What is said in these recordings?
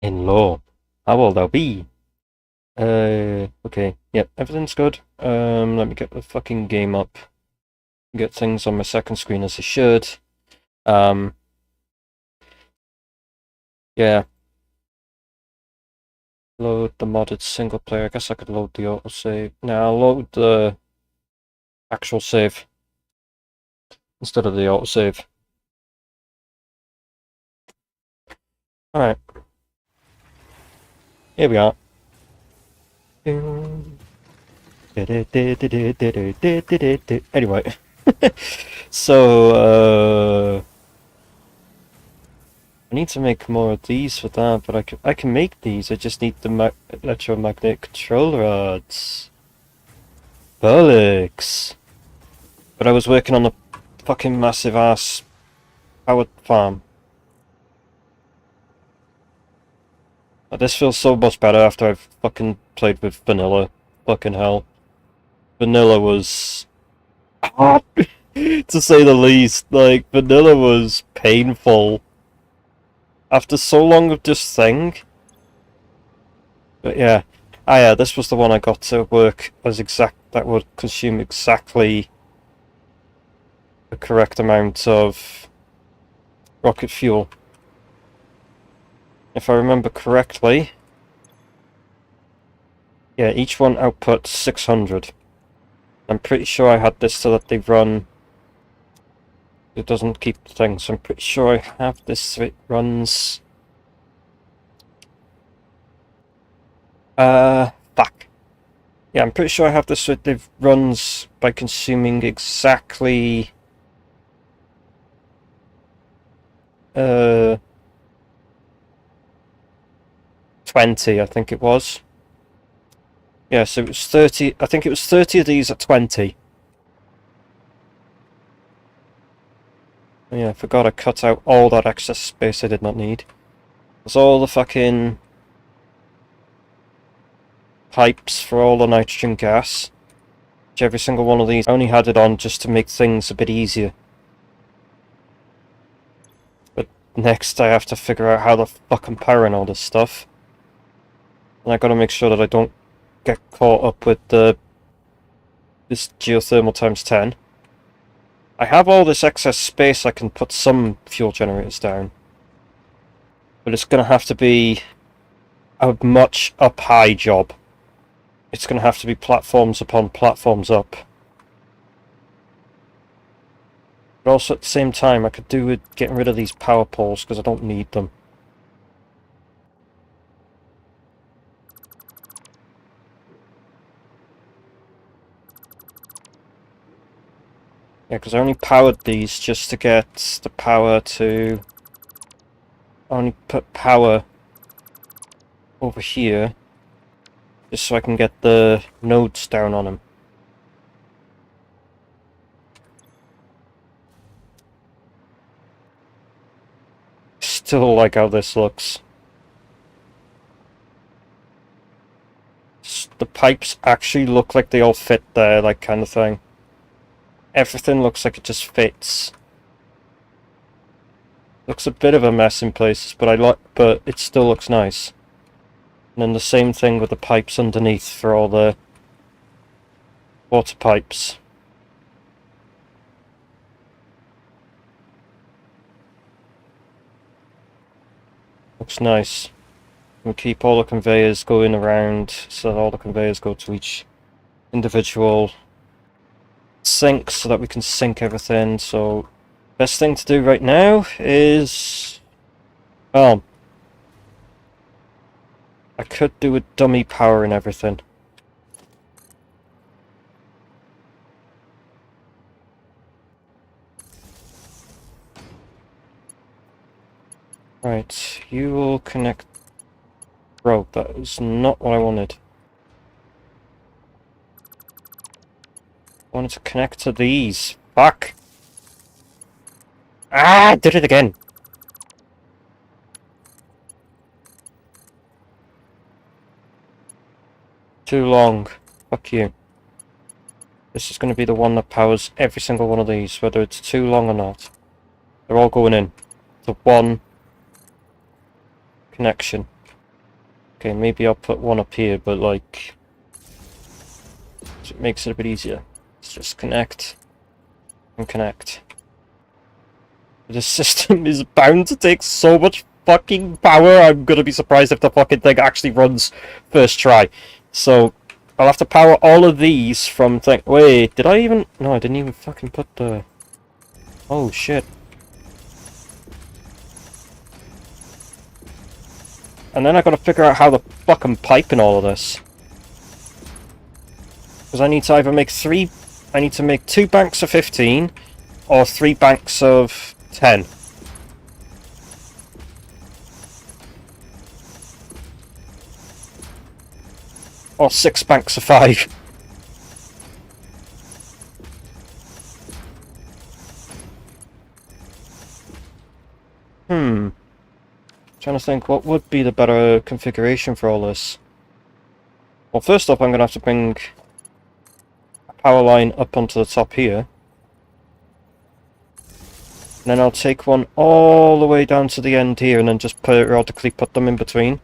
In law. How will thou be? Okay. Yep, everything's good. Let me get the fucking game up. Get things on my second screen as I should. Um, yeah. Load the modded single player. I guess I could load the autosave. Now I'll load the actual save instead of the autosave. Alright. Here we are. Anyway. So, I need to make more of these for that, but I can make these. I just need the electromagnetic control rods. Bollocks. But I was working on the fucking massive ass powered farm. But this feels so much better after I've fucking played with vanilla. Fucking hell. Vanilla was hard, to say the least. Like, vanilla was painful. After so long of this thing. But yeah. Ah yeah, this was the one I got to work as that would consume exactly the correct amount of rocket fuel. If I remember correctly, yeah, each one outputs 600. I'm pretty sure I had this so that they run. It doesn't keep the thing, so I'm pretty sure I have this so it runs. Fuck. Yeah, I'm pretty sure I have this so it runs by consuming exactly. 20, I think it was. Yeah, so it was 30. I think it was 30 of these at 20. Yeah, I forgot I cut out all that excess space I did not need. There's all the fucking pipes for all the nitrogen gas. Which every single one of these, I only had it on just to make things a bit easier. But next I have to figure out how the fuck I'm powering all this stuff. And I gotta make sure that I don't get caught up with this geothermal times 10. I have all this excess space, I can put some fuel generators down. But it's going to have to be a much up-high job. It's going to have to be platforms upon platforms up. But also at the same time, I could do with getting rid of these power poles because I don't need them. Yeah, because I only powered these just to get the power to... I only put power over here just so I can get the nodes down on them. Still like how this looks. The pipes actually look like they all fit there, like kind of thing. Everything looks like it just fits. Looks a bit of a mess in places, but it still looks nice. And then the same thing with the pipes underneath for all the water pipes. Looks nice. We keep all the conveyors going around so that all the conveyors go to each individual sink so that we can sync everything. So best thing to do right now is, well, I could do a dummy power and everything. Right, you will connect. Bro, that is not what I wanted. I wanted to connect to these. Fuck! Ah, I did it again! Too long. Fuck you. This is going to be the one that powers every single one of these, whether it's too long or not. They're all going in. The one connection. Okay, maybe I'll put one up here, but like, it makes it a bit easier. Let's just connect and connect. This system is bound to take so much fucking power. I'm gonna be surprised if the fucking thing actually runs first try. So I'll have to power all of these from thing. Wait, did I even? No, I didn't even fucking put the. Oh shit. And then I gotta figure out how the fuck I'm piping all of this. Because I need to either make three. I need to make 2 banks of 15, or 3 banks of 10. Or 6 banks of 5. Trying to think what would be the better configuration for all this. Well, first off, I'm going to have to bring a power line up onto the top here. And then I'll take one all the way down to the end here and then just periodically put them in between.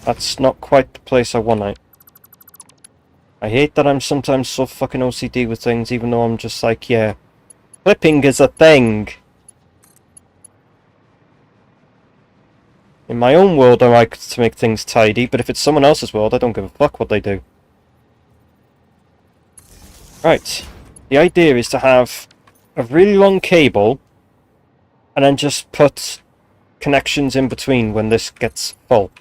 That's not quite the place I want it. I hate that I'm sometimes so fucking OCD with things, even though I'm just like, yeah, clipping is a thing. In my own world, I like to make things tidy, but if it's someone else's world, I don't give a fuck what they do. Right. The idea is to have a really long cable, and then just put connections in between when this gets full.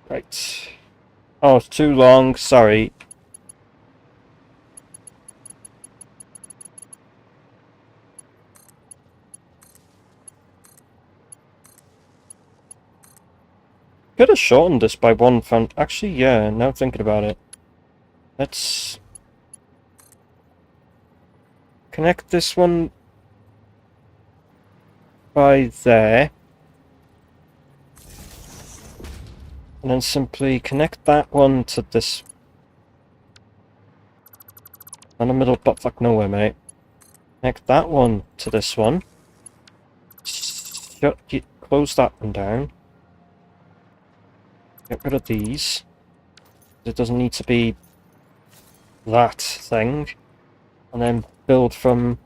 Right. Oh, it's too long, sorry. Could have shortened this by one front. Actually, yeah, now thinking about it. Let's connect this one by there. And then simply connect that one to this. In the middle of buttfuck nowhere, mate. Connect that one to this one. Close that one down. Get rid of these. It doesn't need to be that thing. And then build from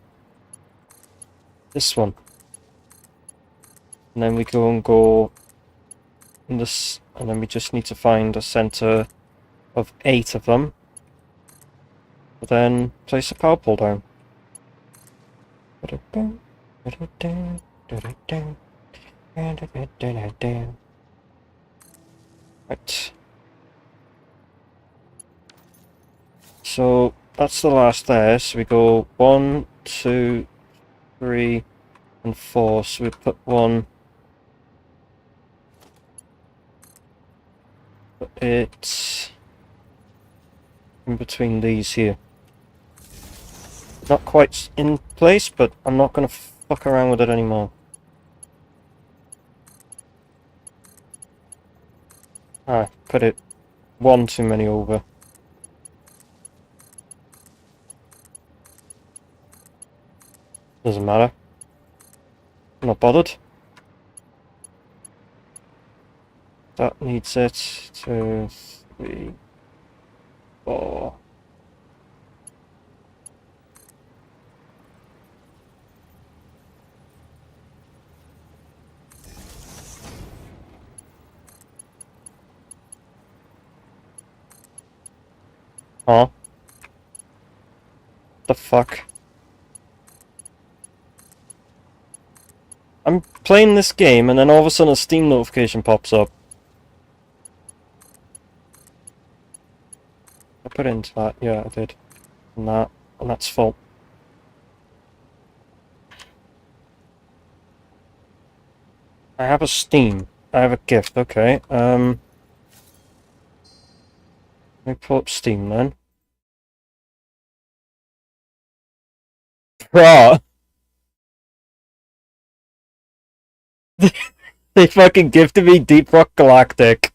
this one. And then we go in this, and then we just need to find a center of 8 of them. But then place a power pole down. Right. So that's the last there. So we go 1, 2, 3, and 4. So we put one. Put it in between these here. Not quite in place, but I'm not going to fuck around with it anymore. Ah, put it one too many over. Doesn't matter. I'm not bothered. That needs it. 2, 3, 4. Huh? The fuck? I'm playing this game and then all of a sudden a Steam notification pops up. I put it into that, yeah I did. And that's full. I have a Steam. I have a gift, okay. Let me pull up Steam then. Bro! They fucking gifted me Deep Rock Galactic.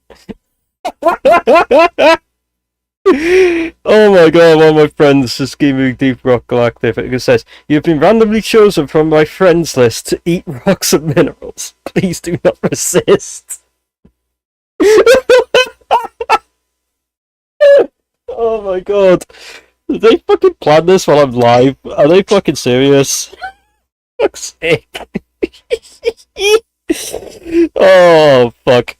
Oh my god, one of my friends just gave me Deep Rock Galactic. It says, "You've been randomly chosen from my friends list to eat rocks and minerals. Please do not resist." Oh my god. Did they fucking plan this while I'm live? Are they fucking serious? Fuck's sake. Oh, fuck.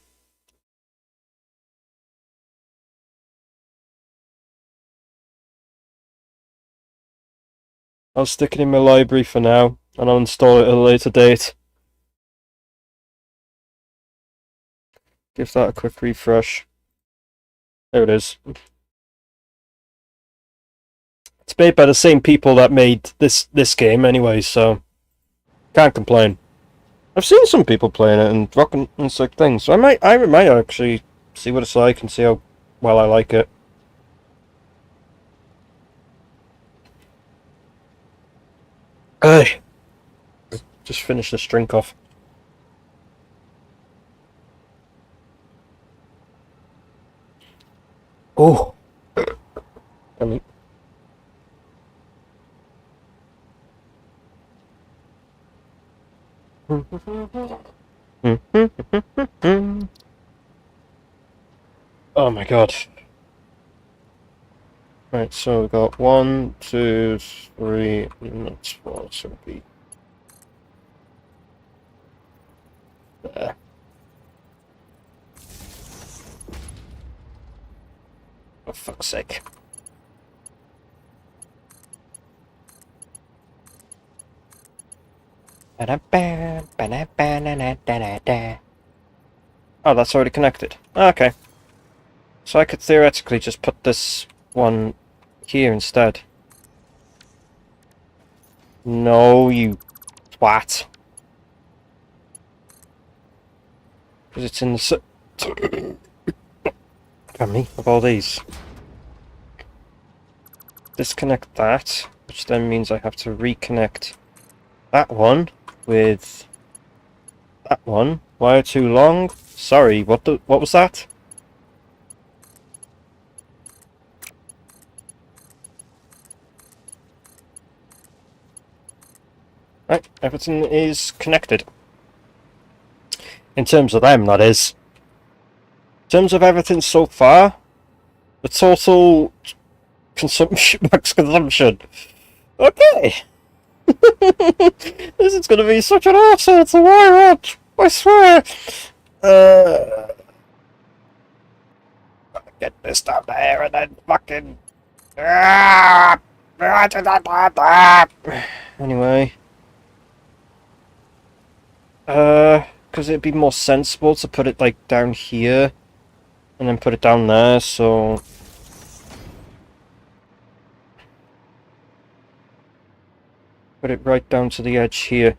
I'll stick it in my library for now, and I'll install it at a later date. Give that a quick refresh. There it is. It's made by the same people that made this game anyway, so can't complain. I've seen some people playing it and rocking and sick things, so I might actually see what it's like and see how well I like it. Hey, just finish this drink off. Oh, I mean. Oh my god. Right, so we've got 1, 2, 3, that's 4, so it'll be there. For fuck's sake. Oh, that's already connected. Okay. So I could theoretically just put this one here instead. No, you twat. Because it's in the... Pardon me, of all these. Disconnect that, which then means I have to reconnect that one with that one. Wire too long. Sorry, what was that? Right, everything is connected. In terms of them, that is. In terms of everything so far, the total consumption, max consumption. Okay. This is going to be such an arsehole to wire up, I swear. Get this down there and then fucking... Anyway. Because it'd be more sensible to put it, like, down here. And then put it down there, so... Put it right down to the edge here.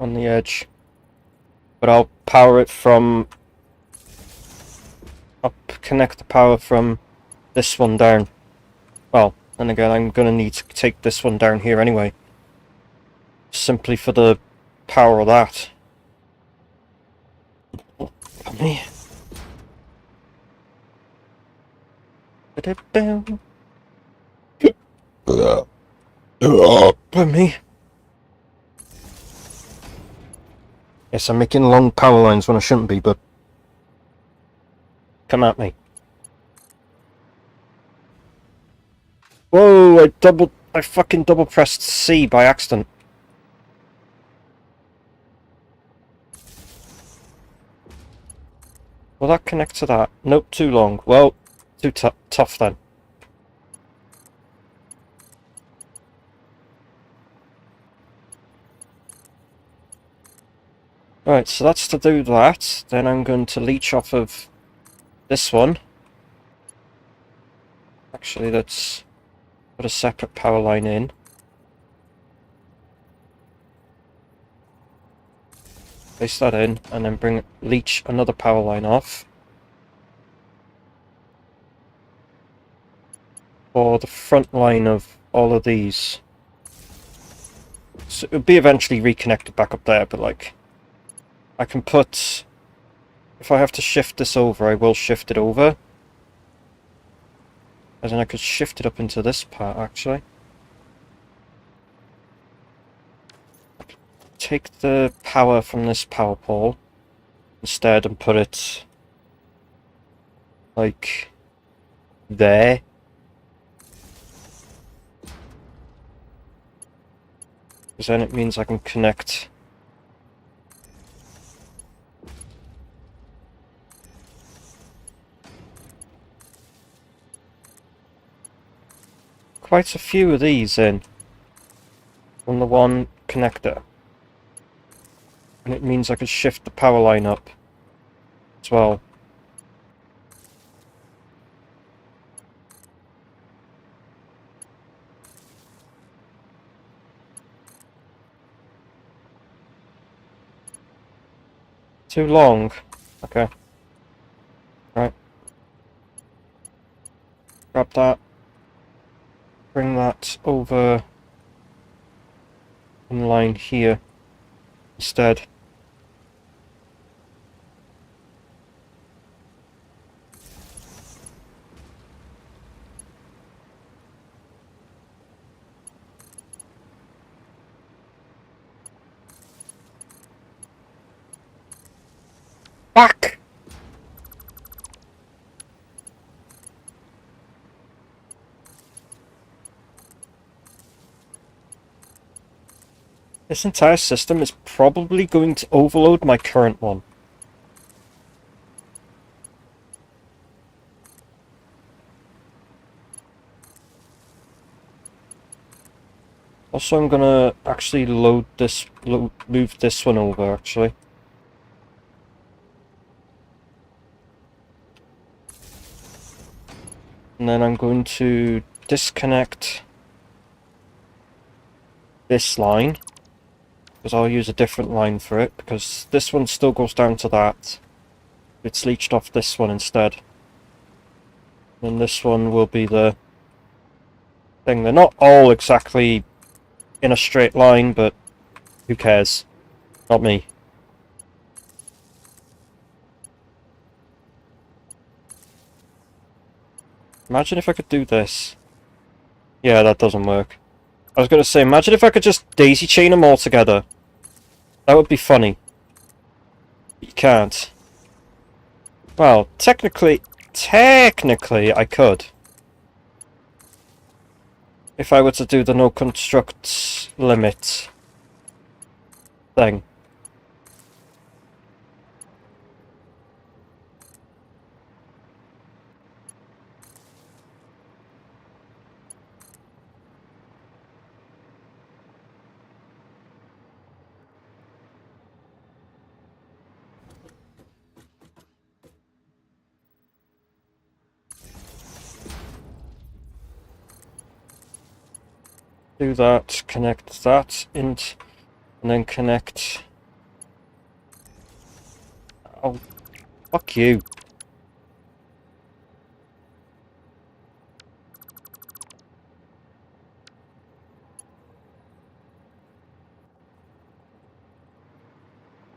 On the edge. But I'll power it from... I'll connect the power from this one down. Well, then again, I'm going to need to take this one down here anyway. Simply for the power of that. Me. Pardon me. Yes, I'm making long power lines when I shouldn't be, but... Come at me. Whoa, I fucking double pressed C by accident. Will that connect to that? Nope, too long. Well, too tough then. Right, so that's to do that. Then I'm going to leech off of this one. Actually, let's put a separate power line in. Place that in, and then leech another power line off. For the front line of all of these. So it'll be eventually reconnected back up there, but like, I can put, if I have to shift this over, I will shift it over. As in I could shift it up into this part, actually. I could take the power from this power pole instead and put it, like, there. Because then it means I can connect quite a few of these in from the one connector. And it means I can shift the power line up as well. Too long. Okay. Right. Grab that. Bring that over in line here instead. Back! This entire system is probably going to overload my current one. Also, I'm gonna actually move this one over, actually. And then I'm going to disconnect this line, because I'll use a different line for it, because this one still goes down to that. It's leached off this one instead. And this one will be the thing. They're not all exactly in a straight line, but who cares? Not me. Imagine if I could do this. Yeah, that doesn't work. I was going to say, imagine if I could just daisy chain them all together. That would be funny. But you can't. Well, technically I could. If I were to do the no construct limit thing. Do that, connect that, and then connect... Oh, fuck you.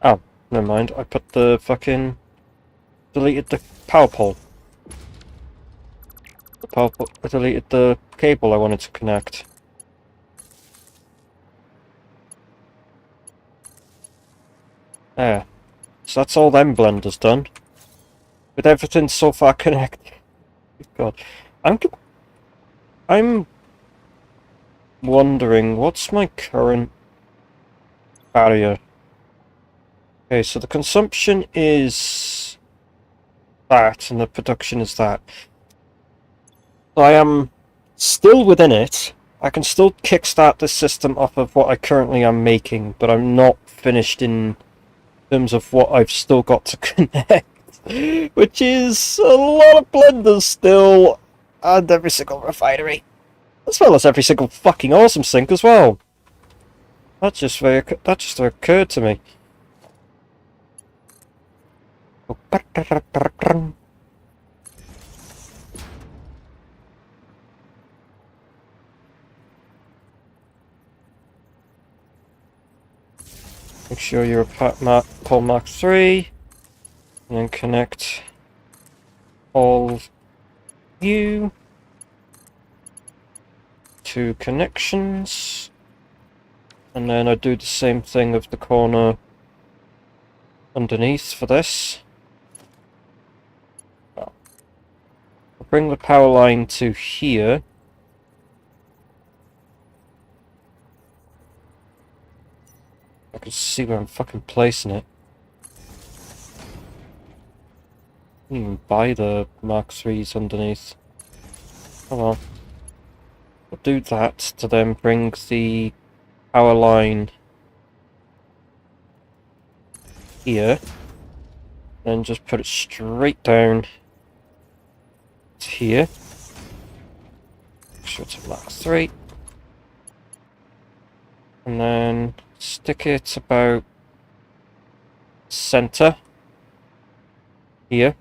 Oh, never mind, I put the fucking... deleted the power pole. I deleted the cable I wanted to connect. There. So that's all them blenders done. With everything so far connected. God. I'm wondering, what's my current barrier? Okay, so the consumption is that, and the production is that. So I am still within it. I can still kickstart this system off of what I currently am making, but I'm not finished in terms of what I've still got to connect, which is a lot of blenders still, and every single refinery, as well as every single fucking awesome sink as well. That just occurred to me. Make sure you're a pole Mark 3, and then connect all you to connections, and then I do the same thing with the corner underneath for this. I'll bring the power line to here. I can see where I'm fucking placing it. I didn't even buy the Mark 3s underneath. Oh well. I'll do that to then bring the power line here. Then just put it straight down to here. Make sure it's a Mark 3. And then stick it about center here.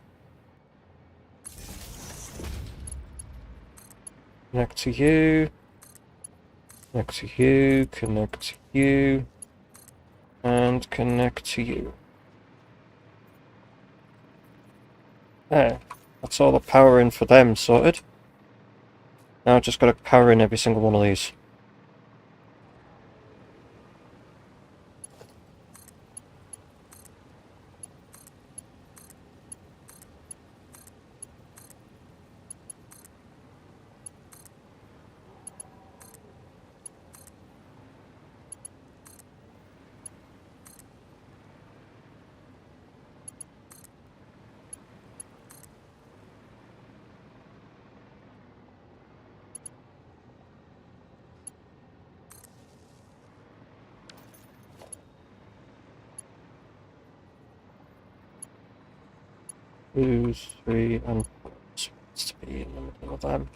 Connect to you. Connect to you. Connect to you. And connect to you. There. That's all the power in for them sorted. Now I've just got to power in every single one of these. Two, three, and four. Supposed to be in the middle of them.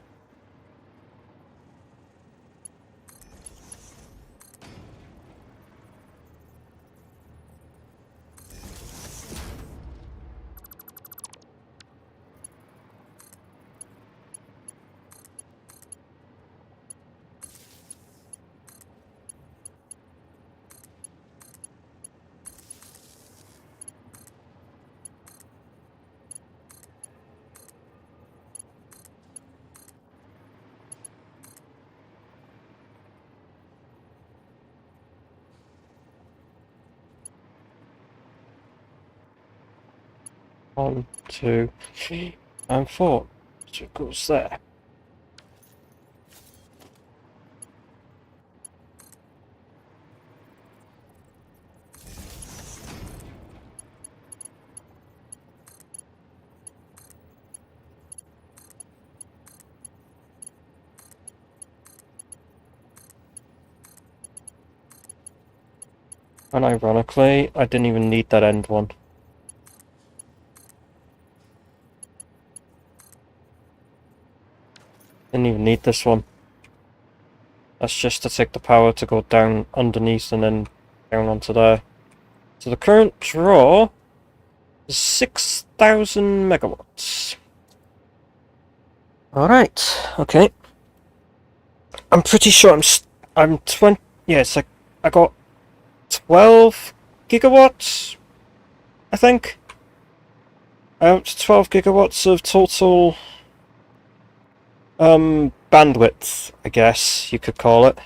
One, two, three, and four. So it goes there. And ironically, I didn't even need that end one. Didn't even need this one. That's just to take the power to go down underneath and then down onto there. So the current draw is 6,000 megawatts. Alright, okay. I'm pretty sure I'm 20, yeah, it's like, I got 12 gigawatts, I think. Out 12 gigawatts of total bandwidth, I guess you could call it.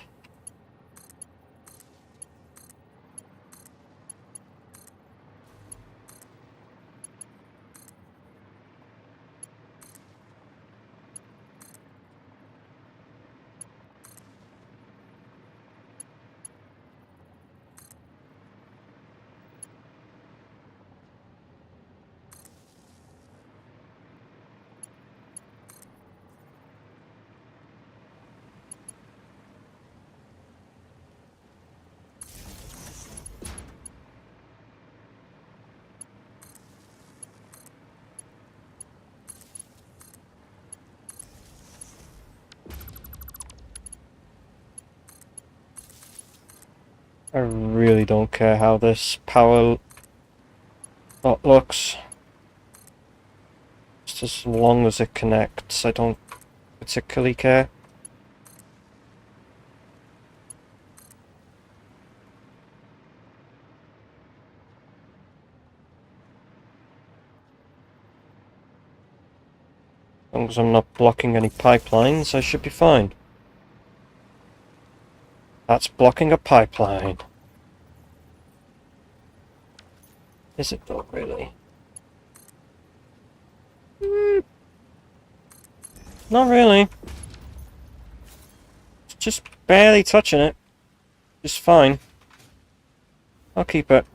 I really don't care how this power lot looks. Just as long as it connects, I don't particularly care. As long as I'm not blocking any pipelines, I should be fine. That's blocking a pipeline. Is it though, really? Not really. It's just barely touching it. Just fine. I'll keep it.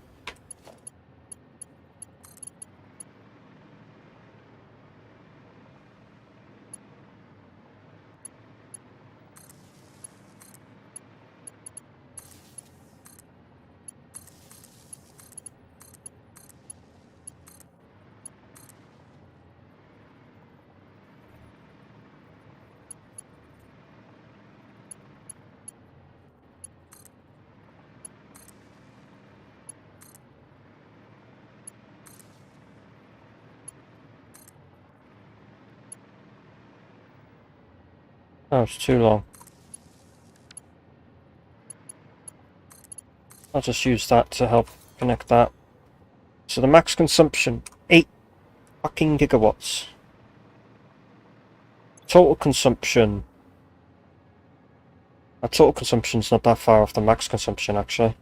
Oh, it's too long. I'll just use that to help connect that. So the max consumption, 8 fucking gigawatts. Total consumption. Our total consumption's not that far off the max consumption, actually.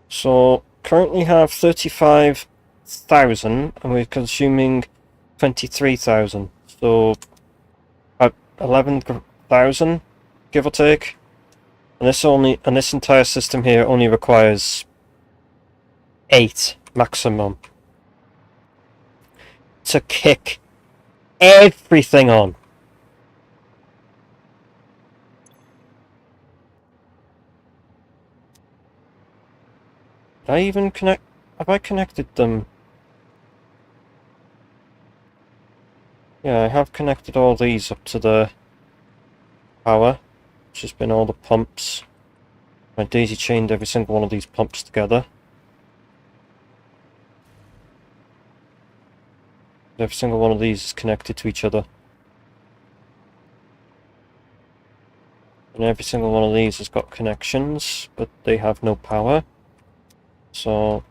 So, currently have 35,000 and we're consuming 23,000. So, about 11,000, give or take. And this entire system here only requires 8 maximum to kick everything on. Did I even connect? Have I connected them? Yeah, I have connected all these up to the power, which has been all the pumps. I daisy chained every single one of these pumps together. Every single one of these is connected to each other. And every single one of these has got connections, but they have no power. So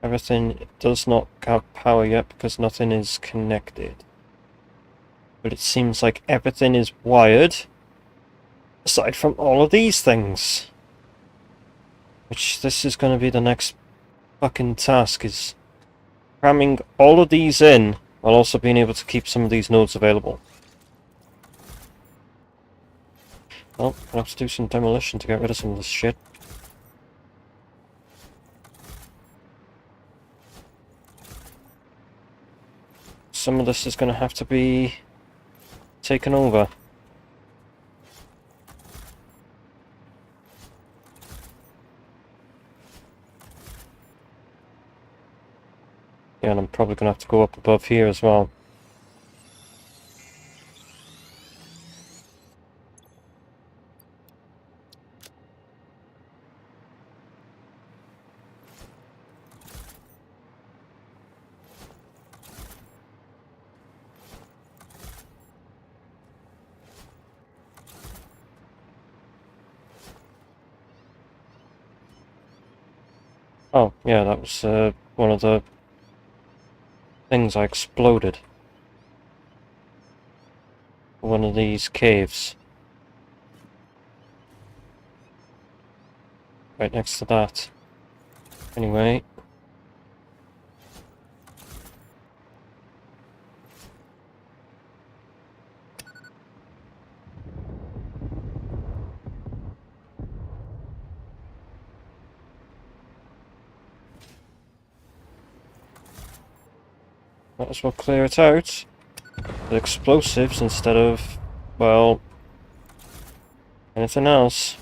everything does not have power yet because nothing is connected. But it seems like everything is wired, aside from all of these things. Which this is going to be the next fucking task, is cramming all of these in, while also being able to keep some of these nodes available. Well, I'll have to do some demolition to get rid of some of this shit. Some of this is going to have to be taken over. Yeah, and I'm probably going to have to go up above here as well. Oh, yeah, that was one of the things I exploded. One of these caves. Right next to that. Anyway. Might as well clear it out with explosives instead of, well, anything else.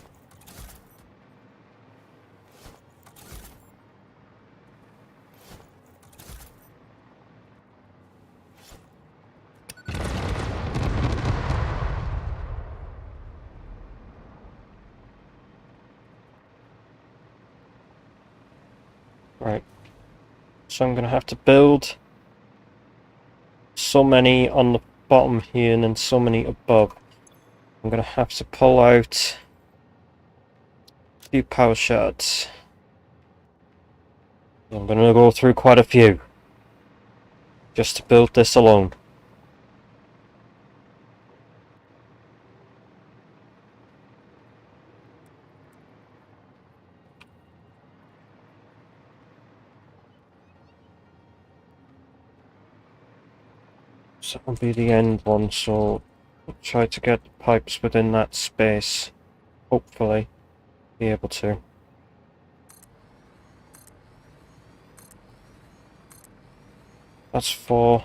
Right. So I'm gonna have to build so many on the bottom here and then so many above. I'm gonna have to pull out a few power shards. I'm gonna go through quite a few just to build this alone. So that'll be the end one, so I'll try to get the pipes within that space. Hopefully be able to. That's 4,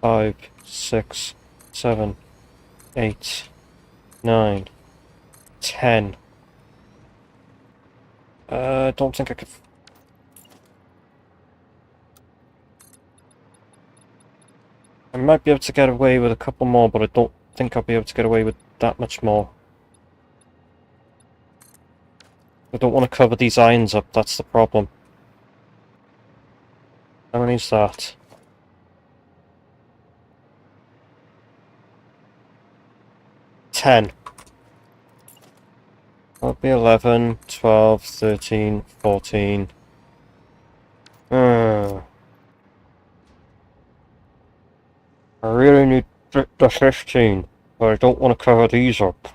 5, 6, 7, 8, 9, 10. I don't think I could. I might be able to get away with a couple more, but I don't think I'll be able to get away with that much more. I don't want to cover these irons up, that's the problem. How many is that? 10. That'll be 11, 12, 13, 14. I really need the 15, but I don't want to cover these up.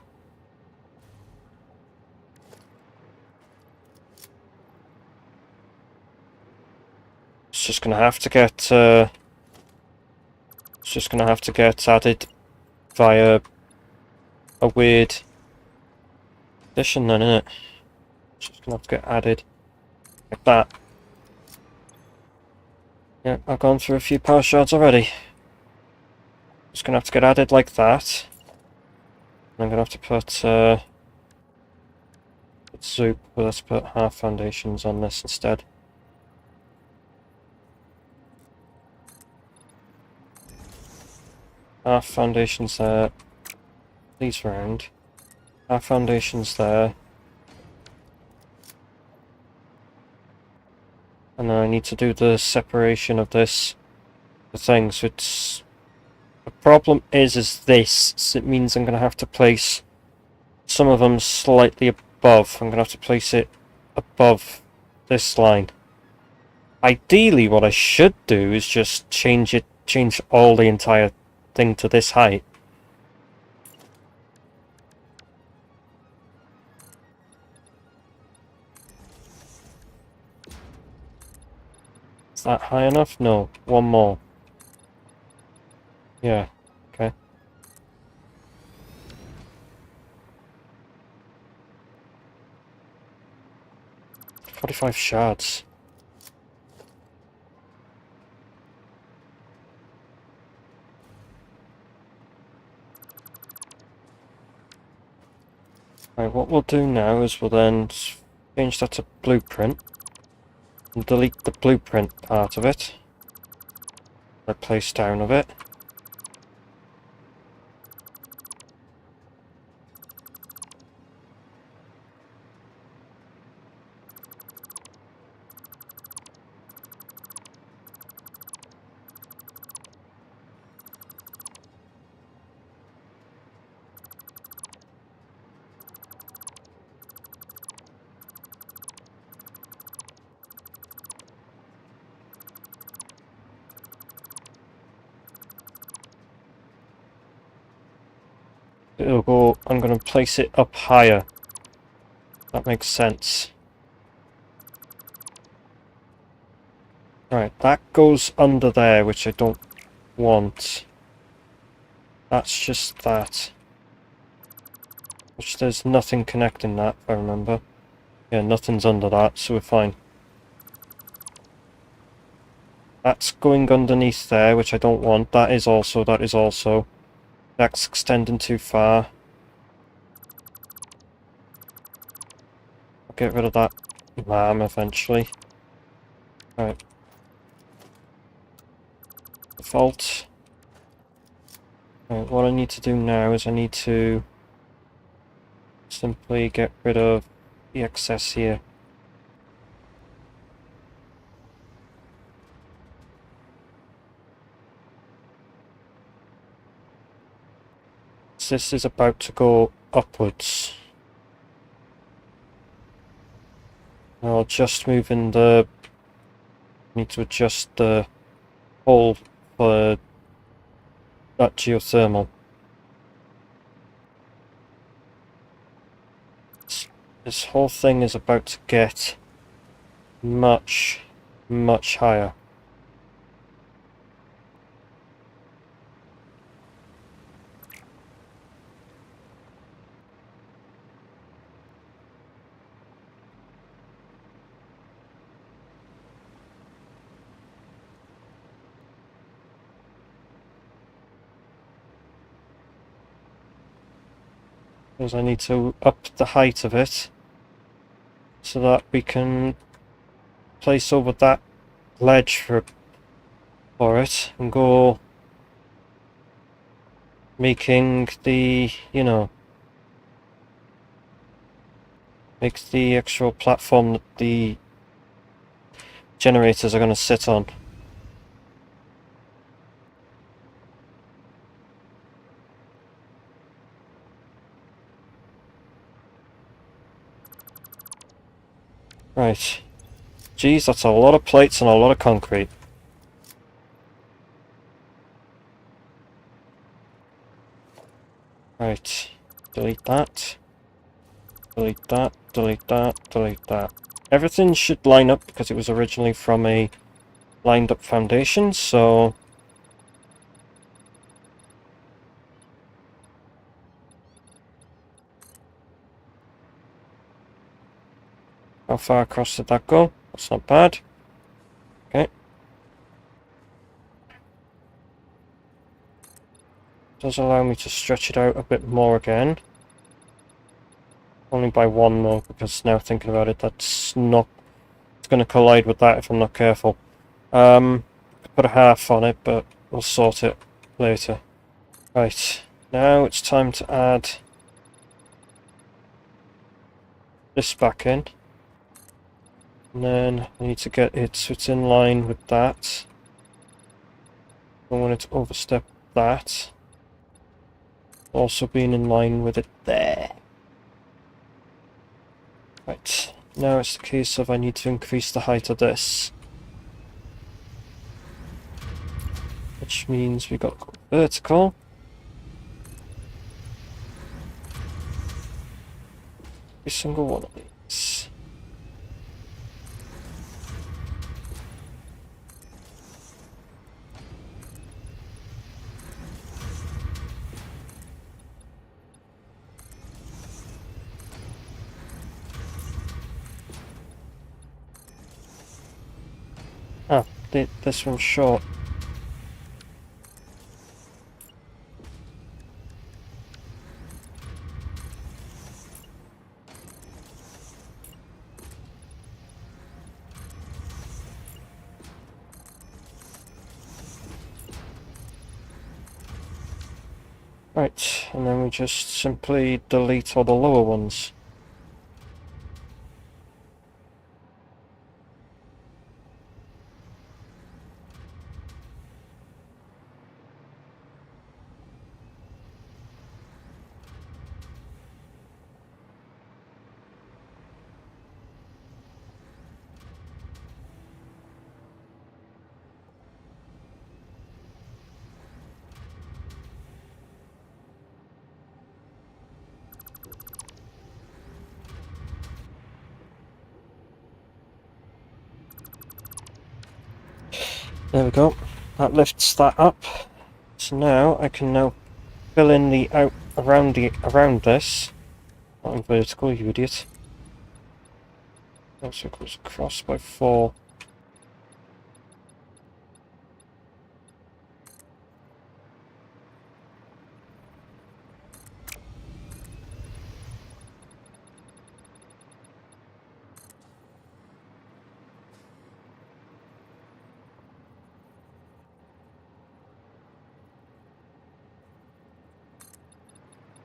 It's just gonna have to get added via a weird addition then, innit? It's just gonna have to get added like that. Yeah, I've gone through a few power shards already. It's gonna have to get added like that. And I'm gonna have to put soup, but let's put half foundations on this instead. Half foundations there. These round. Half foundations there. And then I need to do the separation of this the thing, so it's the problem is this, so it means I'm gonna have to place some of them slightly above. I'm gonna have to place it above this line. Ideally what I should do is just change all the entire thing to this height. Is that high enough? No. One more. Yeah. Okay. $45 shards. Right, what we'll do now is we'll then change that to blueprint. And delete the blueprint part of it. Replace down of it. It'll go, I'm going to place it up higher. That makes sense. Right, that goes under there, which I don't want. That's just that. Which there's nothing connecting that, if I remember. Yeah, nothing's under that, so we're fine. That's going underneath there, which I don't want. That is also. That's extending too far. I'll get rid of that lamb eventually. Right. Default. Right, what I need to do now is I need to simply get rid of the excess here. means this is about to go upwards. I'll just move in the... Need to adjust the hole for that geothermal. This whole thing is about to get much, much higher. Because I need to up the height of it so that we can place over that ledge for it and go making the, you know, makes the actual platform that the generators are going to sit on. Right. Geez, that's a lot of plates and a lot of concrete. Right. Delete that. Delete that, delete that, delete that. Everything should line up because it was originally from a lined up foundation, so... How far across did that go? That's not bad. Okay. Does allow me to stretch it out a bit more again. Only by one though, because now thinking about it, that's not... It's going to collide with that if I'm not careful. Put a half on it, but we'll sort it later. Right, now it's time to add this back in. And then I need to get it so it's in line with that. I don't want it to overstep that. Also being in line with it there. Right, now it's the case of I need to increase the height of this. Which means we got to go vertical. Every single one of these. Ah, this one's short. Right, and then we just simply delete all the lower ones. There we go. That lifts that up. So now I can now fill in the out around this. Not in vertical, you idiot. Also goes across by 4.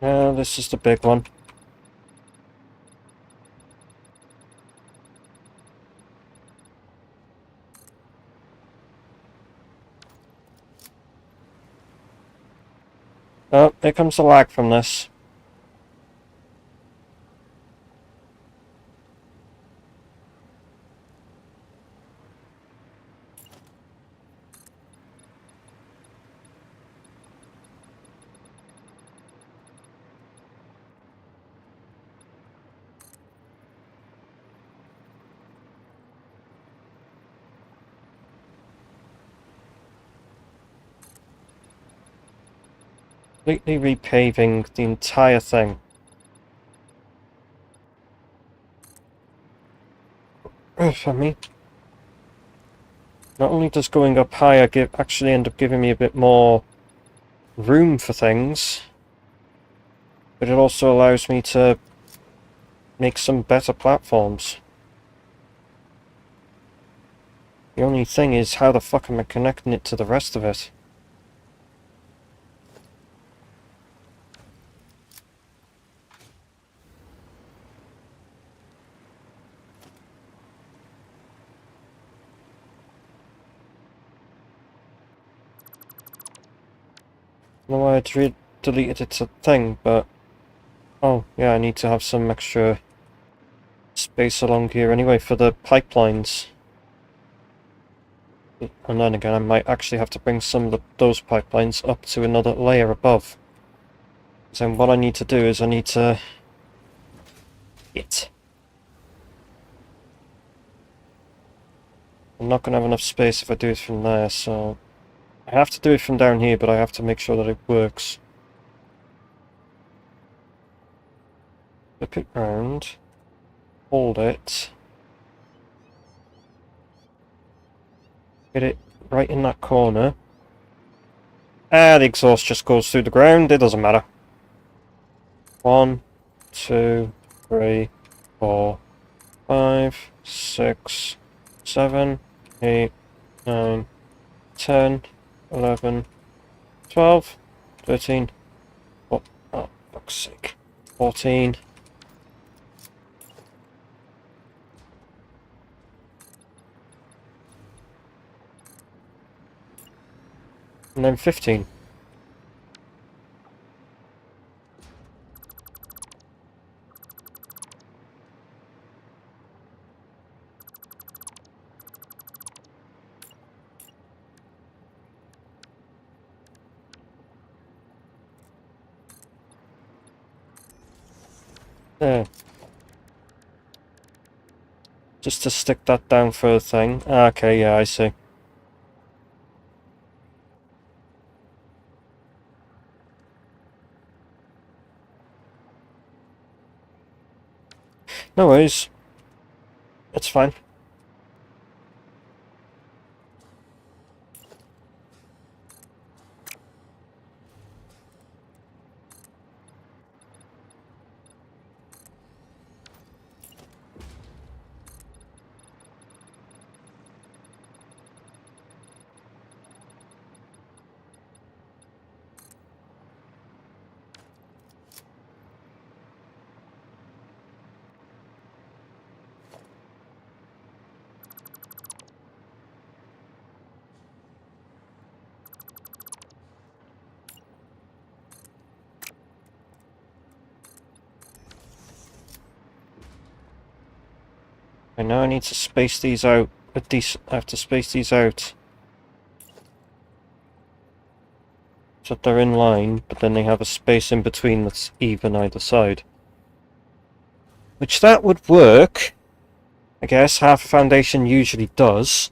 Now this is the big one. Oh, here comes the lag from this. Completely repaving the entire thing. For me. Not only does going up higher actually end up giving me a bit more room for things, but it also allows me to make some better platforms. The only thing is, how the fuck am I connecting it to the rest of it? I don't know why I deleted its a thing, but... Oh, yeah, I need to have some extra space along here anyway for the pipelines. And then again, I might actually have to bring some of those pipelines up to another layer above. So what I need to do is I need to... I'm not going to have enough space if I do it from there, so... I have to do it from down here, but I have to make sure that it works. Flip it round. Hold it. Get it right in that corner. Ah, the exhaust just goes through the ground, it doesn't matter. 1, 2, 3, 4, 5, 6, 7, 8, 9, 10, 11, 12, 13, oh, fuck's sake, 14, and then 15. There. Just to stick that down for a thing. Okay, yeah, I see. No worries. It's fine. And now I need to space these out. I have to space these out so that they're in line, but then they have a space in between that's even either side. Which that would work, I guess. Half a foundation usually does.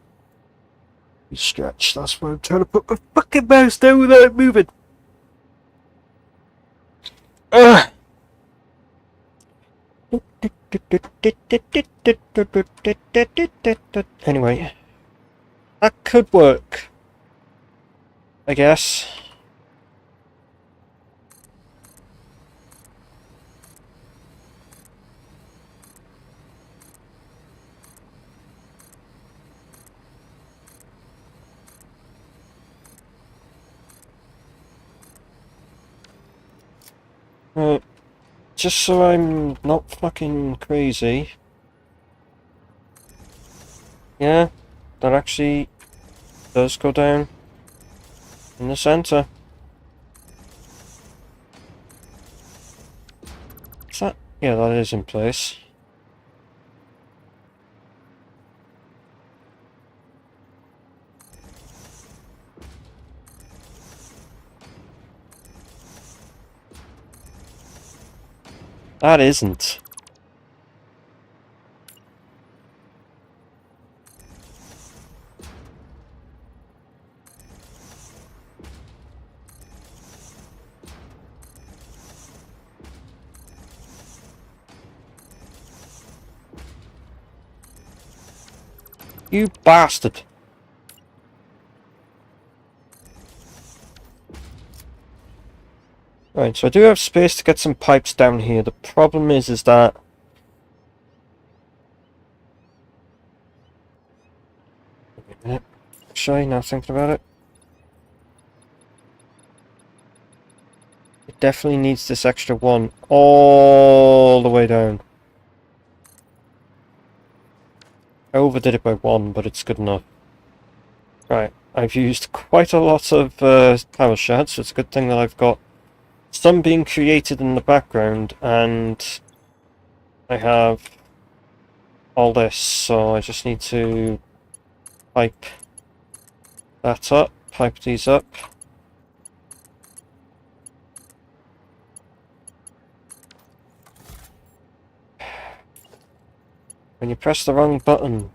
You stretch, that's where I'm trying to put my fucking mouse down without it moving. Ugh! Anyway, that could work, I guess. Just so I'm not fucking crazy. Yeah, that actually does go down in the center. Yeah, that is in place. That isn't. You bastard! Right, so I do have space to get some pipes down here. The problem is that... Wait a minute. Actually, now thinking about it. It definitely needs this extra one all the way down. I overdid it by one, but it's good enough. Right, I've used quite a lot of power sheds, so it's a good thing that I've got some being created in the background, and I have all this, so I just need to pipe that up, pipe these up. When you press the wrong button.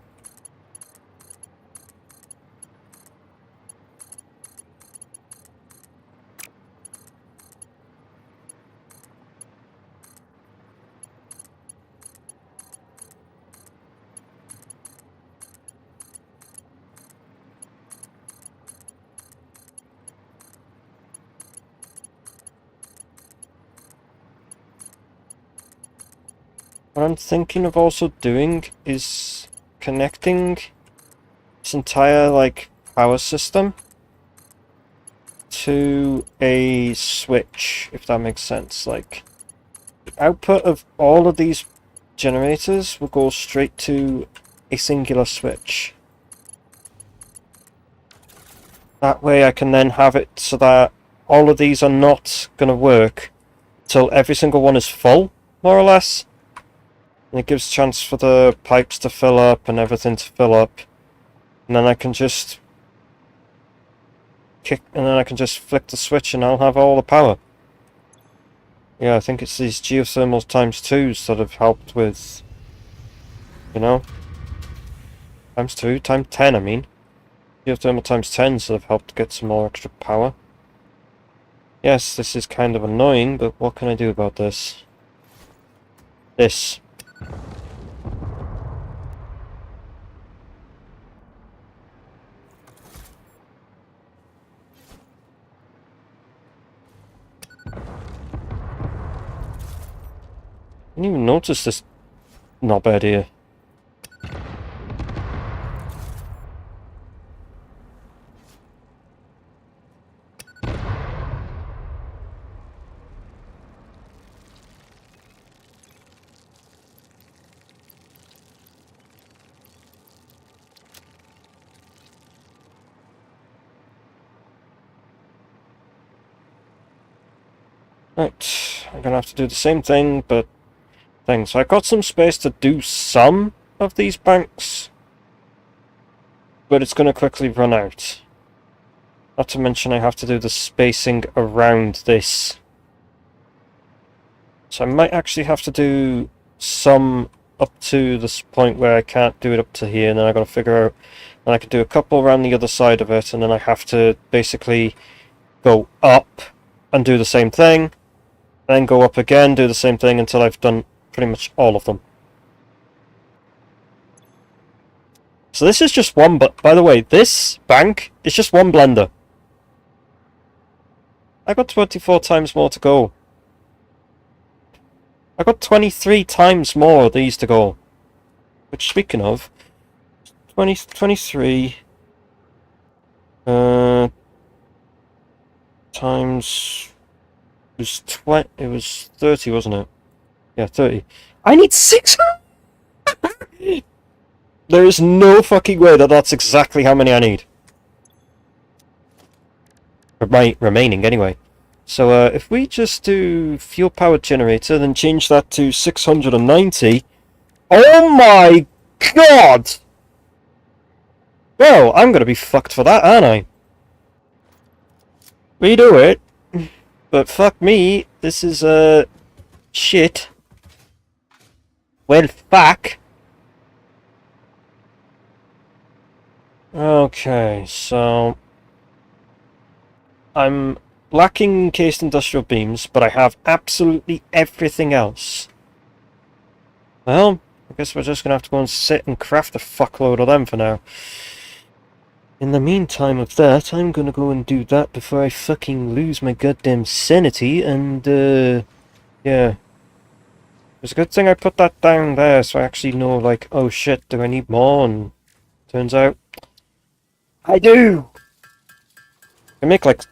What I'm thinking of also doing is connecting this entire, like, power system to a switch, if that makes sense. Like, the output of all of these generators will go straight to a singular switch. That way I can then have it so that all of these are not going to work till every single one is full, more or less. And it gives a chance for the pipes to fill up and everything to fill up. And then I can just flick the switch and I'll have all the power. Yeah, I think it's these geothermals times 2s that have helped with, you know, times 2, times 10 I mean. Geothermal times 10s that have helped get some more extra power. Yes, this is kind of annoying, but what can I do about this? This. I didn't even notice this knobhead here. Right, I'm gonna have to do the same thing, but so I got some space to do some of these banks, but it's gonna quickly run out. Not to mention I have to do the spacing around this. So I might actually have to do some up to this point where I can't do it up to here, and then I gotta figure out, and I can do a couple around the other side of it, and then I have to basically go up and do the same thing, then go up again, do the same thing until I've done pretty much all of them. So this is just one, but by the way, this bank is just one blender. I got 24 times more to go. I got 23 times more of these to go. Which, speaking of, 23 times it was 30, wasn't it? Yeah, 30. I need 6. There is no fucking way that that's exactly how many I need. For my remaining, anyway. So if we just do fuel powered generator, then change that to 690. Oh my god! Well, I'm gonna be fucked for that, aren't I? Redo it, but fuck me, this is shit. Well, fuck. Okay, so I'm lacking encased industrial beams, but I have absolutely everything else. Well, I guess we're just gonna have to go and sit and craft a fuckload of them for now. In the meantime of that, I'm gonna go and do that before I fucking lose my goddamn sanity, and, yeah. It's a good thing I put that down there, so I actually know, like, oh shit, do I need more? And turns out, I do! I make, like,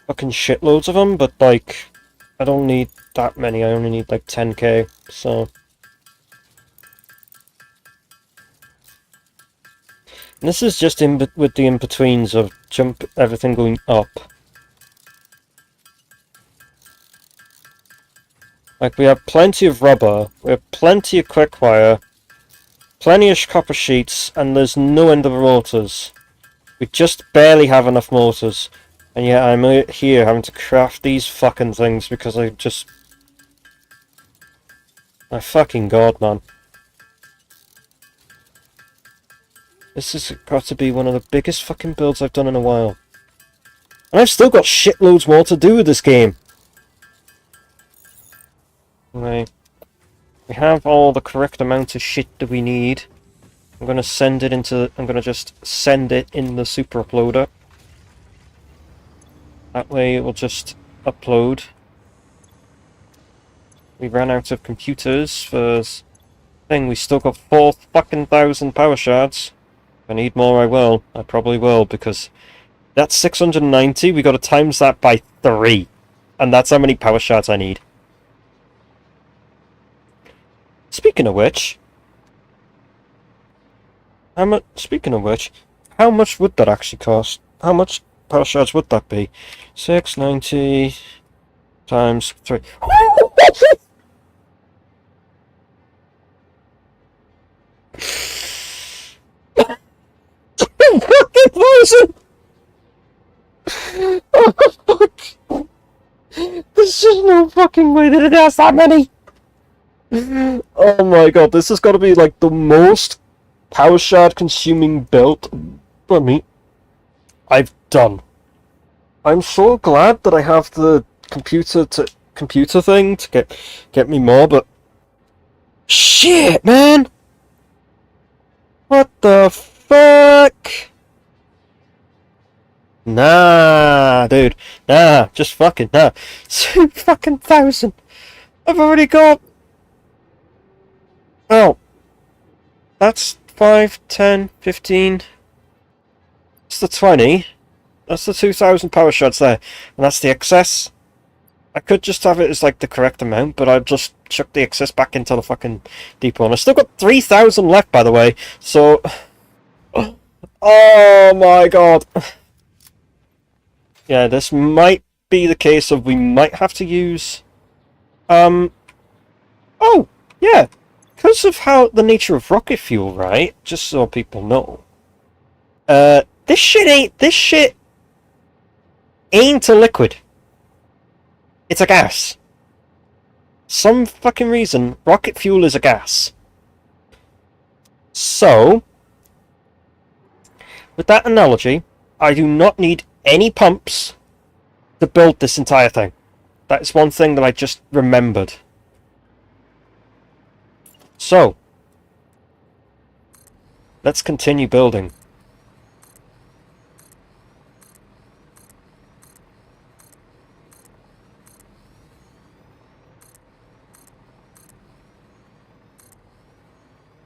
fucking shitloads of them, but, like, I don't need that many, I only need, like, 10k, so... And this is just with the in-betweens of everything going up. Like, we have plenty of rubber, we have plenty of quick wire, plenty of copper sheets, and there's no end of motors. We just barely have enough motors. And yet I'm here having to craft these fucking things because I just... My fucking god, man. This has got to be one of the biggest fucking builds I've done in a while. And I've still got shitloads more to do with this game. Right. We have all the correct amount of shit that we need. I'm gonna send it into... I'm gonna just send it in the super uploader. That way it will just upload. We ran out of computers for... thing. We still got 4,000 power shards. If I need more, I will. I probably will, because that's 690. We got to times that by 3. And that's how many power shards I need. Speaking of which, how much would that actually cost? How much power shards would that be? 690 times 3. Fucking thousand! Oh fuck! There's just no fucking way that it has that many! Oh my god, this has got to be like the most power shard consuming build for me I've done. I'm so glad that I have the computer thing to get me more, but shit, man! What the fuck? Nah, dude. Nah, just fucking nah. 2,000. I've already got... Oh. That's 5, 10, 15. That's the 20. That's the 2,000 power shards there. And that's the excess. I could just have it as like the correct amount, but I've just chucked the excess back into the fucking depot. And I've still got 3,000 left, by the way. So... Oh my god. Yeah, this might be the case of we might have to use... Oh, yeah. Because of how the nature of rocket fuel, right? Just so people know. This shit ain't a liquid. It's a gas. Some fucking reason, rocket fuel is a gas. So, with that analogy, I do not need any pumps to build this entire thing. That is one thing that I just remembered. So, let's continue building.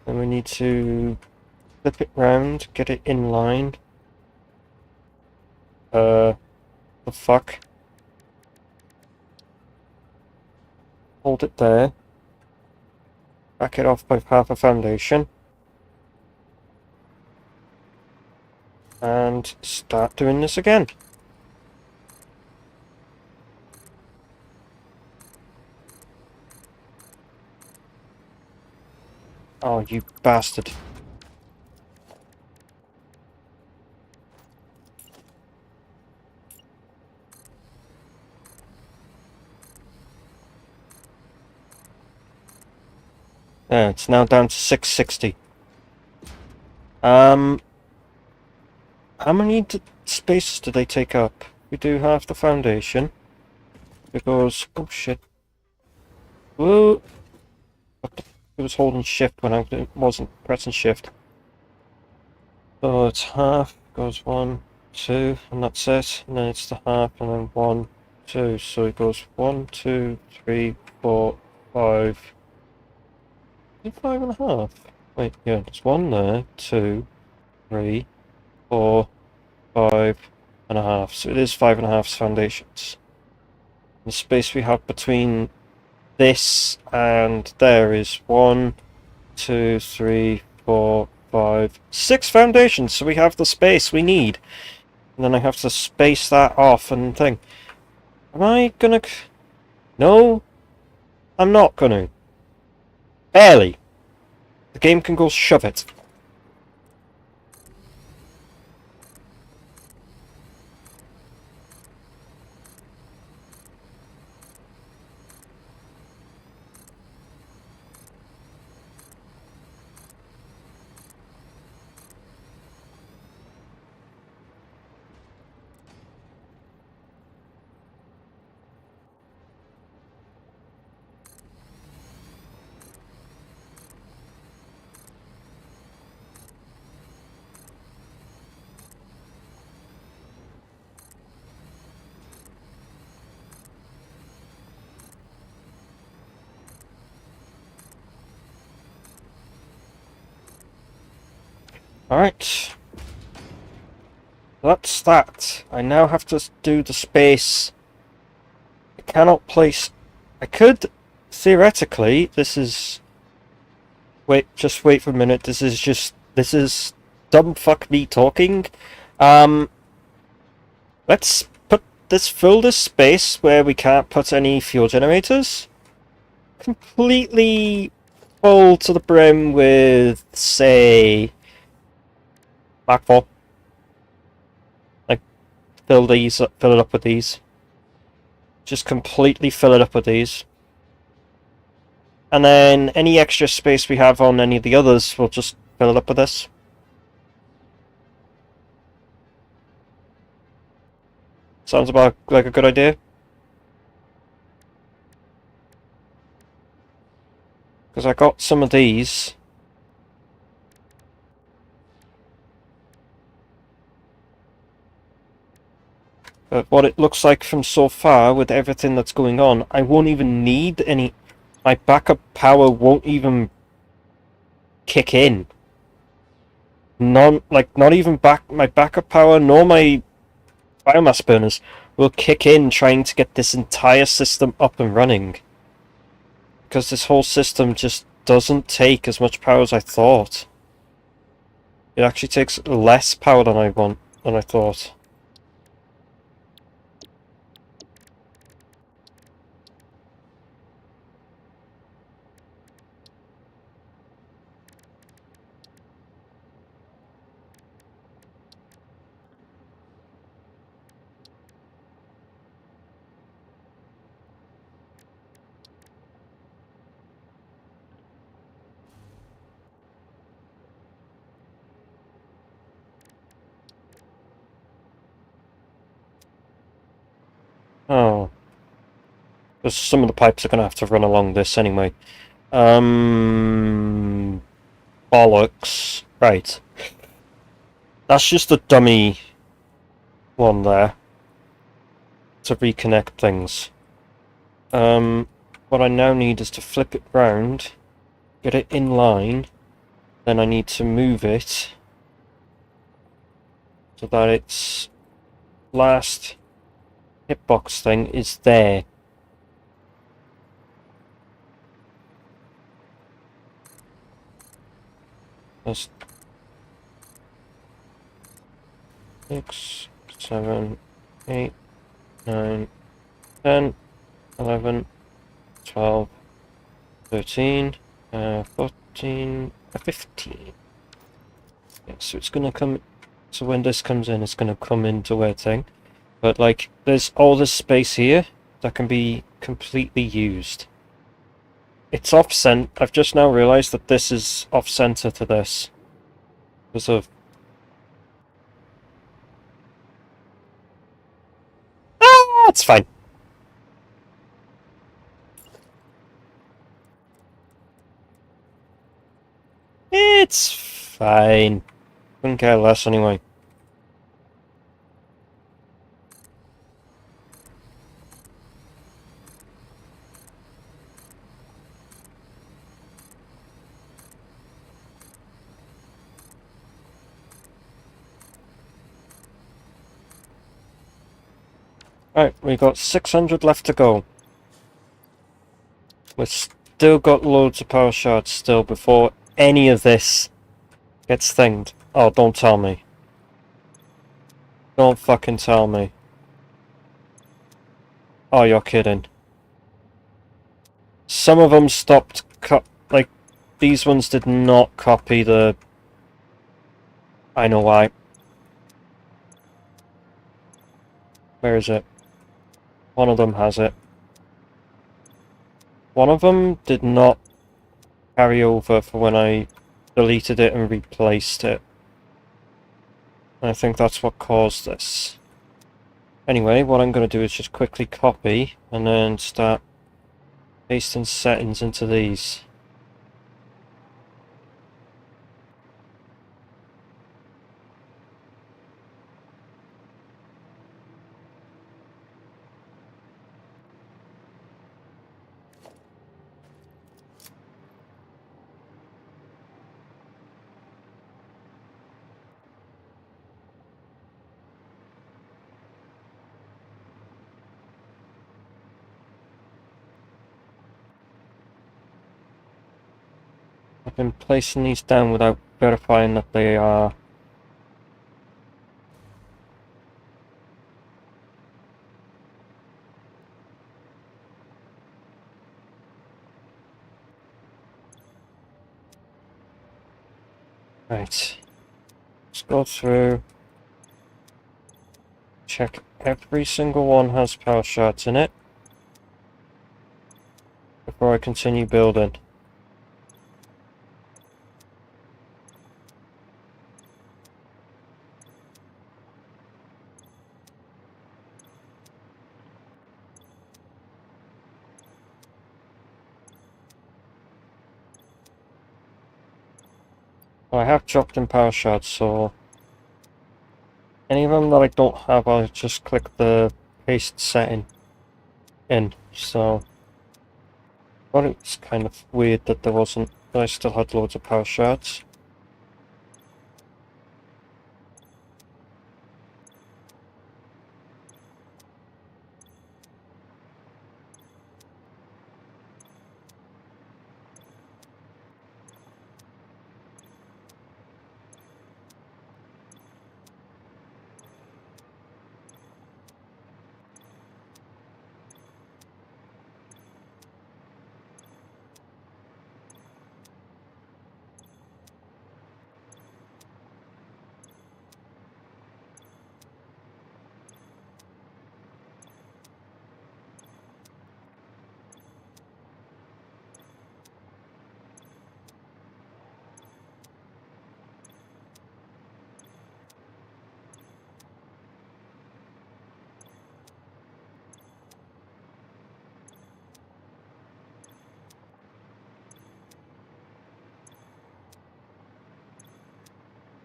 And we need to flip it round, get it in line. The fuck? Hold it there. Back it off by half a foundation. And start doing this again. Oh, you bastard. Yeah, it's now down to 660. How many spaces do they take up? We do half the foundation. Because, oh shit. Whoa! It was holding shift when I wasn't pressing shift. So it's half, goes 1, 2, and that's it. And then it's the half, and then 1, 2. So it goes 1, 2, 3, 4, 5. Is it 5.5? Wait, yeah, there's 1 there, 2, 3, 4, 5.5. So it is 5.5 foundations. The space we have between this and there is 1, 2, 3, 4, 5, 6 foundations. So we have the space we need. And then I have to space that off and thing. Am I gonna... No, I'm not gonna. Barely. The game can go shove it. Alright. That's that. I now have to do the space. I cannot place... I could, theoretically, this is... Wait, just wait for a minute. This is dumb fuck me talking. Let's fill this space where we can't put any fuel generators. Completely full to the brim with, say... Mark 4. Like, fill it up with these. Just completely fill it up with these. And then any extra space we have on any of the others, we'll just fill it up with this. Sounds about like a good idea. Because I got some of these. But what it looks like from so far, with everything that's going on, I won't even need any... My backup power won't even kick in. Not even my backup power, nor my biomass burners will kick in trying to get this entire system up and running. Because this whole system just doesn't take as much power as I thought. It actually takes less power than I thought. Oh. Because some of the pipes are going to have to run along this anyway. Bollocks. Right. That's just a dummy one there. To reconnect things. What I now need is to flip it round, get it in line, then I need to move it so that its last hitbox thing is there. That's 6, 7, 8, 9, 10, 11, 12, 13, foot, 14, a 15. Yeah, so it's gonna come, so when this comes in, it's gonna come into where thing. But like, there's all this space here that can be completely used. It's off-center. I've just now realised that this is off-center to this. Because of... Ah, it's fine. It's fine. Couldn't care less anyway. Right, we got 600 left to go. We've still got loads of power shards still before any of this gets thinged. Oh, don't tell me. Don't fucking tell me. Oh, you're kidding. Some of them stopped like, these ones did not copy the... I know why. Where is it? One of them has it. One of them did not carry over for when I deleted it and replaced it. I think that's what caused this. Anyway, what I'm going to do is just quickly copy and then start pasting settings into these. I've been placing these down without verifying that they are. Right. Let's go through. Check every single one has power shards in it before I continue building. I have dropped in power shards, so any of them that I don't have, I'll just click the paste setting in. So, I thought it was kind of weird that there wasn't, that I still had loads of power shards.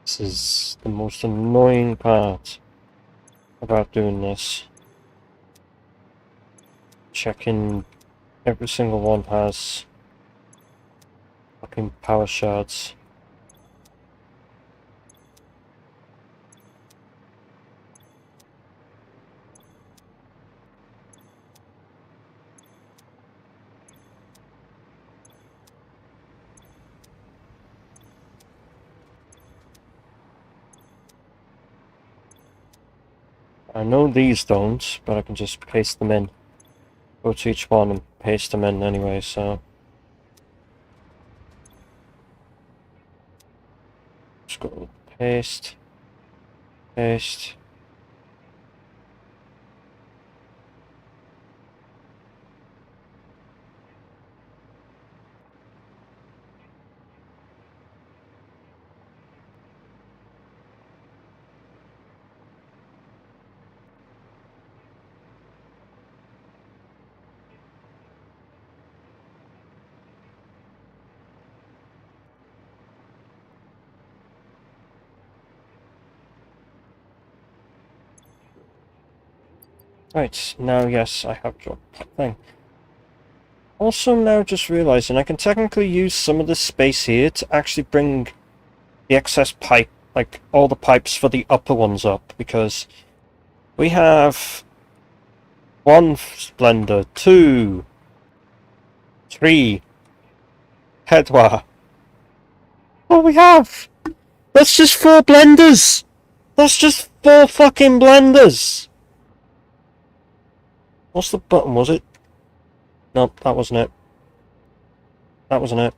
This is the most annoying part about doing this. Checking every single one has fucking power shards. I know these don't, but I can just paste them in. Go to each one and paste them in anyway, so... Paste. Paste. Right, now yes, I have your thing. Also now just realising I can technically use some of this space here to actually bring the excess pipe, like all the pipes for the upper ones up, because we have 1 blender, 2, 3, headwire. Oh, we have! That's just 4 blenders! That's just 4 fucking blenders! What's the button, was it? Nope, that wasn't it. That wasn't it.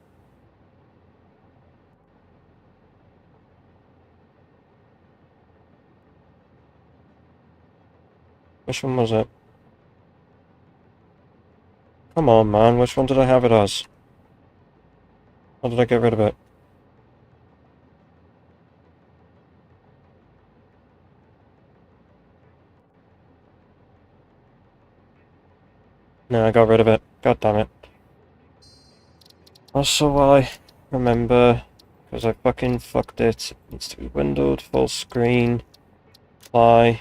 Which one was it? Come on, man, which one did I have it as? Or did I get rid of it? No, I got rid of it. God damn it. Also, while I remember, because I fucking fucked it, it needs to be windowed, full screen, apply.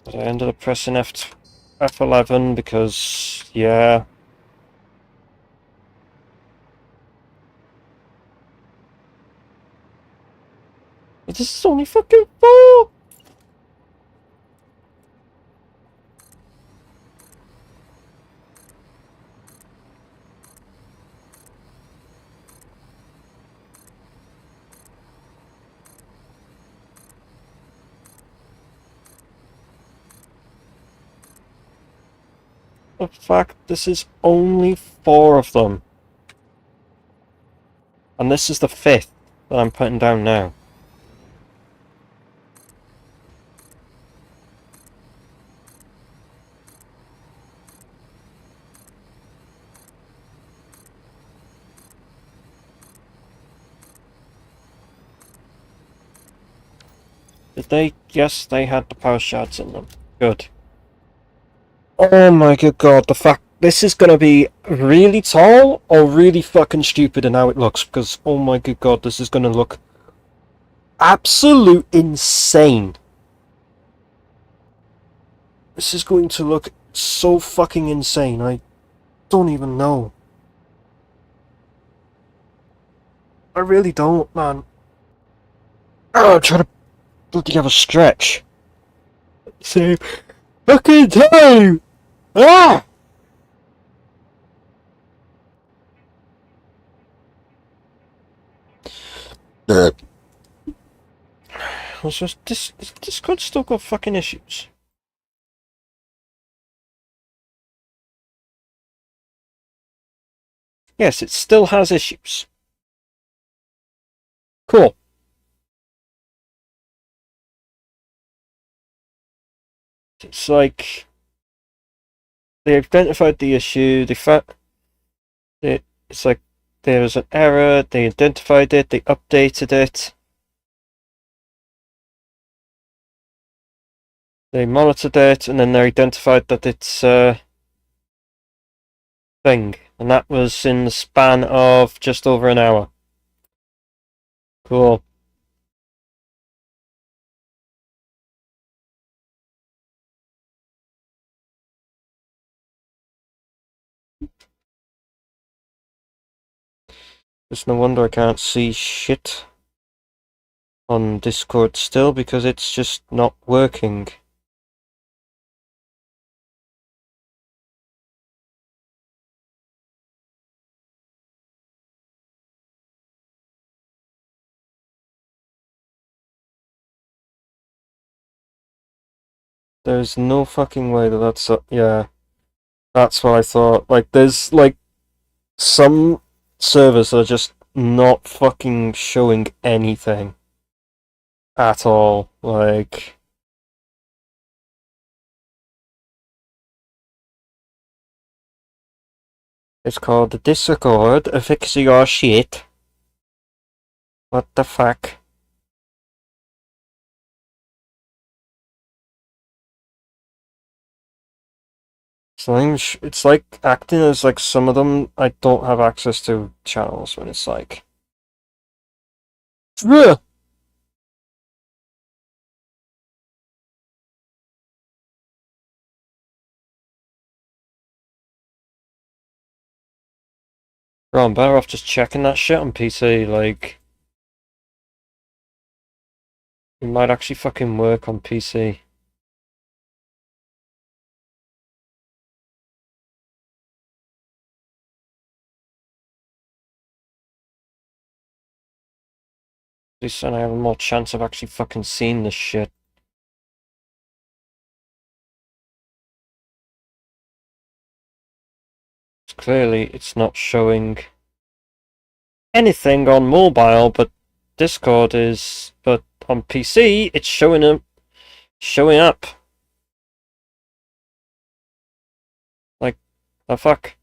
But I ended up pressing F11 because, yeah. But this is only fucking 4! The fact this is only 4 of them. And this is the 5th that I'm putting down now. Did they? Yes, they had the power shards in them. Good. Oh my good god, the fact this is gonna be really tall or really fucking stupid in how it looks, because oh my good god, this is gonna look absolute insane. This is going to look so fucking insane, I don't even know. I really don't, man. Oh, I'm trying to bloody have a stretch. Same fucking time! Ah! Also, this could still got fucking issues. Yes, it still has issues. Cool. It's like they identified the issue. It's like there was an error. They identified it. They updated it. They monitored it, and then they identified that it's a thing, and that was in the span of just over an hour. Cool. It's no wonder I can't see shit on Discord still, because it's just not working. There's no fucking way that that's... yeah. That's what I thought. Like, there's, like, some servers that are just not fucking showing anything at all. Like, it's called the Discord. Fix your shit. What the fuck? It's like acting as like some of them I don't have access to channels when it's like. Ugh! Bro, I'm better off just checking that shit on PC, like. It might actually fucking work on PC. At least then I have a more chance of actually fucking seeing this shit. Clearly, it's not showing anything on mobile, but Discord is. But on PC, it's showing up. Like, the fuck?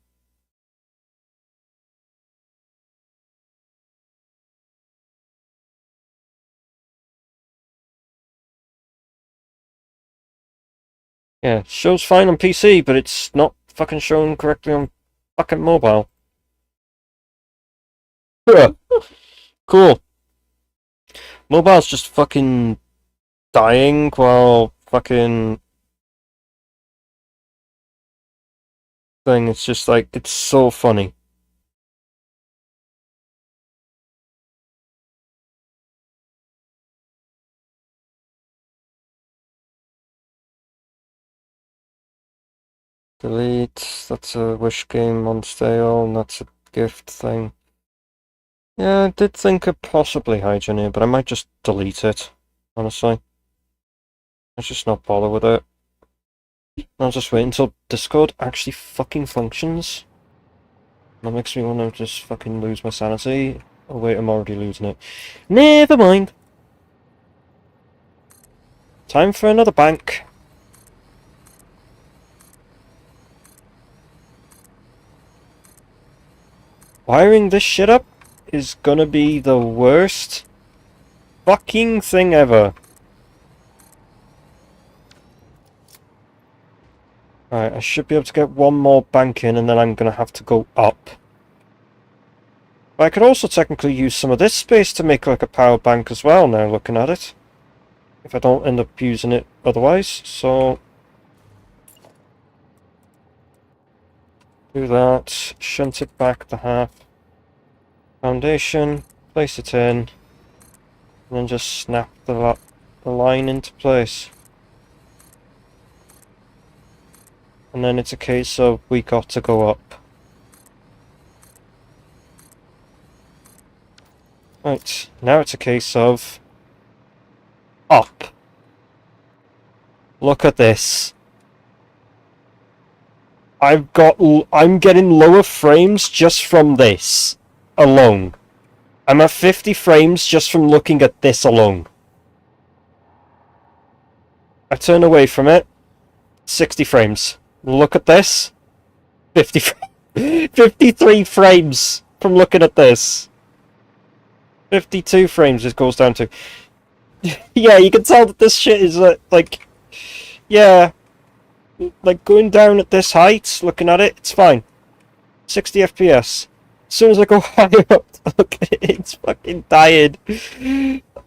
Yeah, it shows fine on PC, but it's not fucking showing correctly on fucking mobile. Yeah. Cool. Mobile's just fucking dying while fucking thing. It's just like, it's so funny. Delete, that's a wish game on stale, and that's a gift thing. Yeah, I did think of possibly hygiene, but I might just delete it, honestly. Let's just not bother with it. I'll just wait until Discord actually fucking functions. That makes me want to just fucking lose my sanity. Oh wait, I'm already losing it. Never mind. Time for another bank. Wiring this shit up is gonna be the worst fucking thing ever. Alright, I should be able to get one more bank in and then I'm gonna have to go up. But I could also technically use some of this space to make like a power bank as well now looking at it. If I don't end up using it otherwise, so... do that, shunt it back the half. Foundation, place it in, and then just snap the line into place. And then it's a case of we got to go up. Right, now it's a case of up. Look at this. I'm getting lower frames just from this alone. I'm at 50 frames just from looking at this alone. I turn away from it. 60 frames. Look at this. 50 53 frames from looking at this. 52 frames it goes down to. Yeah, you can tell that this shit is like... Yeah. Like going down at this height, looking at it, it's fine. 60 FPS. As soon as I go higher up, look at it, it's fucking dying.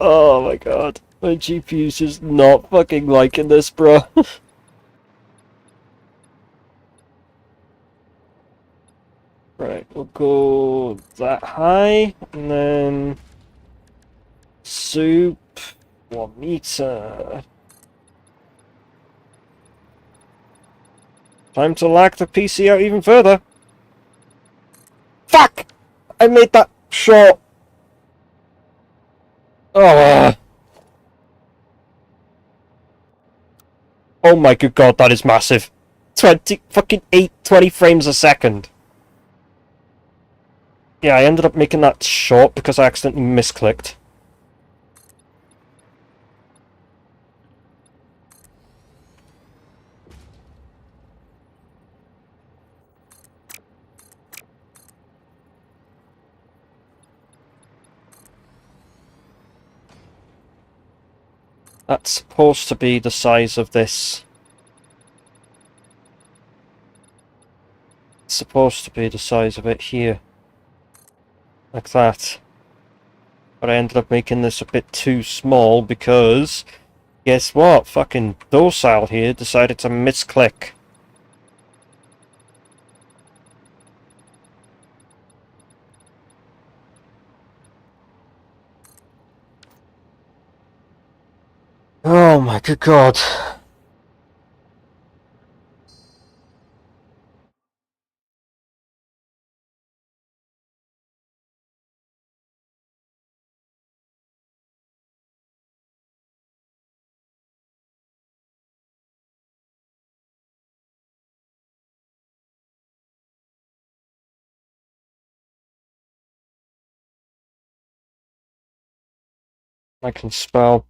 Oh my god. My GPU's just not fucking liking this, bro. Right, we'll go that high, and then... soup, 1 meter. Time to lag the PC out even further. Fuck! I made that short. Oh. Oh my good god, that is massive. 20 frames a second. Yeah, I ended up making that short because I accidentally misclicked. That's supposed to be the size of this. It's supposed to be the size of it here. Like that. But I ended up making this a bit too small because... guess what? Fucking Docile here decided to misclick. Oh my good god. I can spell.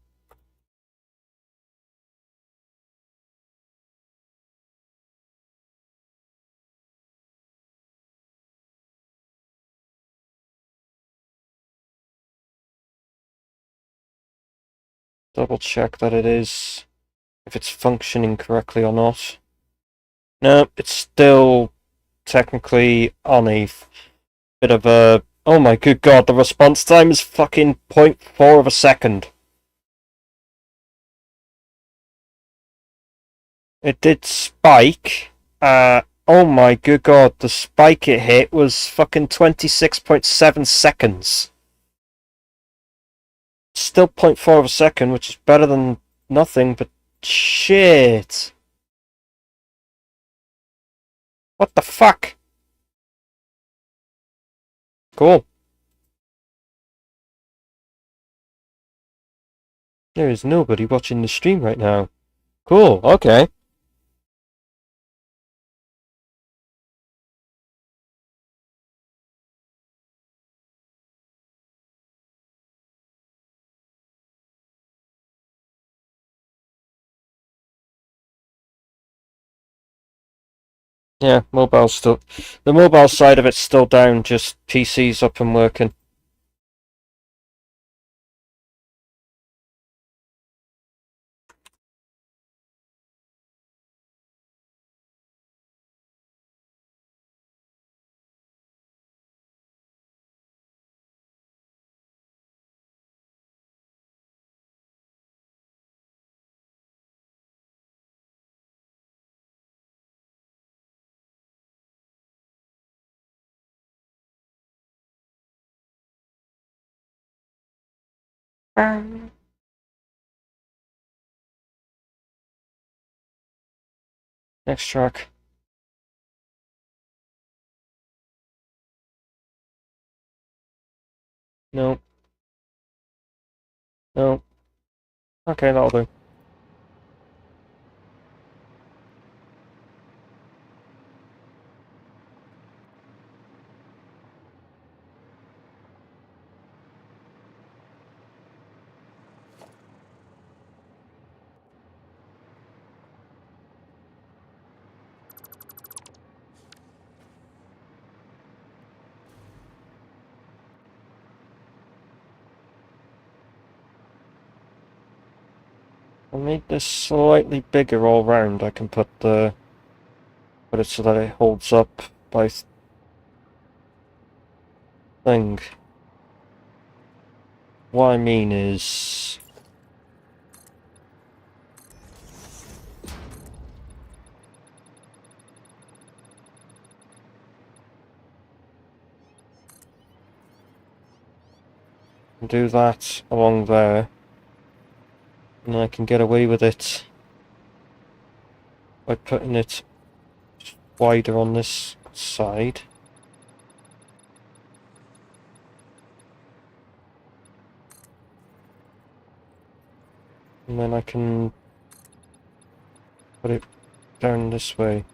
Double check that it is. If it's functioning correctly or not. No, it's still technically on a bit of a... oh my good god, the response time is fucking 0.4 of a second. It did spike. Oh my good god, the spike it hit was fucking 26.7 seconds. Still 0.4 of a second, which is better than nothing, but shit. What the fuck? Cool. There is nobody watching the stream right now. Cool, okay. Yeah, mobile's still... the mobile side of it's still down, just PC's up and working. Next track. No. No. Okay, that'll do. I'll make this slightly bigger all round. I can put it so that it holds up by thing. What I mean is... do that along there, and I can get away with it by putting it wider on this side. And then I can put it down this way.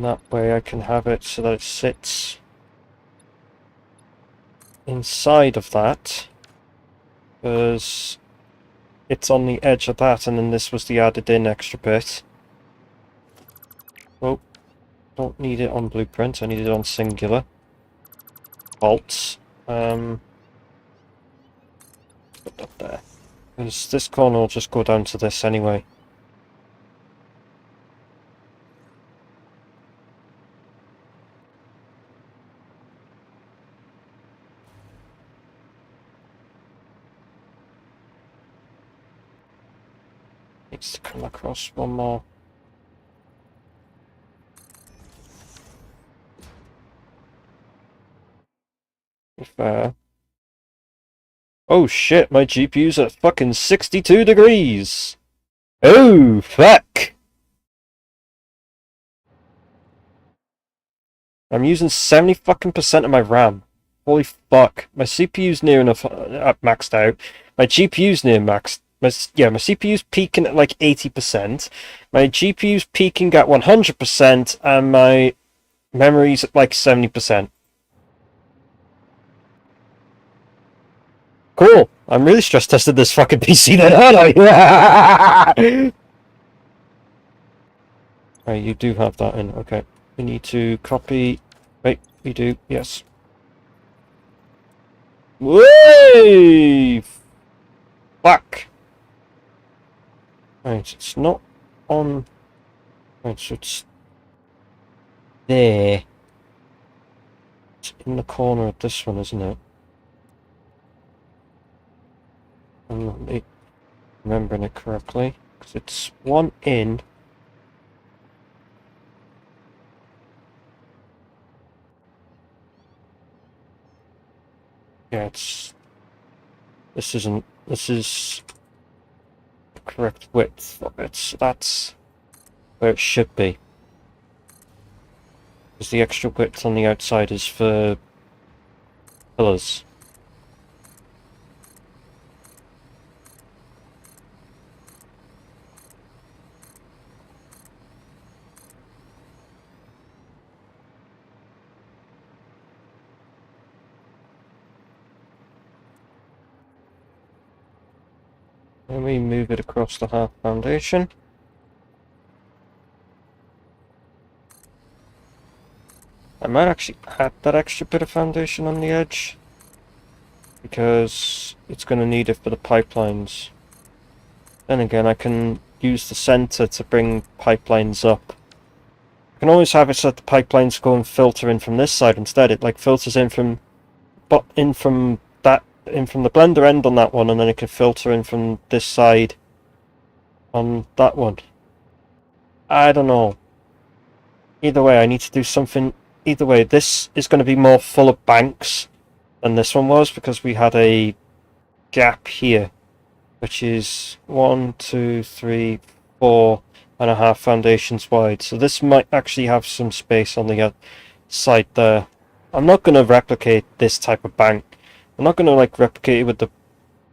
And that way I can have it so that it sits inside of that, because it's on the edge of that, and then this was the added in extra bit. Oh, don't need it on blueprint, I need it on singular. Bolts. Put that there. Because this corner will just go down to this anyway. Needs to come across one more. Fair. Oh shit, my GPU's at fucking 62 degrees! Oh, fuck! I'm using 70 fucking percent of my RAM. Holy fuck. My CPU's near enough maxed out. My GPU's near maxed. My CPU's peaking at like 80%. My GPU's peaking at 100%, and my memory's at like 70%. Cool. I'm really stress tested this fucking PC then, aren't I? Right, you do have that in. Okay. We need to copy. Wait, we do. Yes. Whee! Fuck. Right, it's not on. Right, so it's there. It's in the corner of this one, isn't it? I'm not remembering it correctly, because it's one in. Yeah, it's. This isn't. This is the correct width of it, so that's where it should be. Because the extra width on the outside is for pillars. Then we move it across the half foundation. I might actually add that extra bit of foundation on the edge, because it's going to need it for the pipelines. Then again, I can use the center to bring pipelines up. I can always have it so that the pipelines go and filter in from this side instead. It like filters in from the blender end on that one, and then it can filter in from this side on that one. I don't know. Either way, I need to do something. Either way, this is going to be more full of banks than this one was, because we had a gap here, which is 1, 2, 3, 4.5 foundations wide. So this might actually have some space on the side there. I'm not going to replicate this type of bank. I'm not going to like replicate it with the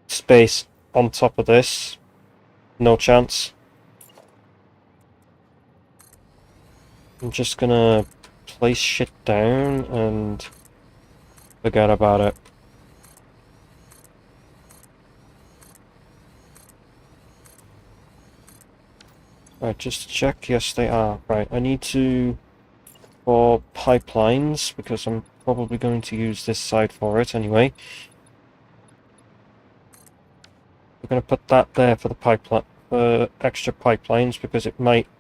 space on top of this. No chance. I'm just going to place shit down and forget about it. Right, just to check. Yes, they are. Right, I need to, for pipelines, because I'm probably going to use this side for it anyway. We're going to put that there for the pipeline, extra pipelines, because it might be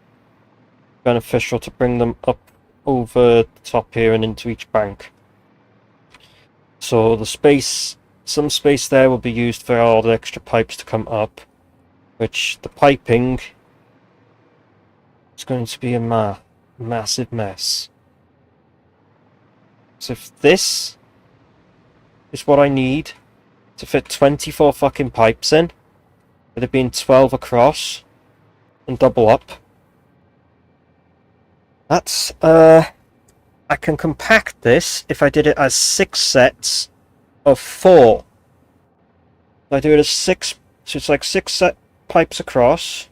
beneficial to bring them up over the top here and into each bank. So the space, some space there will be used for all the extra pipes to come up, which the piping is going to be a massive mess. So if this is what I need to fit 24 fucking pipes in, with it being 12 across and double up, that's, I can compact this if I did it as 6 sets of 4. I do it as 6, so it's like 6 set pipes across,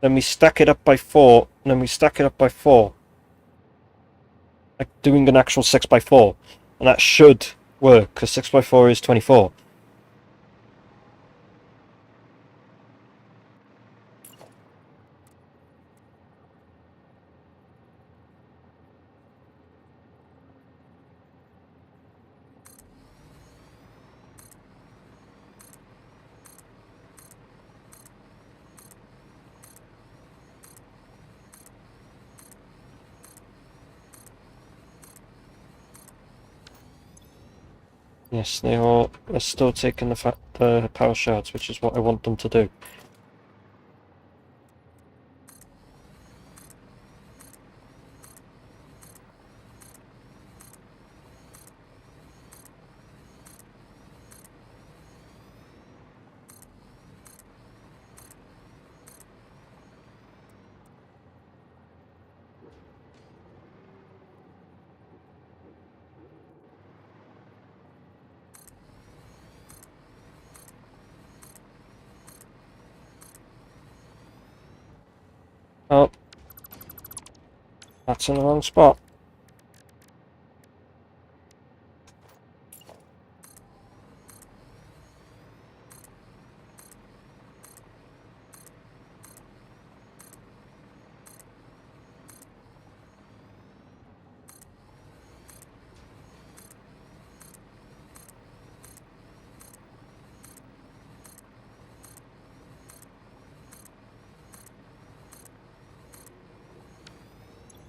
then we stack it up by 4, and then we stack it up by 4. like doing an actual 6x4, and that should work because 6x4 is 24. Yes, they're still taking the power shards, which is what I want them to do. Oh, that's in the wrong spot.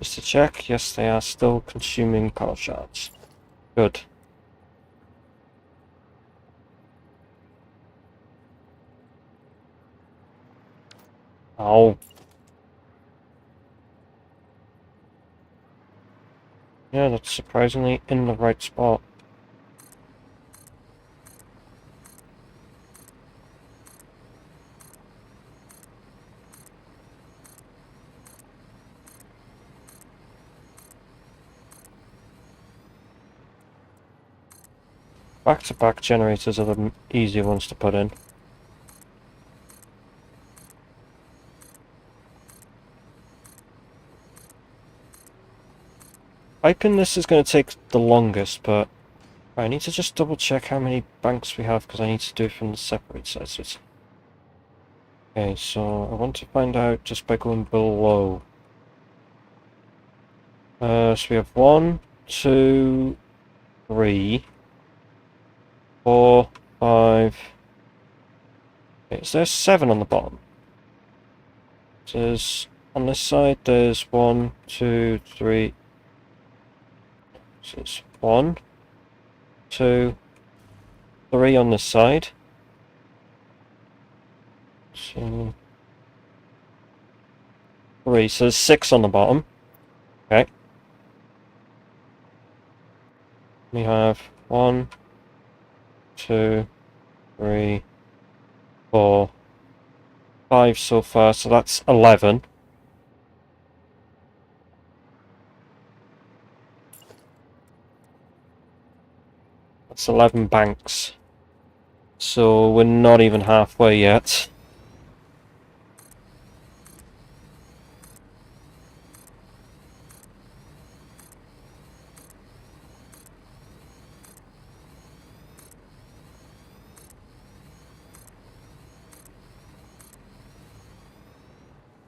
Just to check, yes, they are still consuming power shards. Good. Oh. Yeah, that's surprisingly in the right spot. Back-to-back generators are the easier ones to put in. Piping this is going to take the longest, but I need to just double check how many banks we have because I need to do it from the separate sides. Okay, so I want to find out just by going below. So we have 1, 2, 3, 4, 5. Okay, is there 7 on the bottom? So there's on this side. There's 1, 2, 3. So it's 1, 2, 3 on this side. 2, 3. So there's 6 on the bottom. Okay. We have 1, 2, 3, 4, 5 so far, so that's 11. That's 11 banks. So we're not even halfway yet.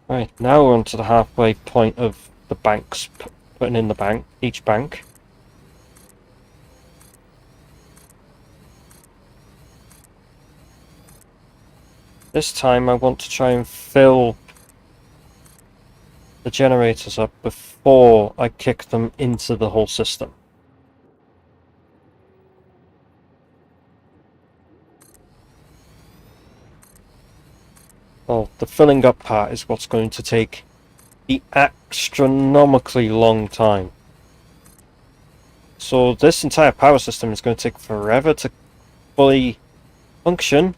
Right, now we're on to the halfway point of the banks, putting in the bank, each bank. This time I want to try and fill the generators up before I kick them into the whole system. Well, the filling up part is what's going to take the astronomically long time. So this entire power system is going to take forever to fully function,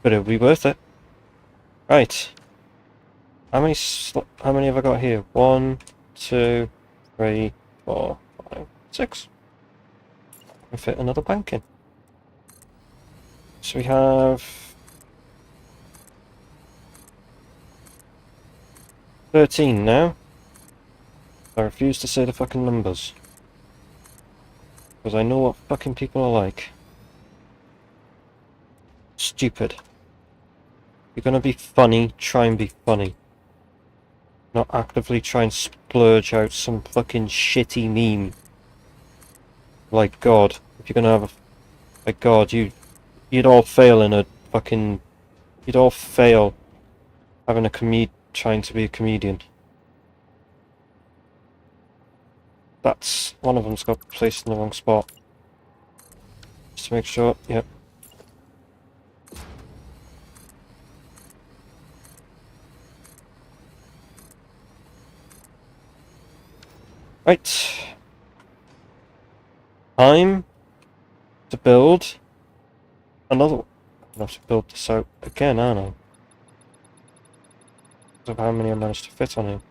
but it'll be worth it. Right. How many have I got here? 1, 2, 3, 4, 5, 6. I can fit another bank in. So we have 13 now. I refuse to say the fucking numbers. Because I know what fucking people are like. Stupid. If you're gonna be funny, try and be funny. Not actively try and splurge out some fucking shitty meme. Like God, if you're gonna have a... Like God, you'd all fail in a fucking... You'd all fail having a trying to be a comedian. That's... One of them's got placed in the wrong spot. Just to make sure, yep. Right. Time to build another one. I have to build this out again, aren't I? Because of how many I managed to fit on here.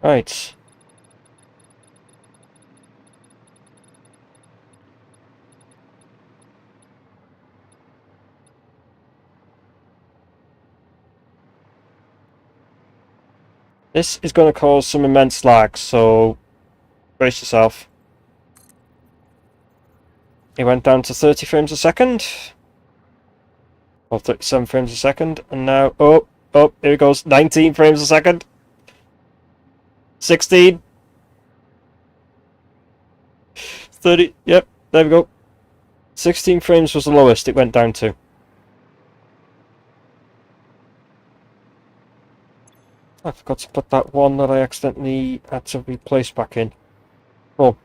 Right. This is going to cause some immense lag, so brace yourself. It went down to 30 frames a second. Or 37 frames a second, and now... Oh, here it goes. 19 frames a second. 16. 30. Yep, there we go. 16 frames was the lowest it went down to. I forgot to put that one that I accidentally had to replace back in. Oh.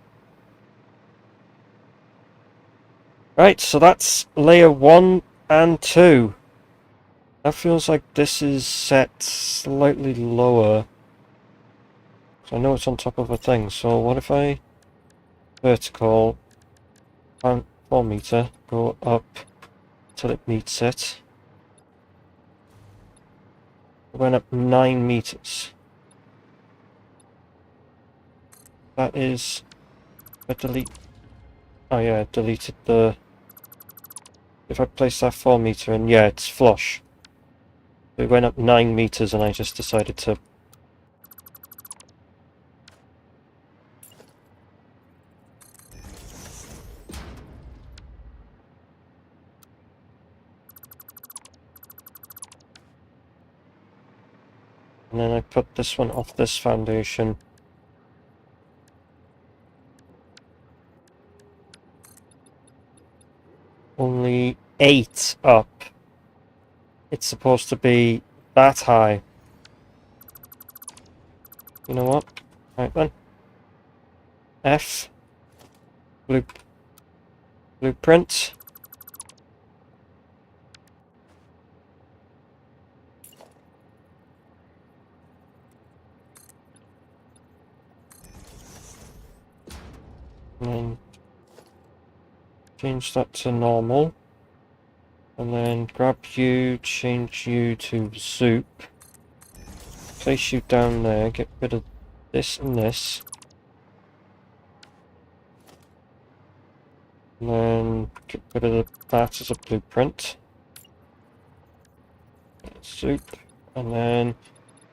Right, so that's layer 1 and 2. That feels like this is set slightly lower. So I know it's on top of a thing, so what if I... Vertical... 4 meter, go up till it meets it. It went up 9 meters. That is... I delete... Oh yeah, I deleted the... If I place that 4 meter in, yeah, it's flush. It went up 9 meters and I just decided to... And then I put this one off this foundation. Only 8 up. It's supposed to be that high. You know what? Right then. F. Blueprint. And then change that to normal. And then grab you, change you to Zoop. Place you down there, get rid of this and this. And then get rid of that as a blueprint. Zoop. And then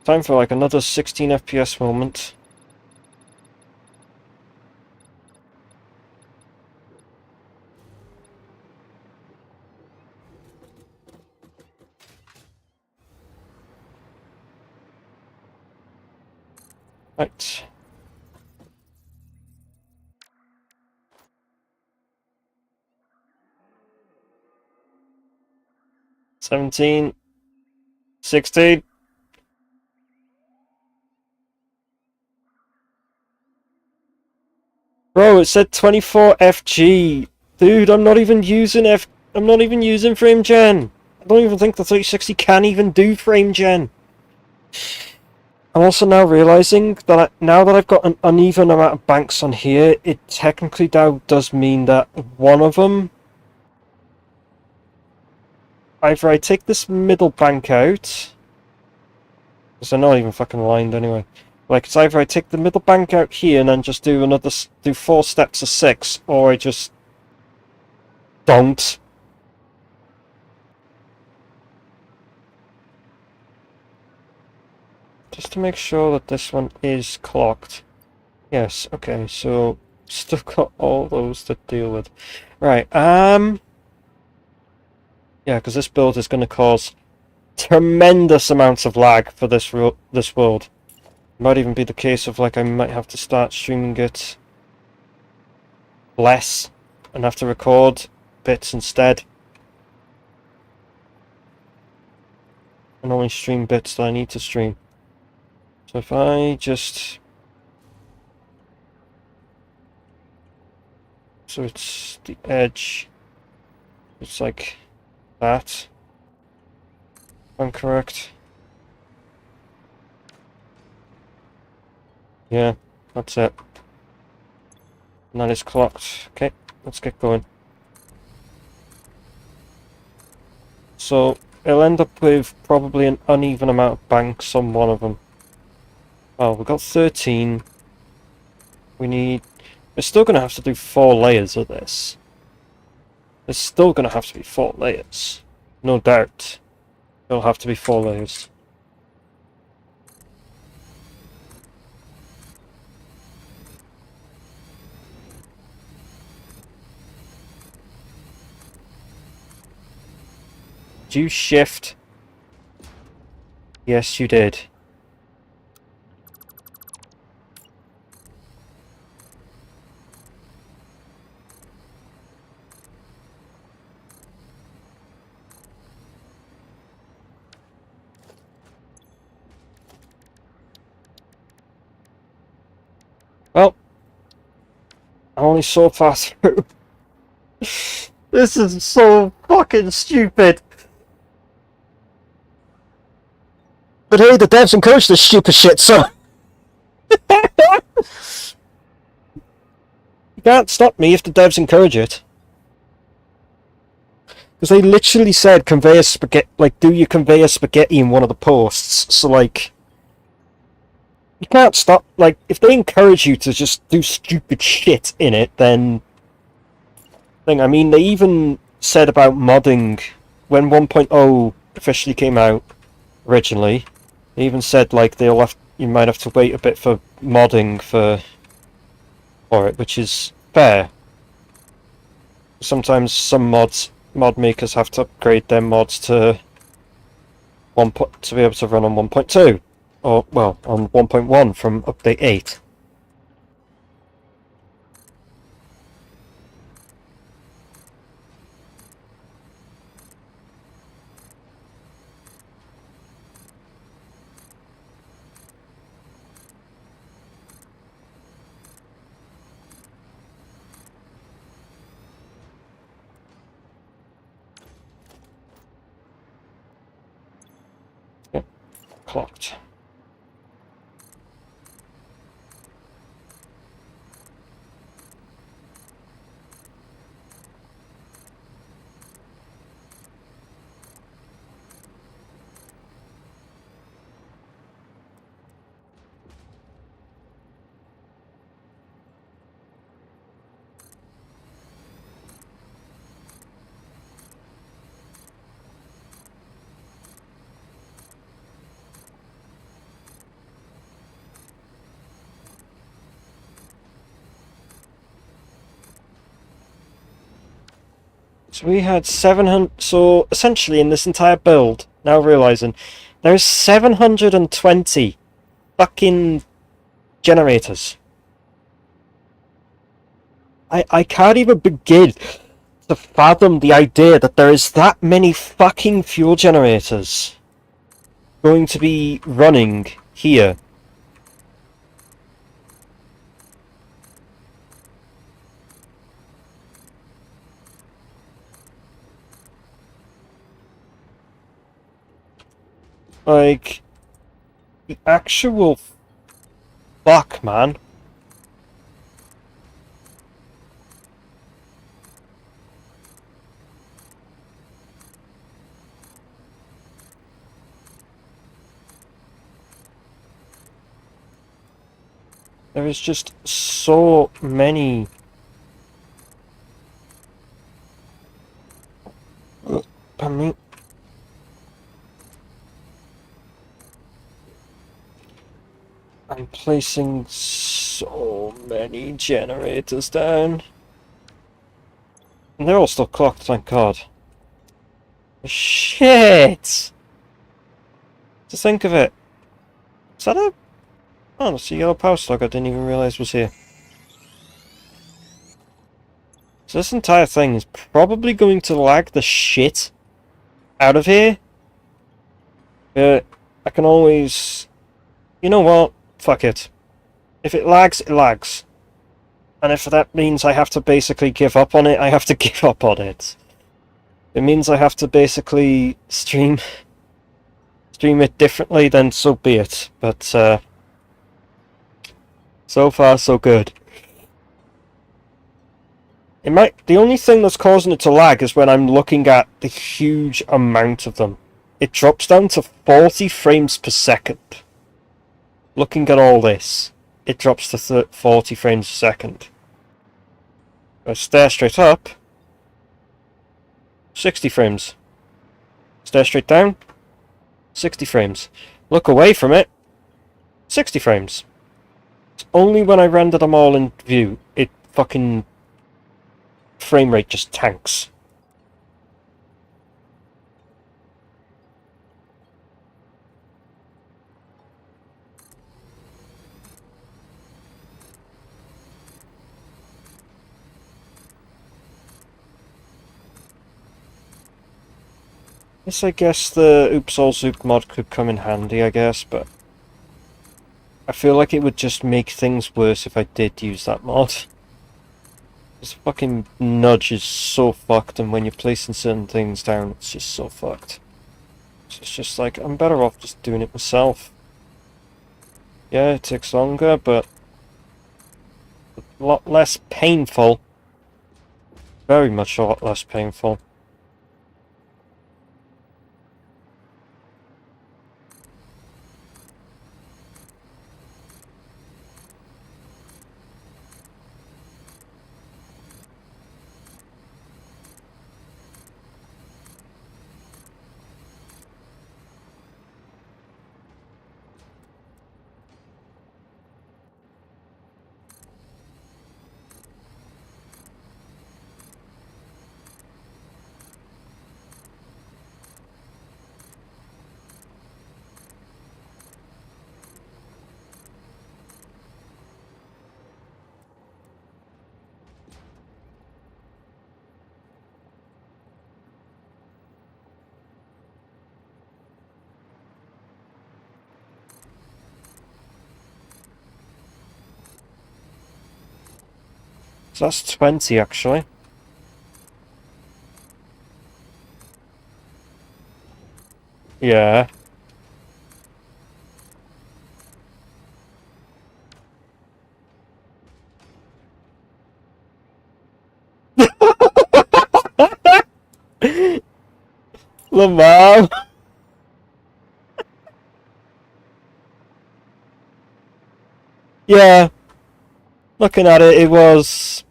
time for like another 16 FPS moment. Right. 17, 16. Bro, it said 24 FG. Dude, I'm not even using frame gen. I don't even think the 3060 can even do frame gen. I'm also now realizing that now that I've got an uneven amount of banks on here, it technically now does mean that one of them, either I take this middle bank out, because they're not even fucking aligned anyway. Like, it's either I take the middle bank out here and then just do 4 steps of 6, or I just don't. Just to make sure that this one is clocked. Yes, okay, so still got all those to deal with. Right, yeah, because this build is going to cause tremendous amounts of lag for this world. Might even be the case of, like, I might have to start streaming it less and have to record bits instead. And only stream bits that I need to stream. So if I just... So it's the edge. It's like that. If I'm correct. Yeah, that's it. And that is clocked. Okay, let's get going. So it'll end up with probably an uneven amount of banks on one of them. Well, we've got 13. We're still going to have to do 4 layers of this. There's still going to have to be 4 layers. No doubt. There'll have to be 4 layers. Did you shift? Yes, you did. Well, I'm only so far through. This is so fucking stupid. But hey, the devs encourage this stupid shit, so... You can't stop me if the devs encourage it. Because they literally said conveyor spaghetti, like, do your conveyor spaghetti in one of the posts, so like... You can't stop, like, if they encourage you to just do stupid shit in it, then... I mean, they even said about modding, when 1.0 officially came out, originally, they even said, like, you might have to wait a bit for modding for it, which is fair. Sometimes some mod makers have to upgrade their mods to be able to run on 1.2. Or, well, on 1.1 from update 8. Yep, clocked. So we had 700... So, essentially, in this entire build, now realising, there's 720 fucking generators. I can't even begin to fathom the idea that there is that many fucking fuel generators going to be running here. Like, the actual fuck, man. There is just so many. Pardon me. I'm placing so many generators down. And they're all still clocked, thank God. Shit! To think of it. Is that a... Oh, that's a yellow power slug I didn't even realise was here. So this entire thing is probably going to lag the shit out of here. But I can always... You know what? Fuck it. If it lags, it lags. And if that means I have to basically give up on it, I have to give up on it. It means I have to basically stream it differently, then so be it. But so far so good. The only thing that's causing it to lag is when I'm looking at the huge amount of them. It drops down to 40 frames per second. Looking at all this, it drops to 40 frames a second. If I stare straight up, 60 frames. Stare straight down, 60 frames. Look away from it, 60 frames. It's only when I render them all in view, it fucking... frame rate just tanks. Yes, I guess the Oops All Zoop mod could come in handy, I guess, but I feel like it would just make things worse if I did use that mod. This fucking nudge is so fucked, and when you're placing certain things down, it's just so fucked. So it's just like, I'm better off just doing it myself. Yeah, it takes longer, but a lot less painful. Very much a lot less painful. So that's 20 actually. Yeah. Lamar. Yeah. Looking at it, it was...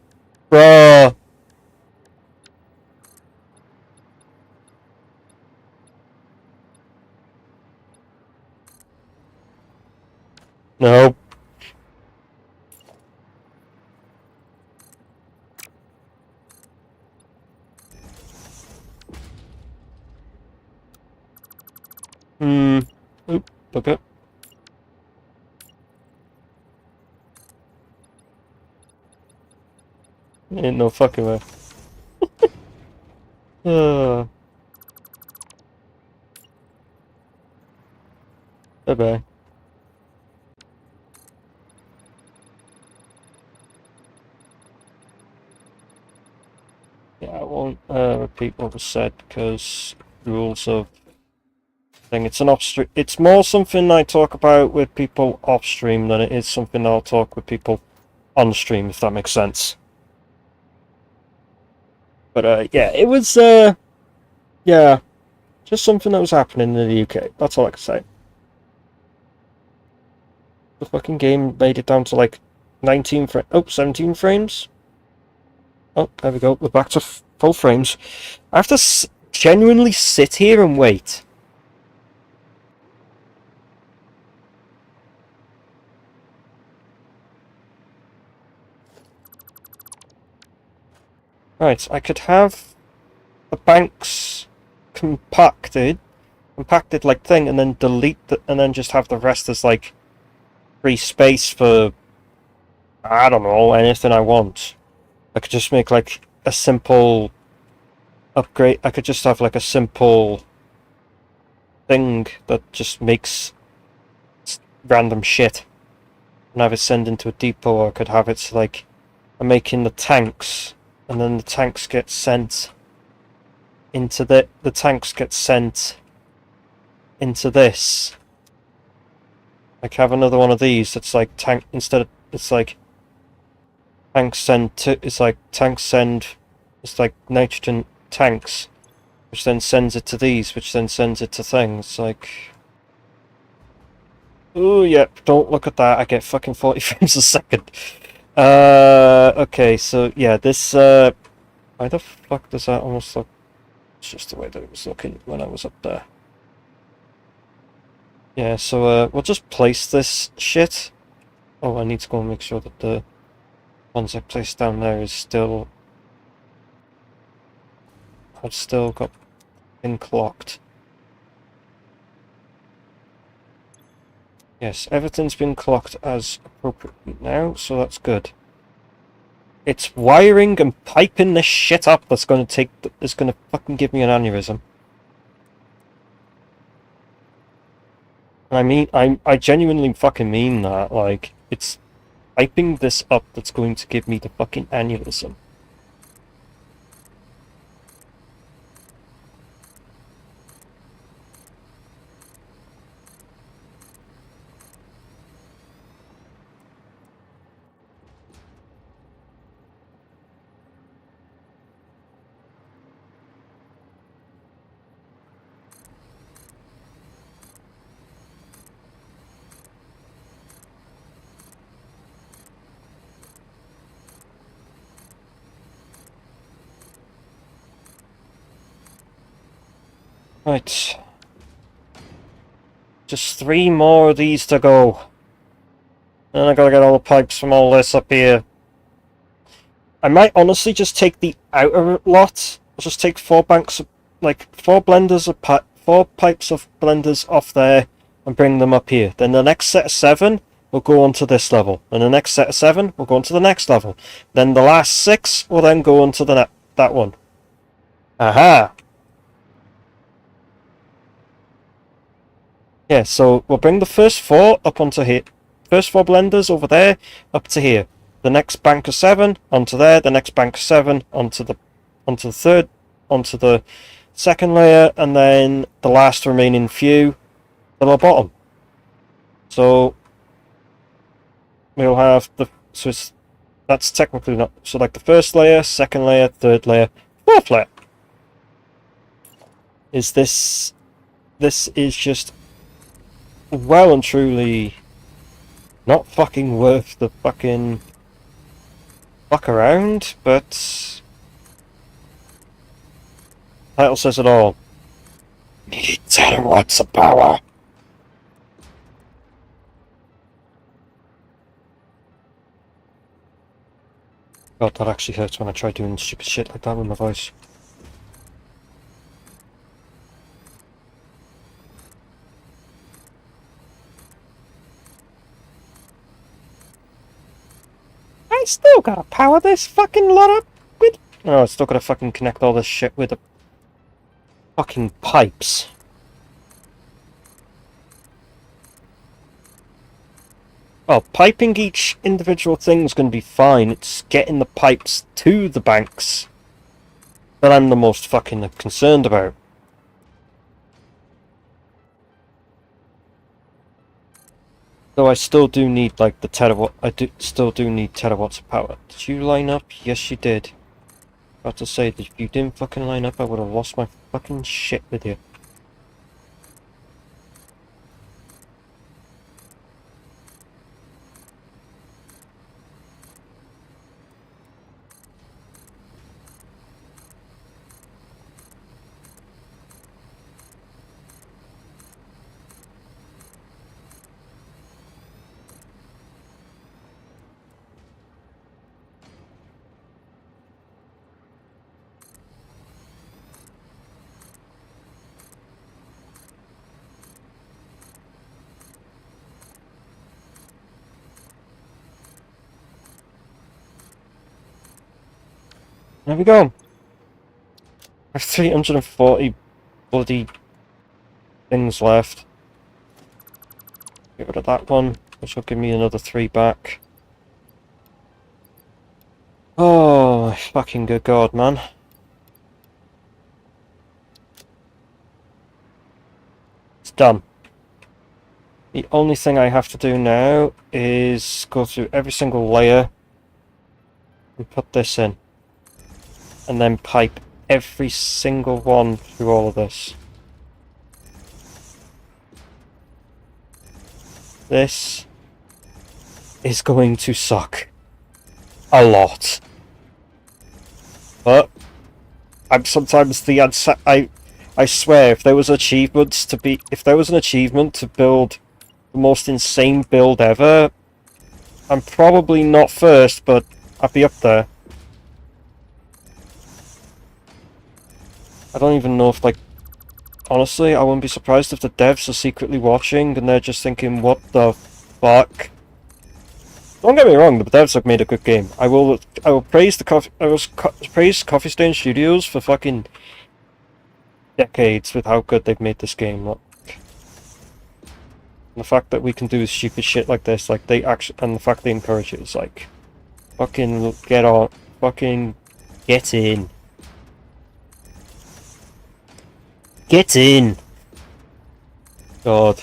Bruh. No. Oop. Okay. Ain't no fucking way. Bye bye. Yeah, I won't repeat what was said because rules of thing. It's an off stream. It's more something I talk about with people off stream than it is something I'll talk with people on stream, if that makes sense. But yeah, it was yeah, just something that was happening in the UK. That's all I can say. The fucking game made it down to like 17 frames. Oh, there we go. We're back to full frames. I have to genuinely sit here and wait. Right, I could have the banks compacted like thing, and then delete the, and then just have the rest as like free space for, I don't know, anything I want. I could just make like a simple upgrade. I could just have like a simple thing that just makes random shit and have it send into a depot, or I could have it like I'm making the tanks, and then the tanks get sent into the tanks get sent into this. Like have another one of these that's like tank instead of, it's like tanks send to, it's like tanks send, it's like nitrogen tanks, which then sends it to these, which then sends it to things like. Oh yep, don't look at that. I get fucking 40 frames a second. Okay, so yeah, this why the fuck does that almost look? It's just the way that it was looking when I was up there. Yeah, so we'll just place this shit. Oh, I need to go and make sure that the ones I placed down there is still. I've still got in clocked. Yes, everything's been clocked as appropriate now, so that's good. It's wiring and piping this shit up that's going to that's going to fucking give me an aneurysm. And I mean, I genuinely fucking mean that. Like, it's piping this up that's going to give me the fucking aneurysm. Right. Just 3 more of these to go. And I gotta get all the pipes from all this up here. I might honestly just take the outer lot. I'll just take 4 banks of, like, 4 blenders of 4 pipes of blenders off there and bring them up here. Then the next set of 7 will go onto this level. And the next set of 7 will go onto the next level. Then the last 6 will then go onto the that one. Aha! Yeah, so we'll bring the first 4 up onto here. First 4 blenders over there, up to here. The next bank of 7 onto there. The next bank of 7 onto the third, onto the second layer, and then the last remaining few at the bottom. So we'll have the that's technically not, so like the first layer, second layer, third layer, fourth layer. This is just well and truly not fucking worth the fucking fuck around, but title says it all. Need terawatts of power. God, that actually hurts when I try doing stupid shit like that with my voice. I still gotta power this fucking lot up with. Oh, I still gotta fucking connect all this shit with a Fucking pipes. Oh, piping each individual thing is going to be fine. It's getting the pipes to the banks that I'm the most fucking concerned about. Though I still do need, like, the terawatt. Still do need terawatts of power. Did you line up? Yes, you did. About to say that if you didn't fucking line up, I would have lost my fucking shit with you. There we go. I have 340 bloody things left. Get rid of that one, which will give me another 3 back. Oh, my fucking good god, man. It's done. The only thing I have to do now is go through every single layer and put this in. And then pipe every single one through all of this. This is going to suck a lot. But I'm sometimes I swear if there was achievements to be if there was an achievement to build the most insane build ever, I'm probably not first, but I'd be up there. I don't even know if, like, honestly, I wouldn't be surprised if the devs are secretly watching and they're just thinking, what the fuck? Don't get me wrong, the devs have made a good game. I will praise praise Coffee Stain Studios for fucking decades with how good they've made this game. Look. And the fact that we can do stupid shit like this, like they actually, and the fact they encourage it is like, fucking get on, fucking get in. Get in! God.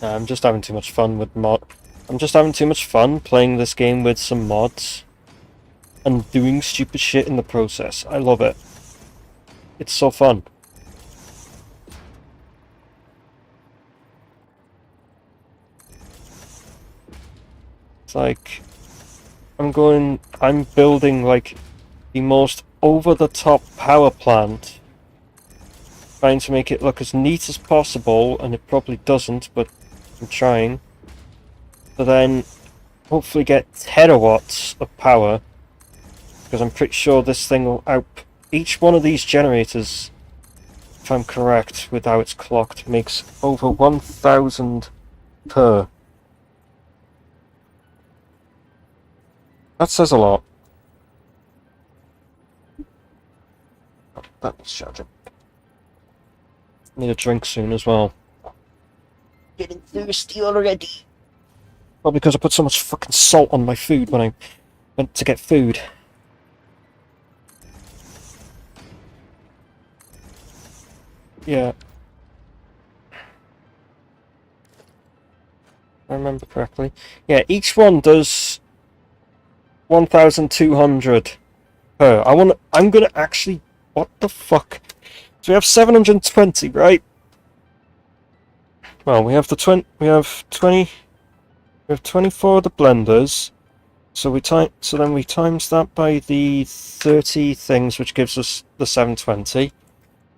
Nah, I'm just having too much fun with I'm just having too much fun playing this game with some mods. And doing stupid shit in the process. I love it. It's so fun. It's like, I'm building like the most over-the-top power plant, trying to make it look as neat as possible, and it probably doesn't, but I'm trying. So then, hopefully get terawatts of power, because I'm pretty sure this thing will each one of these generators, if I'm correct with how it's clocked, makes over 1,000 per. That says a lot. Oh, that was charging. Need a drink soon as well. Getting thirsty already. Well, because I put so much fucking salt on my food when I went to get food. Yeah. I remember correctly. Yeah, each one does 1,200 per. I'm gonna actually, what the fuck? So we have 720, right? Well, we have 24 of the blenders. So then we times that by the 30 things, which gives us the 720.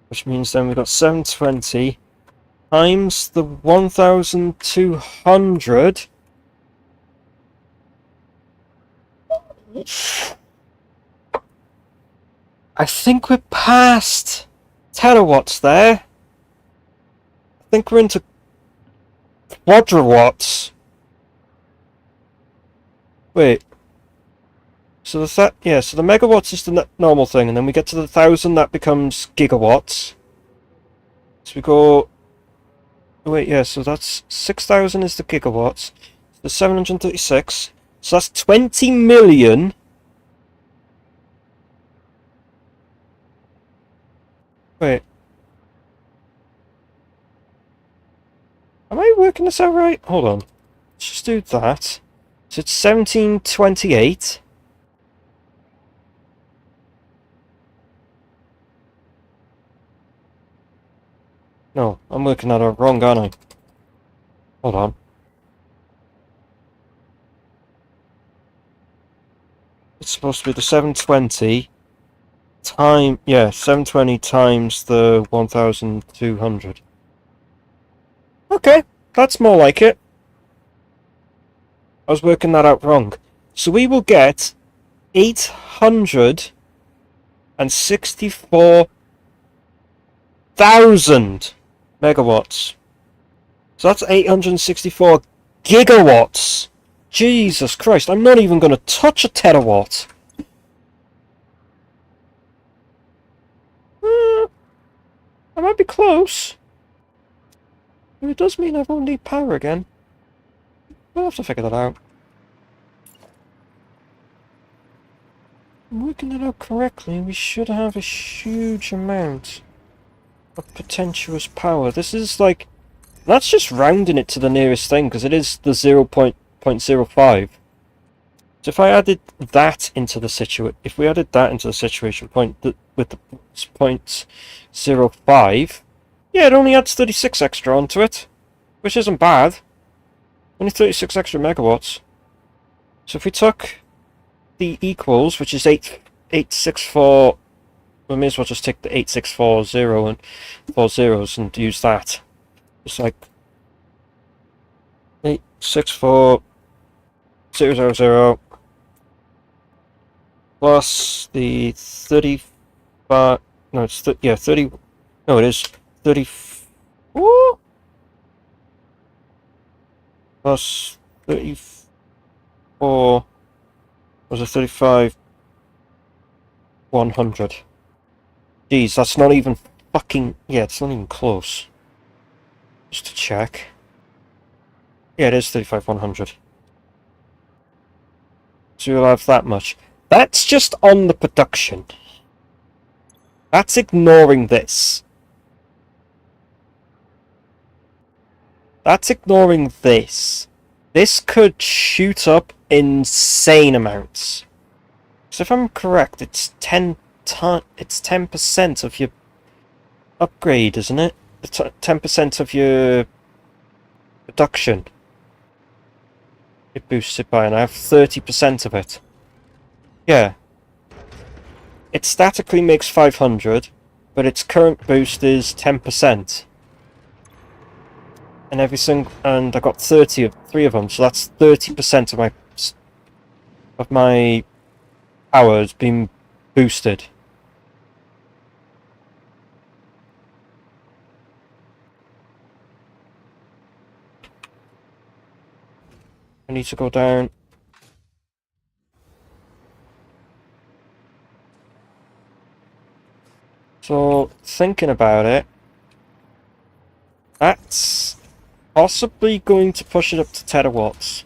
Which means then we've got 720 times the 1,200. I think we're past terawatts there. I think we're into quadrawatts. Wait. So so the megawatts is the normal thing, and then we get to the 1,000, that becomes gigawatts. So we go... Wait, yeah, so that's 6,000 is the gigawatts. So 736. So that's 20 million. Wait. Am I working this out right? Hold on. Let's just do that. So it's 1728. No, I'm working that out wrong, aren't I? Hold on. It's supposed to be the 720 yeah, 720 times the 1,200. Okay, that's more like it. I was working that out wrong. So we will get 864,000 megawatts. So that's 864 gigawatts. Jesus Christ, I'm not even going to touch a terawatt. I might be close. But it does mean I won't need power again. We'll have to figure that out. I'm working it out correctly. We should have a huge amount of potentious power. This is like... That's just rounding it to the nearest thing, because it is the 0.05. So if I added that into the situation... If we added that into the situation point with the 0.05... Yeah, it only adds 36 extra onto it. Which isn't bad. Only 36 extra megawatts. So if we took the equals, which is 864... We may as well just take the 8640 and 4 zeros and use that. It's like 864000 plus the 35... No, it's... yeah, 30... No, it is 34... plus 34... Was it 35... 100. Jeez, that's not even fucking... Yeah, it's not even close. Just to check. Yeah, it is 35,100. So you'll have that much. That's just on the production. That's ignoring this. That's ignoring this. This could shoot up insane amounts. So if I'm correct, it's 10% of your upgrade, isn't it? 10% of your production. It boosts it by, and I have 30% of it. Yeah. It statically makes 500, but its current boost is 10%. And and I got 3 of them, so that's 30% of my power has been boosted. I need to go down. So, thinking about it, that's possibly going to push it up to terawatts.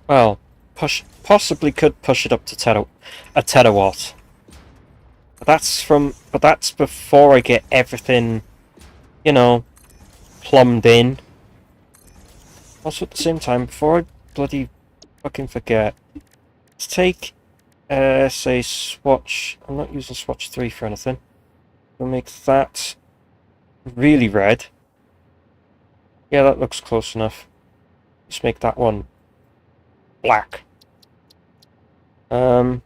Well, possibly could push it up to a terawatt. But that's before I get everything, you know, plumbed in. Also at the same time, before I bloody fucking forget, let's take, say, swatch. I'm not using swatch 3 for anything. We'll make that really red. Yeah, that looks close enough. Let's make that one black. Let's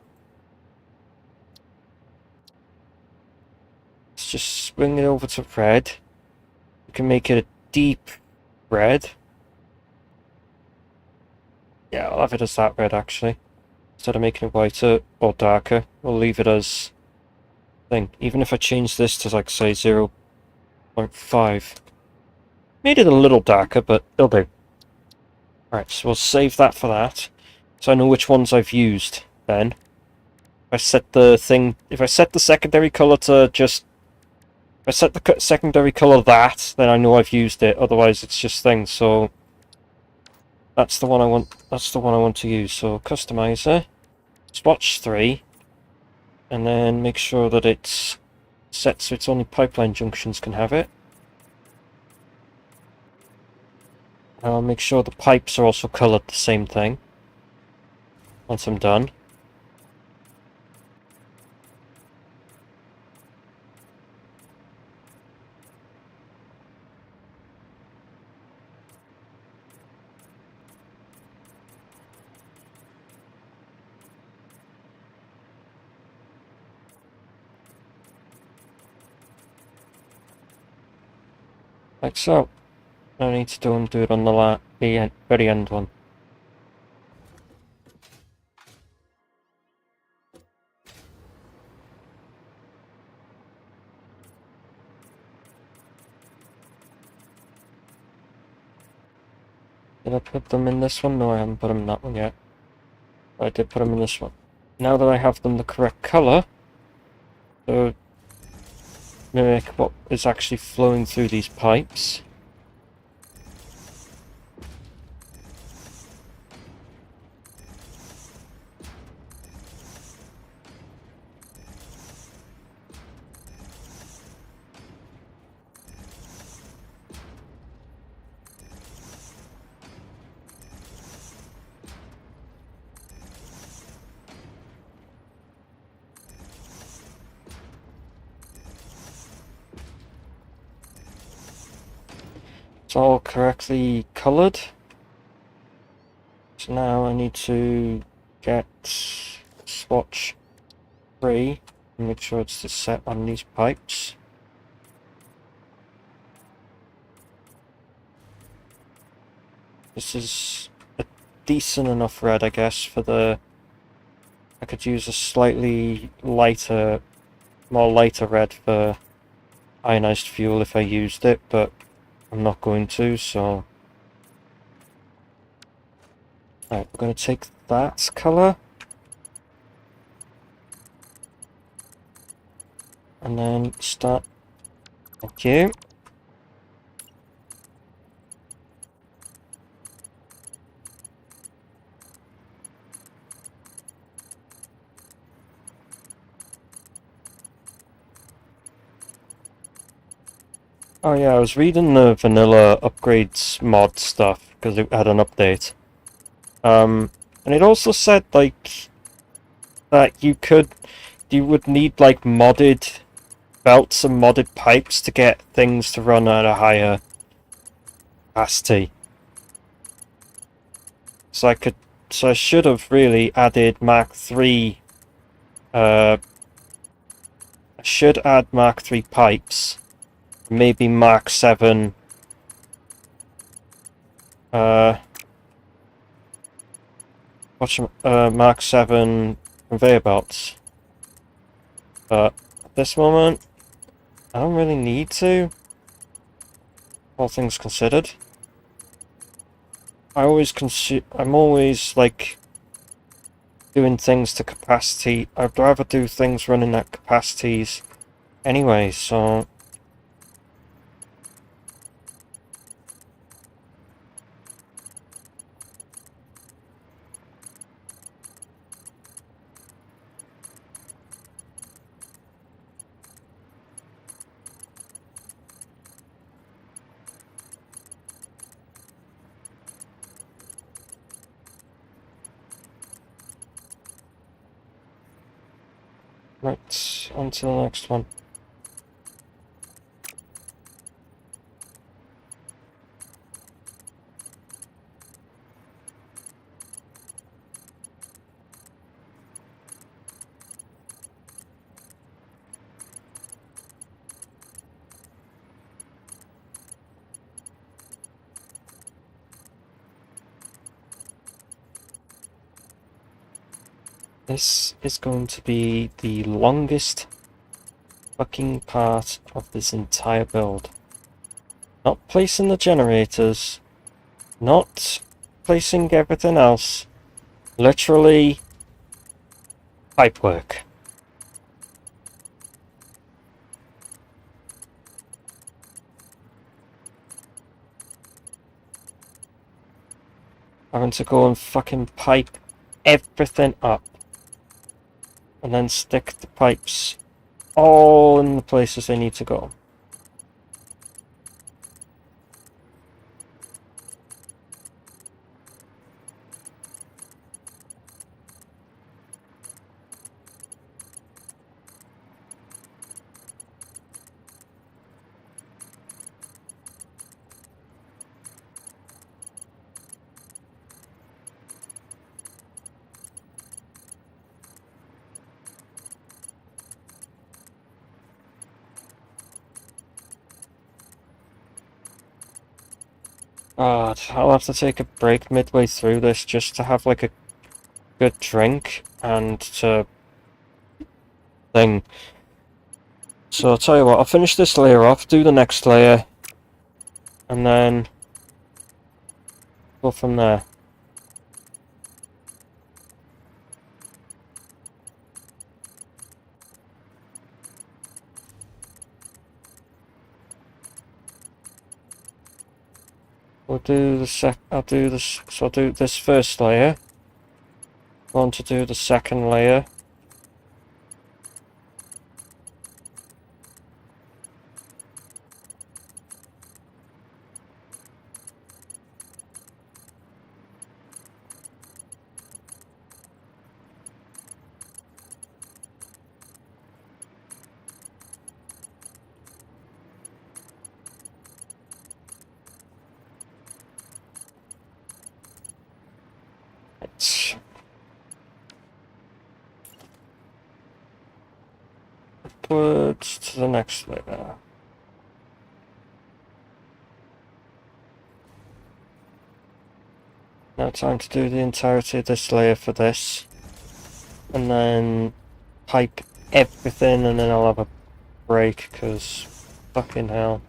just swing it over to red. We can make it a deep red. Yeah, I'll have it as that red actually. Instead of making it whiter or darker, we'll leave it as thing. Even if I change this to like say 0.5. Made it a little darker, but it'll do. Alright, so we'll save that for that. So I know which ones I've used then. If I set the secondary colour to just... If I set the secondary colour that, then I know I've used it, otherwise it's just things, so... That's the one I want to use. So customizer, swatch 3, and then make sure that it's set so it's only pipeline junctions can have it. I'll make sure the pipes are also coloured the same thing once I'm done. Like so. I need to do it on the very end one. Did I put them in this one? No, I haven't put them in that one yet. But I did put them in this one. Now that I have them the correct colour, so mimic what is actually flowing through these pipes. It's all correctly coloured. So now I need to get swatch 3 and make sure it's just set on these pipes. This is a decent enough red, I guess, for the... I could use a slightly lighter, more lighter red for ionized fuel if I used it, but I'm not going to, so... Right, we're going to take that colour. And then start... Thank you. Oh yeah, I was reading the vanilla upgrades mod stuff, because it had an update. And it also said, like, that you would need, like, modded belts and modded pipes to get things to run at a higher capacity. So I should have really added Mark 3, I should add Mark 3 pipes. Maybe Mark 7 Mark 7 conveyor belts. But at this moment I don't really need to, all things considered. I'm always like doing things to capacity. I'd rather do things running at capacities anyway, so right, on to the next one. This is going to be the longest fucking part of this entire build. Not placing the generators. Not placing everything else. Literally pipe work. Having to go and fucking pipe everything up. And then stick the pipes all in the places they need to go. God, I'll have to take a break midway through this just to have like a good drink and to thing. So I'll tell you what, I'll finish this layer off, do the next layer, and then go from there. I'll do this first layer. Go on to do the second layer. Upwards to the next layer. Now time to do the entirety of this layer for this. And then pipe everything, and then I'll have a break, because fucking hell.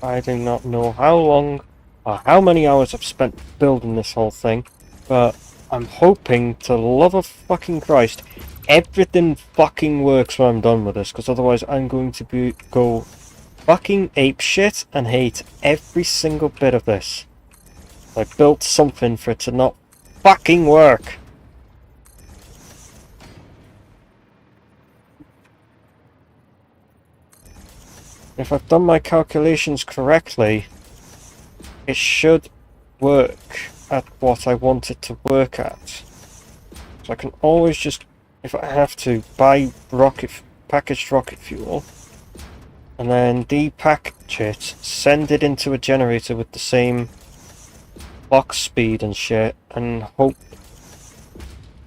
I do not know how long or how many hours I've spent building this whole thing, but I'm hoping, to love of fucking Christ, everything fucking works when I'm done with this, because otherwise I'm going to go fucking apeshit and hate every single bit of this. I built something for it to not fucking work. If I've done my calculations correctly, it should work at what I want it to work at. So I can always just, if I have to, buy packaged rocket fuel, and then depackage it, send it into a generator with the same box speed and shit, and hope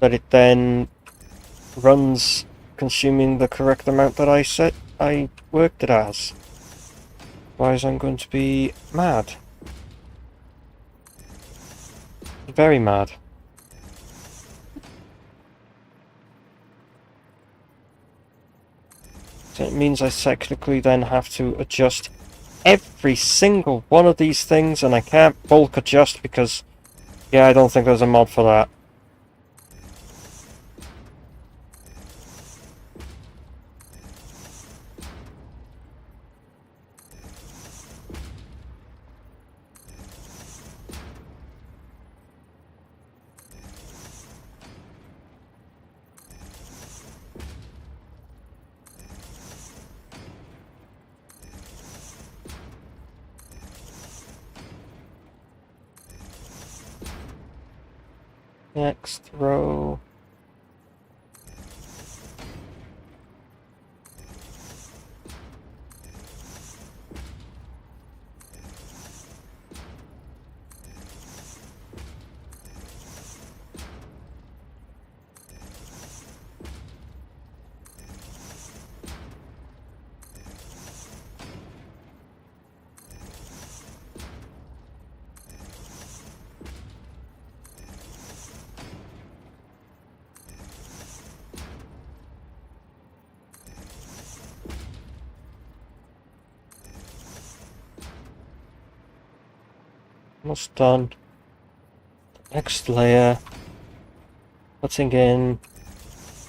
that it then runs consuming the correct amount that I worked it as. Otherwise I'm going to be mad. Very mad. So it means I technically then have to adjust every single one of these things, and I can't bulk adjust because, yeah, I don't think there's a mod for that. Next row. Almost done. Next layer. Putting in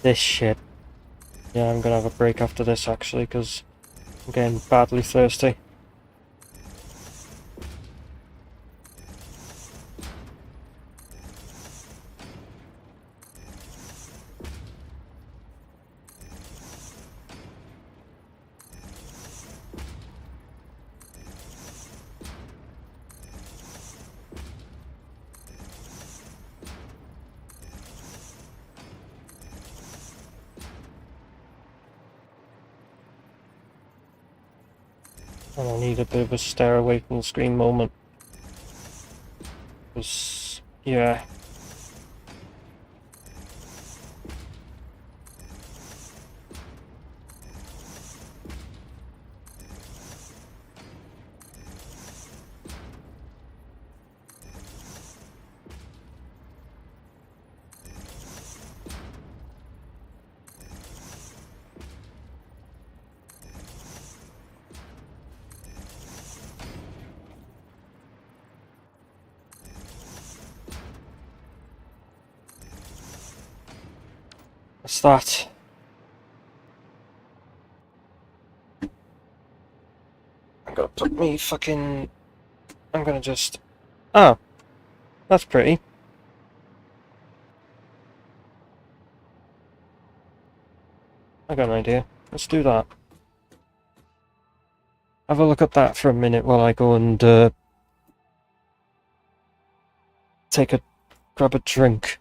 this shit. Yeah, I'm gonna have a break after this actually, because I'm getting badly thirsty. And I need a bit of a stare away from the screen moment. Because, yeah. What's that? I'm gonna put me fucking... I'm gonna just... Oh. That's pretty. I got an idea. Let's do that. Have a look at that for a minute while I go and grab a drink.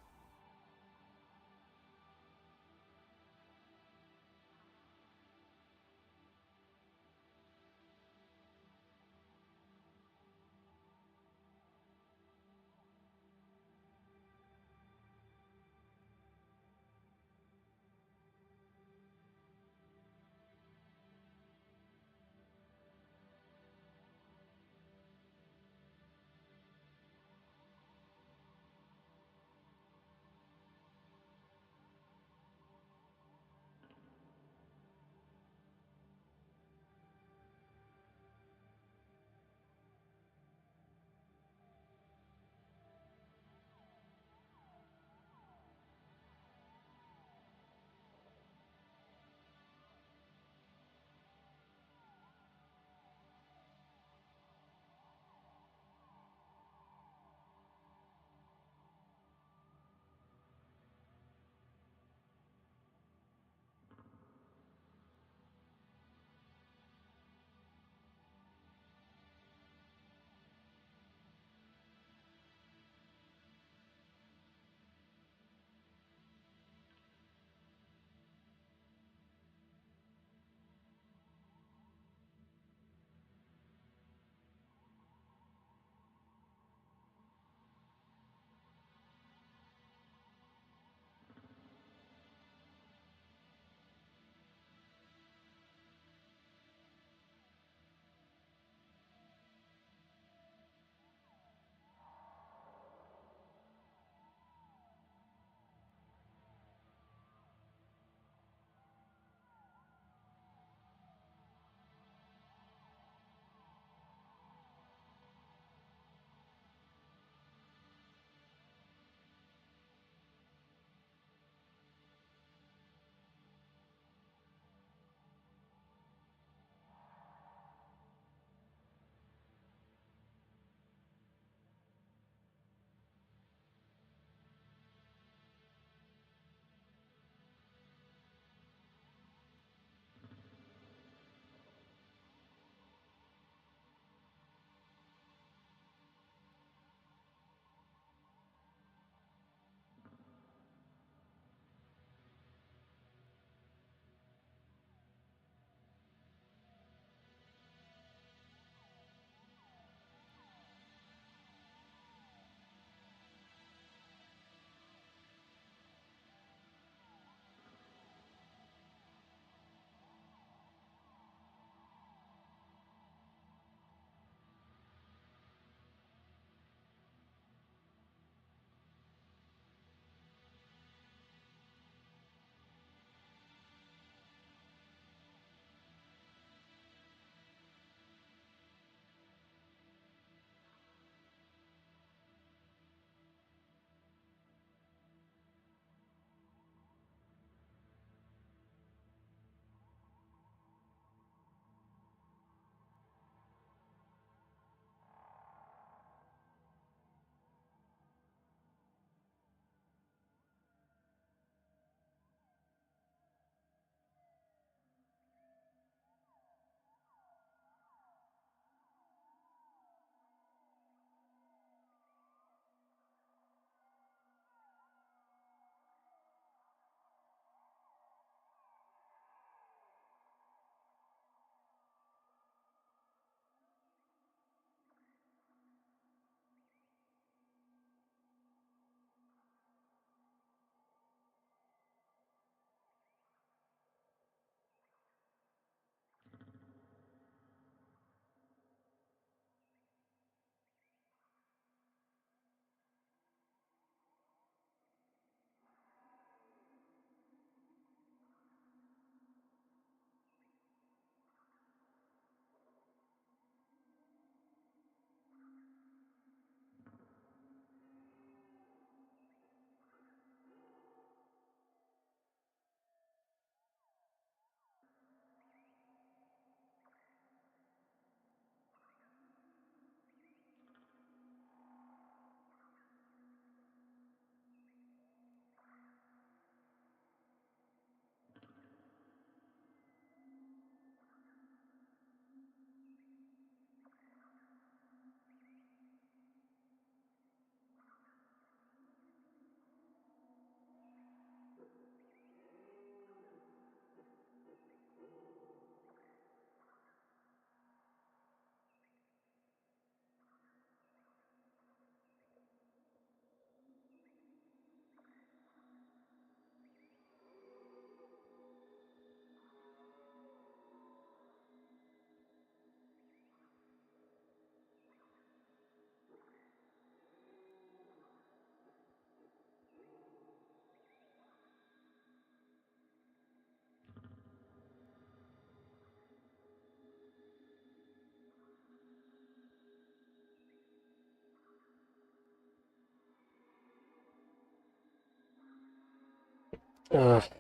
Just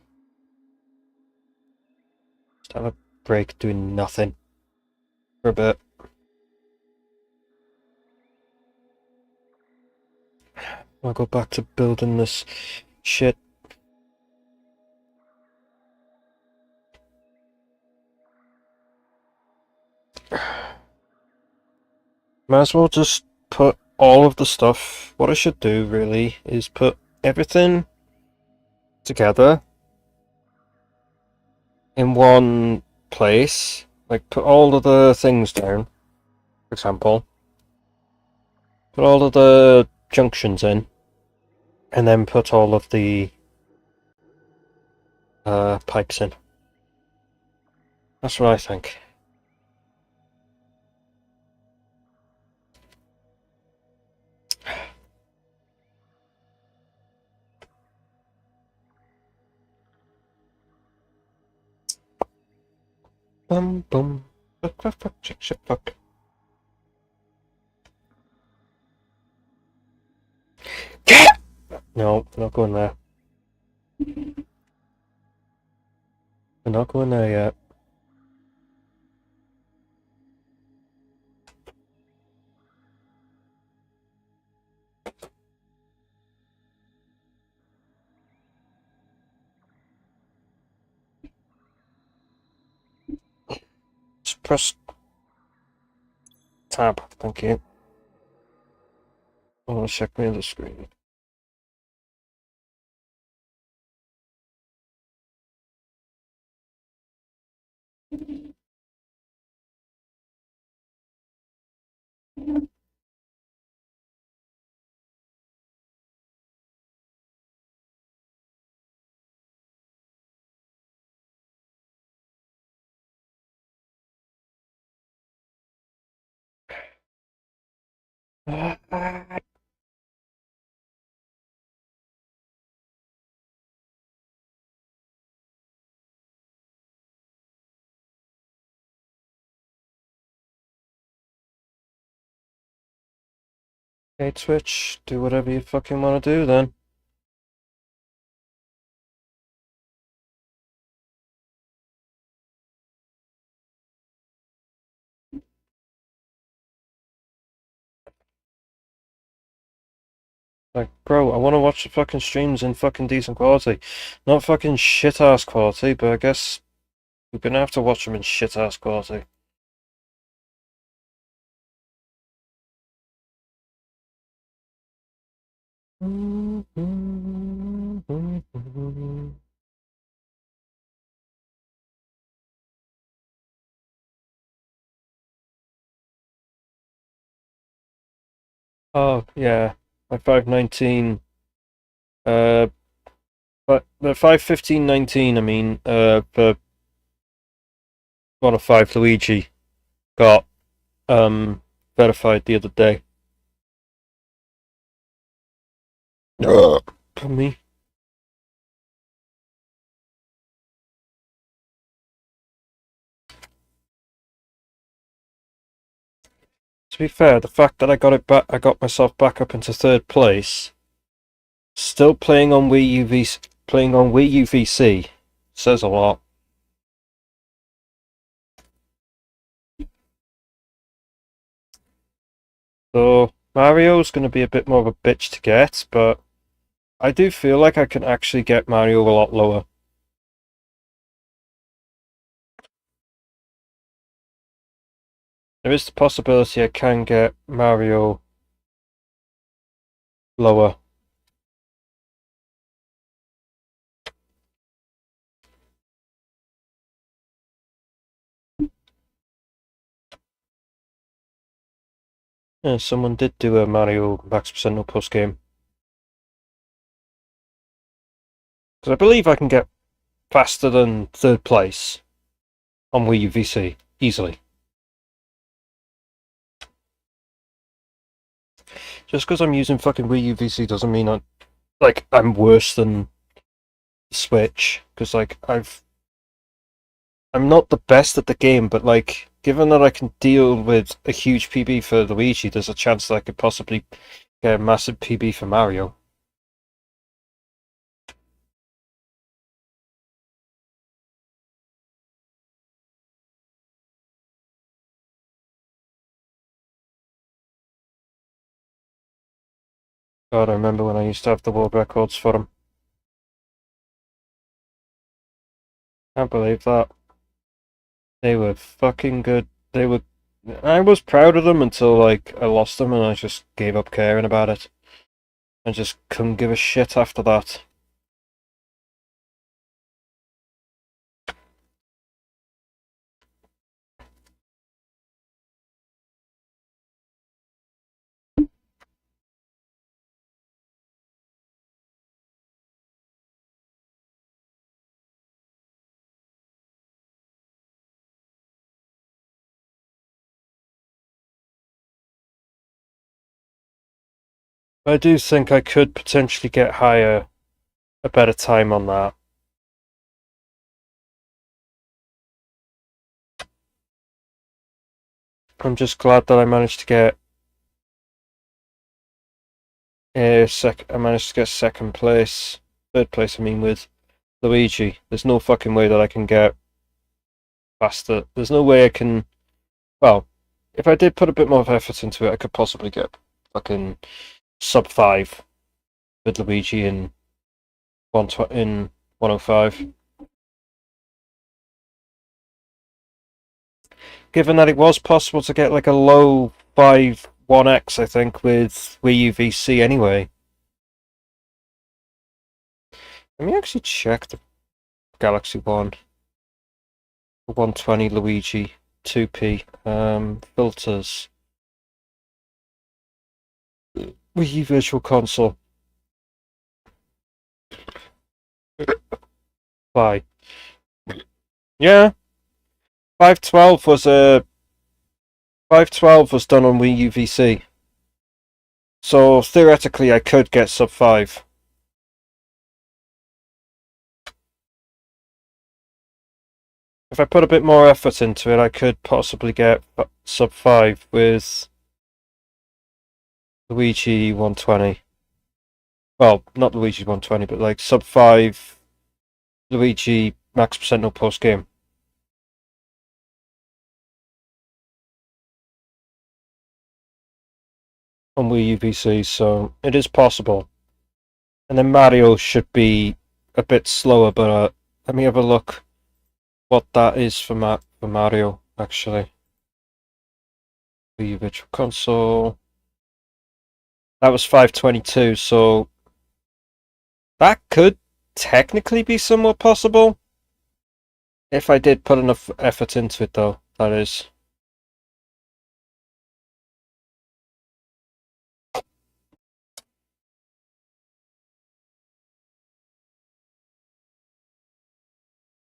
have a break doing nothing for a bit. I'll go back to building this shit. Might as well just put all of the stuff. What I should do really is put everything together in one place. Like put all of the things down, for example. Put all of the junctions in, and then put all of the pipes in. That's what I think. Bum bum. Fuck fuck fuck shit shit fuck. No, we're not going there. We're not going there yet. Just press tab, thank you. I want to check my other screen. Okay, Twitch, do whatever you fucking want to do then. Like, bro, I want to watch the fucking streams in fucking decent quality. Not fucking shit-ass quality, but I guess we're gonna have to watch them in shit-ass quality. Oh, yeah. My 519, but the 51519, I mean, the one of 5 Luigi got, verified the other day. For me. To be fair, the fact that I got it back, I got myself back up into 3rd place, still playing on Wii U VC, says a lot. So Mario's going to be a bit more of a bitch to get, but I do feel like I can actually get Mario a lot lower. There is the possibility I can get Mario lower. Yeah, someone did do a Mario Max Percent post game. Because I believe I can get faster than 3rd place on Wii U VC, easily. Just because I'm using fucking Wii U VC doesn't mean I'm worse than Switch. Because I'm not the best at the game, but given that I can deal with a huge PB for Luigi, there's a chance that I could possibly get a massive PB for Mario. God, I remember when I used to have the world records for them. Can't believe that. They were fucking good. They were. I was proud of them until like I lost them and I just gave up caring about it. I just couldn't give a shit after that. I do think I could potentially get a better time on that. I'm just glad that I managed to get I managed to get second place, third place. I mean, with Luigi. There's no fucking way that I can get faster. There's no way I can. Well, if I did put a bit more of effort into it, I could possibly get fucking sub 5 with Luigi in 105. Given that it was possible to get like a low 5 1x, I think, with Wii U VC anyway. Let me actually check the Galaxy One. 120 Luigi 2P. Filters. Wii U Virtual Console. Bye. Yeah. 512 was 512 was done on Wii U VC. So theoretically I could get sub 5. If I put a bit more effort into it, I could possibly get sub 5 with Luigi 120. Well, not Luigi 120, but like sub 5 Luigi max percent no post game. On Wii U VC, so it is possible. And then Mario should be a bit slower, but let me have a look what that is for Mario, actually. Wii U Virtual Console. That was 522, so that could technically be somewhat possible. If I did put enough effort into it, though, that is.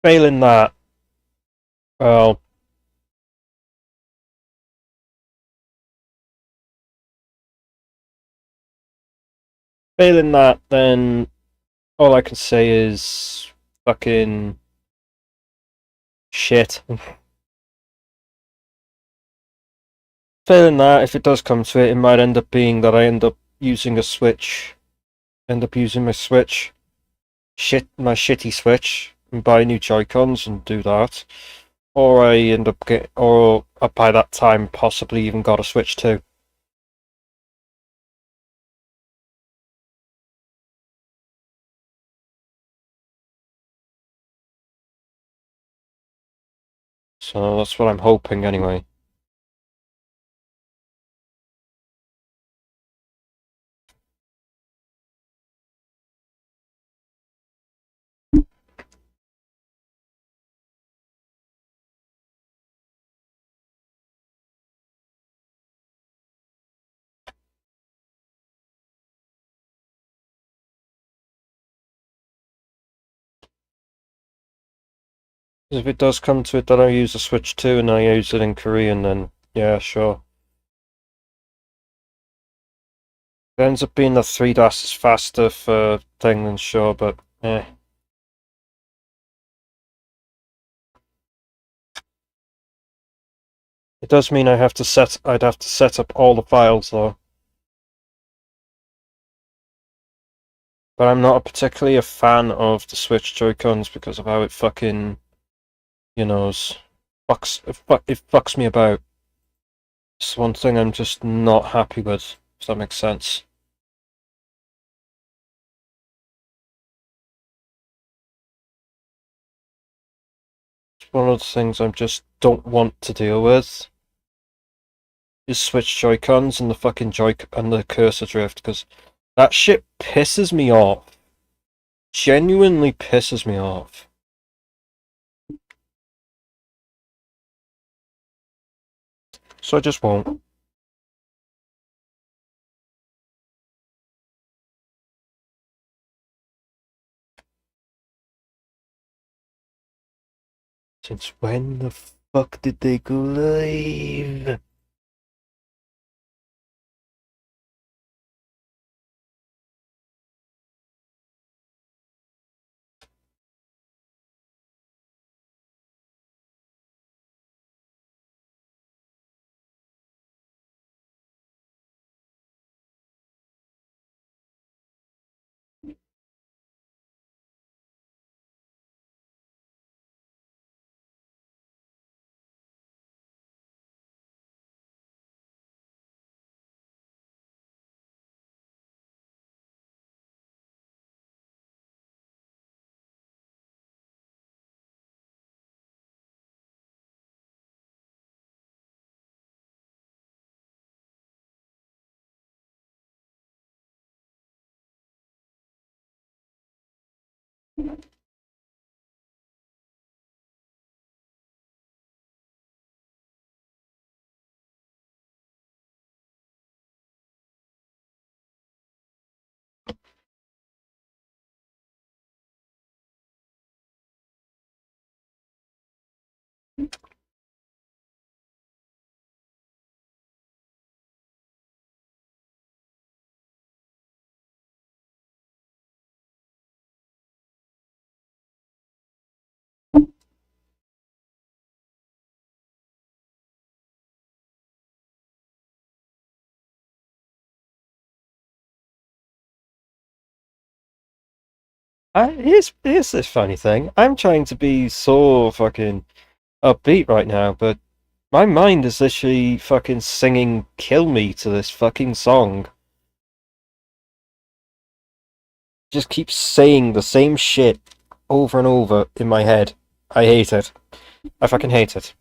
Failing that, well, failing that, then all I can say is fucking shit. Failing that, if it does come to it, it might end up being that I end up using a Switch. End up using my Switch. My shitty Switch. And buy new Joy-Cons and do that. Or I end up or by that time possibly even got a Switch too. So that's what I'm hoping anyway. If it does come to it that I use a Switch 2 and I use it in Korean, then yeah, sure. It ends up being that 3DAS is faster for thing than sure, but eh. It does mean I'd have to set up all the files though. But I'm not particularly a fan of the Switch Joy-Cons because of how it fucking, you know, it fucks me about. It's one thing I'm just not happy with, if that makes sense. one of the things I just don't want to deal with is switch Joy-Cons and the fucking and the cursor drift, because that shit pisses me off. Genuinely pisses me off. So I just won't. Since when the fuck did they go live? Here's this funny thing. I'm trying to be so fucking upbeat right now, but my mind is literally fucking singing "Kill Me" to this fucking song. Just keeps saying the same shit over and over in my head. I hate it. I fucking hate it.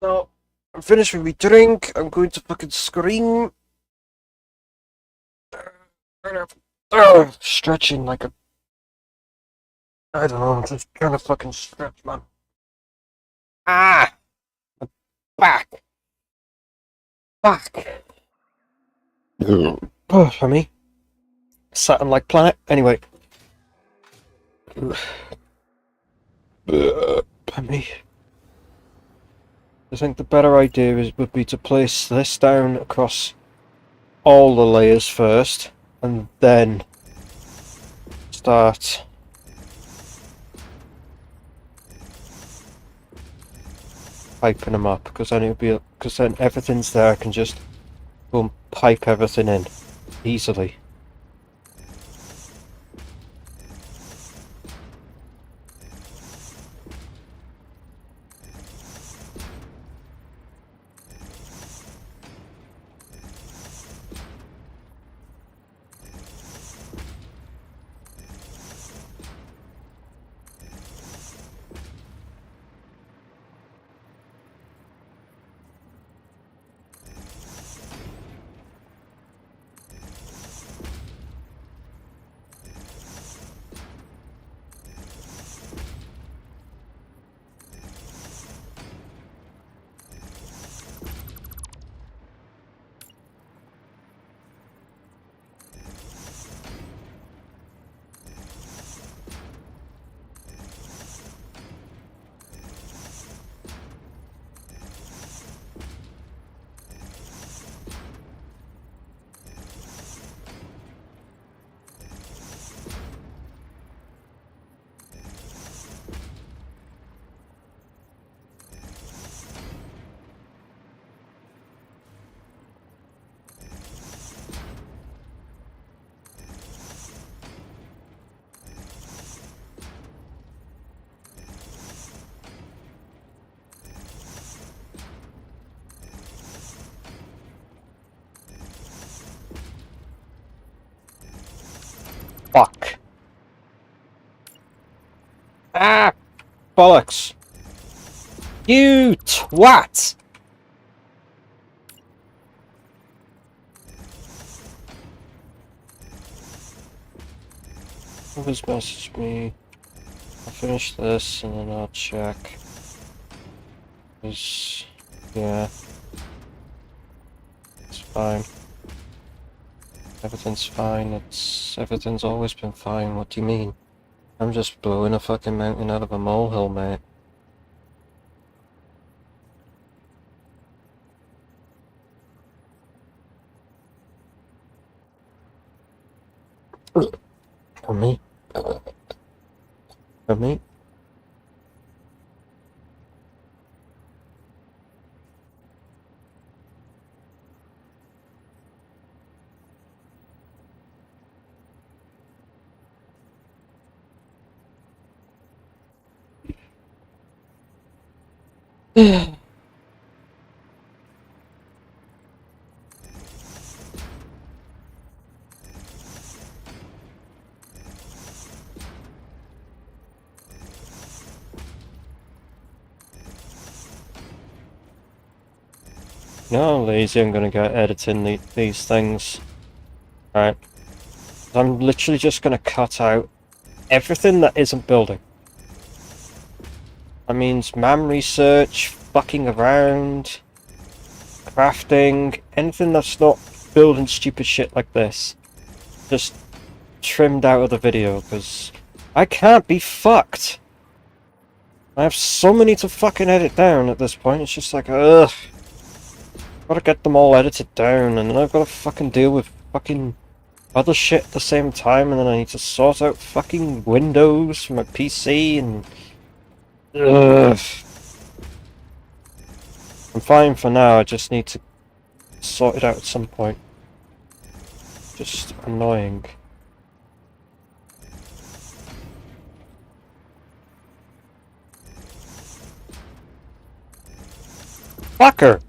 So, I'm finished with my drink. I'm going to fucking scream. Stretching like a... I don't know, I'm just trying to fucking stretch, man. Ah! Back! Back! Oh, for me. Saturn-like planet. Anyway. For me. I think the better idea would be to place this down across all the layers first, and then start piping them up, because then everything's there. I can just boom, pipe everything in easily. Ah! Bollocks! You twat! Who's messaged me? I'll finish this and then I'll check. Cause, yeah. It's fine. Everything's fine. Everything's always been fine. What do you mean? I'm just blowing a fucking mountain out of a molehill, mate. For me? For me? No, I'm lazy. I'm gonna go editing these things. Right. I'm literally just gonna cut out everything that isn't building. That means man research, fucking around, crafting, anything that's not building stupid shit like this. Just trimmed out of the video, because I can't be fucked. I have so many to fucking edit down at this point. It's just like, ugh. Gotta get them all edited down, and then I've gotta fucking deal with fucking other shit at the same time, and then I need to sort out fucking Windows for my PC, and... ugh. I'm fine for now, I just need to sort it out at some point. Just annoying. Fucker!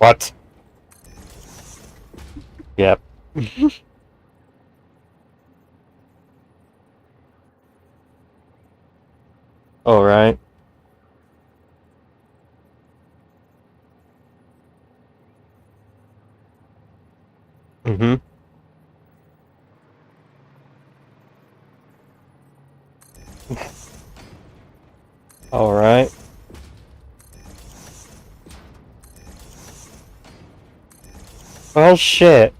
What? Yep. Alright. Mm-hmm. Oh shit.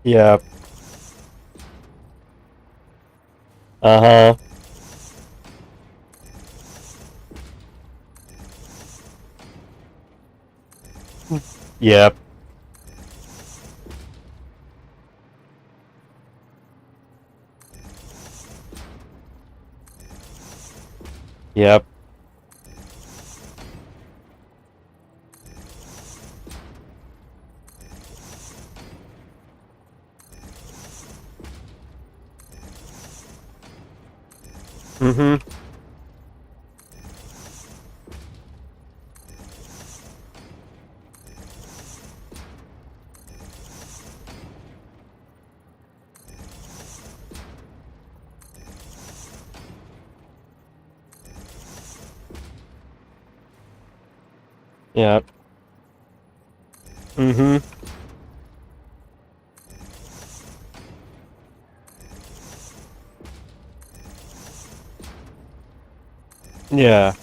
Yep. Uh-huh. Yep. Yep. Mm-hmm. Yep. Mm-hmm. Yeah.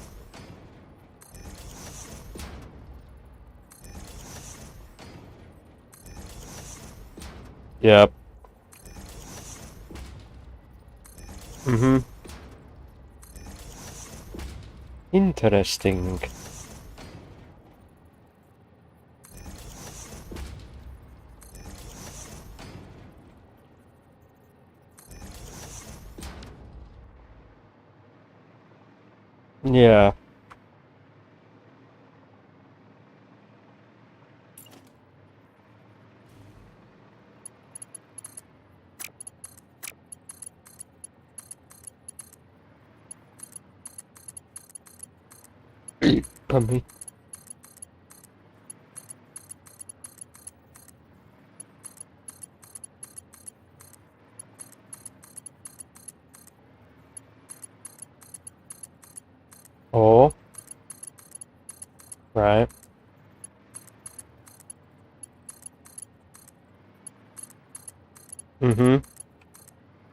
Yep. Mm-hmm. Interesting. Yeah. Pardon me. Oh, right. Mm-hmm.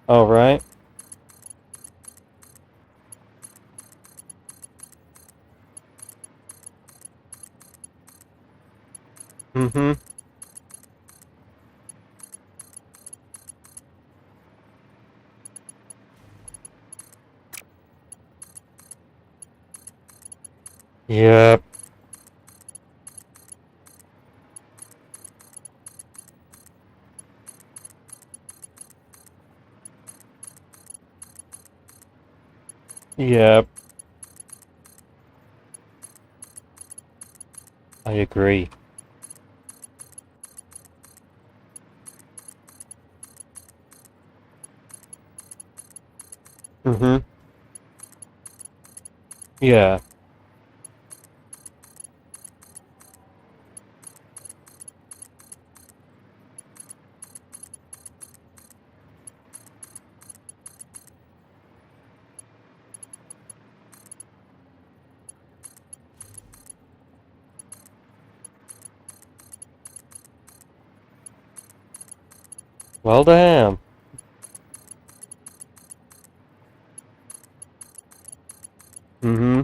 All right. Mm-hmm. Yep. Yep. I agree. Mm-hmm. Yeah. Well, damn. Mm-hmm.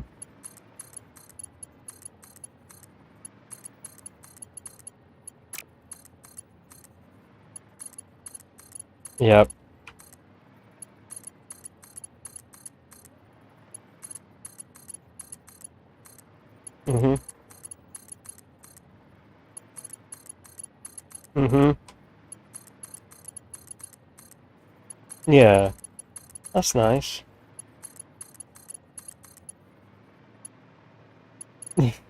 Yep. Mm-hmm. Mm-hmm. Yeah. That's nice.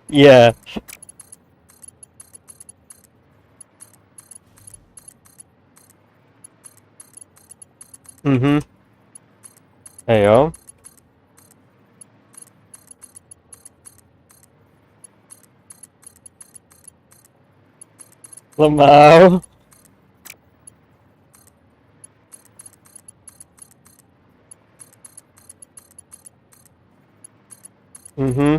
Yeah. Mm-hmm. Heyo. Lamau. Mm-hmm.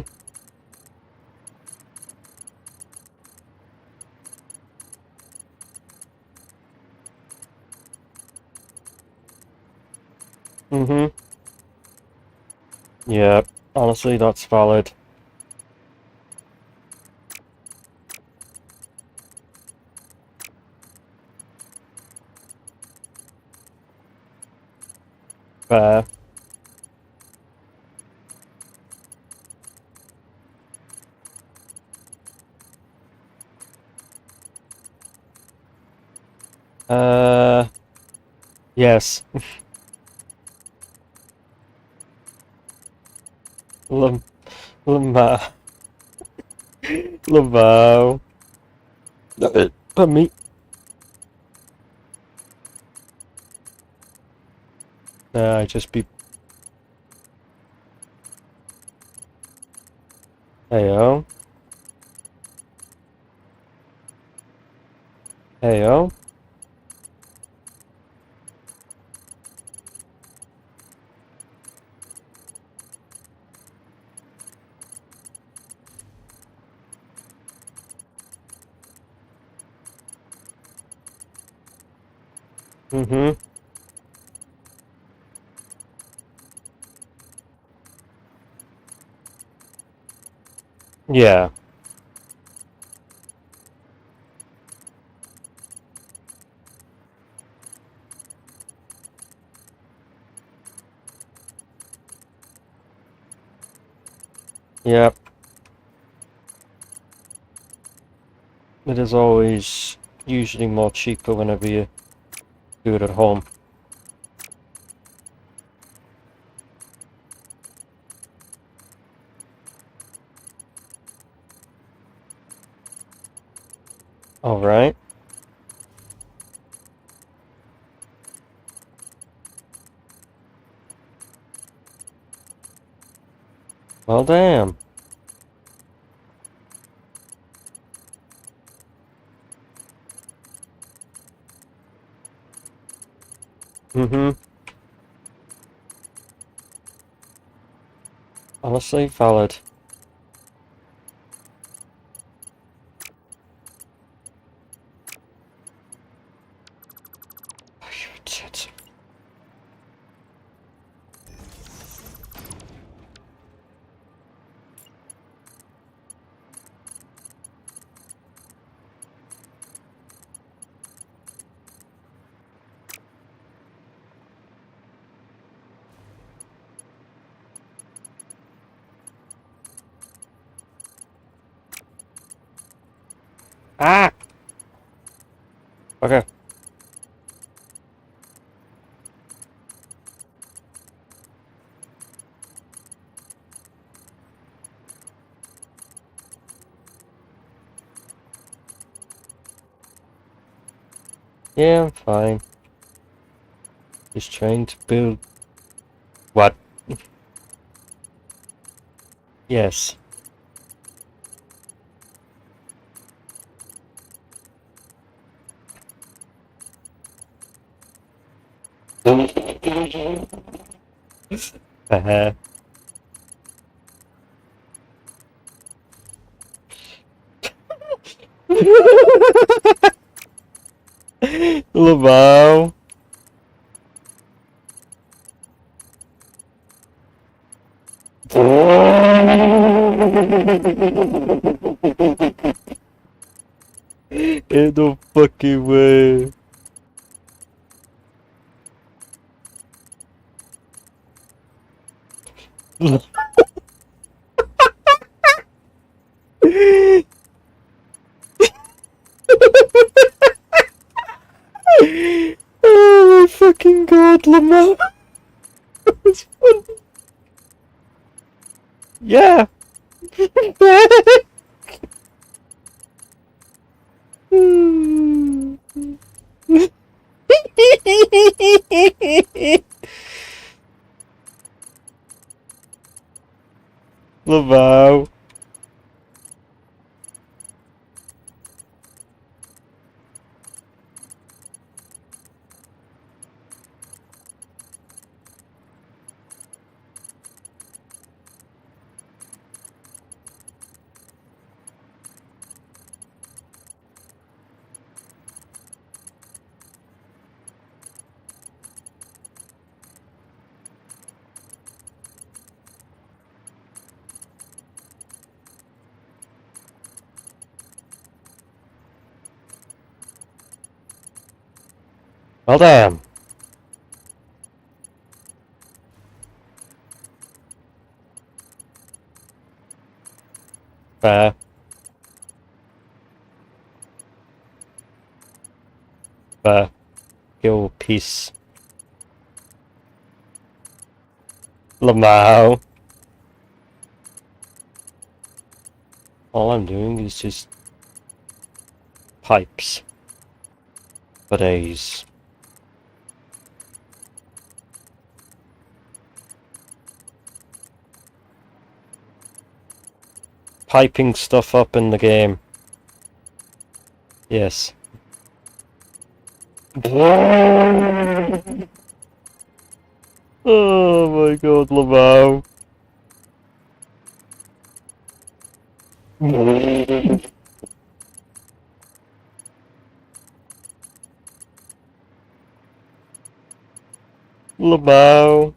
Mm-hmm. Yeah, honestly, that's valid. Fair. Yes. Lam Lamau. Lamau. But me. Nah, I just be. Heyo. Heyo. Mm-hmm. Yeah. Yep. It is always usually more cheaper whenever you do it at home. Alright. Well, damn. Mm-hmm. Honestly, valid. Shit. Ah! Okay. Yeah, I'm fine. Just trying to build... What? Yes. Uh-huh. Lamau. Ain't no fucking way. Oh my fucking god, Lamau. It's funny. Yeah. Lamau. Well, damn. Fair. Fair. Kill peace. Lamau. All I'm doing is just pipes for days. Piping stuff up in the game. Yes. Oh my god, Lamau. Lamau.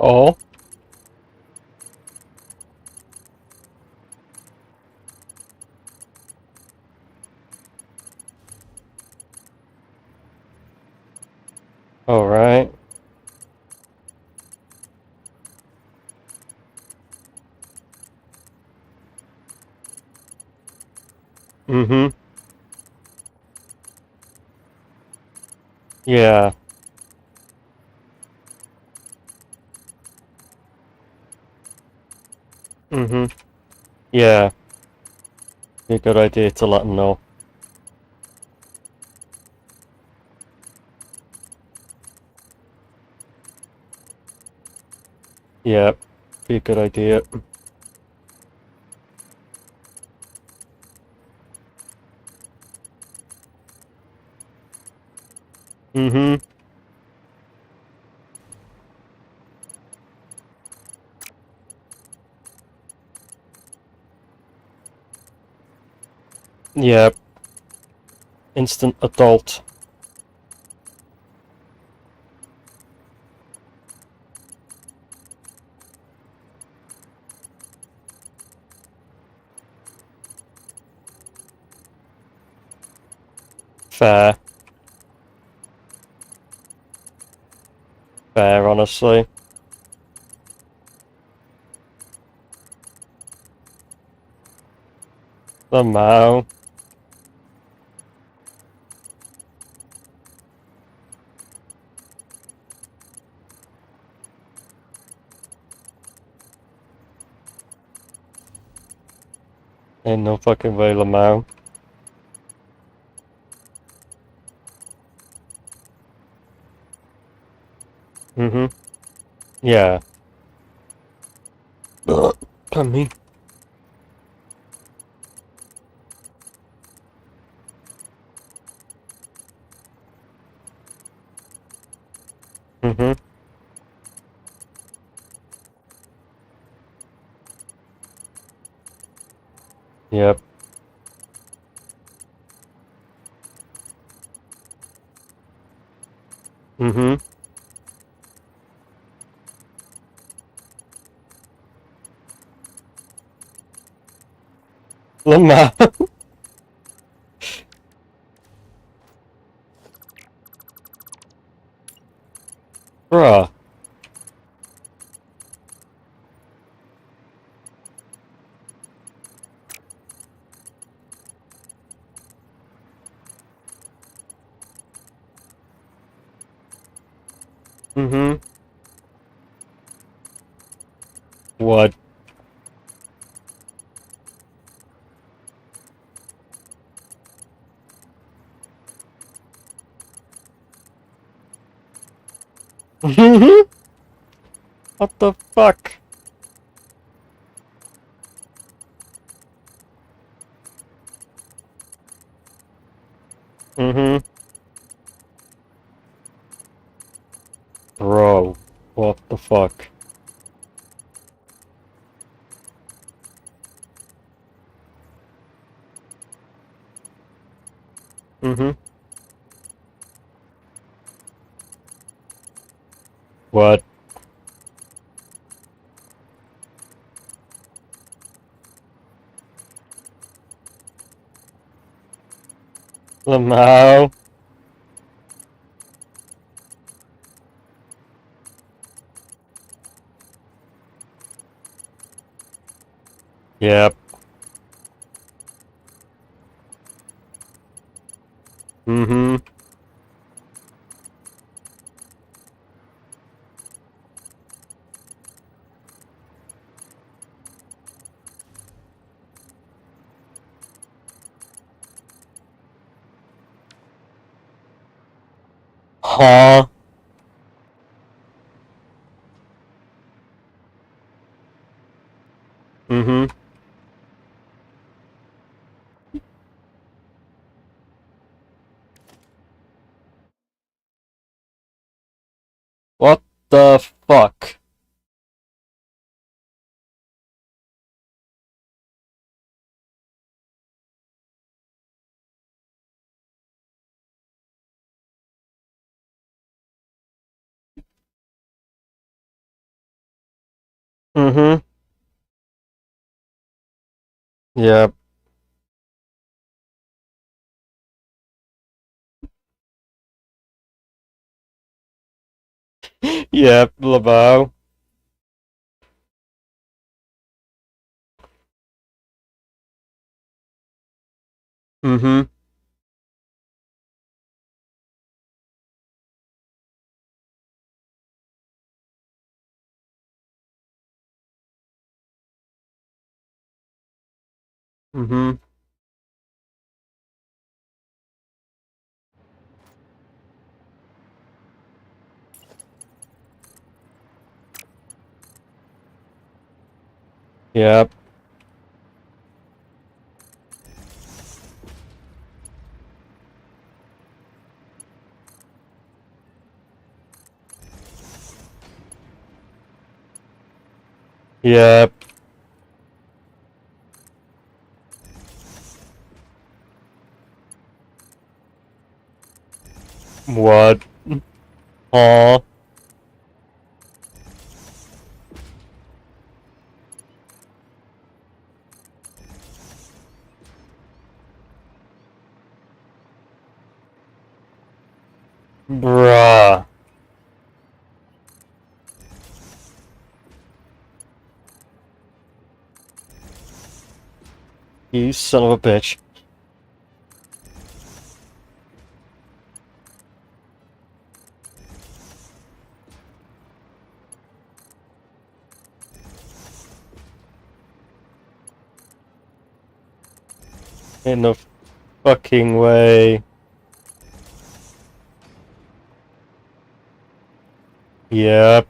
Oh. Alright. Mm-hmm. Yeah. Mm-hmm. Yeah. Be a good idea to let them know. Yeah. Be a good idea. Mm-hmm. Yeah. Instant adult. Fair. Fair, honestly. Somehow. Ain't no fucking way, Lamau. Mm-hmm. Yeah. Pardon me. Mm-hmm. Yep. Mm-hmm. Lamau. Bruh. Mm-hmm. What? What the fuck? Mm-hmm. Bro, what the fuck? Mm-hmm. What? Lamau? Yep. Mm-hmm. Huh? Mm-hmm. What the fuck? Mm-hmm. Yep. Yep, Lamau. Mm-hmm. Mm-hmm. Yep. Yep. What? Huh? Bruh. You son of a bitch. In no fucking way. Yep.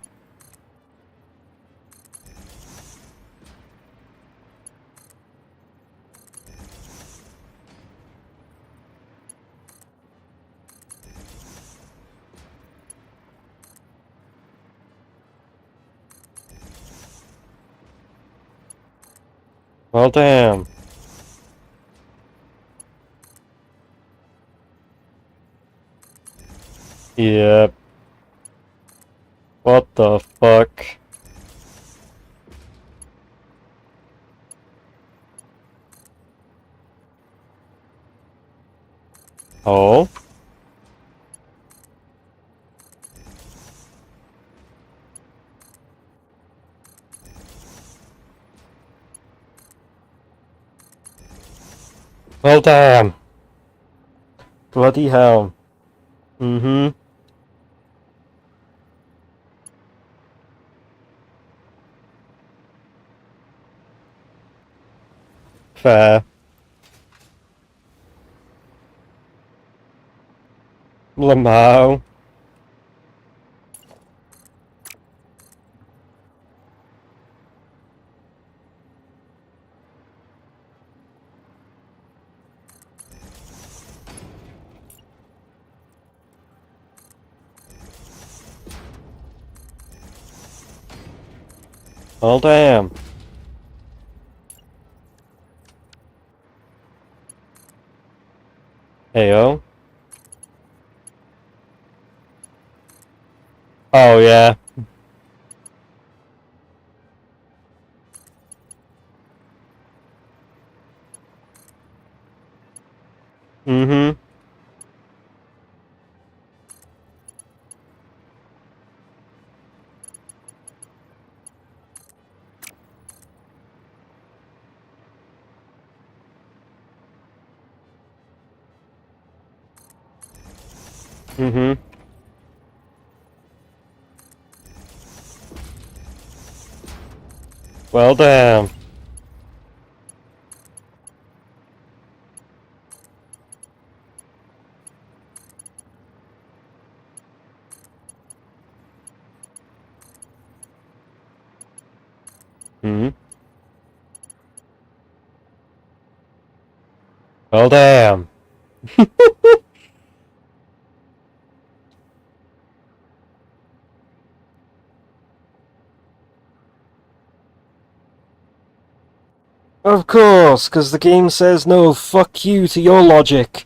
Well, damn. Yep. What the fuck? Oh? Well, damn. Bloody hell. Mm-hmm. Fair. Lamau. Well, damn. Heyo. Oh, yeah. Mm-hmm. Mm-hmm. Well, damn. Mm-hmm. Well, damn. Of course, because the game says no, fuck you to your logic.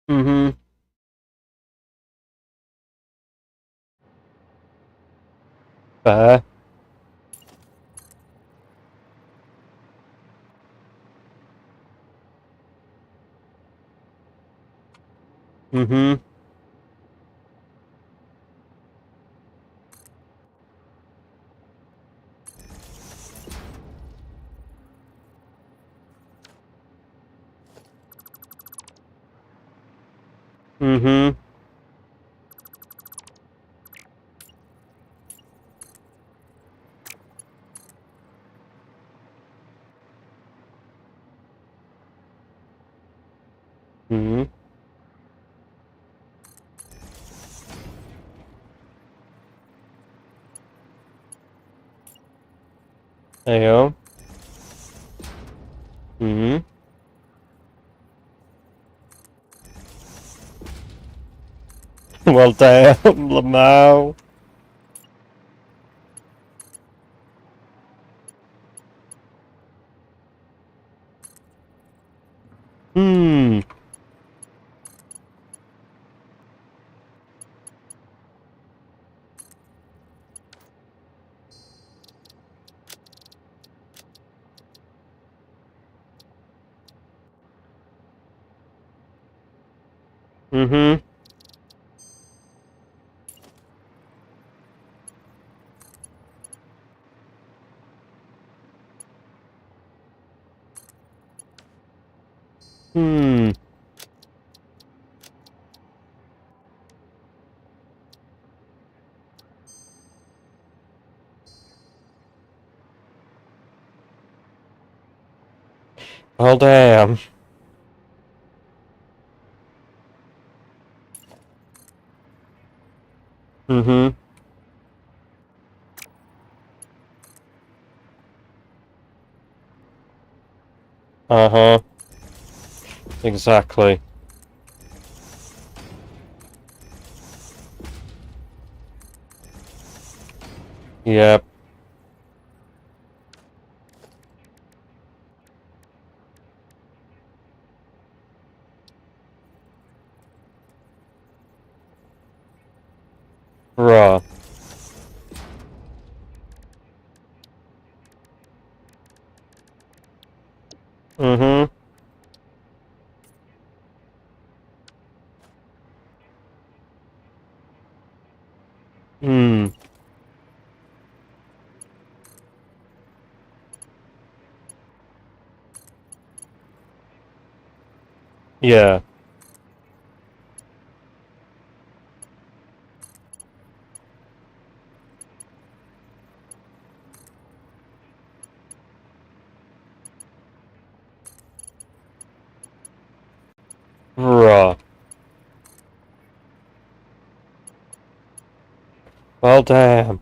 Mm-hmm. Fair. Mm-hmm. Mm-hmm. Mm-hmm. Heyo. Mm-hmm. Well, damn, Lamau. Hmm. Mm-hmm. Hmm. Well, damn. Mm-hmm. Uh-huh. Exactly. Yep. Bruh. Mm-hmm. Hmm. Yeah. Bruh. Well, damn.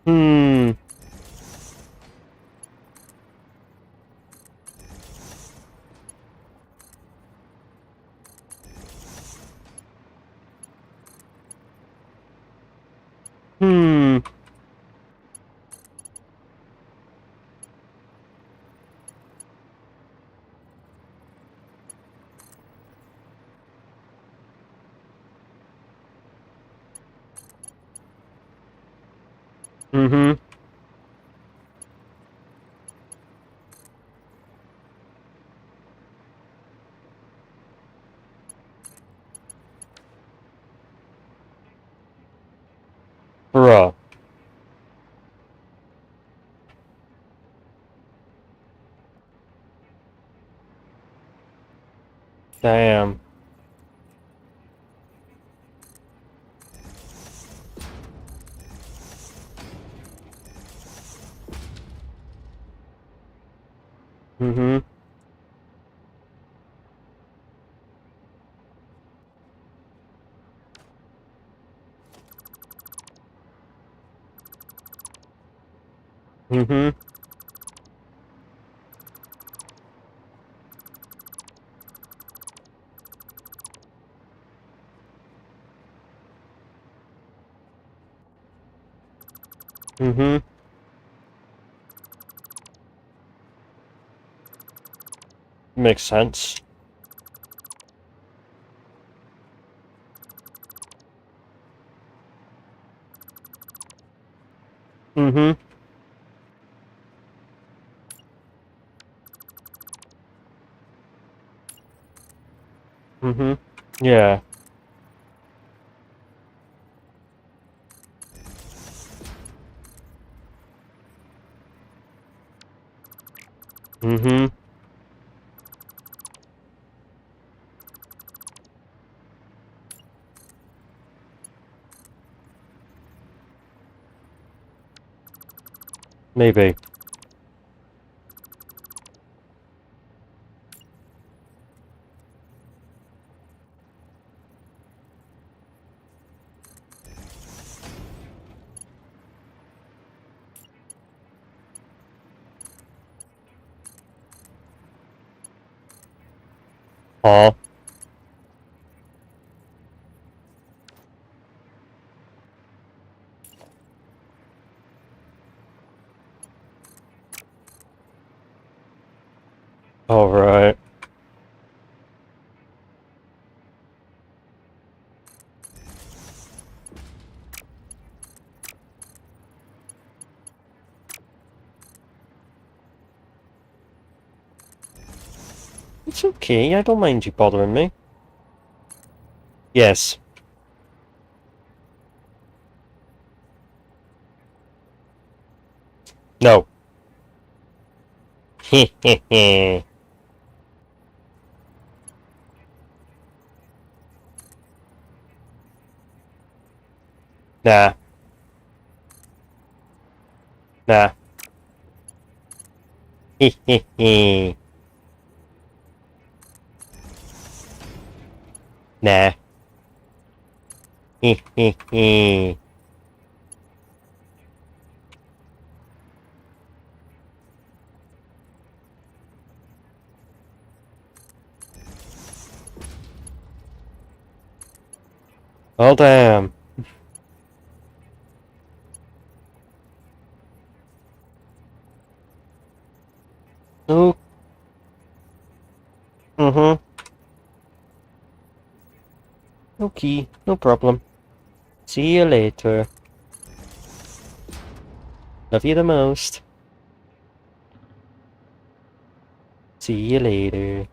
Hmm. Hmm. Mm-hmm. Bruh. Damn. Mm-hmm. Mm-hmm. Mm-hmm. Makes sense. Mm-hmm. Mm-hmm. Yeah. Mm-hmm. Maybe. Aw. Alright. It's okay, I don't mind you bothering me. Yes. No. Heh heh heh. Nah. Nah. Heh heh heh. Nah. Heh heh heh. Well, damn. No. Mm-hmm. Okay, no problem. See you later. Love you the most. See you later.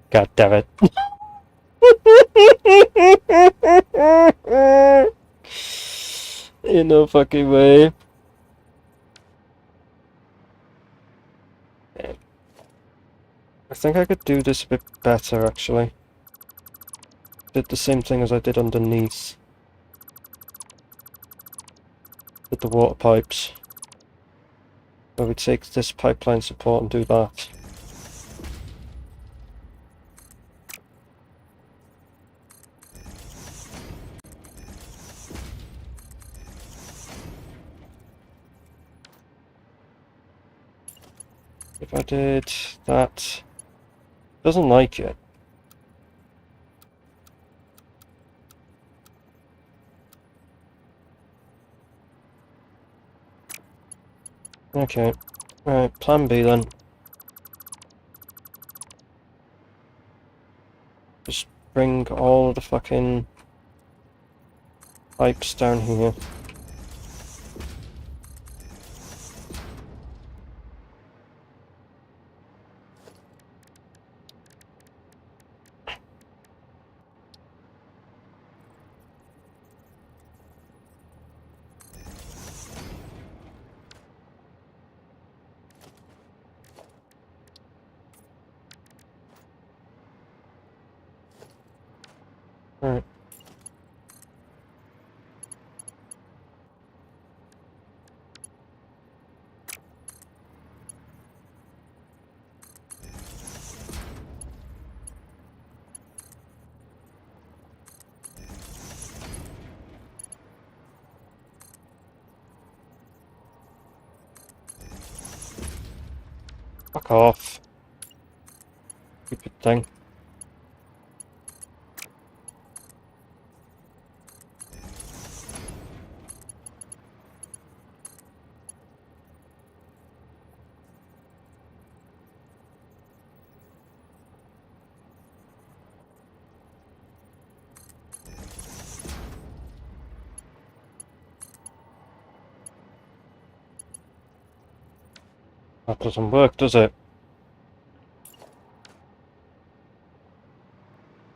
God damn it. In no fucking way. I think I could do this a bit better, actually. Did the same thing as I did underneath. With the water pipes. Where we take this pipeline support and do that. If I did that... Doesn't like it. Okay. Right, plan B then. Just bring all of the fucking pipes down here. Right. Fuck off. Stupid thing. That doesn't work, does it?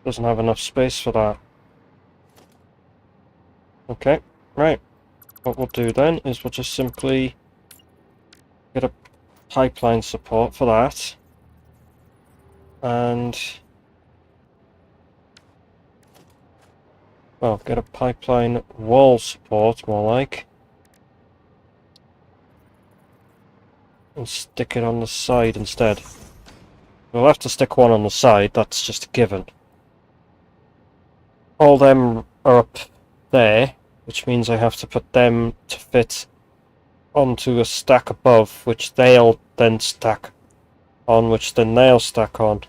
Doesn't have enough space for that. Okay, right. What we'll do then is we'll just simply get a pipeline support for that. And... well, get a pipeline wall support, more like. And stick it on the side instead. We'll have to stick one on the side, that's just a given. All them are up there, which means I have to put them to fit onto a stack above, which they'll then stack on, which then they'll stack on.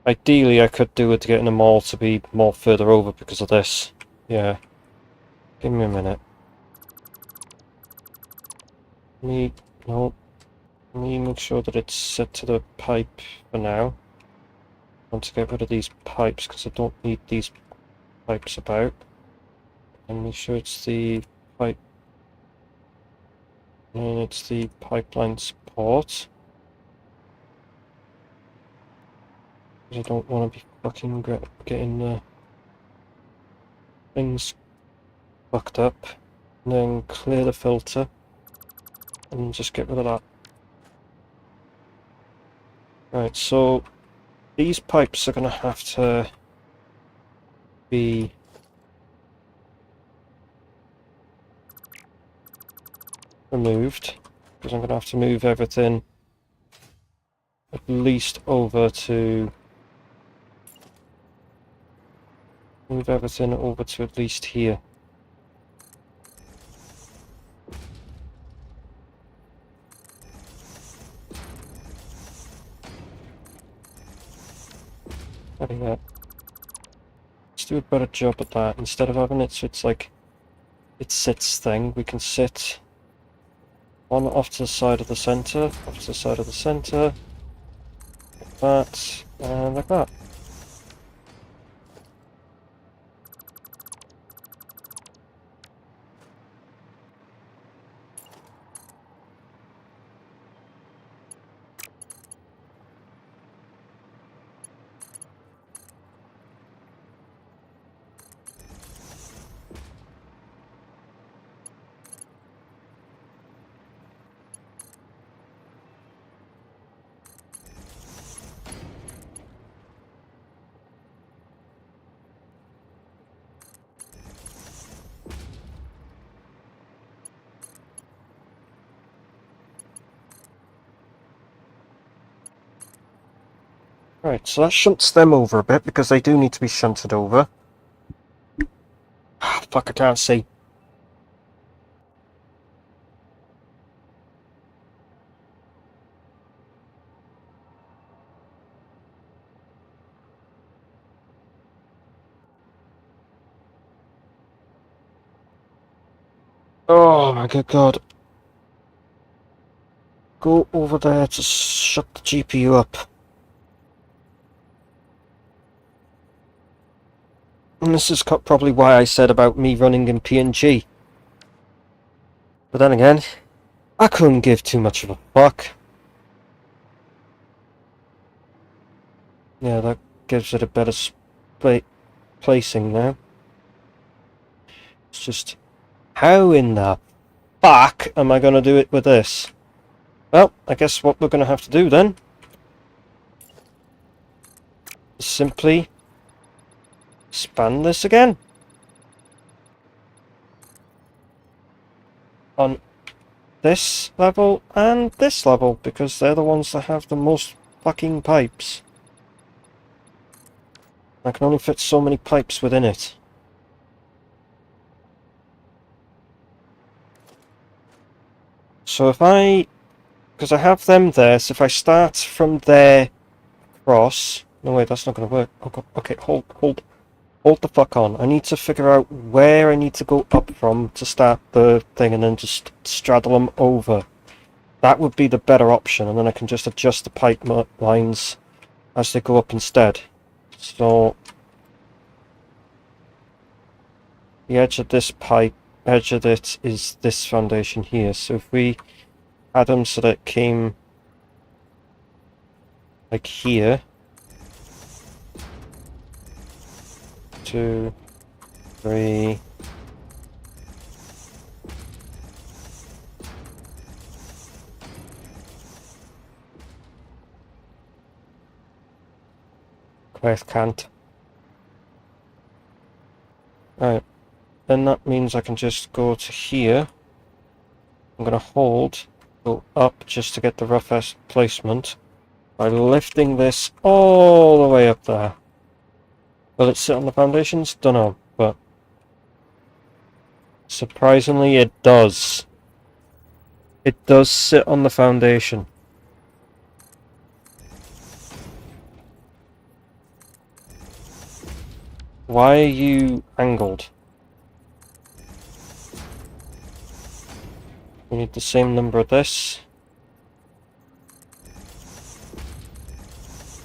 Ideally, I could do with getting them all to be more further over because of this. Yeah. Give me a minute. No. Let me make sure that it's set to the pipe for now. I want to get rid of these pipes because I don't need these pipes about. And make sure it's the pipe. And it's the pipeline support. Because I don't want to be fucking getting the things fucked up. And then clear the filter. And just get rid of that. Right, so these pipes are going to have to be removed, because I'm going to have to move everything at least over to... move everything over to at least here. There we go. Let's do a better job at that, instead of having it so it's like it sits thing. We can sit one off to the side of the centre, off to the side of the centre, like that, and like that. Right, so that shunts them over a bit, because they do need to be shunted over. Fuck, I can't see. Oh my good god. Go over there to shut the GPU up. And this is probably why I said about me running in PNG. But then again, I couldn't give too much of a fuck. Yeah, that gives it a better placing now. It's just, how in the fuck am I going to do it with this? Well, I guess what we're going to have to do then is simply expand this again. On this level and this level, because they're the ones that have the most fucking pipes. I can only fit so many pipes within it. So if because I have them there, so if I start from there across... No wait, that's not going to work. Oh, okay, hold the fuck on. I need to figure out where I need to go up from to start the thing, and then just straddle them over. That would be the better option, and then I can just adjust the pipe lines as they go up instead. So the edge of this edge of it is this foundation here. So if we had them so that it came like here, 2, 3, can't. Right, then that means I can just go to here. I'm going to hold, go up just to get the roughest placement by lifting this all the way up there. Will it sit on the foundations? Dunno, but surprisingly it does. It does sit on the foundation. Why are you angled? We need the same number of this.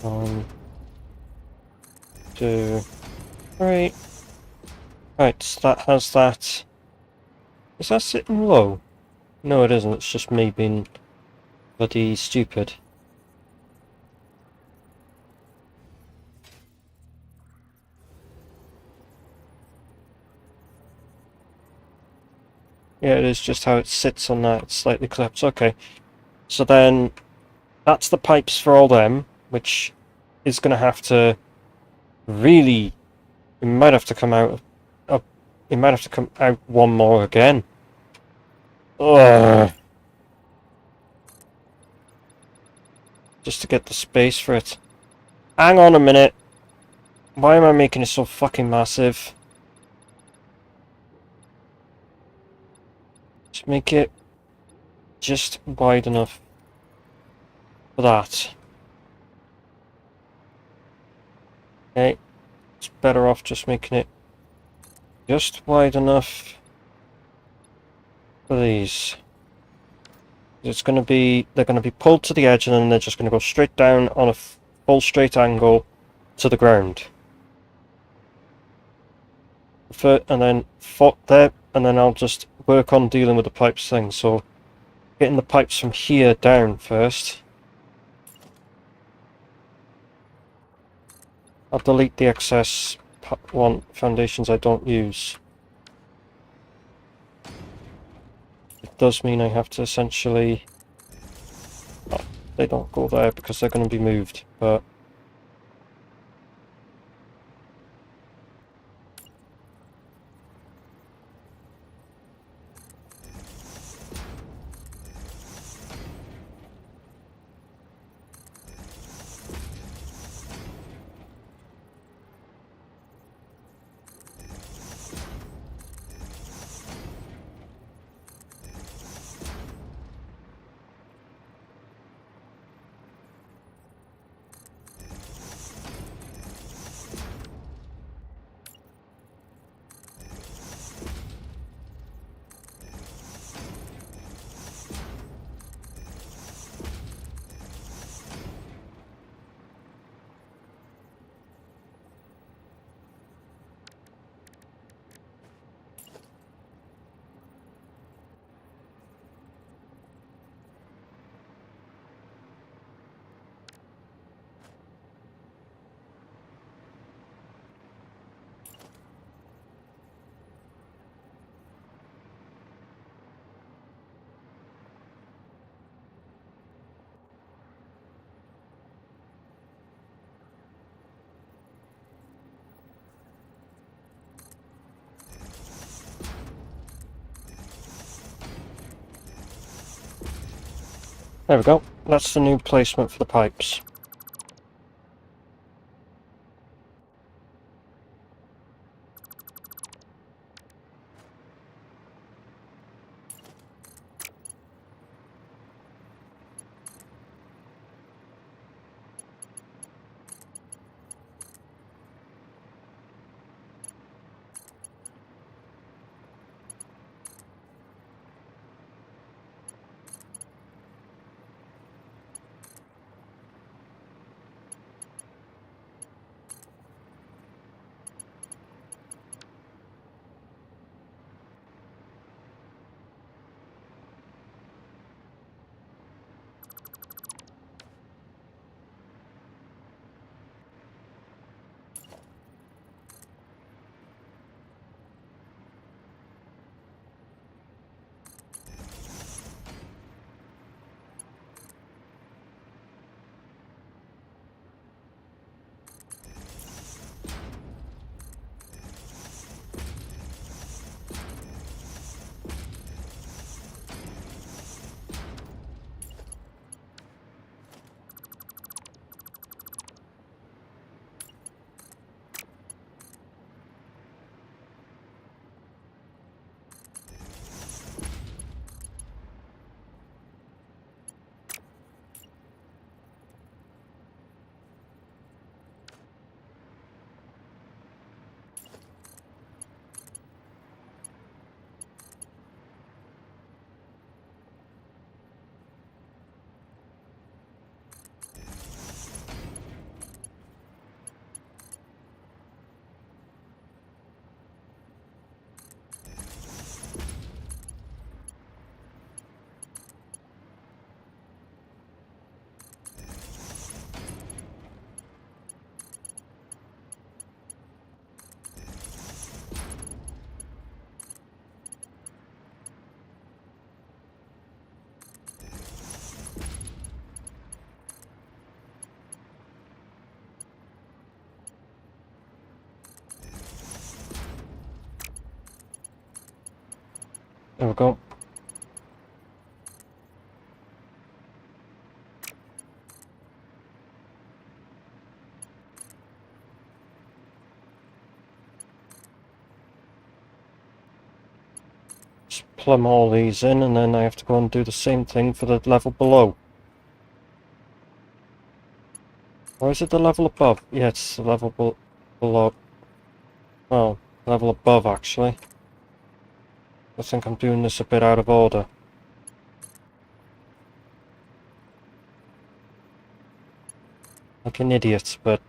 1, 2, 3. Right, so that has that. Is that sitting low? No, it isn't. It's just me being bloody stupid. Yeah, it is just how it sits on that. It's slightly clipped. Okay. So then, that's the pipes for all them, which is going to have to really... It might have to come out... It might have to come out one more again. Ugh. Just to get the space for it. Hang on a minute. Why am I making it so fucking massive? Just make it just wide enough for that. Okay, it's better off just making it just wide enough for these. It's going to be, they're going to be pulled to the edge and then they're just going to go straight down on a full straight angle to the ground. And then there, and then I'll just work on dealing with the pipes thing. So getting the pipes from here down first. I'll delete the excess foundations I don't use. It does mean I have to essentially... Oh, they don't go there because they're going to be moved, but... There we go. That's the new placement for the pipes. There we go. Just plumb all these in, and then I have to go and do the same thing for the level below. Or is it the level above? Yeah, it's the level below. Well, level above, actually. I think I'm doing this a bit out of order. Like an idiot, but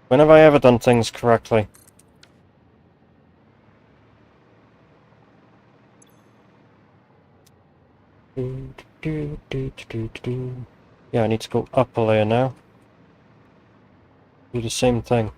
when have I ever done things correctly? Yeah, I need to go up a layer now. Do the same thing.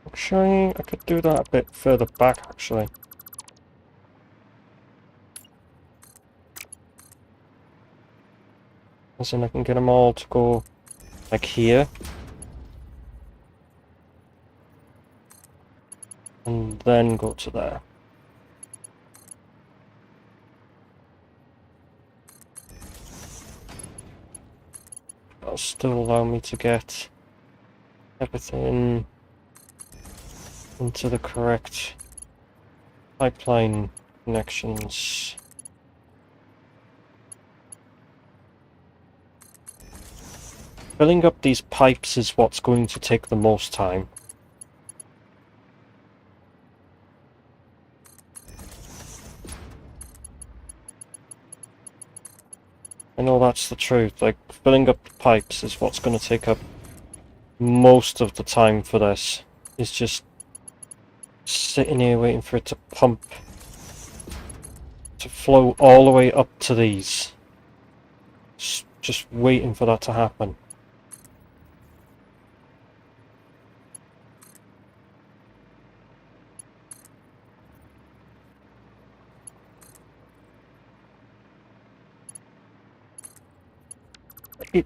Actually, I could do that a bit further back, actually. As in I can get them all to go like here. And then go to there. That'll still allow me to get everything into the correct pipeline connections. Filling up these pipes is what's going to take the most time. I know that's the truth, like, filling up the pipes is what's going to take up most of the time for this. It's just sitting here waiting for it to pump, to flow all the way up to these. Just waiting for that to happen. It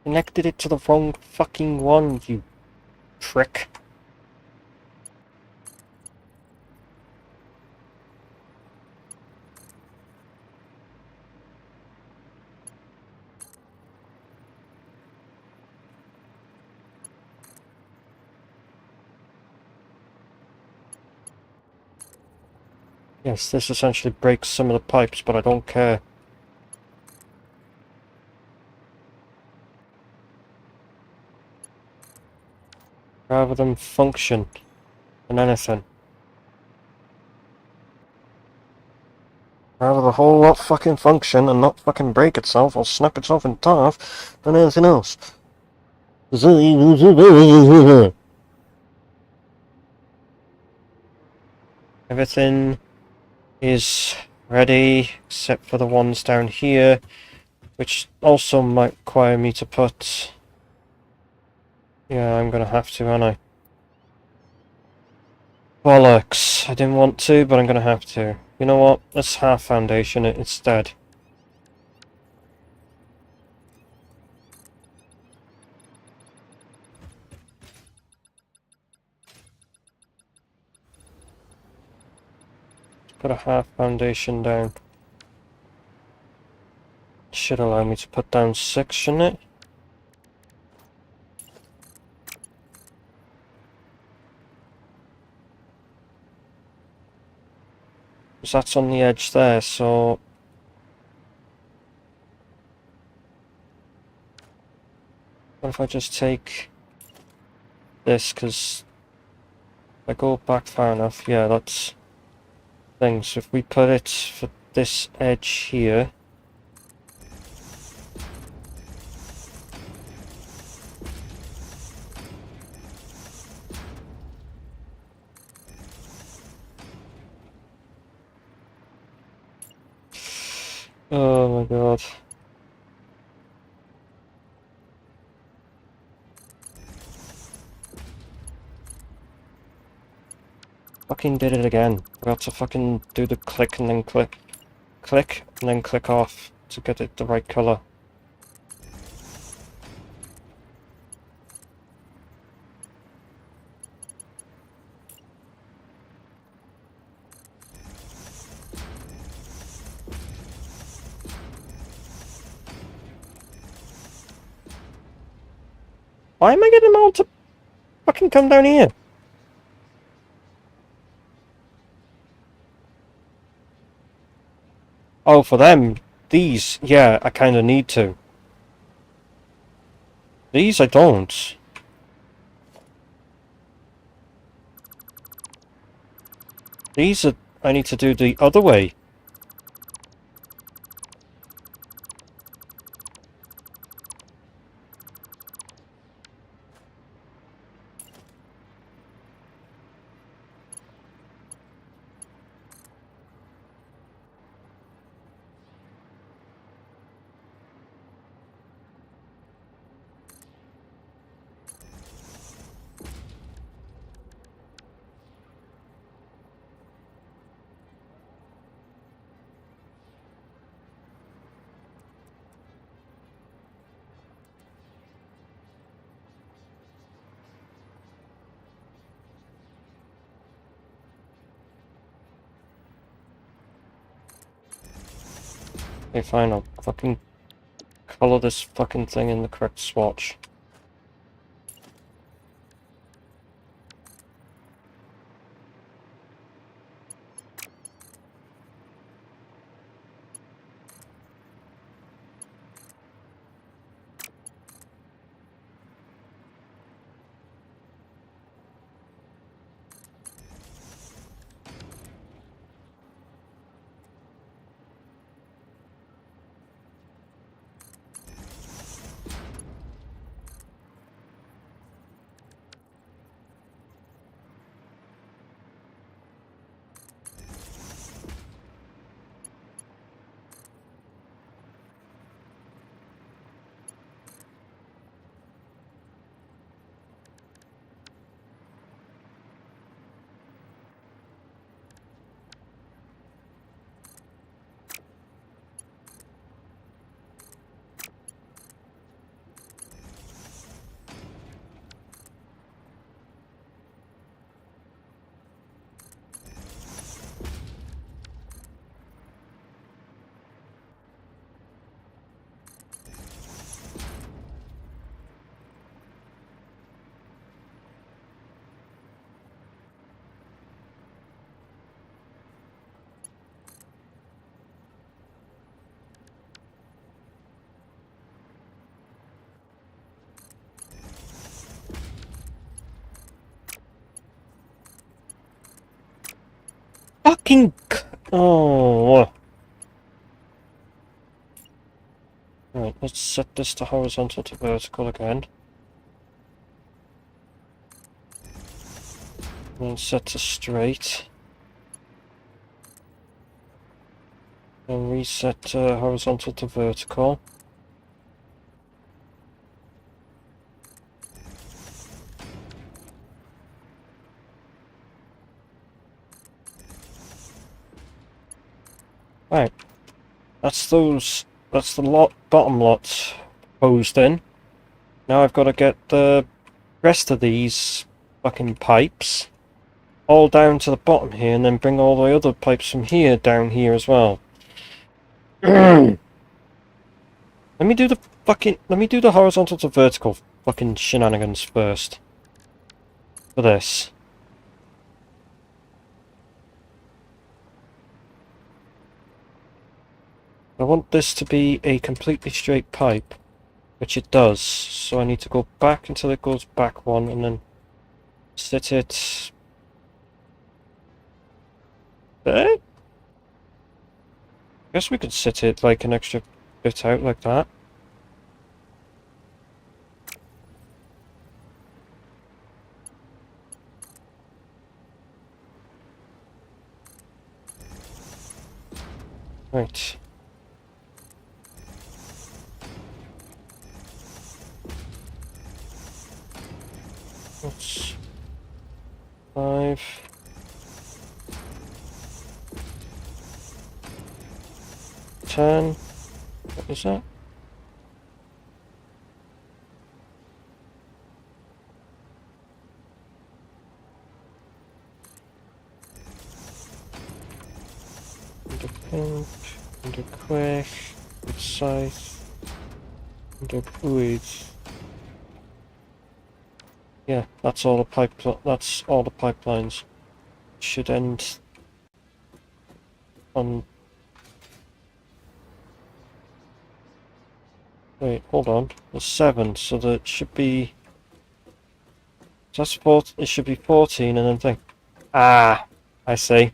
connected it to the wrong fucking one, you prick. Yes, this essentially breaks some of the pipes, but I don't care. Rather than function than anything. Rather the whole lot fucking function and not fucking break itself or snap itself in half than anything else. Everything is ready except for the ones down here, which also might require me to put... Yeah, I'm gonna have to, aren't I? Bollocks. I didn't want to, but I'm gonna have to. You know what? Let's half foundation it instead. Put a half foundation down. Should allow me to put down 6, shouldn't it? Because that's on the edge there, so... What if I just take this, because if I go back far enough, yeah, that's... thing. So if we put it for this edge here... Oh my god. Fucking did it again. Forgot to fucking do the click and then click. Click and then click off to get it the right colour. Why am I getting them all to fucking come down here? Oh, for them, these, yeah, I kinda need to. These I don't. These are, I need to do the other way. Okay, fine, I'll fucking colour this fucking thing in the correct swatch. Fucking oh. Right, let's set this to horizontal to vertical again. And set to straight. And reset horizontal to vertical. Right. That's the bottom lot posed in. Now I've got to get the rest of these fucking pipes all down to the bottom here and then bring all the other pipes from here down here as well. Let me do the horizontal to vertical fucking shenanigans first. For this. I want this to be a completely straight pipe, which it does, so I need to go back until it goes back one and then sit it there? Guess we could sit it like an extra bit out like that. Right. That's 5. Ten. What is that? And a pink, and a quick, and scythe, and a fluid. Yeah, that's all the pipelines. Should end on. Wait, hold on. There's 7, so there should be. That's 4. It should be 14, and then thing. Ah, I see.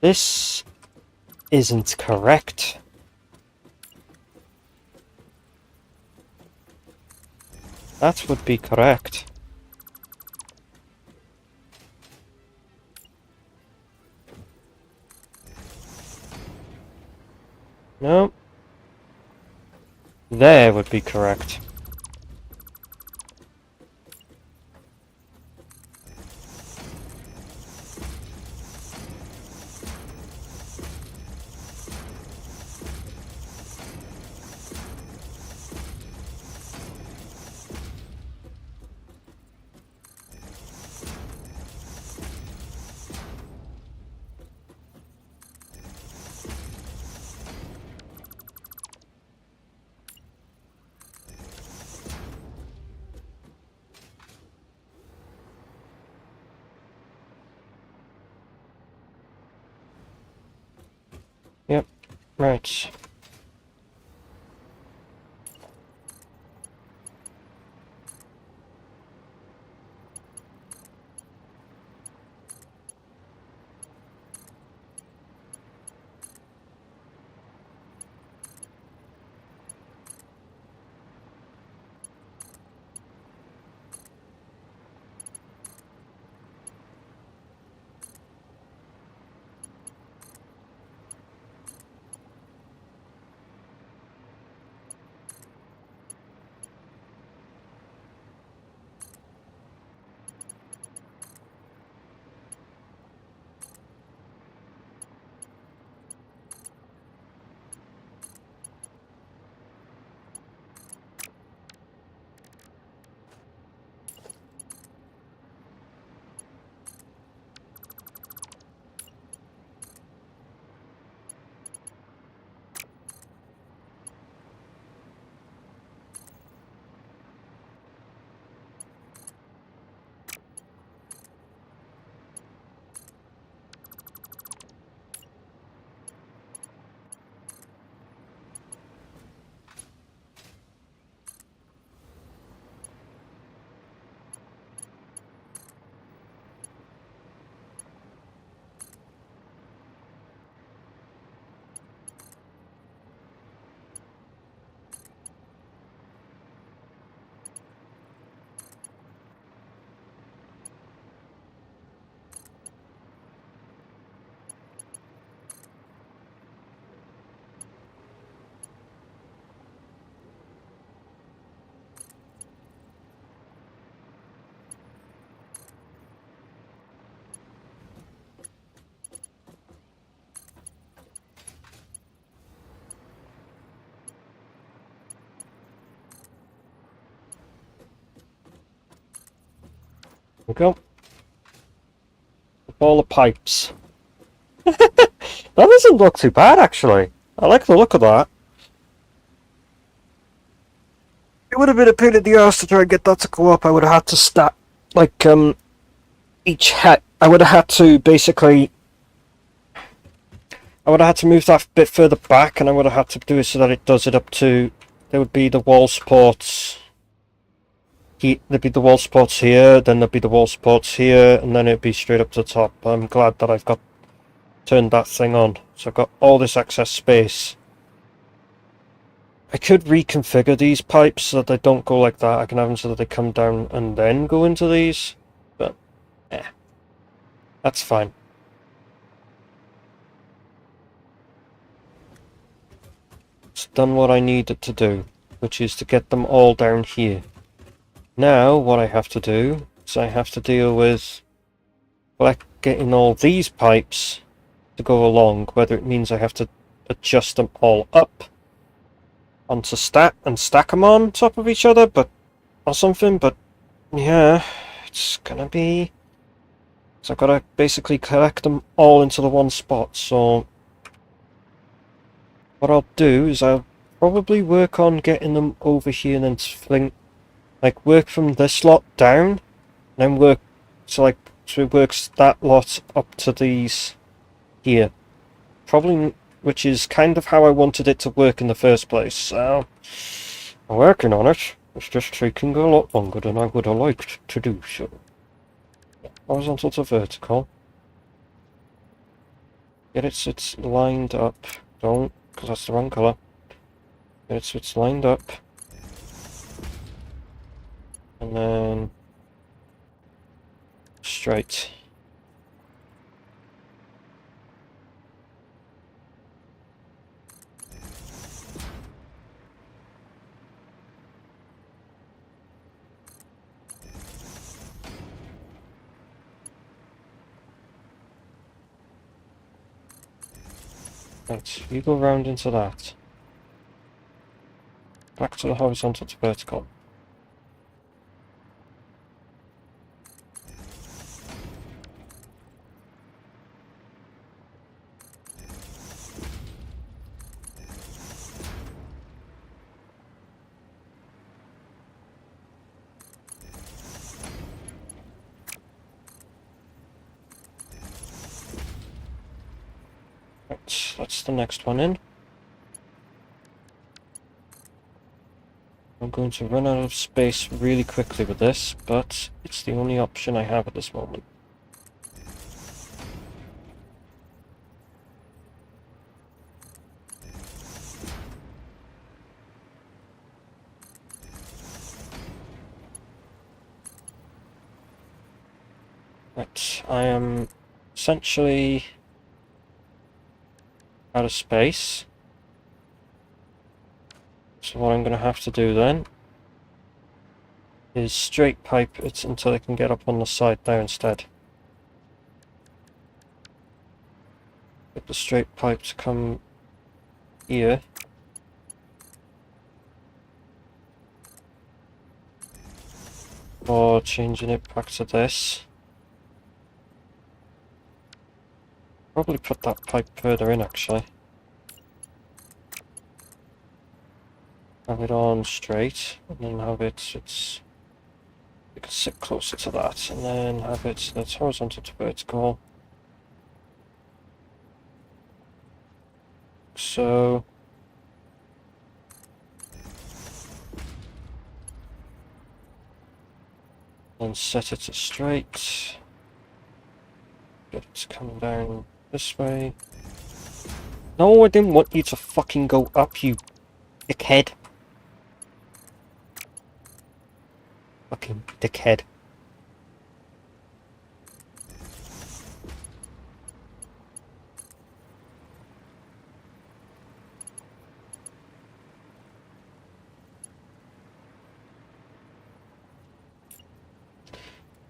This isn't correct. That would be correct. No. There would be correct. Yep, right. We go. All the pipes. That doesn't look too bad, actually. I like the look of that. It would have been a pain in the ass to try and get that to go up. I would have had to stack, like, each hat. I would have had to basically. I would have had to move that bit further back, and I would have had to do it so that it does it up to. There would be the wall supports. There'd be the wall supports here, then there'd be the wall supports here, and then it'd be straight up to the top. I'm glad that I've got turned that thing on, so I've got all this excess space. I could reconfigure these pipes so that they don't go like that. I can have them so that they come down and then go into these, but that's fine. done what I needed to do, which is to get them all down here. Now, what I have to do is I have to deal with getting all these pipes to go along, whether it means I have to adjust them all up onto stack them on top of each other, or something, but yeah, it's gonna be... So I've gotta basically collect them all into the one spot, so what I'll do is I'll probably work on getting them over here and then work from this lot down, and then work so it works that lot up to these here. Probably, which is kind of how I wanted it to work in the first place, so I'm working on it. It's just taking a lot longer than I would have liked to do so. Horizontal to vertical. Get it so it's lined up. Don't, because that's the wrong colour. Get it so it's lined up. And then straight. Right, you go round into that. Back to the horizontal to vertical. Right, that's the next one in. I'm going to run out of space really quickly with this, but it's the only option I have at this moment. Right, I am essentially out of space. So what I'm going to have to do then is straight pipe it until I can get up on the side there instead. Get the straight pipe to come here. Or changing it back to this. Probably put that pipe further in actually. Have it on straight, and then have it, you can sit closer to that, and then have it so that's horizontal to vertical. So then set it to straight. Get it to come down this way. No, I didn't want you to fucking go up, you dickhead. Fucking dickhead.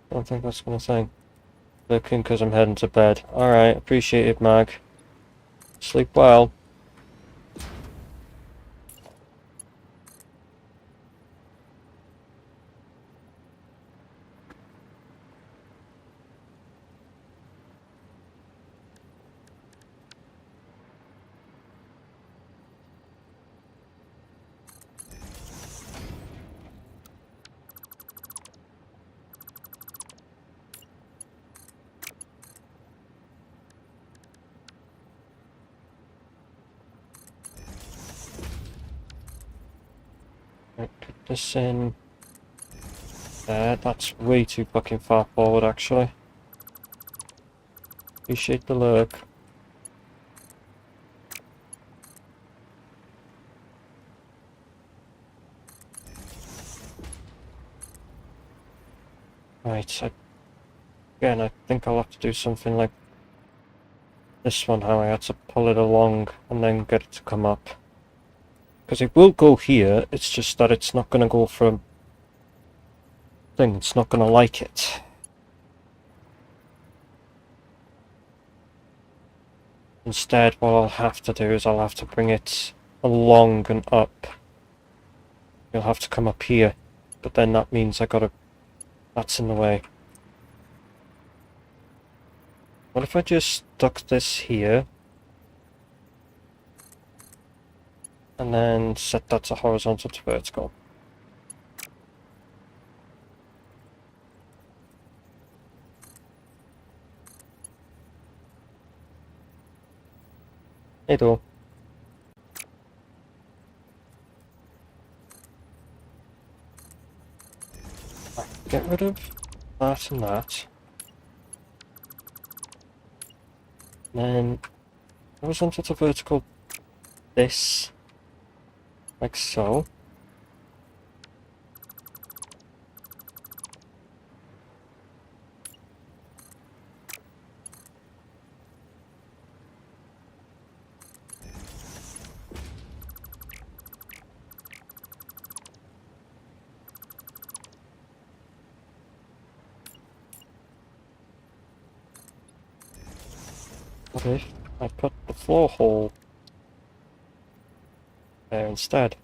I don't think that's gonna thing. Looking because I'm heading to bed. Alright, appreciate it, Mag. Sleep well. Right, put this in there. That's way too fucking far forward, actually. Appreciate the lurk. Right, again, I think I'll have to do something like this one, how I had to pull it along and then get it to come up. Because it will go here, it's just that it's not going to go from thing, it's not going to like it. Instead, what I'll have to do is I'll have to bring it along and up. You'll have to come up here, but then that means that's in the way. What if I just stuck this here, and then set that to horizontal to vertical? Hey though. Get rid of that and that. And then horizontal to vertical this, like so. What if I put the floor hole there instead?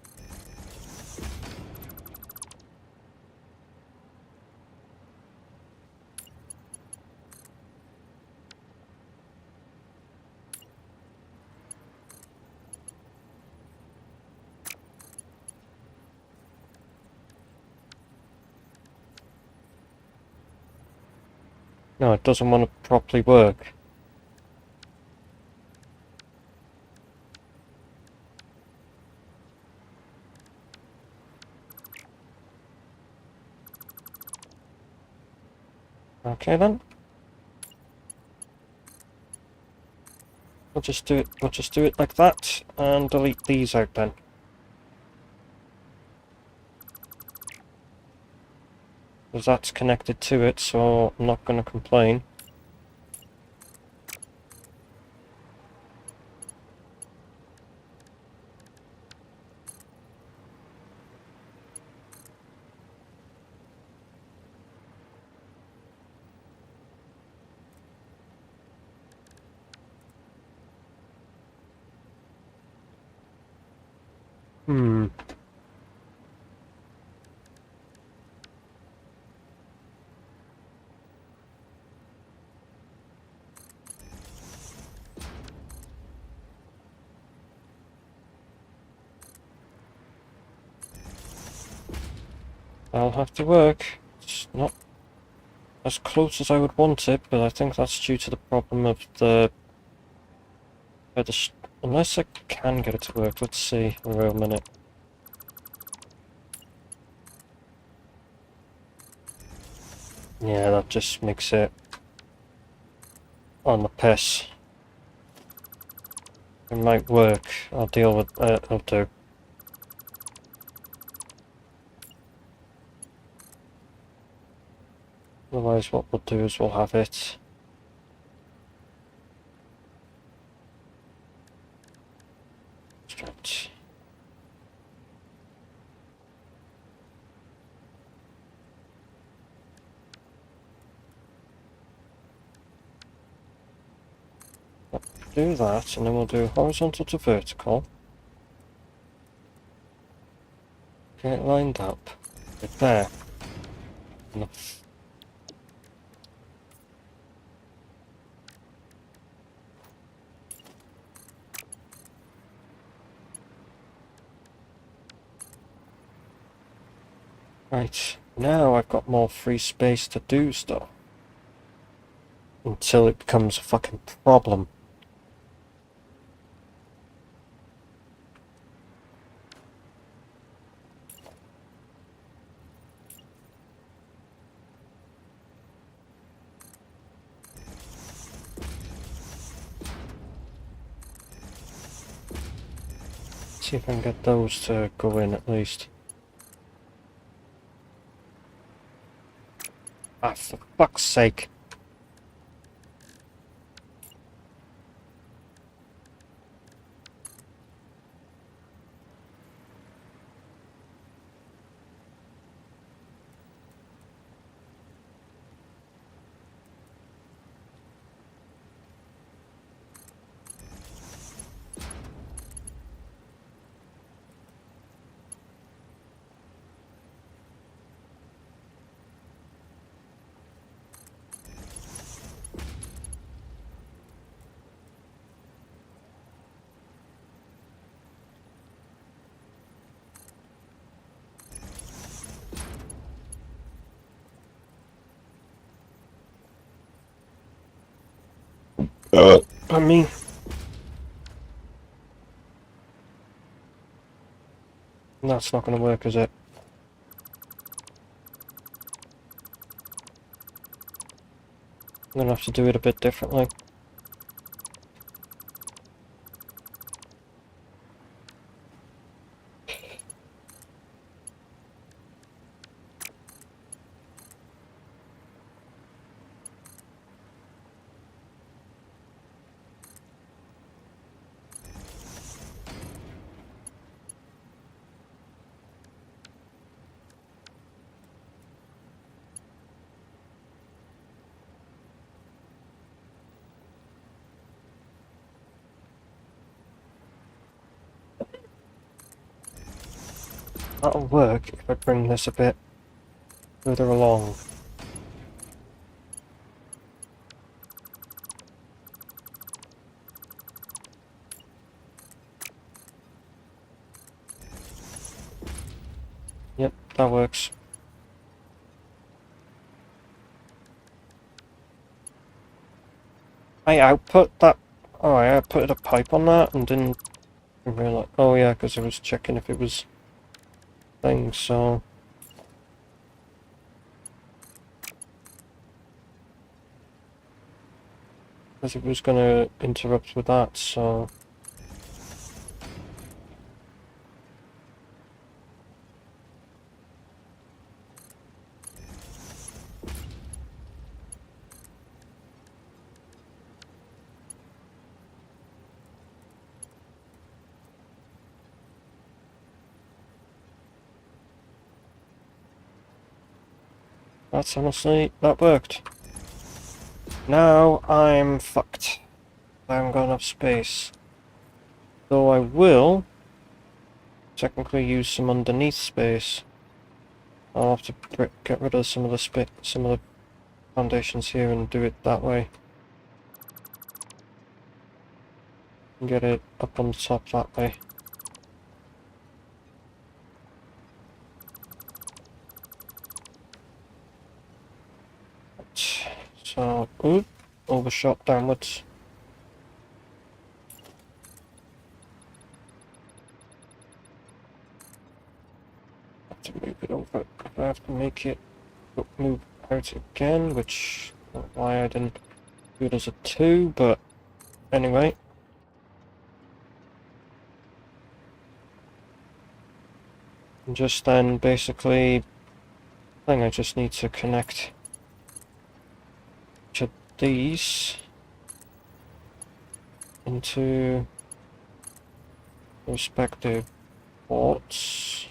No, it doesn't want to properly work. Okay then. We'll just do it like that and delete these out then. Because that's connected to it, so I'm not going to complain. That'll have to work. It's not as close as I would want it, but I think that's due to the problem of unless I can get it to work. Let's see in a real minute. Yeah, that just makes it on the piss. It might work. I'll deal with it. It'll do. Otherwise, what we'll do is we'll have it. Stretch. Do that, and then we'll do horizontal to vertical. Get it lined up. Right there. Right, now I've got more free space to do stuff. Until it becomes a fucking problem. See if I can get those to go in at least. Ah, for fuck's sake. I mean, that's not going to work, is it? I'm going to have to do it a bit differently. That'll work if I bring this a bit further along. Yep, that works. I output that. Oh, I outputted a pipe on that and didn't realize. Oh, yeah, because I was checking if it was things, so. Because it was going to interrupt with that, so. That's honestly, that worked. Now I'm fucked. I haven't got enough space. Though I will technically use some underneath space. I'll have to get rid of some of the foundations here and do it that way. And get it up on the top that way. So, oop, overshot downwards. Have to move it over. I have to make it move out again, which I don't know why I didn't do it as a 2, but anyway. And just then, basically, I just need to connect to these into respective ports.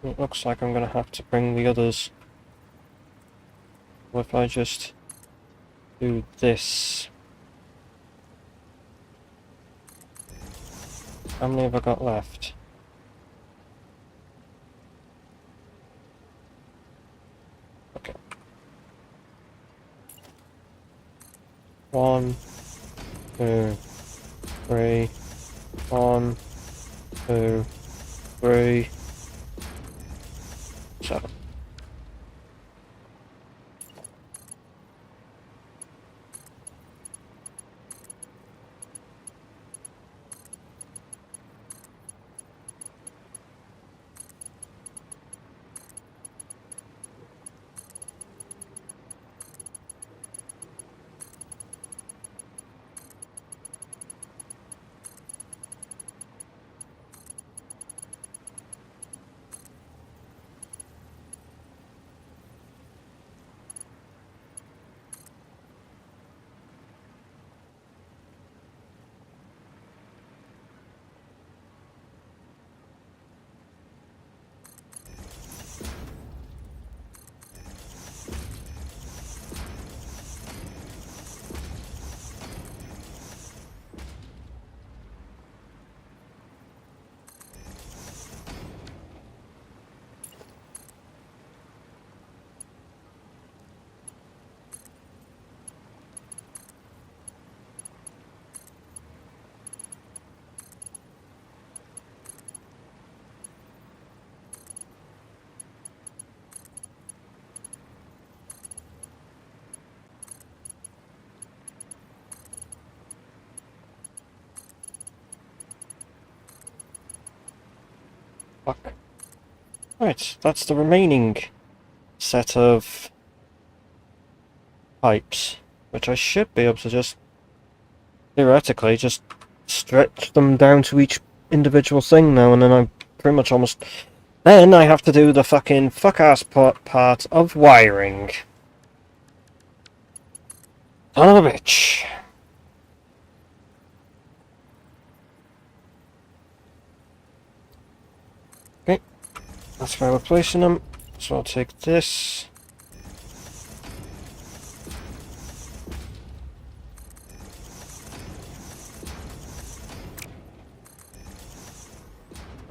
It looks like I'm going to have to bring the others. What if I just do this? How many have I got left? Okay. 1, 2, 3. 1, 2, 3. 7. Right, that's the remaining set of pipes, which I should be able to just, theoretically, just stretch them down to each individual thing now, and then I'm pretty much almost... Then I have to do the fucking fuck-ass part of wiring. Son of a bitch. Okay, that's where we're placing them. So I'll take this.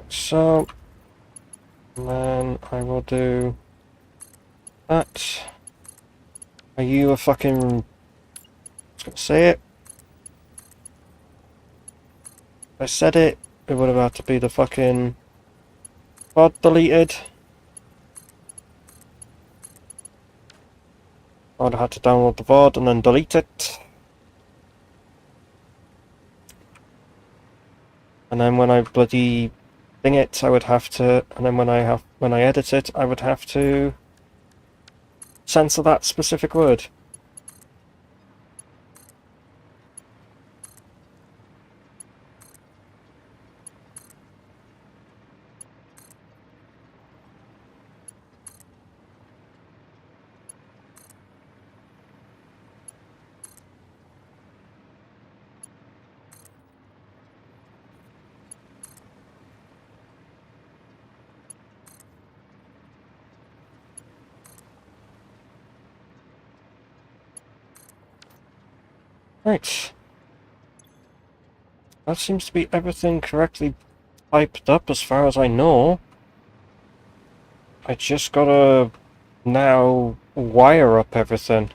So, and then I will do that. Are you a fucking... I was gonna say it. If I said it, it would have had to be the fucking... VOD deleted. I would have had to download the VOD and then delete it. And then when I bloody thing it, I would have to... And then when I edit it, I would have to censor that specific word. Right. That seems to be everything correctly piped up as far as I know. I just gotta now wire up everything.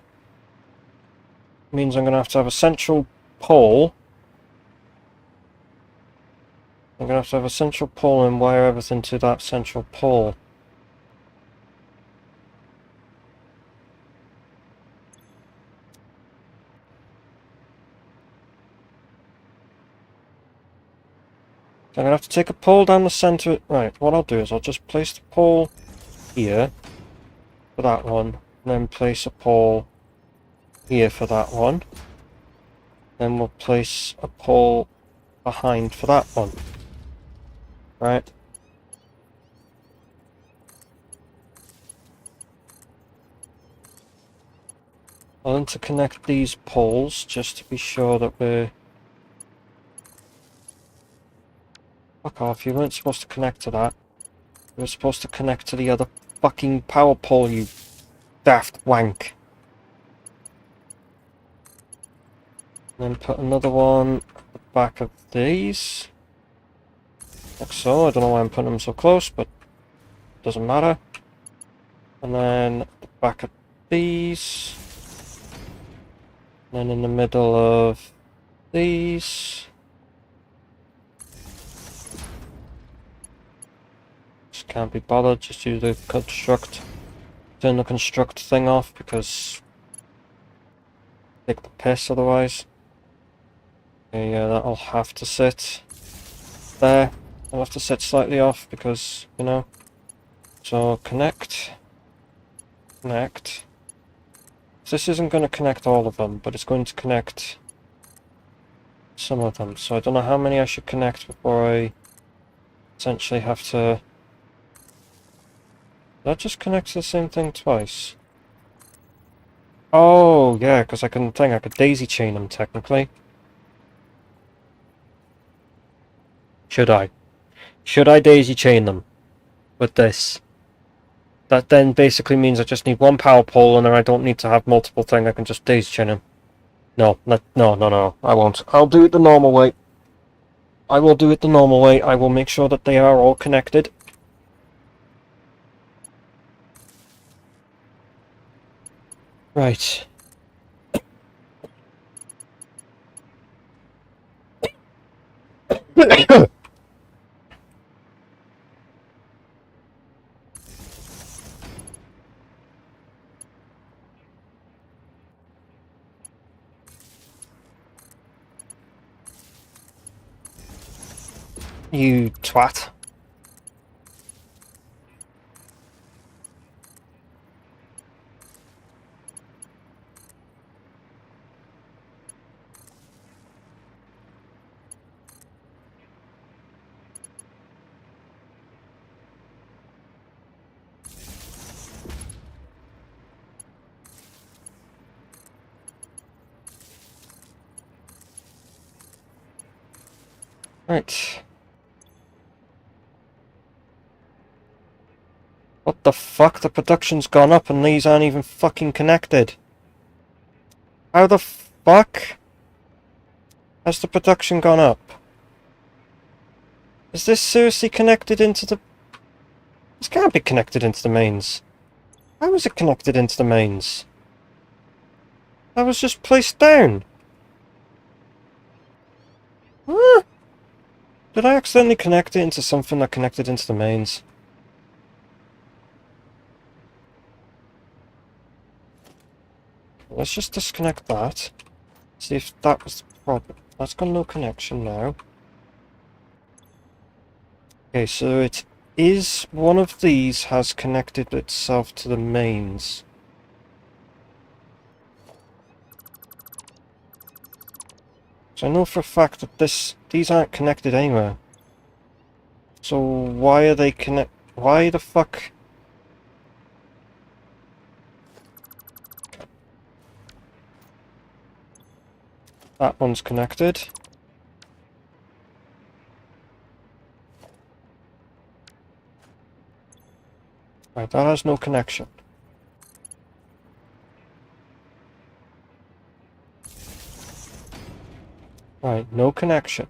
Means I'm gonna have to have a central pole. I'm gonna have to have a central pole and wire everything to that central pole. I'm gonna have to take a pole down the center. Right, what I'll do is I'll just place the pole here for that one, and then place a pole here for that one. Then we'll place a pole behind for that one. Right. I'll interconnect these poles just to be sure that we're... Fuck off, you weren't supposed to connect to that. You were supposed to connect to the other fucking power pole, you daft wank. And then put another one at the back of these. Like so. I don't know why I'm putting them so close, but it doesn't matter. And then at the back of these. And then in the middle of these. Just can't be bothered, just use the construct. Turn the construct thing off because take the piss otherwise. Okay, yeah, that'll have to sit there. I'll have to sit slightly off because, you know. So connect. Connect. This isn't going to connect all of them, but it's going to connect some of them. So I don't know how many I should connect before I essentially have to... That just connects the same thing twice. Oh, yeah, because I could daisy chain them technically. Should I? Should I daisy chain them with this? That then basically means I just need one power pole and then I don't need to have multiple things. I can just daisy chain them. No, no, I won't. I'll do it the normal way. I will do it the normal way. I will make sure that they are all connected. Right. You twat. Right. What the fuck? The production's gone up and these aren't even fucking connected. How the fuck has the production gone up? Is this seriously connected into the... This can't be connected into the mains. How is it connected into the mains? That was just placed down. Huh? Did I accidentally connect it into something that connected into the mains? Let's just disconnect that. See if that was the problem. That's got no connection now. Okay, so it is one of these has connected itself to the mains. So I know for a fact that these aren't connected anywhere. So why are they why the fuck? That one's connected. Right, that has no connection. Right, no connection.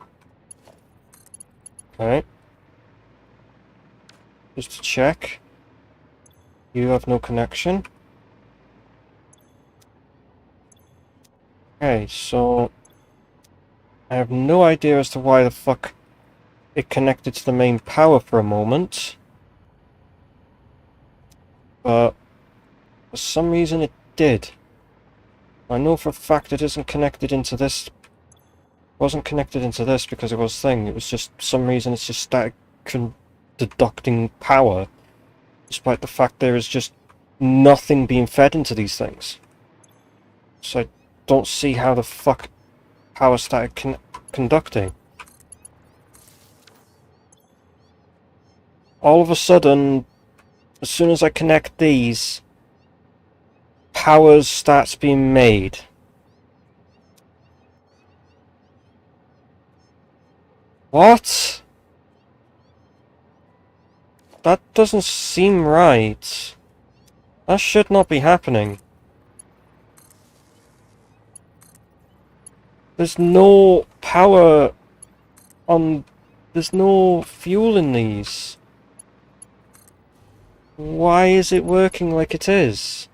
Okay. Just to check. You have no connection. Okay, so... I have no idea as to why the fuck it connected to the main power for a moment. But for some reason it did. I know for a fact it isn't connected into this. Wasn't connected into this because it was thing. It was just for some reason it's just started deducting power, despite the fact there is just nothing being fed into these things. So I don't see how the fuck power started conducting. All of a sudden, as soon as I connect these, power starts being made. What? That doesn't seem right. That should not be happening. There's no power on... There's no fuel in these. Why is it working like it is?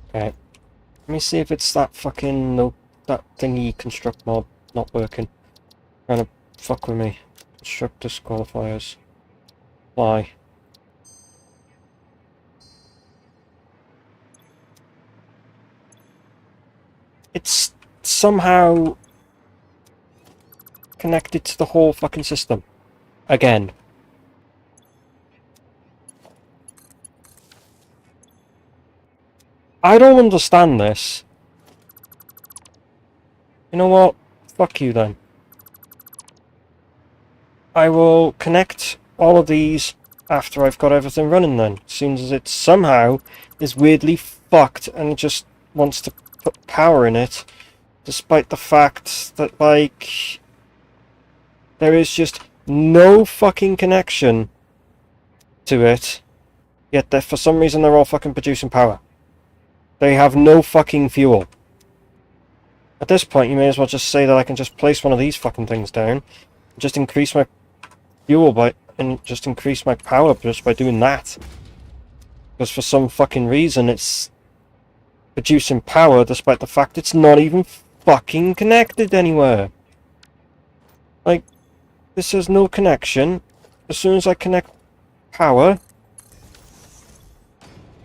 Okay. Let me see if it's that fucking... No, that thingy construct mod not working. Trying to fuck with me. Construct disqualifiers. Why? It's somehow connected to the whole fucking system. Again. I don't understand this. You know what? Fuck you then. I will connect all of these after I've got everything running then. As soon as it somehow is weirdly fucked and it just wants to put power in it. Despite the fact that, like, there is just no fucking connection to it. Yet for some reason they're all fucking producing power. They have no fucking fuel. At this point, you may as well just say that I can just place one of these fucking things down. Just increase my fuel by... and just increase my power just by doing that. Because for some fucking reason it's producing power despite the fact it's not even fucking connected anywhere. Like, this has no connection. As soon as I connect power,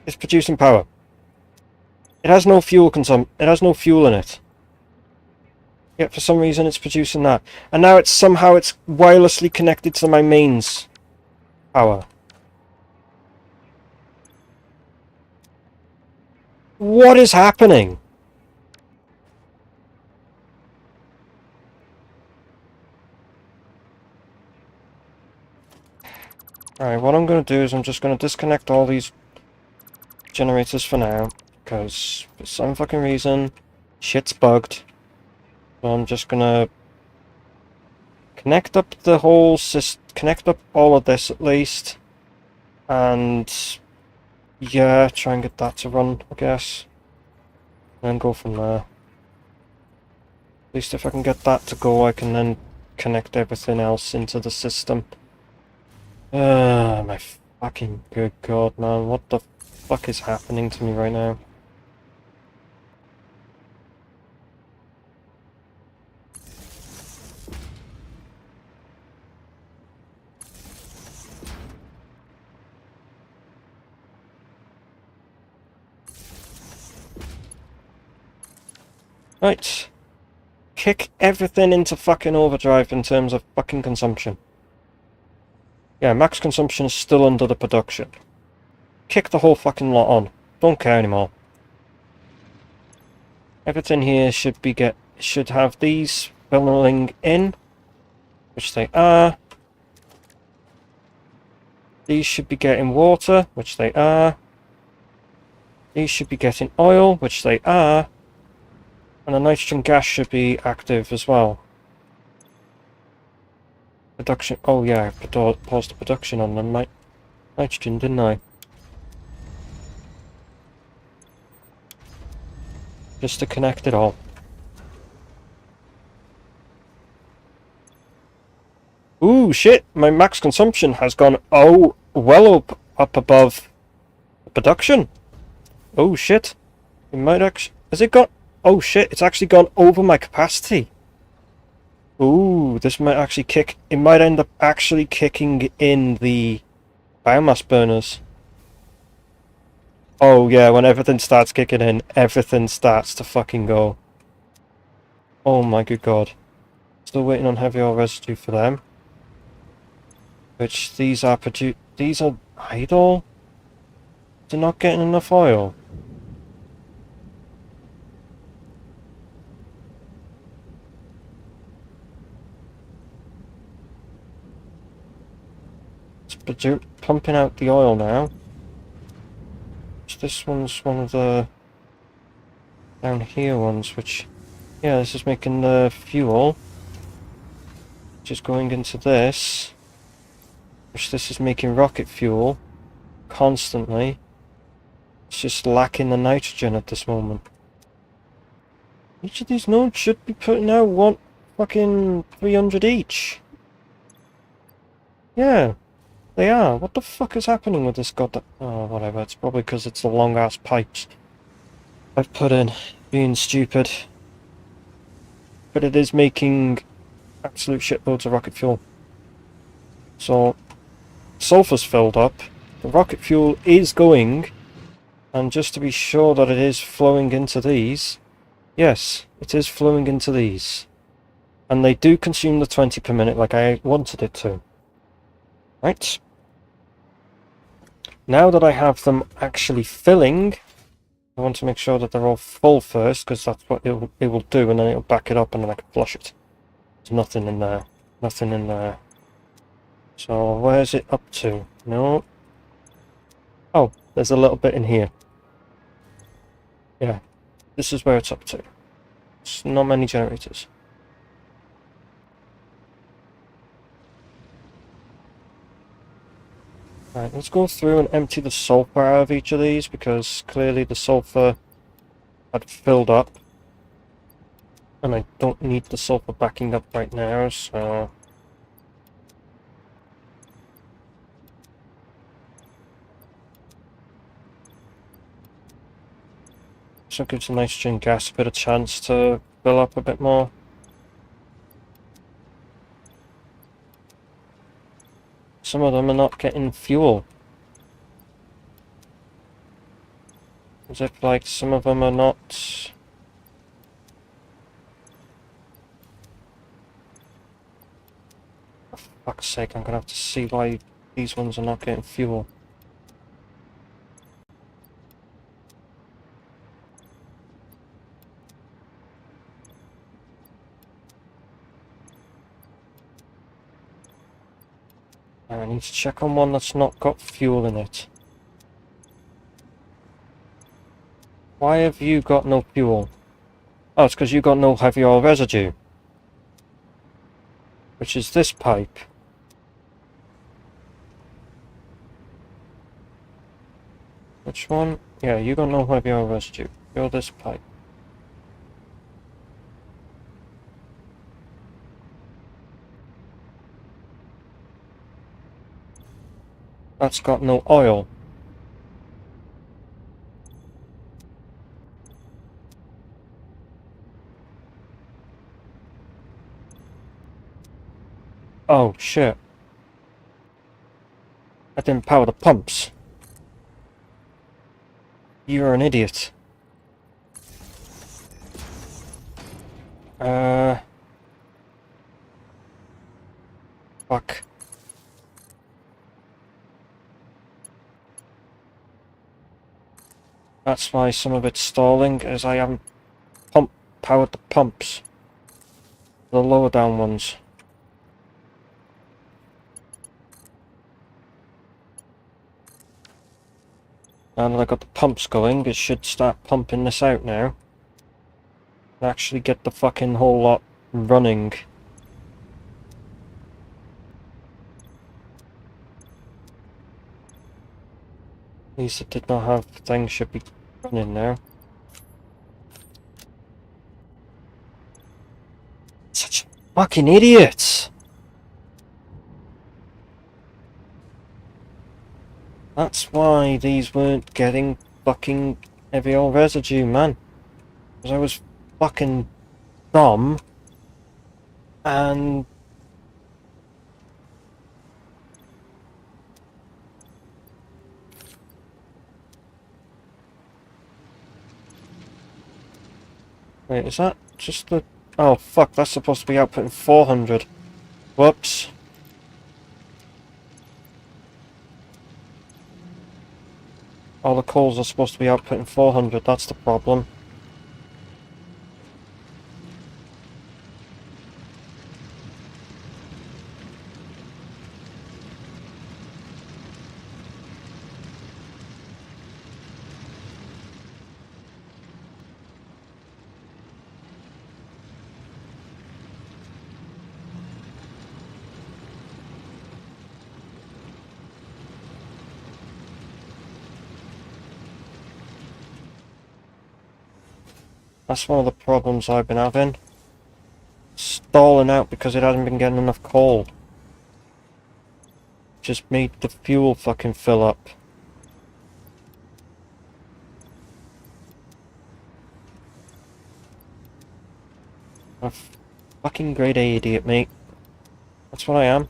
it's producing power. It has no fuel it has no fuel in it. Yet for some reason it's producing that. And now it's somehow it's wirelessly connected to my mains power. What is happening? Alright, what I'm going to do is I'm just going to disconnect all these generators for now. Because for some fucking reason, shit's bugged. So I'm just gonna connect up the whole system, connect up all of this at least, and yeah, try and get that to run, I guess, and then go from there. At least if I can get that to go, I can then connect everything else into the system. My fucking good god, man, what the fuck is happening to me right now? Right. Kick everything into fucking overdrive in terms of fucking consumption. Yeah, max consumption is still under the production. Kick the whole fucking lot on. Don't care anymore. Everything here should have these filling in, which they are. These should be getting water, which they are. These should be getting oil, which they are. And the nitrogen gas should be active as well. Production. Oh yeah, I paused the production on the nitrogen, didn't I? Just to connect it all. Ooh, shit! My max consumption has gone, well up above the production. Oh, shit. It might actually... Has it got... Oh, shit, it's actually gone over my capacity. Ooh, this might actually kick... It might end up actually kicking in the biomass burners. Oh, yeah, when everything starts kicking in, everything starts to fucking go. Oh my good god. Still waiting on heavy oil residue for them. Which these are idle? They're not getting enough oil. It's pumping out the oil now. This one's one of the down here ones, which, yeah, this is making the fuel, which is going into this, which this is making rocket fuel constantly. It's just lacking the nitrogen at this moment. Each of these nodes should be putting out one fucking 300 each. Yeah. They are. What the fuck is happening with this goddamn... Oh, whatever. It's probably because it's the long-ass pipes I've put in. Being stupid. But it is making absolute shitloads of rocket fuel. So, sulfur's filled up. The rocket fuel is going. And just to be sure that it is flowing into these... Yes, it is flowing into these. And they do consume the 20 per minute like I wanted it to. Right. Now that I have them actually filling, I want to make sure that they're all full first, because that's what it will do, and then it'll back it up and then I can flush it. There's nothing in there. Nothing in there. So where's it up to? No. Oh, there's a little bit in here. Yeah. This is where it's up to. It's not many generators. Right, let's go through and empty the sulfur out of each of these, because clearly the sulfur had filled up. And I don't need the sulfur backing up right now, so... So it gives the nitrogen gas a bit of chance to fill up a bit more. Some of them are not getting fuel. As if like some of them are not... For fuck's sake, I'm gonna have to see why these ones are not getting fuel. I need to check on one that's not got fuel in it. Why have you got no fuel? Oh, it's because you got no heavy oil residue. Which is this pipe. Which one? Yeah, you got no heavy oil residue. You're this pipe. That's got no oil. Oh, shit. I didn't power the pumps. You're an idiot. Fuck. That's why some of it's stalling, as I haven't powered the pumps. The lower down ones. Now that I got the pumps going, it should start pumping this out now. And actually get the fucking whole lot running. These that did not have things should be running now. Such fucking idiots! That's why these weren't getting fucking heavy oil residue, man. Because I was fucking dumb. And... Wait, is that just the... Oh fuck, that's supposed to be outputting 400. Whoops. All the coals are supposed to be outputting 400, that's the problem. That's one of the problems I've been having. Stalling out because it hasn't been getting enough coal. Just made the fuel fucking fill up. I'm a fucking grade A idiot, mate. That's what I am.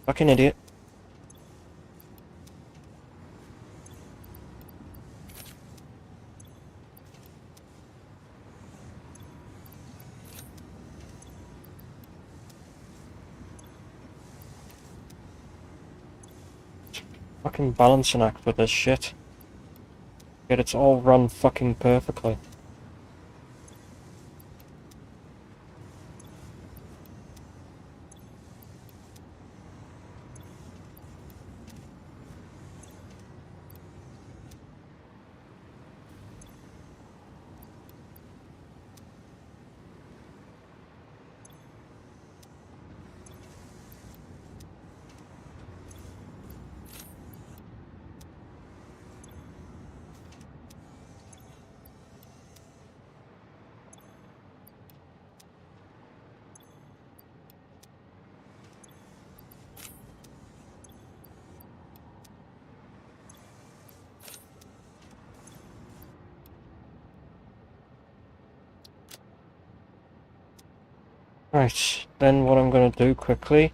Fucking idiot. Fucking balancing act with this shit. Yet it's all run fucking perfectly. Right, then what I'm going to do quickly,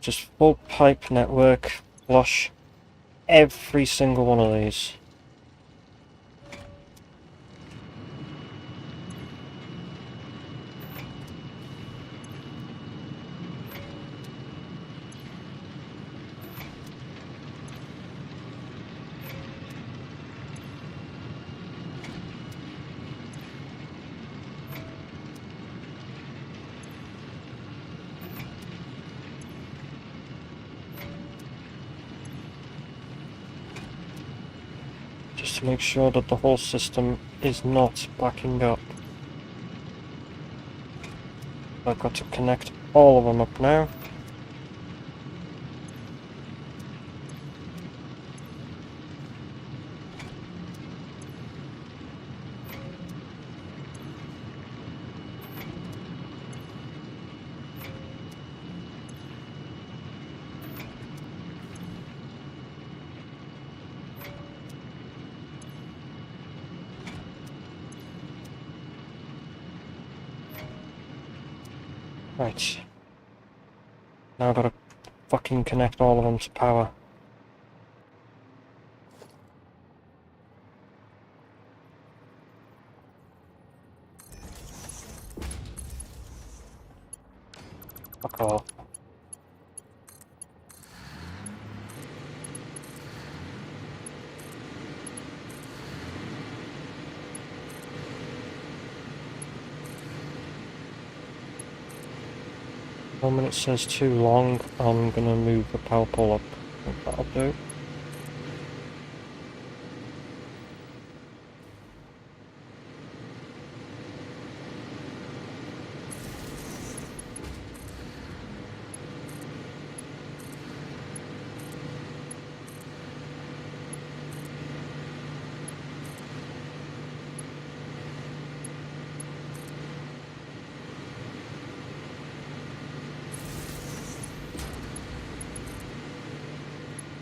just full pipe network, flush every single one of these. Just to make sure that the whole system is not backing up. I've got to connect all of them up now. Right. Now I've got to fucking connect all of them to power. Fuck off. The moment it says too long, I'm gonna move the power pole up. I think that'll do.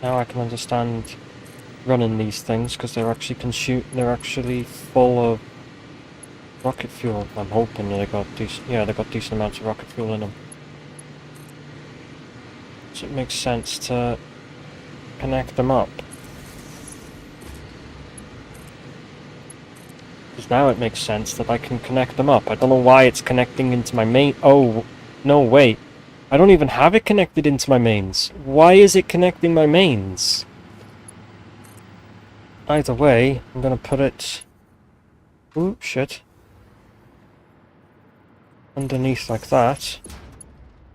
Now I can understand running these things because they're actually full of rocket fuel. I'm hoping they got decent. Yeah, they got decent amounts of rocket fuel in them. So it makes sense to connect them up. Because now it makes sense that I can connect them up. I don't know why it's connecting into my main. Oh, no, wait. I don't even have it connected into my mains. Why is it connecting my mains? Either way, I'm gonna put it... Ooh, shit. Underneath like that.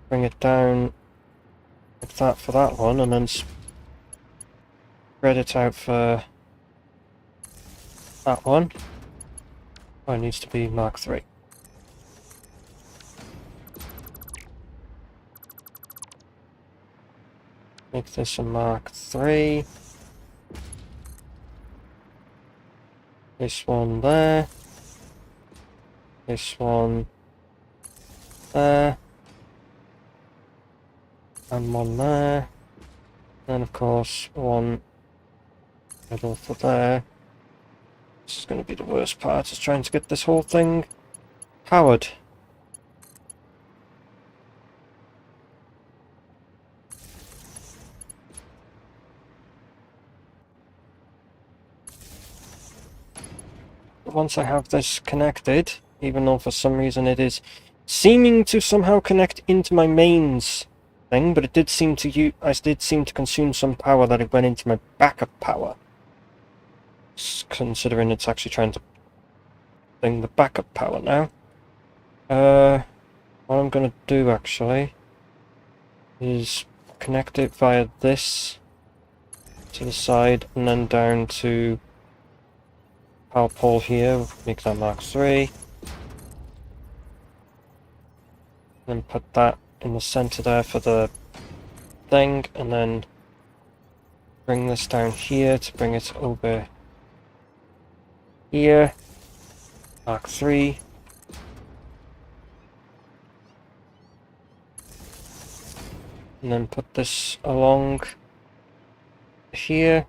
Bring it down like that for that one, and then spread it out for that one. Oh, it needs to be Mark 3. Make this a Mark 3. This one there. This one there. And one there. And of course, one middle for there. This is going to be the worst part, is trying to get this whole thing powered. Once I have this connected, even though for some reason it is seeming to somehow connect into my mains thing, but it did seem to I did seem to consume some power that it went into my backup power. Considering it's actually trying to bring the backup power now. What I'm gonna do actually is connect it via this to the side and then down to power pole here, make that Mark 3. Then put that in the center there for the thing, and then bring this down here to bring it over here. Mark 3. And then put this along here.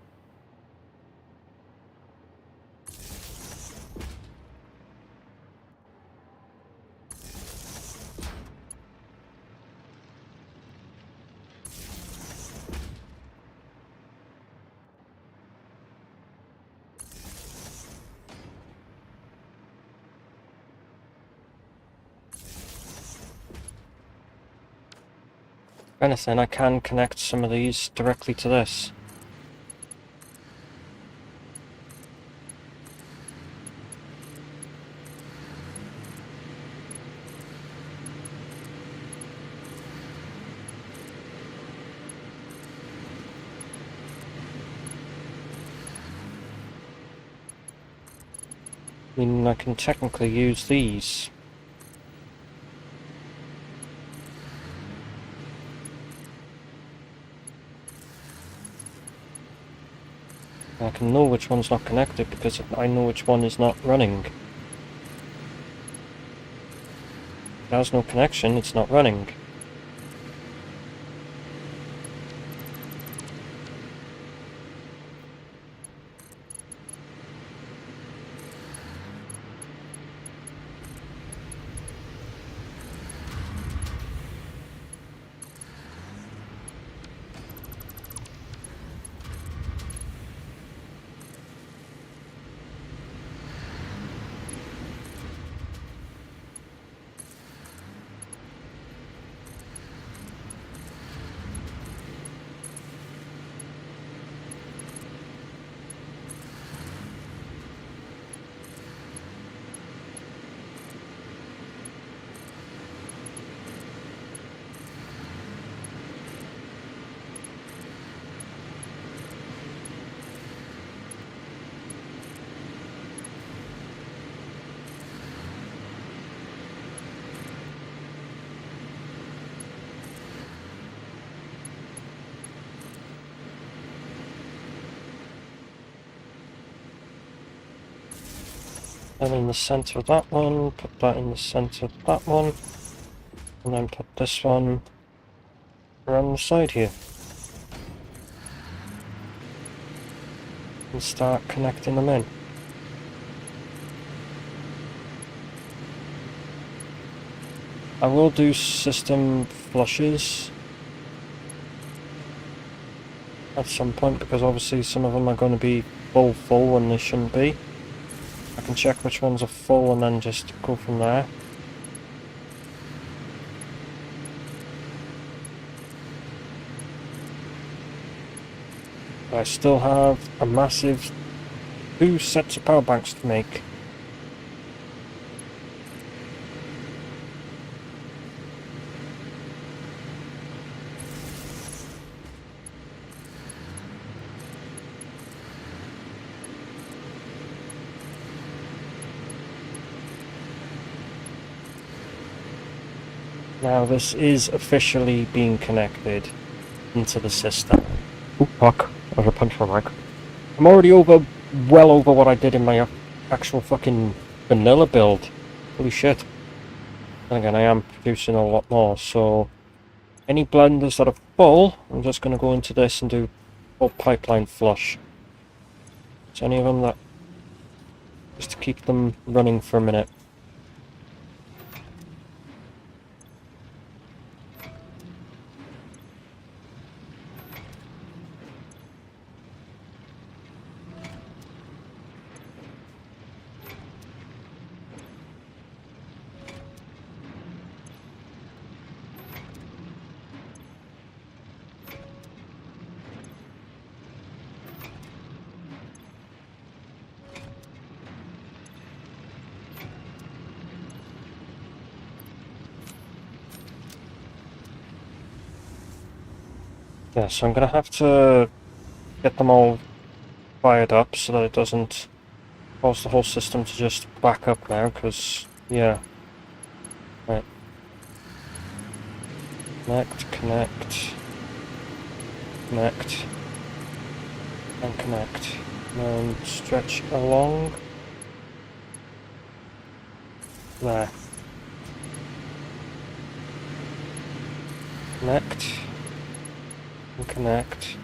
If anything, I can connect some of these directly to this. I mean, I can technically use these. I can know which one's not connected because I know which one is not running. If it has no connection, it's not running. And in the centre of that one, put that in the centre of that one, and then put this one around the side here. And start connecting them in. I will do system flushes at some point because obviously some of them are going to be full when they shouldn't be. I can check which ones are full and then just go from there. I still have a massive 2 sets of power banks to make. Now this is officially being connected into the system. Oh fuck, I was a punch for a mic. I'm already well over what I did in my actual fucking vanilla build. Holy shit. And again, I am producing a lot more, so any blenders that are full, I'm just going to go into this and do full pipeline flush. So any of them that, just to keep them running for a minute. Yeah, so I'm going to have to get them all fired up so that it doesn't cause the whole system to just back up now, because, yeah. Right. Connect, and connect. And stretch along. There. Connect. And connect.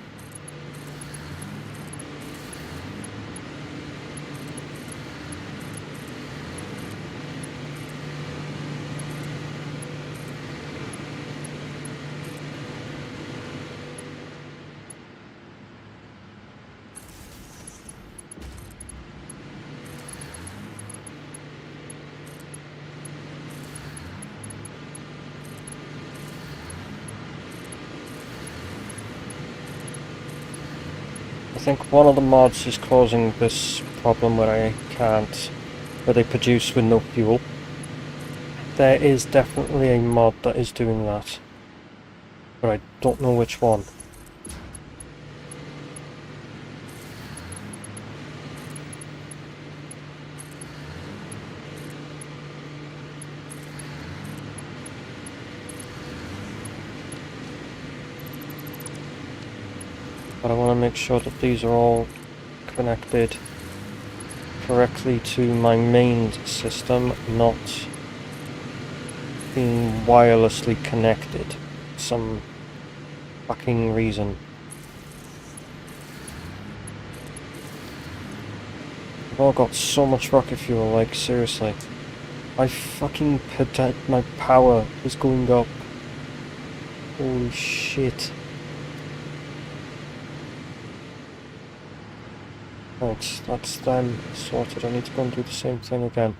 I think one of the mods is causing this problem where they produce with no fuel. There is definitely a mod that is doing that, but I don't know which one. But I want to make sure that these are all connected correctly to my main system, not being wirelessly connected for some fucking reason. I've all got so much rocket fuel, like, seriously. My power is going up. Holy shit. Right, that's them sorted. I need to go and do the same thing again.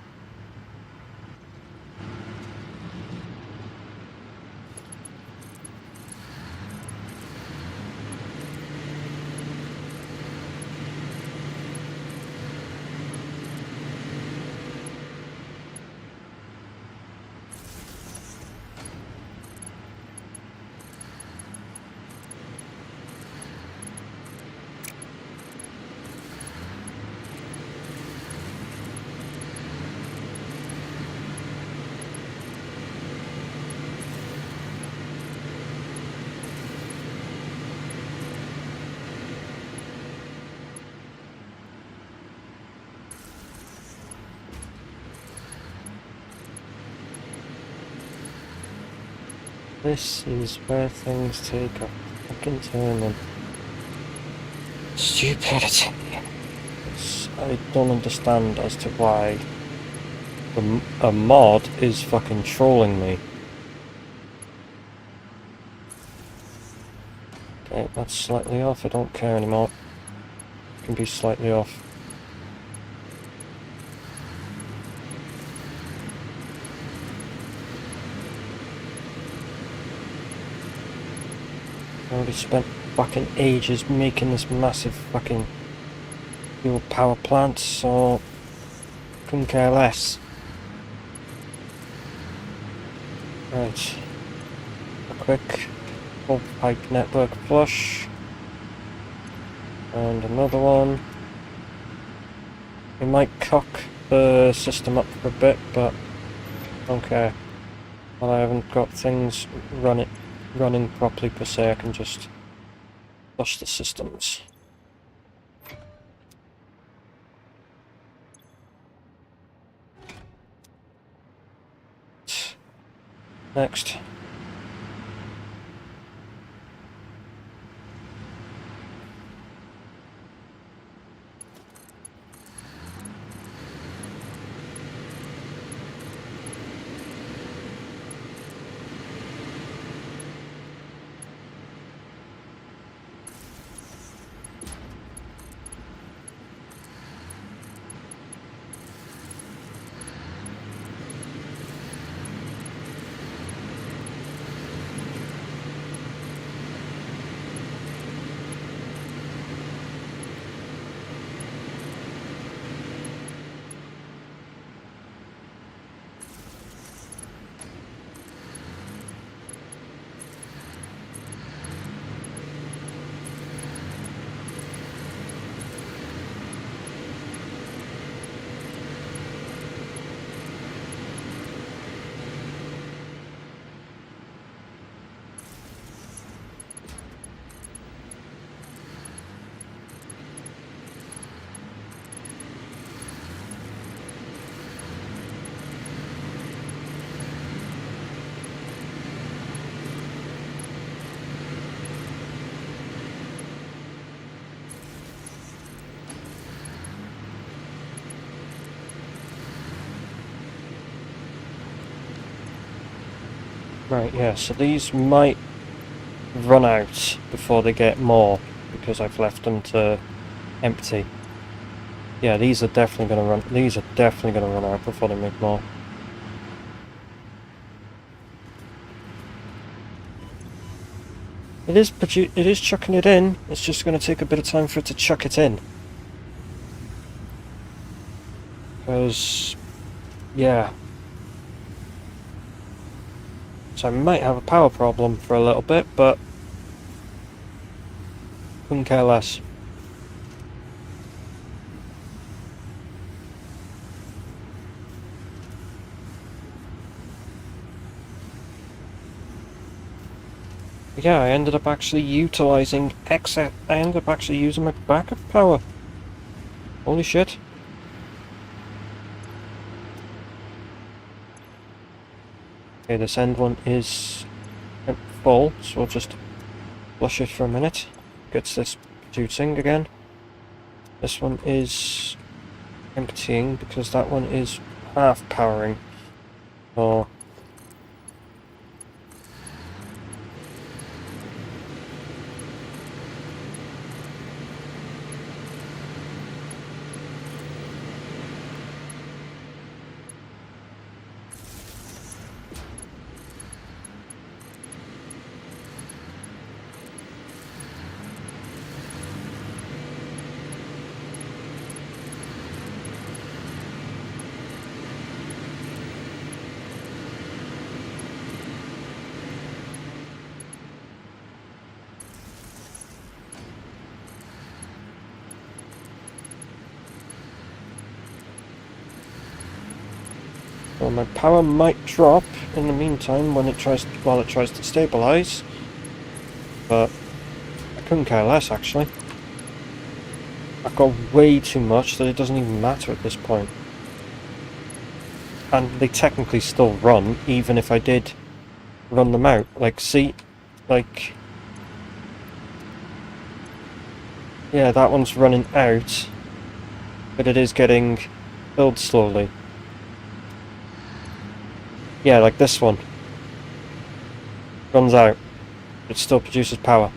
This is where things take a fucking turn and stupidity. I don't understand as to why a mod is fucking trolling me. Okay, that's slightly off. I don't care anymore. It can be slightly off. I already spent fucking ages making this massive fucking fuel power plant, so couldn't care less. Right, a quick full pipe network flush, and another one. We might cock the system up for a bit, but I don't care. While I haven't got things running properly per se, I can just flush the systems. Next. Right, yeah, so these might run out before they get more, because I've left them to empty. Yeah, these are definitely gonna run out before they make more. It is chucking it in, it's just gonna take a bit of time for it to chuck it in. Because, yeah. So I might have a power problem for a little bit, but couldn't care less. Yeah, I ended up actually utilising excess. I ended up actually using my backup power. Holy shit. Okay, this end one is full, so we'll just flush it for a minute. Gets this producing again. This one is emptying because that one is half powering. Oh. Well, my power might drop in the meantime while it tries to stabilize, but I couldn't care less actually. I've got way too much that it doesn't even matter at this point. And they technically still run, even if I did run them out. Like, see? Like... yeah, that one's running out, but it is getting filled slowly. Yeah, like this one. Runs out. It still produces power.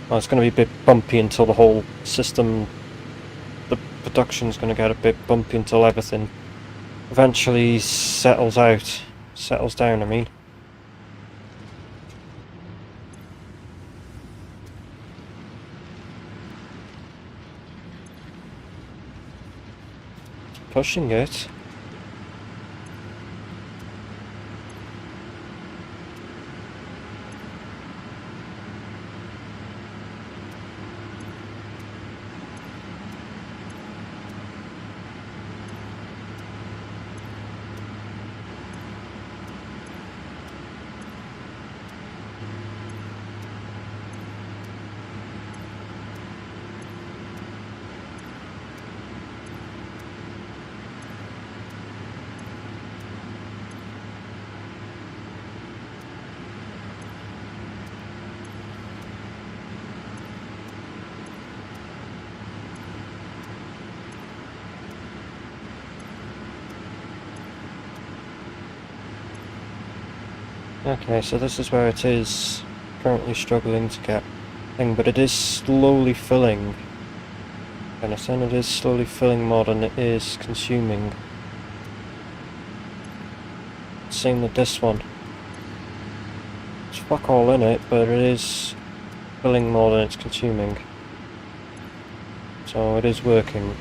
Oh, it's going to be a bit bumpy until the whole system... the production's going to get a bit bumpy until everything eventually settles out. Settles down, I mean. Pushing it. Okay, so this is where it is currently struggling to get thing, but it is slowly filling. Understand, it is slowly filling more than it is consuming. Same with this one. There's fuck all in it, but it is filling more than it's consuming. So it is working.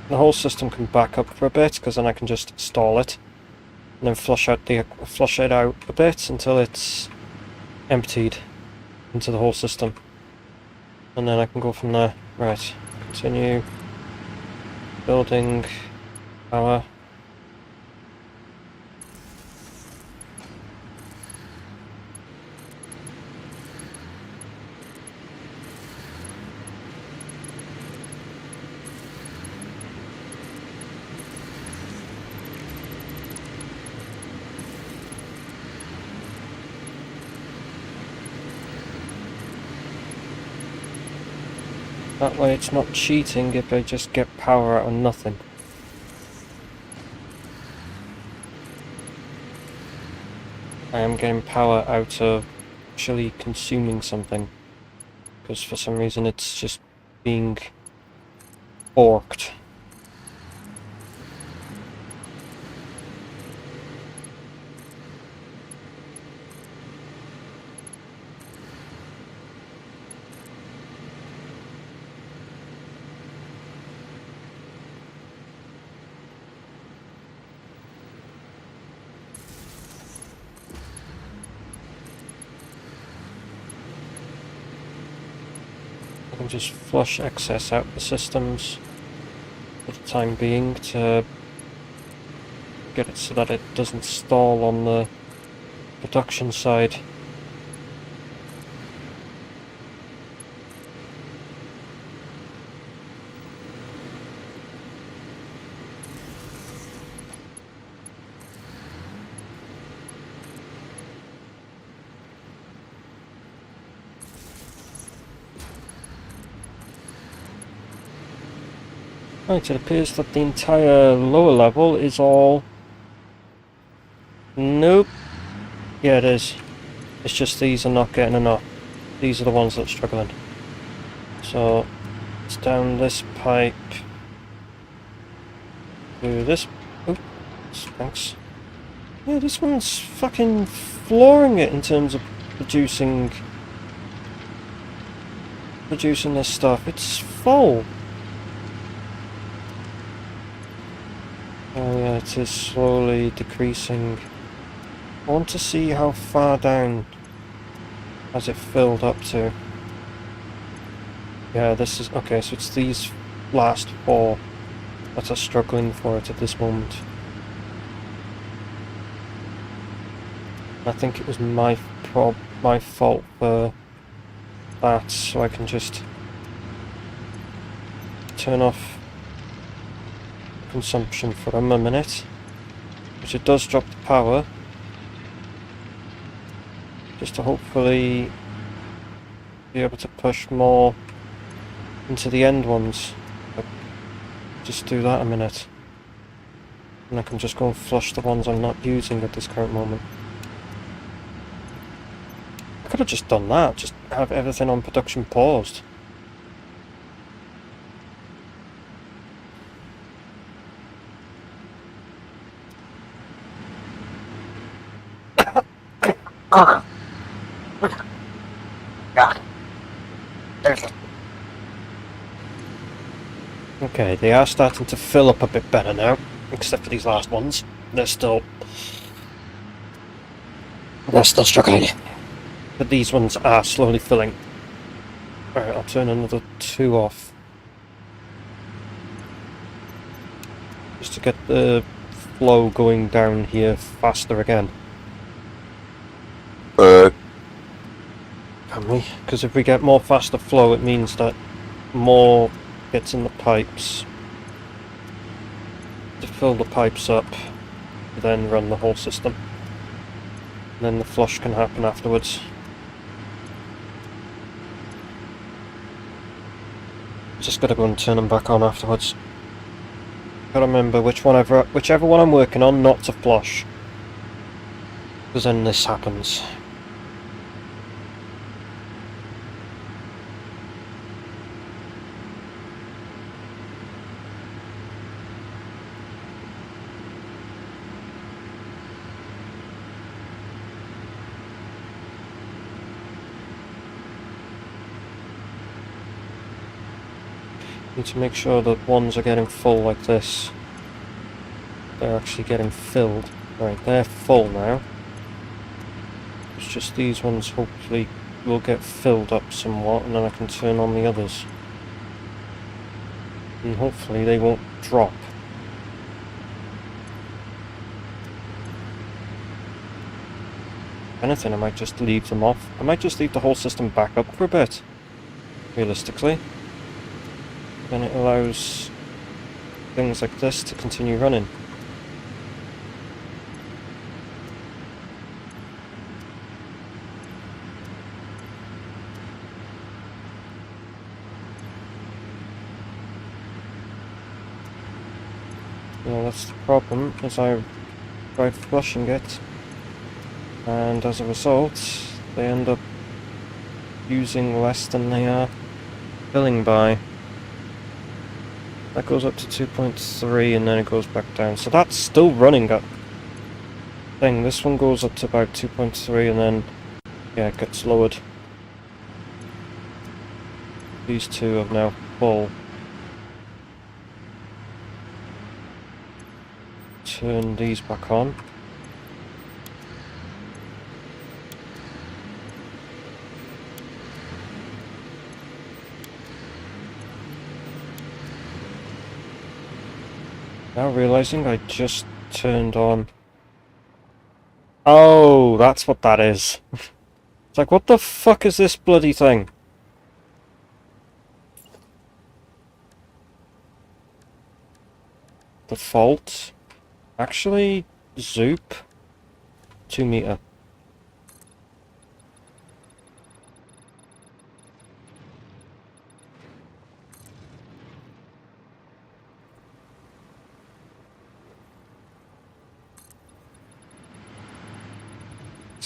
The whole system can back up for a bit, because then I can just stall it, and then flush it out a bit until it's emptied into the whole system, and then I can go from there. Right, continue building power. That way it's not cheating if I just get power out of nothing. I am getting power out of actually consuming something, because for some reason it's just being forked. I can just flush excess out the systems for the time being to get it so that it doesn't stall on the production side. Right, it appears that the entire lower level is all... Nope. Yeah, it is. It's just these are not getting enough. These are the ones that are struggling. So, it's down this pipe. Do this. Oops, thanks. Yeah, this one's fucking flooring it in terms of producing this stuff. It's full. Oh yeah, it is slowly decreasing. I want to see how far down has it filled up to. Yeah, this is... okay, so it's these last four that are struggling for it at this moment. I think it was my fault for that, so I can just turn off consumption for them a minute, which it does drop the power, just to hopefully be able to push more into the end ones. But just do that a minute, and I can just go and flush the ones I'm not using at this current moment. I could have just done that, just have everything on production paused. Okay, they are starting to fill up a bit better now, except for these last ones. They're still struggling. But these ones are slowly filling. Alright, I'll turn another 2 off. Just to get the flow going down here faster again. Can we? Because if we get more faster flow, it means that more gets in the pipes. To fill the pipes up, then run the whole system. And then the flush can happen afterwards. Just gotta go and turn them back on afterwards. Gotta remember whichever one I'm working on, not to flush. Because then this happens. Need to make sure that ones are getting full like this. They're actually getting filled. Right, they're full now. It's just these ones hopefully will get filled up somewhat, and then I can turn on the others. And hopefully they won't drop. If anything, I might just leave them off. I might just leave the whole system back up for a bit, realistically. Then it allows things like this to continue running. Yeah, that's the problem, is I tried flushing it, and as a result, they end up using less than they are filling by. That goes up to 2.3 and then it goes back down. So that's still running at thing. This one goes up to about 2.3 and then, yeah, it gets lowered. These two are now full. Turn these back on. Now realizing I just turned on... Oh, that's what that is. It's like, what the fuck is this bloody thing? Default. Actually, Zoop. 2 meter.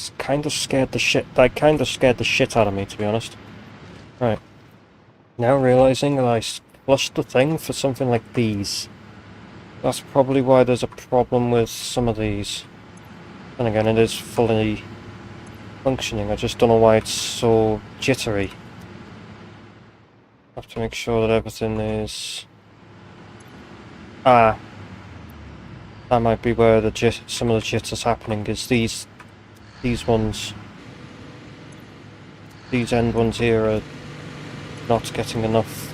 It's kind of scared the shit. That kind of scared the shit out of me, to be honest. Right. Now realizing that I flushed the thing for something like these. That's probably why there's a problem with some of these. And again, it is fully functioning. I just don't know why it's so jittery. I have to make sure that everything is... Ah. That might be where some of the jitter's happening, is these ones... These end ones here are not getting enough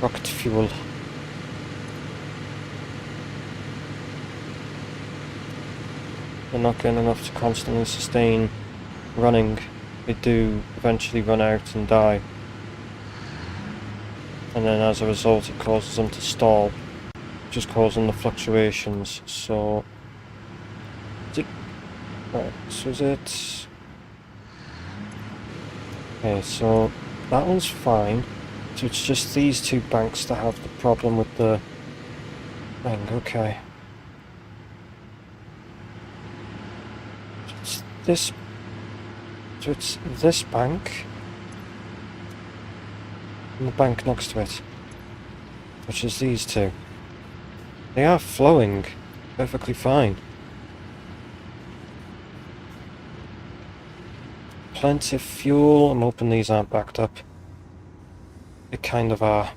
rocket fuel. They're not getting enough to constantly sustain running. They do eventually run out and die. And then as a result it causes them to stall, which is causing the fluctuations. So... Right, so is it... Okay, so that one's fine. So it's just these two banks that have the problem with the thing. Okay. So it's this bank and the bank next to it, which is these two. They are flowing perfectly fine. Plenty of fuel. I'm hoping these aren't backed up. They kind of are.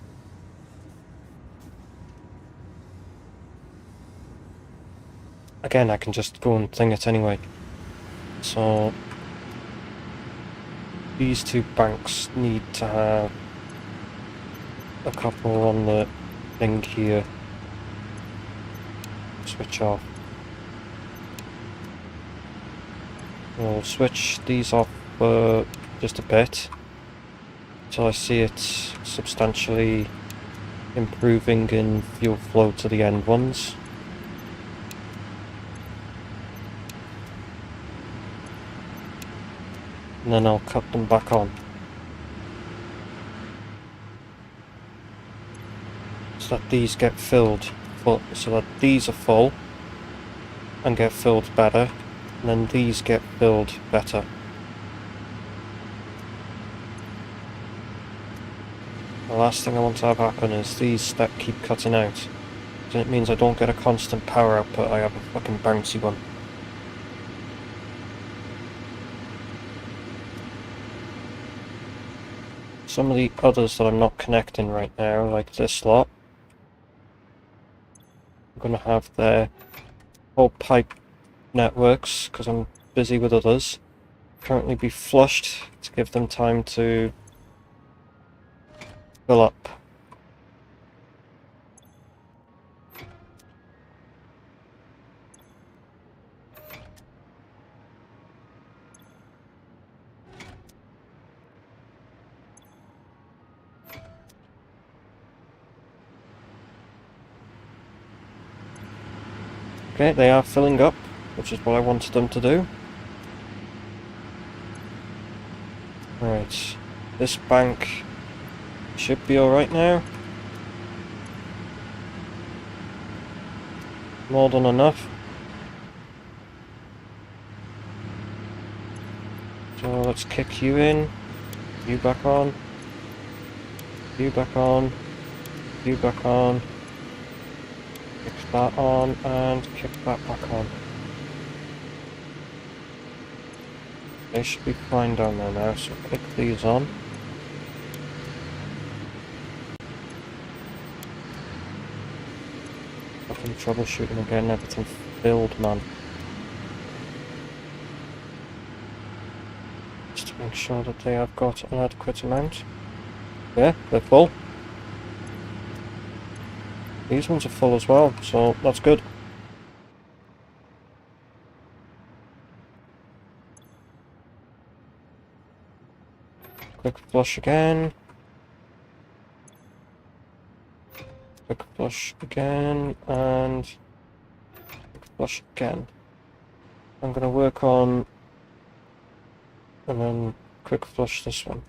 Again, I can just go and thing it anyway. So these two banks need to have a couple on the thing here. Switch off. We'll switch these off for just a bit until I see it substantially improving in fuel flow to the end ones. And then I'll cut them back on. So that these get filled full, so that these are full and get filled better, and then these get filled better. The last thing I want to have happen is these that keep cutting out. So it means I don't get a constant power output, I have a fucking bouncy one. Some of the others that I'm not connecting right now, like this lot, I'm going to have their whole pipe networks, because I'm busy with others, currently be flushed to give them time to fill up. Okay, they are filling up, which is what I wanted them to do. Right, this bank should be alright now. More than enough. So let's kick you in, you back on, you back on, you back on. Kick that on and kick that back on. They should be fine down there now, so click these on. Fucking troubleshooting again, everything filled, man. Just to make sure that they have got an adequate amount. Yeah, they're full. These ones are full as well, so that's good. Quick flush again. Quick flush again, and quick flush again. I'm going to work on, and then quick flush this one.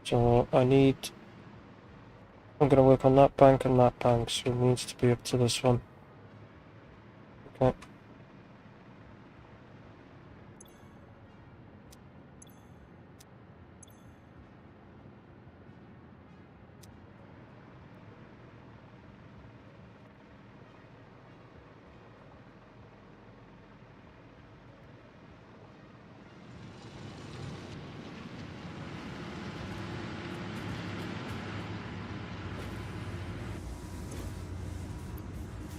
So I'm going to work on that bank and that bank, so it needs to be up to this one. Okay.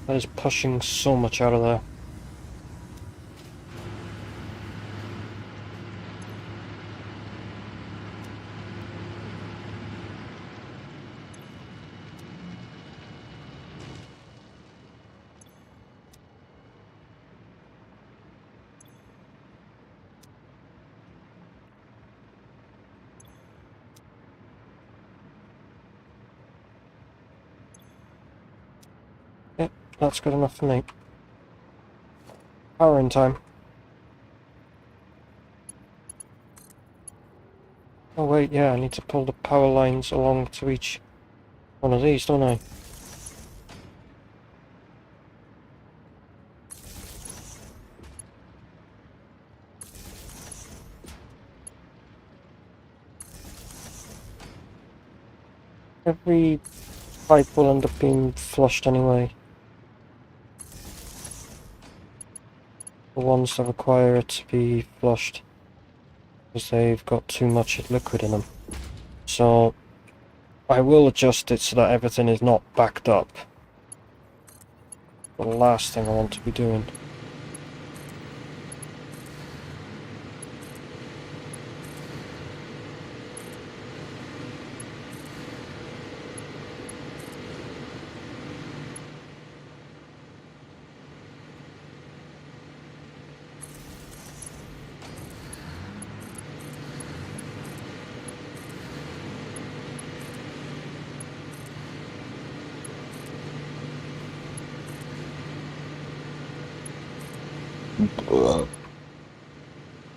That is pushing so much out of there. Yep, that's good enough for me. Power in time. Oh wait, yeah, I need to pull the power lines along to each one of these, don't I? Every pipe will end up being flushed anyway. The ones that require it to be flushed, because they've got too much liquid in them. So I will adjust it so that everything is not backed up. The last thing I want to be doing.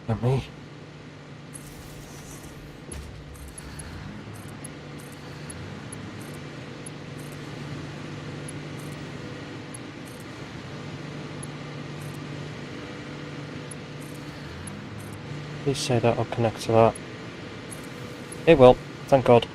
Let me. Please say that I'll connect to that. It will, thank God.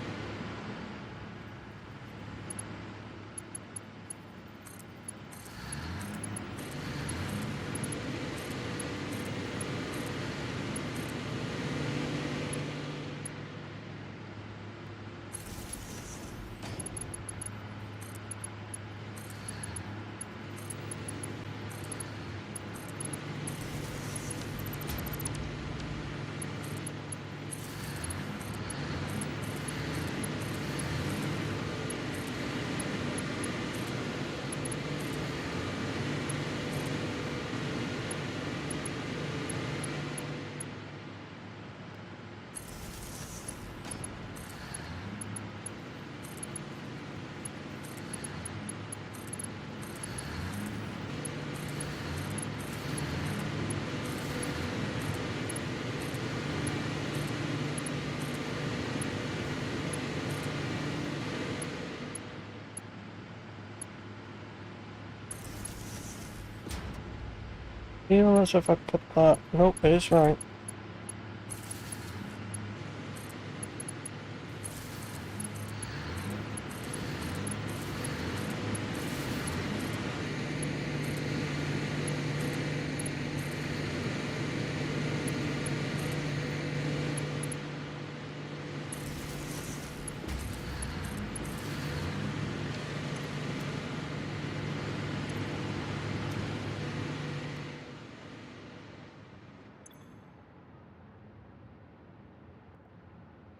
Feel as if I put that. Nope, it is right.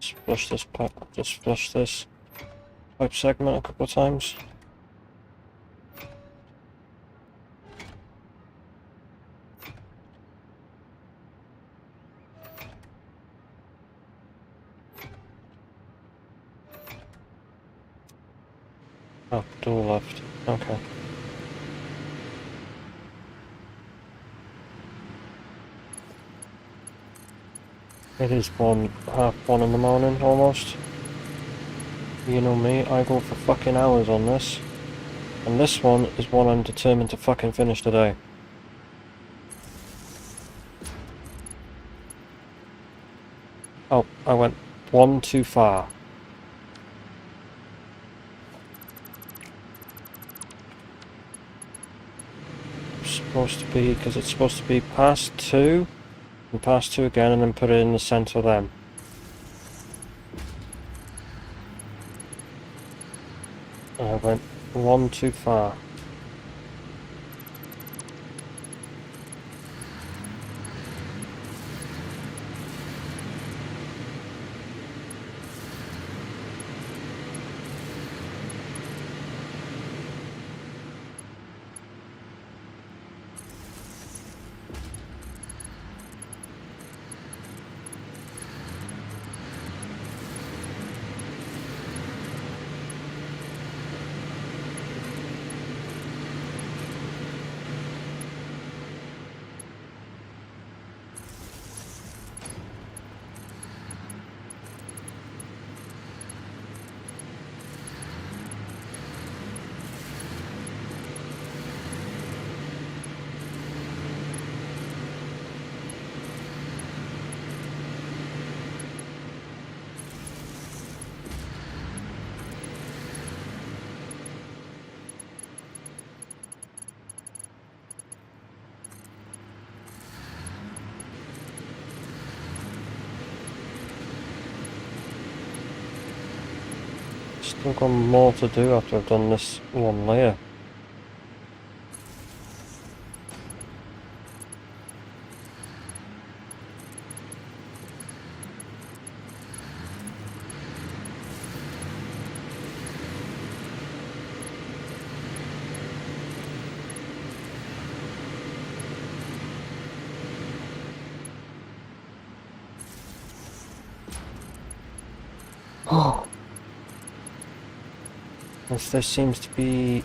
Just flush this pipe. Just flush this pipe segment a couple of times. Oh, door left. Okay. It is 1:30 in the morning, almost. You know me, I go for fucking hours on this. And this one is one I'm determined to fucking finish today. Oh, I went one too far. It's supposed to be, because it's supposed to be past 2, and past 2 again, and then put it in the centre of them. I went one too far. Still got more to do after I've done this one layer. Oh! If there seems to be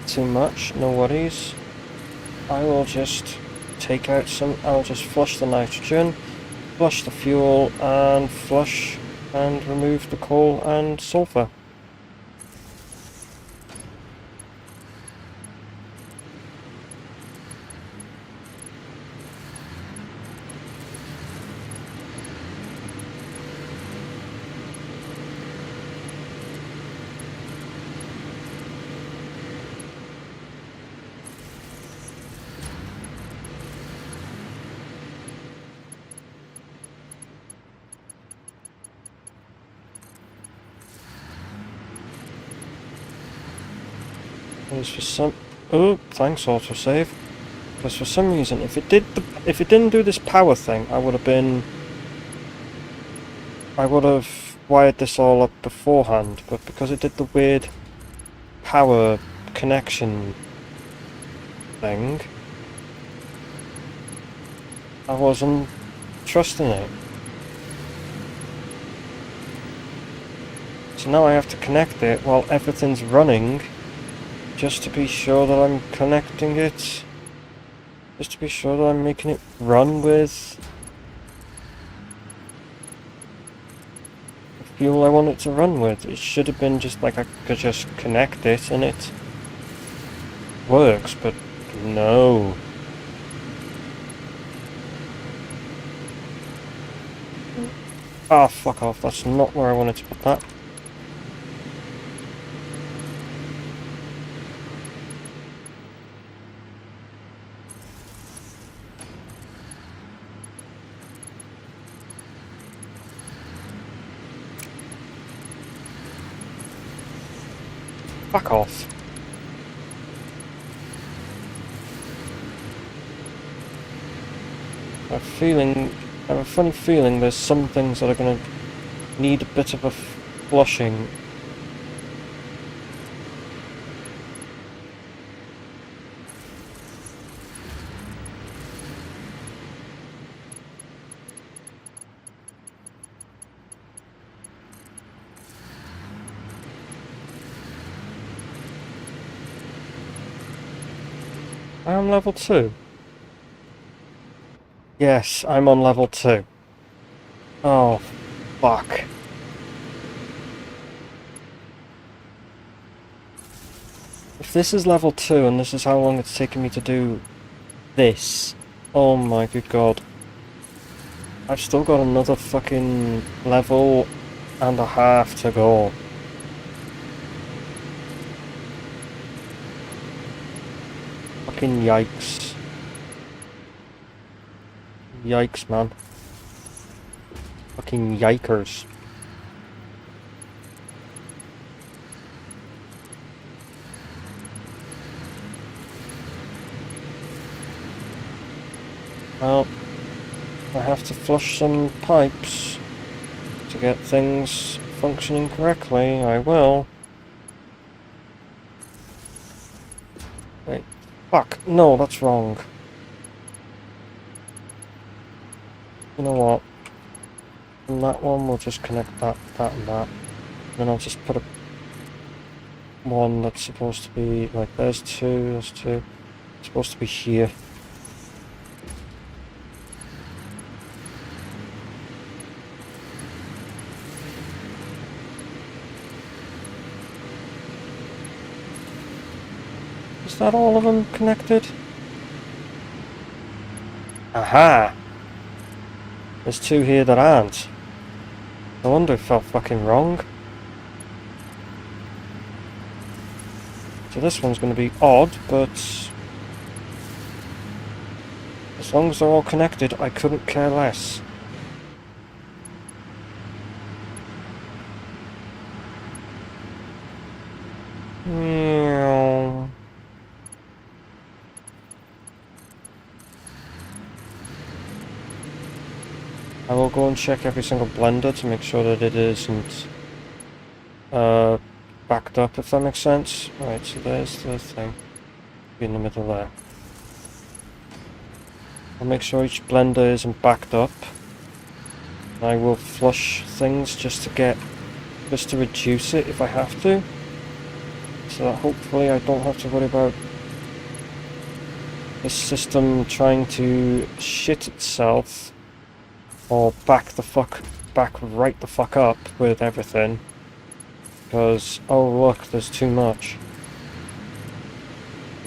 too much, no worries. I will just take out some, I'll just flush the nitrogen, flush the fuel, and flush and remove the coal and sulfur. Because for some, oh, thanks autosave. Because for some reason, if it didn't do this power thing, I would have wired this all up beforehand. But because it did the weird power connection thing, I wasn't trusting it. So now I have to connect it while everything's running, just to be sure that I'm connecting it, just to be sure that I'm making it run with the fuel I want it to run with. It should have been just like I could just connect it and it works, but no. Ah, fuck off, that's not where I wanted to put that. Fuck off. I have a funny feeling there's some things that are going to need a bit of a flushing. I am level 2. Yes, I'm on level 2. Oh, fuck. If this is level 2 and this is how long it's taken me to do this, oh my good god. I've still got another fucking level and a half to go. Fucking yikes. Yikes, man. Fucking yikers. Well, I have to flush some pipes to get things functioning correctly. I will. Wait. Fuck. No, that's wrong. You know what? And that one, we'll just connect that, and that. Then I'll just put a one that's supposed to be like there's two, it's supposed to be here. Is that all of them connected? Aha! There's two here that aren't. I wonder if I felt fucking wrong. So this one's going to be odd, but as long as they're all connected, I couldn't care less. Meow. I will go and check every single blender to make sure that it isn't backed up, if that makes sense. Right, so there's the thing. Be in the middle there. I'll make sure each blender isn't backed up. I will flush things just to reduce it if I have to. So that hopefully I don't have to worry about this system trying to shit itself or back right the fuck up with everything. Because, oh look, there's too much.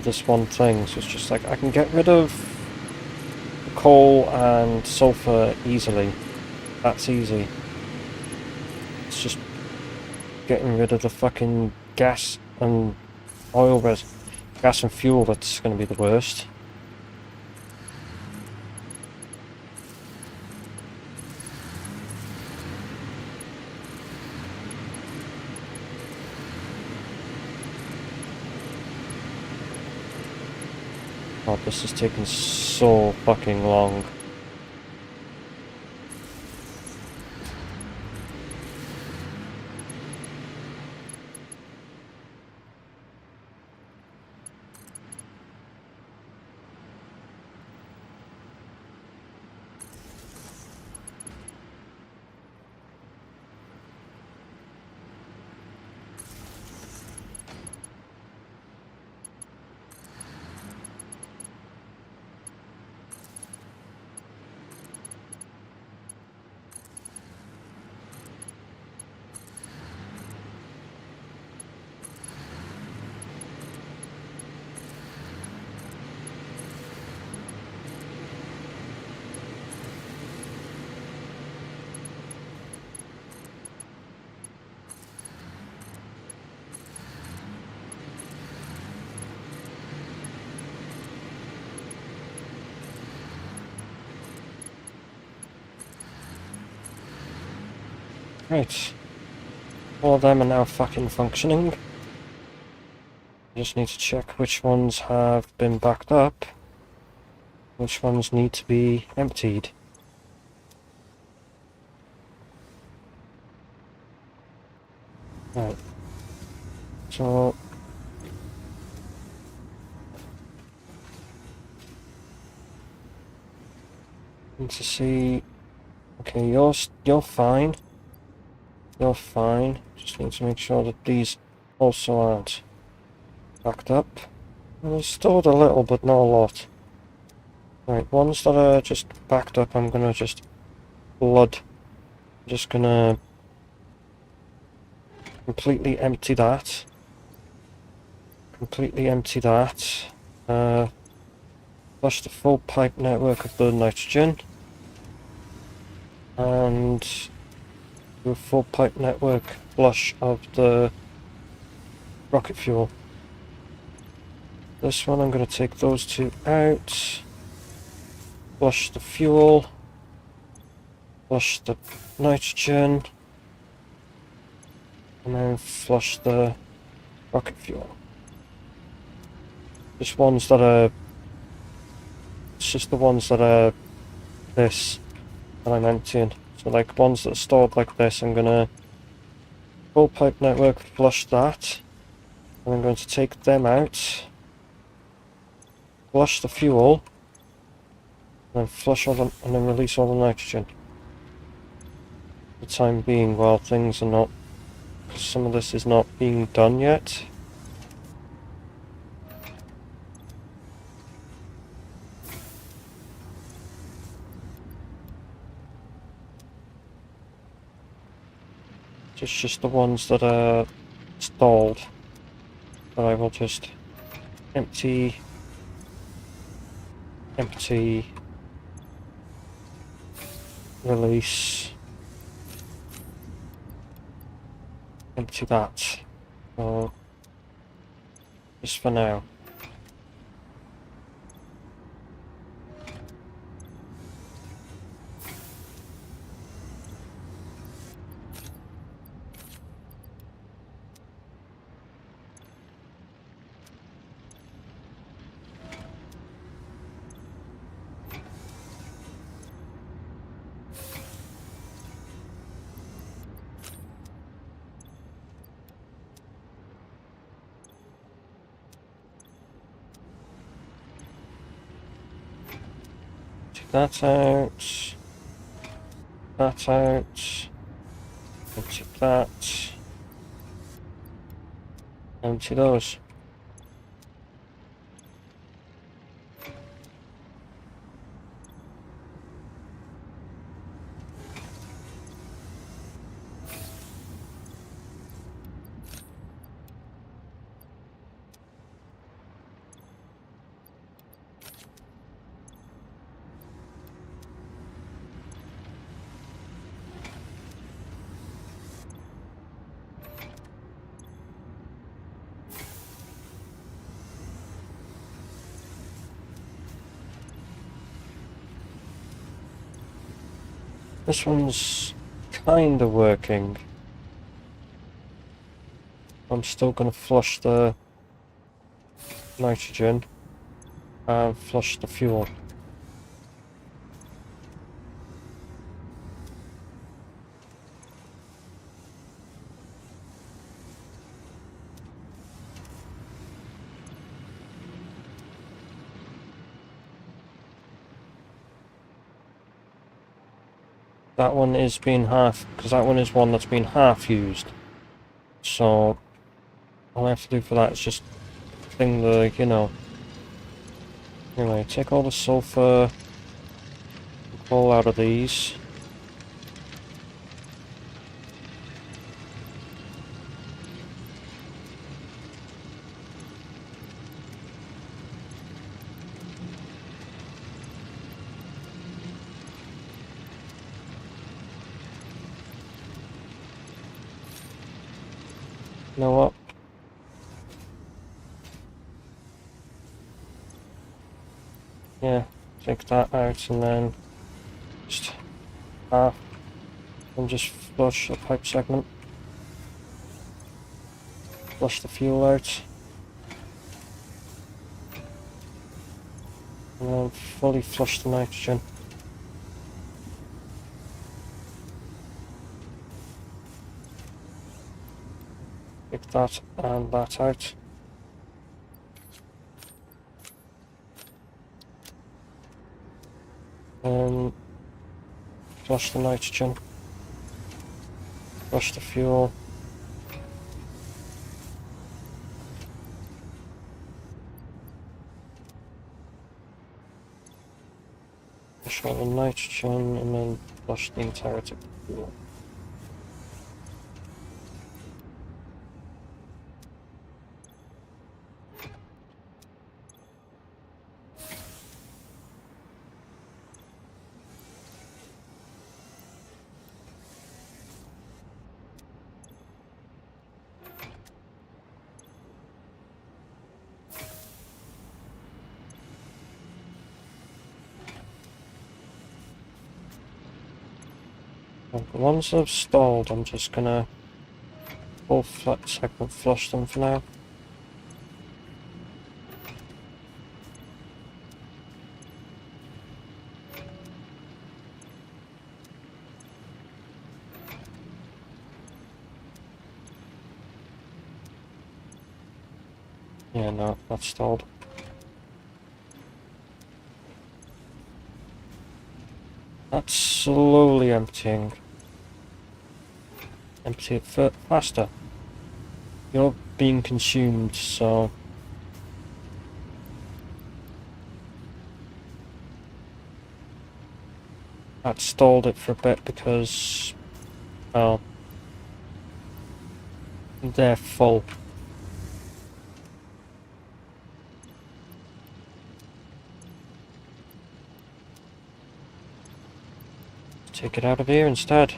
This one thing, so it's just like, I can get rid of the coal and sulfur easily. That's easy. It's just getting rid of the fucking gas and gas and fuel that's going to be the worst. God, this is taking so fucking long. Right. All of them are now fucking functioning. I just need to check which ones have been backed up, which ones need to be emptied. Right. So need to see. Okay, you're fine. You're fine. Just need to make sure that these also aren't backed up. And there's stored a little, but not a lot. Right, ones that are just backed up, I'm gonna just flood. I'm just gonna completely empty that. Completely empty that. Flush the full pipe network of the nitrogen. and do a full pipe network flush of the rocket fuel. This one I'm going to take those two out, flush the fuel, flush the nitrogen, and then flush the rocket fuel. Just ones that are, it's just the ones that are this that I'm emptying. So like ones that are stored like this, I'm gonna full pipe network flush that, and I'm going to take them out, flush the fuel, and then flush all the, and then release all the nitrogen. For the time being, while things are not, some of this is not being done yet. It's just the ones that are stalled that I will just empty, release, empty that. So, just for now. That out, that out, empty that, empty those. This one's kinda working. I'm still gonna flush the nitrogen and flush the fuel. That one is being half, because that one is one that's been half used. So all I have to do for that is just clean the, you know. Anyway, take all the sulfur and coal out of these. You know what? Yeah, take that out and then just half and just flush the pipe segment. Flush the fuel out. And then fully flush the nitrogen. Take that and that out. And flush the nitrogen. Flush the fuel. Flush all the nitrogen and then flush the entirety of the fuel. Well, the ones that have stalled, I'm just gonna full cycle flush them for now. Yeah, no, that's stalled. That's slowly emptying. Empty it faster. You're being consumed, so... That stalled it for a bit because... well... they're full. Take it out of here instead.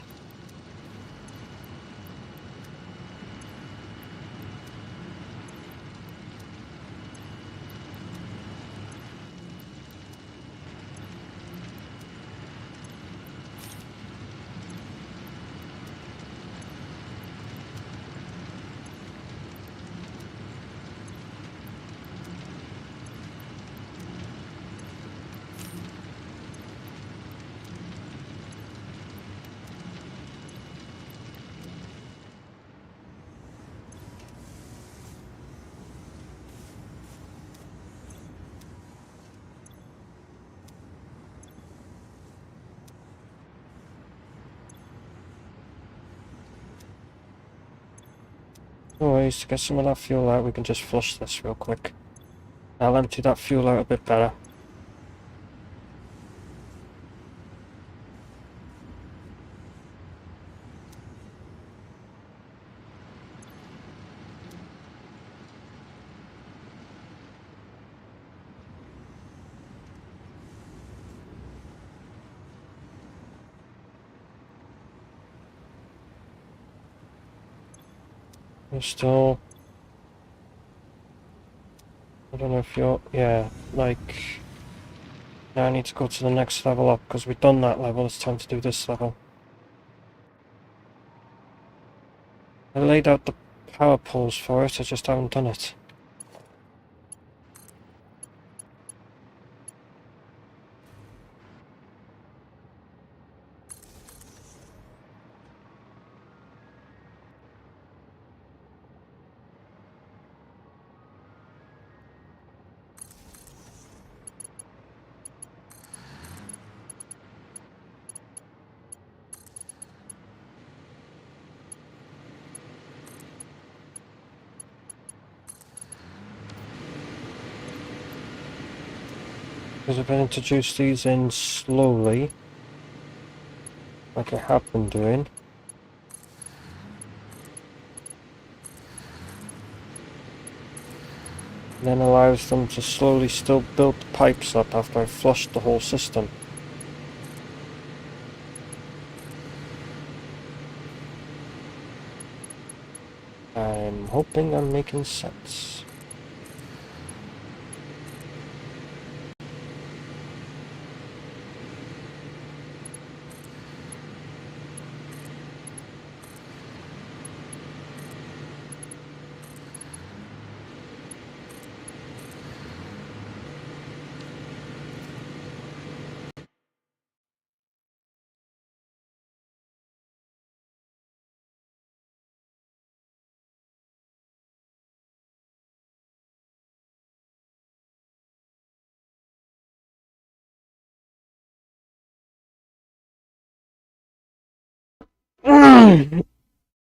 Anyways, to get some of that fuel out, we can just flush this real quick. I'll empty that fuel out a bit better. You're still... I don't know if you're... yeah, like... now I need to go to the next level up, because we've done that level, it's time to do this level. I laid out the power poles for it, I just haven't done it. Because if I introduce these in slowly, like I have been doing, then allows them to slowly still build the pipes up after I've flushed the whole system. I'm hoping I'm making sense.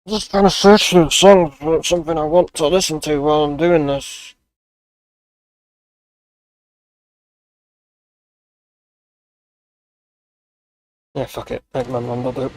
Just trying to search through the song for something I want to listen to while I'm doing this. Yeah, fuck it. Eggman Rumble do.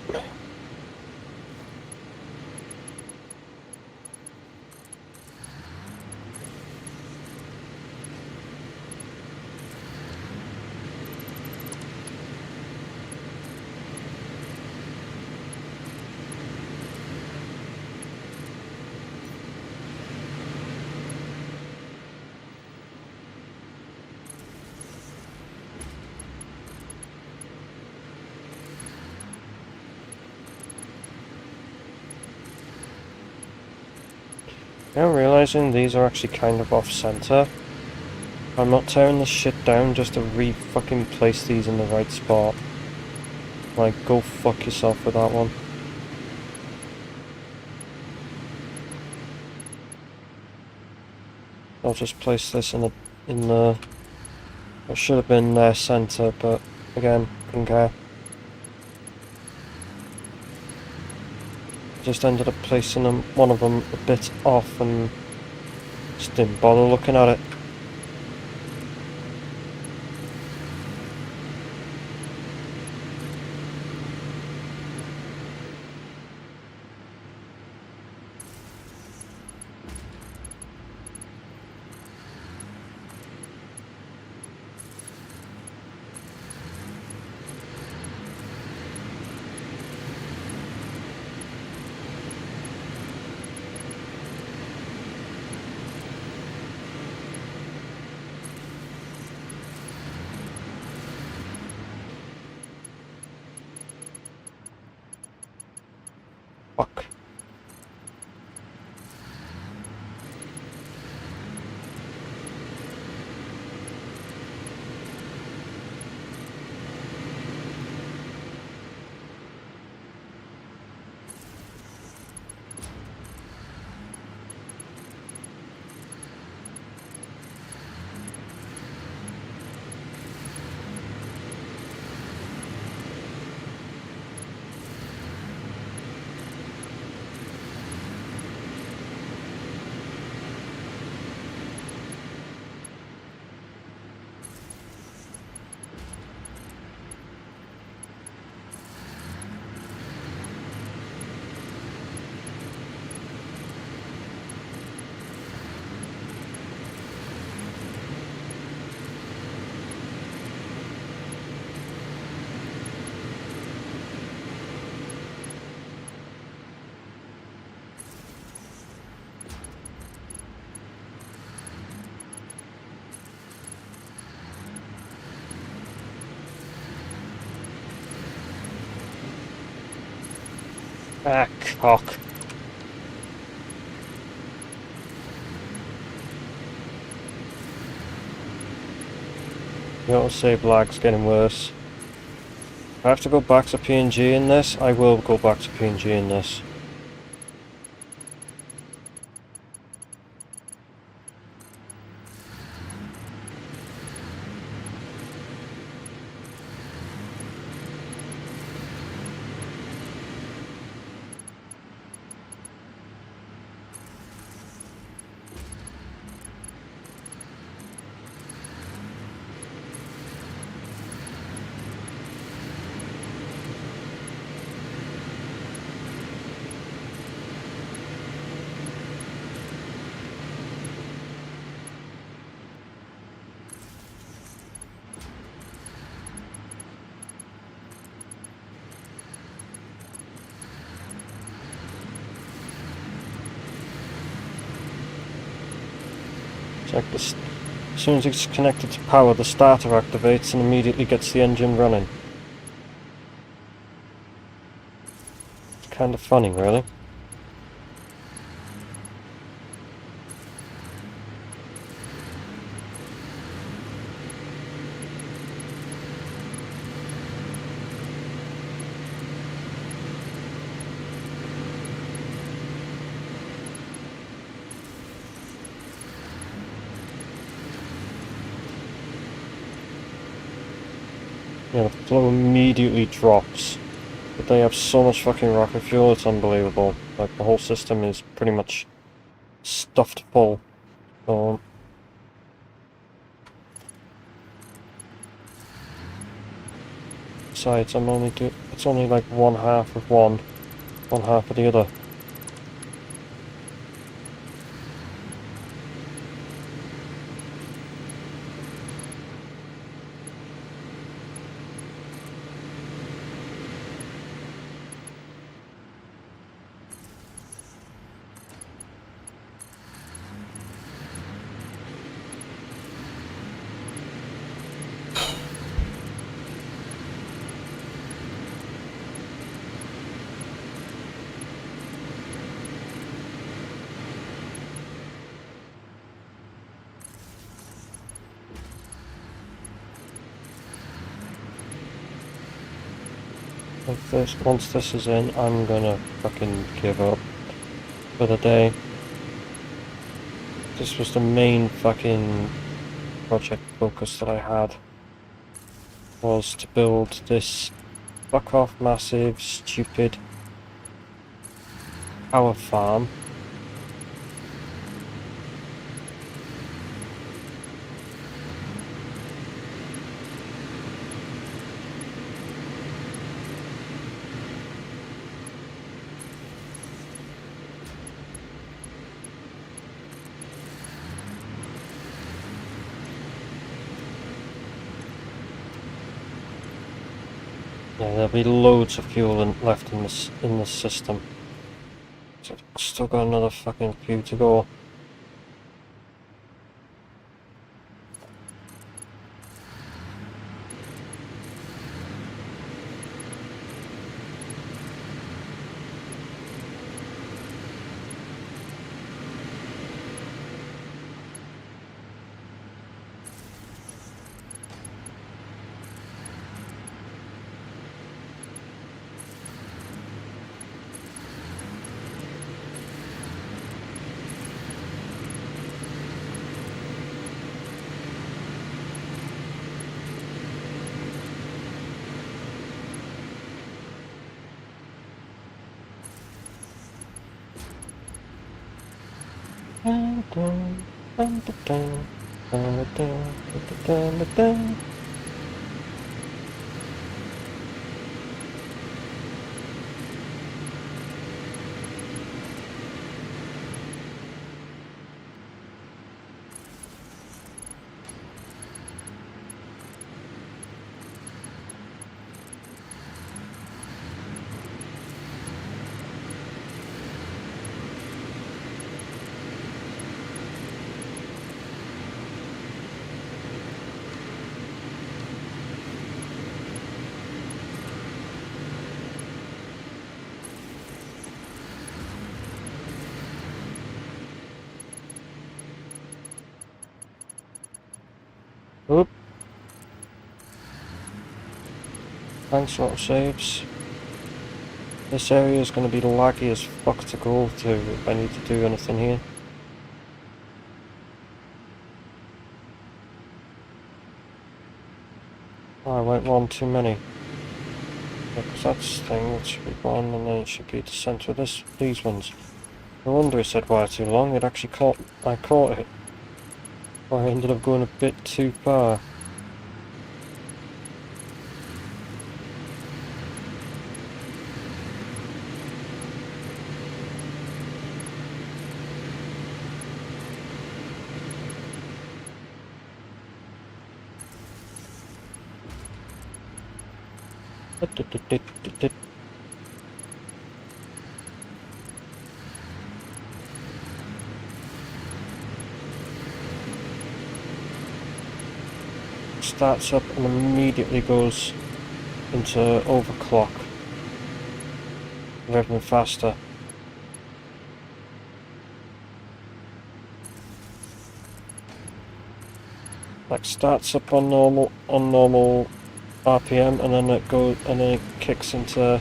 Now I'm realising these are actually kind of off-centre. I'm not tearing this shit down just to re-fucking place these in the right spot. Like, go fuck yourself with that one. I'll just place this in the... It should have been their centre, but again, couldn't care. Just ended up placing one of them a bit off and just didn't bother looking at it. Fuck. Ah, cock. The autosave lag's getting worse. If I have to go back to PNG in this, I will go back to PNG in this. Like this, as soon as it's connected to power, the starter activates and immediately gets the engine running. It's kind of funny, really. Yeah, the flow immediately drops. But they have so much fucking rocket fuel, it's unbelievable. Like, the whole system is pretty much stuffed full. So, besides, it's only like one half of one half of the other. If this, once this is in, I'm gonna fucking give up for the day. This was the main fucking project focus that I had, was to build this fuck off massive stupid power farm. Yeah, there'll be loads of fuel left in the system. So still got another fucking few to go. Oop. Thanks, lot of saves. This area is going to be laggy as fuck to go to if I need to do anything here. Oh, I went one too many. Because that's the thing, it should be one and then it should be the centre of these ones. No wonder it said wire too long, it actually I caught it. I ended up going a bit too far. Starts up and immediately goes into overclock. Revving faster. Like starts up on normal RPM and then it kicks into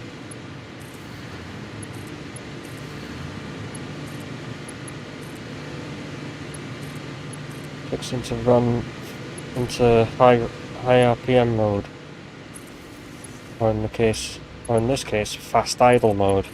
run into high RPM mode, or in this case fast idle mode.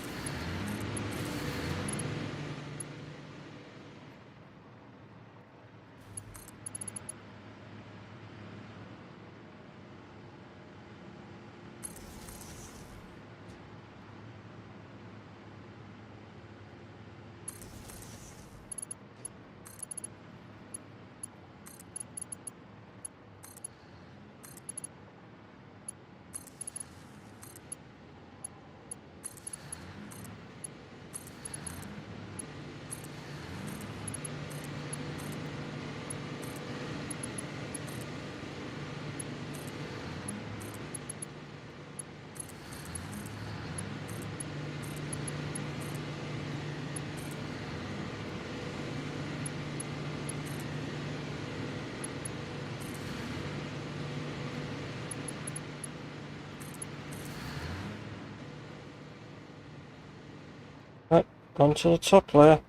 Right, on to the top layer.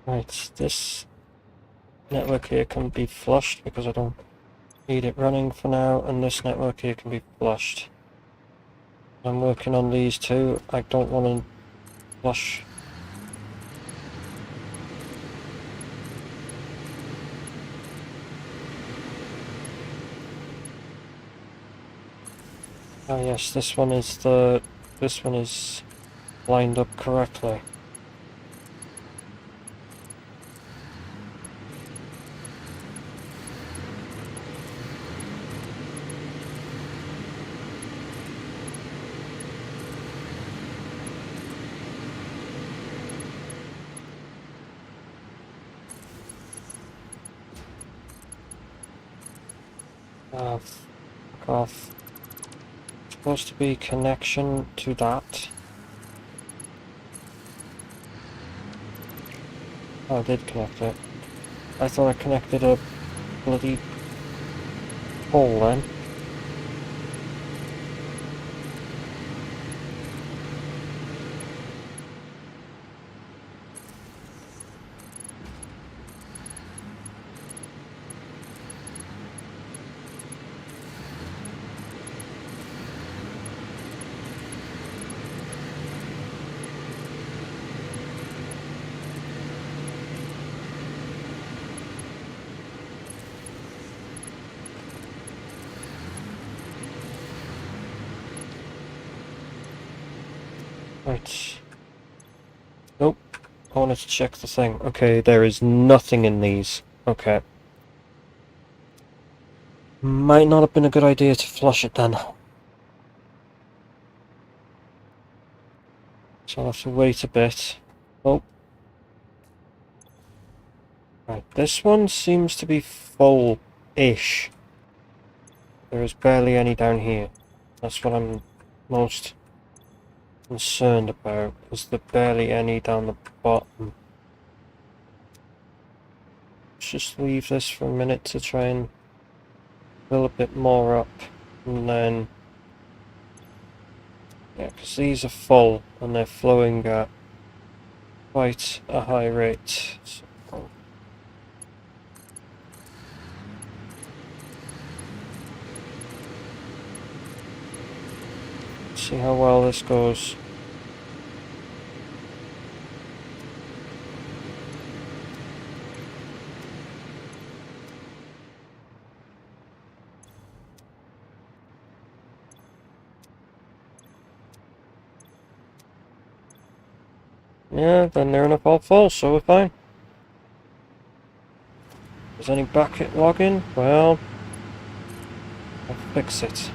Right, this network here can be flushed because I don't need it running for now, and this network here can be flushed. I'm working on these two. I don't want to flush. Oh yes, this one is lined up correctly. Fuck off. Supposed to be connection to that. Oh, I did connect it. I thought I connected a bloody pole then. Right. Nope. I wanted to check the thing. Okay, there is nothing in these. Okay. Might not have been a good idea to flush it then. So I'll have to wait a bit. Oh. Right, this one seems to be full-ish. There is barely any down here. That's what I'm most concerned about, is there barely any down the bottom. Let's just leave this for a minute to try and fill a bit more up, and then... yeah, because these are full, and they're flowing at quite a high rate. So, see how well this goes. Yeah, then they're enough all full, so we're fine. Is any bucket login? Well, I'll fix it.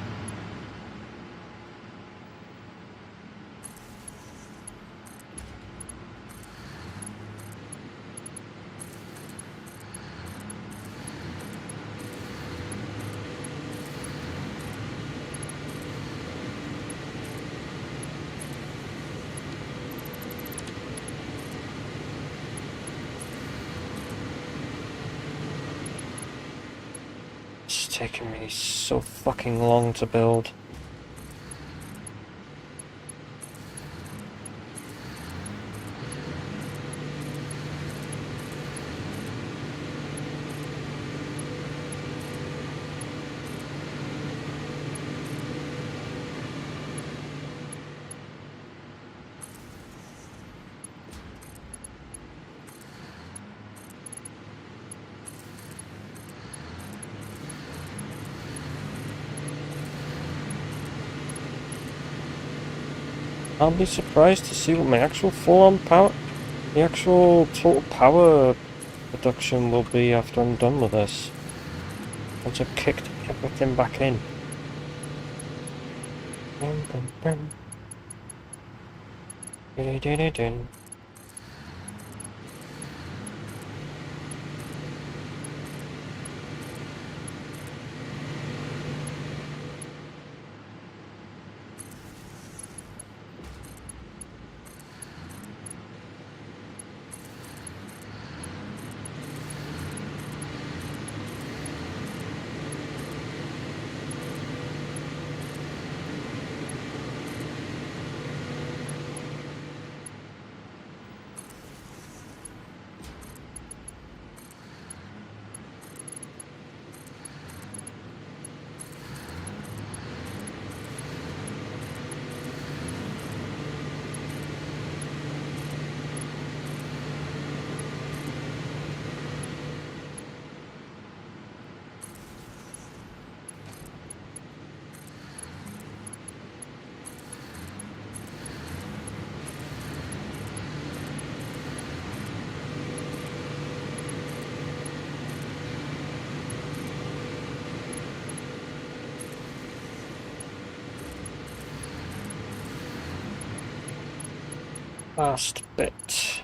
It's taking me so fucking long to build. I'll be surprised to see what my actual full-on power, the actual total power production will be after I'm done with this. Once I've kicked everything back in. Bum, bum, bum. Dun-dun-dun-dun. last bit.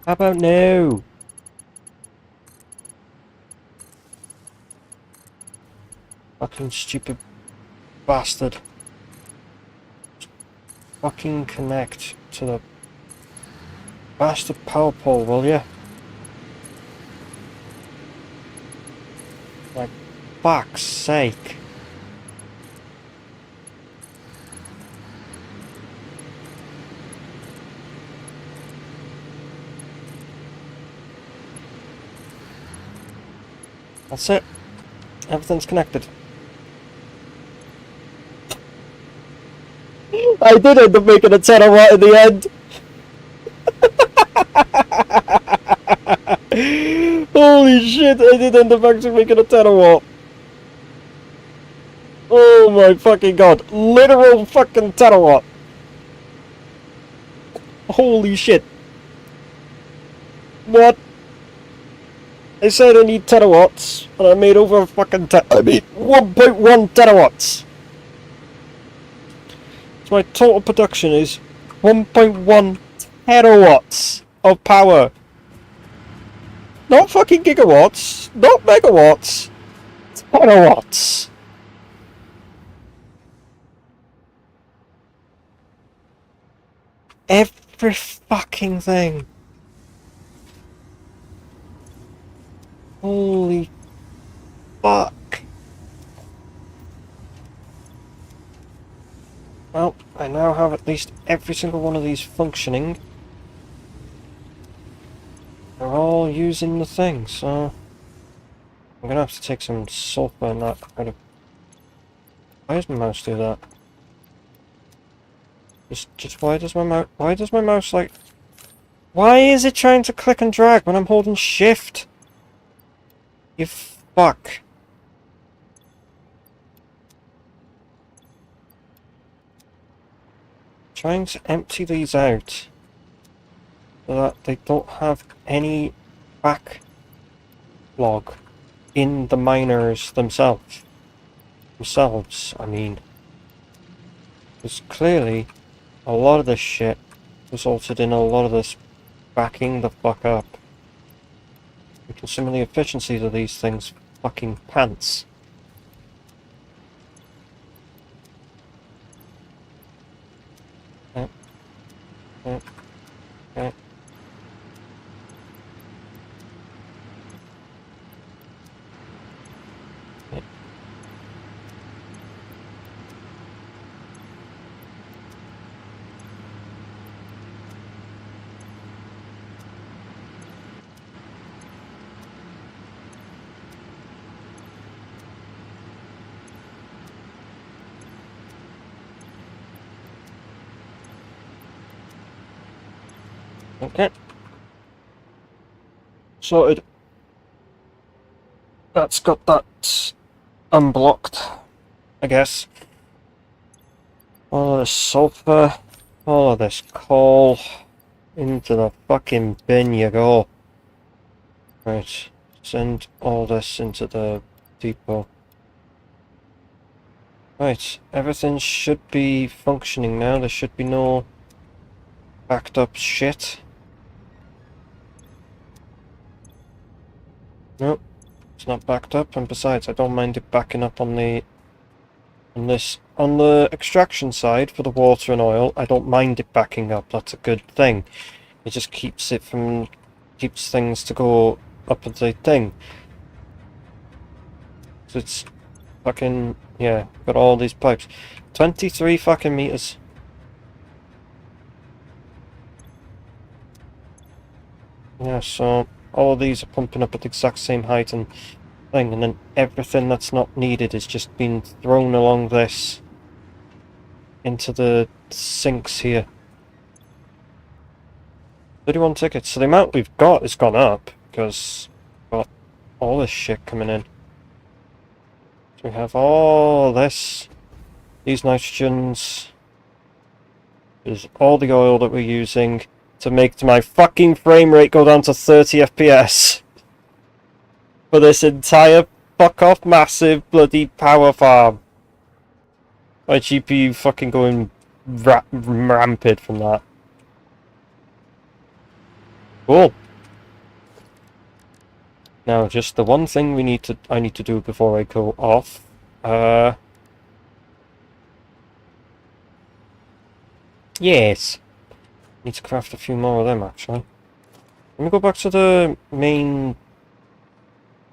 How about now? Fucking stupid bastard. Fucking connect to the bastard power pole, will ya? Like, fuck's sake. That's it. Everything's connected. I did end up making a terawatt in the end. Holy shit, I did end up actually making a terawatt. Oh my fucking god. Literal fucking terawatt. Holy shit. What? I said I need terawatts, and I made over fucking 1.1 terawatts. So my total production is 1.1 terawatts of power. Not fucking gigawatts, not megawatts, terawatts. Every fucking thing. Holy fuck. Well, I now have at least every single one of these functioning. They're all using the thing, so I'm gonna have to take some sulfur and that out of... Why does my mouse do that? Just why does my mouse like... Why is it trying to click and drag when I'm holding shift? You fuck. Trying to empty these out so that they don't have any backlog in the miners themselves. I mean. Because clearly a lot of this shit resulted in a lot of this backing the fuck up. Because some of the efficiencies of these things fucking pants. Okay. Okay. Sorted. That's got that unblocked, I guess. All of this sulfur, all of this coal, into the fucking bin you go. Right, send all this into the depot. Right, everything should be functioning now. There should be no backed up shit. Nope, it's not backed up, and besides, I don't mind it backing up on the on the extraction side for the water and oil. I don't mind it backing up. That's a good thing. It just keeps things to go up at the thing. So it's fucking, yeah, got all these pipes. 23 fucking meters. Yeah, so all of these are pumping up at the exact same height and thing, and then everything that's not needed is just being thrown along this into the sinks here. 31 tickets. So the amount we've got has gone up because we've got all this shit coming in. We have all this. These nitrogens. Is all the oil that we're using to make my fucking frame rate go down to 30 FPS. For this entire fuck off massive bloody power farm. My GPU fucking going rampant from that. Cool. Now, just the one thing I need to do before I go off. Yes. Need to craft a few more of them, actually. Let me go back to the main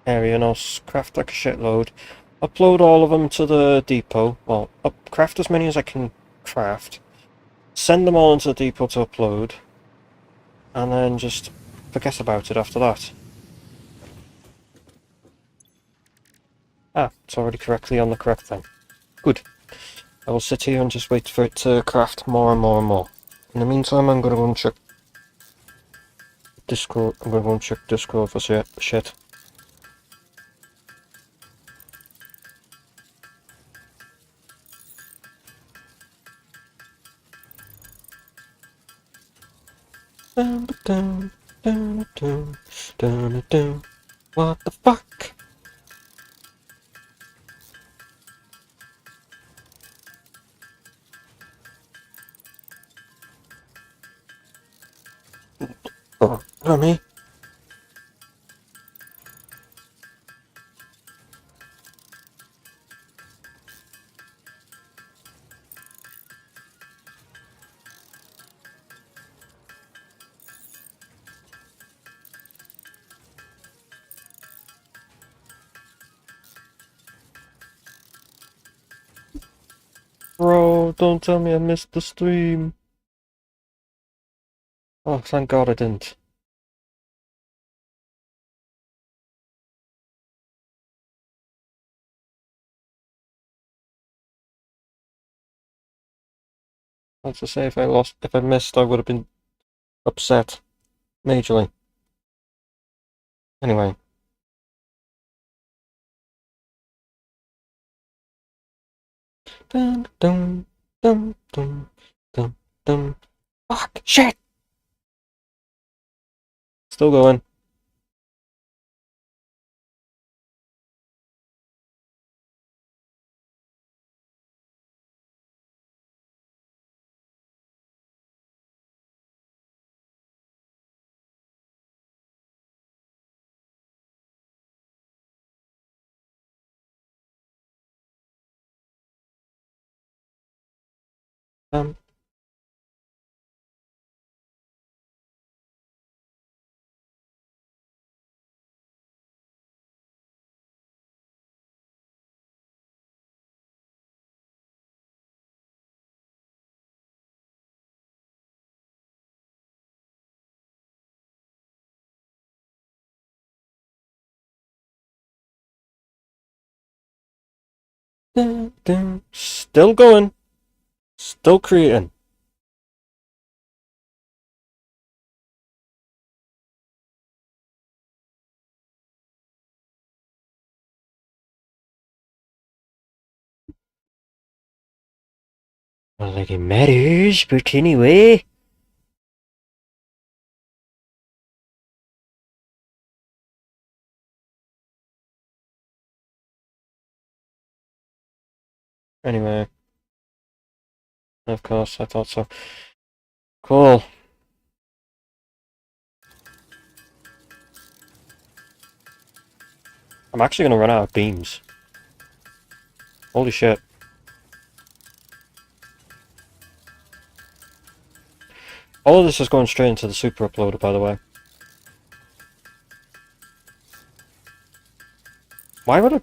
area and I'll craft like a shitload. Upload all of them to the depot. Well, craft as many as I can craft. Send them all into the depot to upload. And then just forget about it after that. Ah, it's already correctly on the correct thing. Good. I will sit here and just wait for it to craft more and more and more. In the meantime, I'm going to go and check Discord. I'm going to go and check Discord for shit. What the fuck? Oh, not me. Bro, don't tell me I missed the stream. Oh, thank God I didn't. That's to say, if I missed, I would have been upset. Majorly. Anyway. Dun dun dun dun dun dun. Fuck! Shit! Still going. Um. Dun, dun. Still going. Still creating. Not like it matters, but anyway. Anyway. Of course, I thought so. Cool. I'm actually gonna run out of beams. Holy shit. All of this is going straight into the super uploader, by the way. Why would I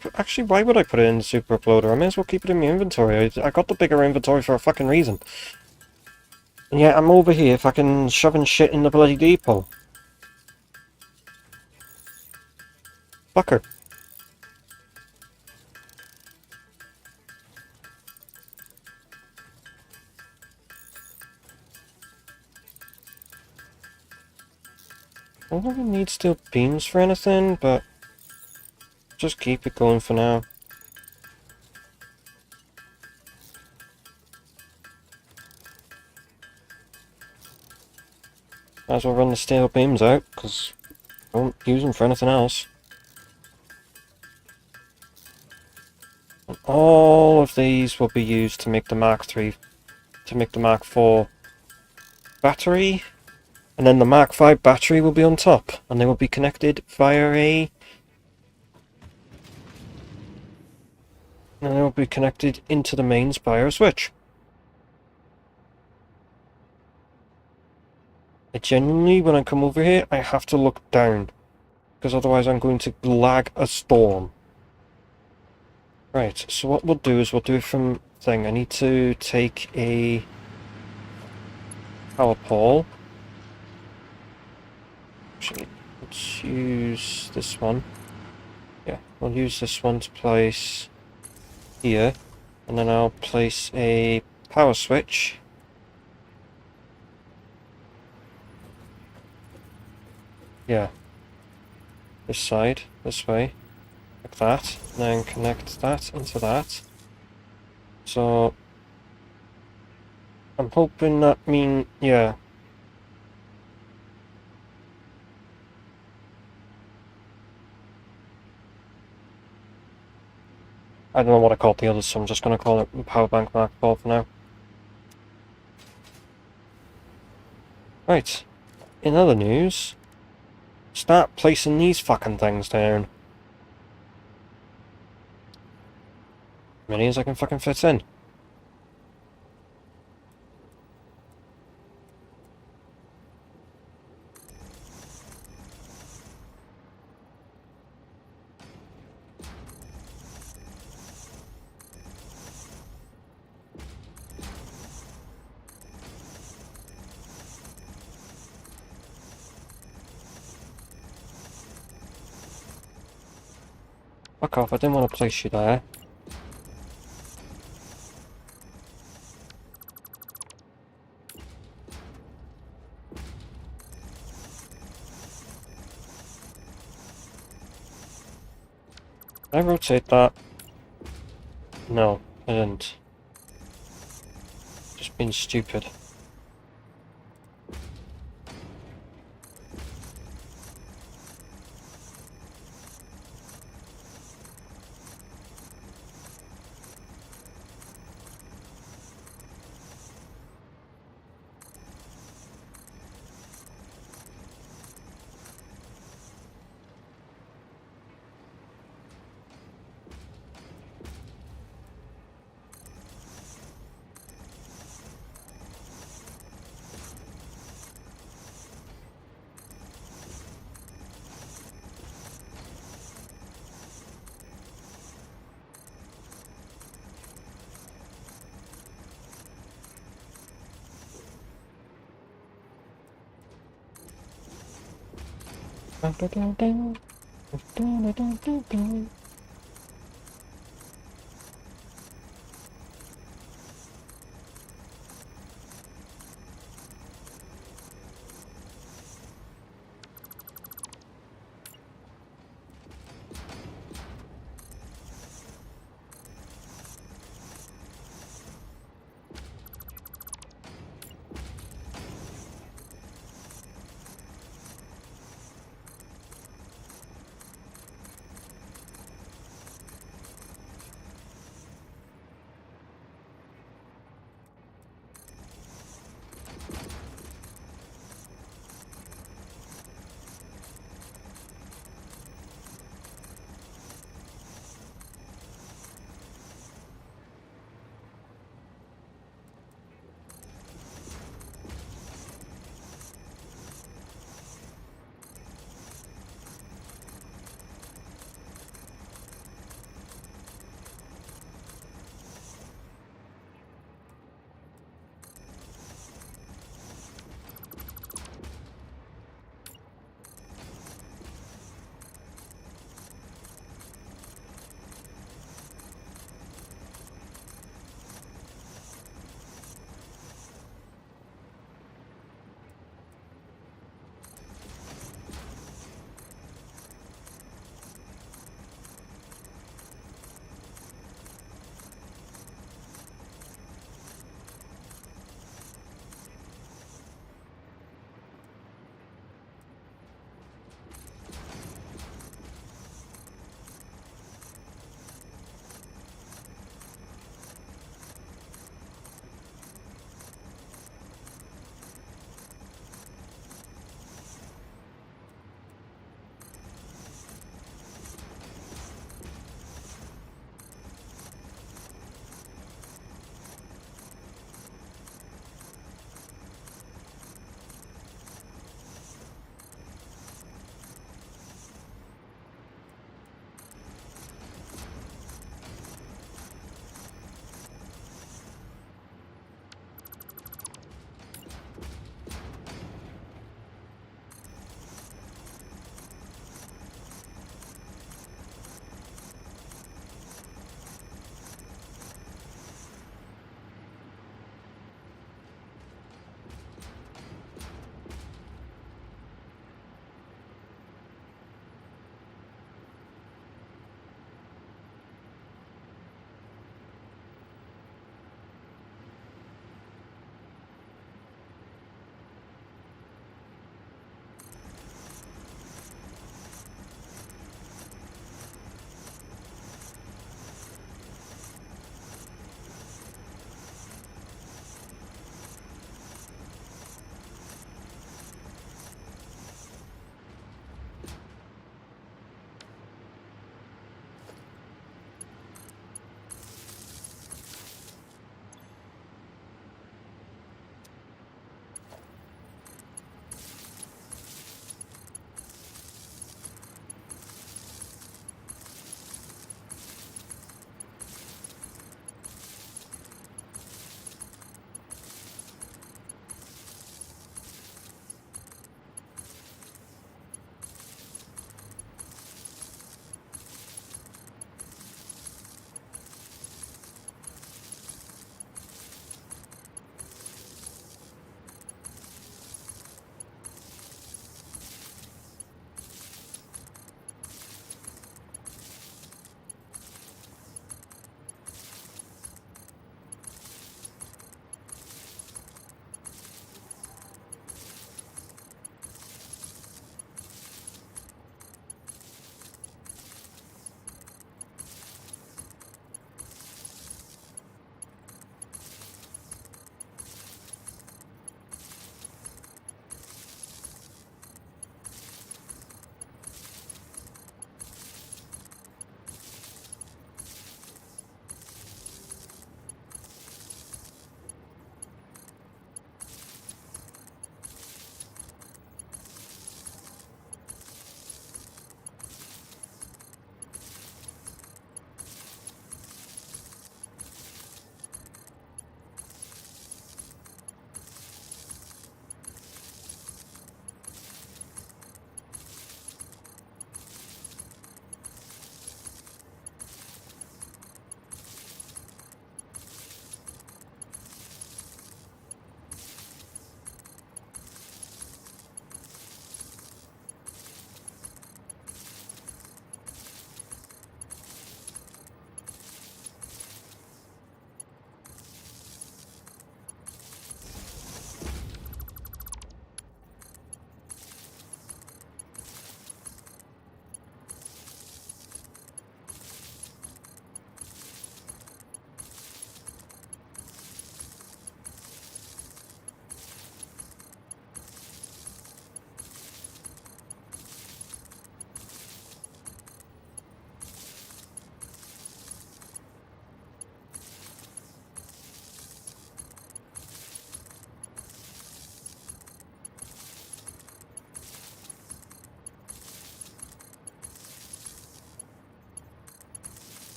put it in the super uploader? I may as well keep it in my inventory. I got the bigger inventory for a fucking reason. And yet I'm over here fucking shoving shit in the bloody depot. Fucker. I don't really need steel beams for anything, but just keep it going for now. Might as well run the steel beams out, because I won't use them for anything else. And all of these will be used to make the Mark III, to make the Mark IV battery, and then the Mark V battery will be on top, and they will be connected via a... and they will be connected into the mains via a switch. I genuinely, when I come over here, I have to look down, because otherwise I'm going to lag a storm. Right, so what we'll do is we'll do it from thing. I need to take a power pole. Actually, let's use this one. Yeah, we'll use this one to place here, and then I'll place a power switch. Yeah, this side, this way, like that, and then connect that into that. So, I'm hoping that yeah. I don't know what I called the others, so I'm just going to call it Power Bank Mark IV for now. Right, in other news, start placing these fucking things down. Many as I can fucking fit in. Fuck off, I didn't want to place you there. Did I rotate that? No, I didn't. Just being stupid.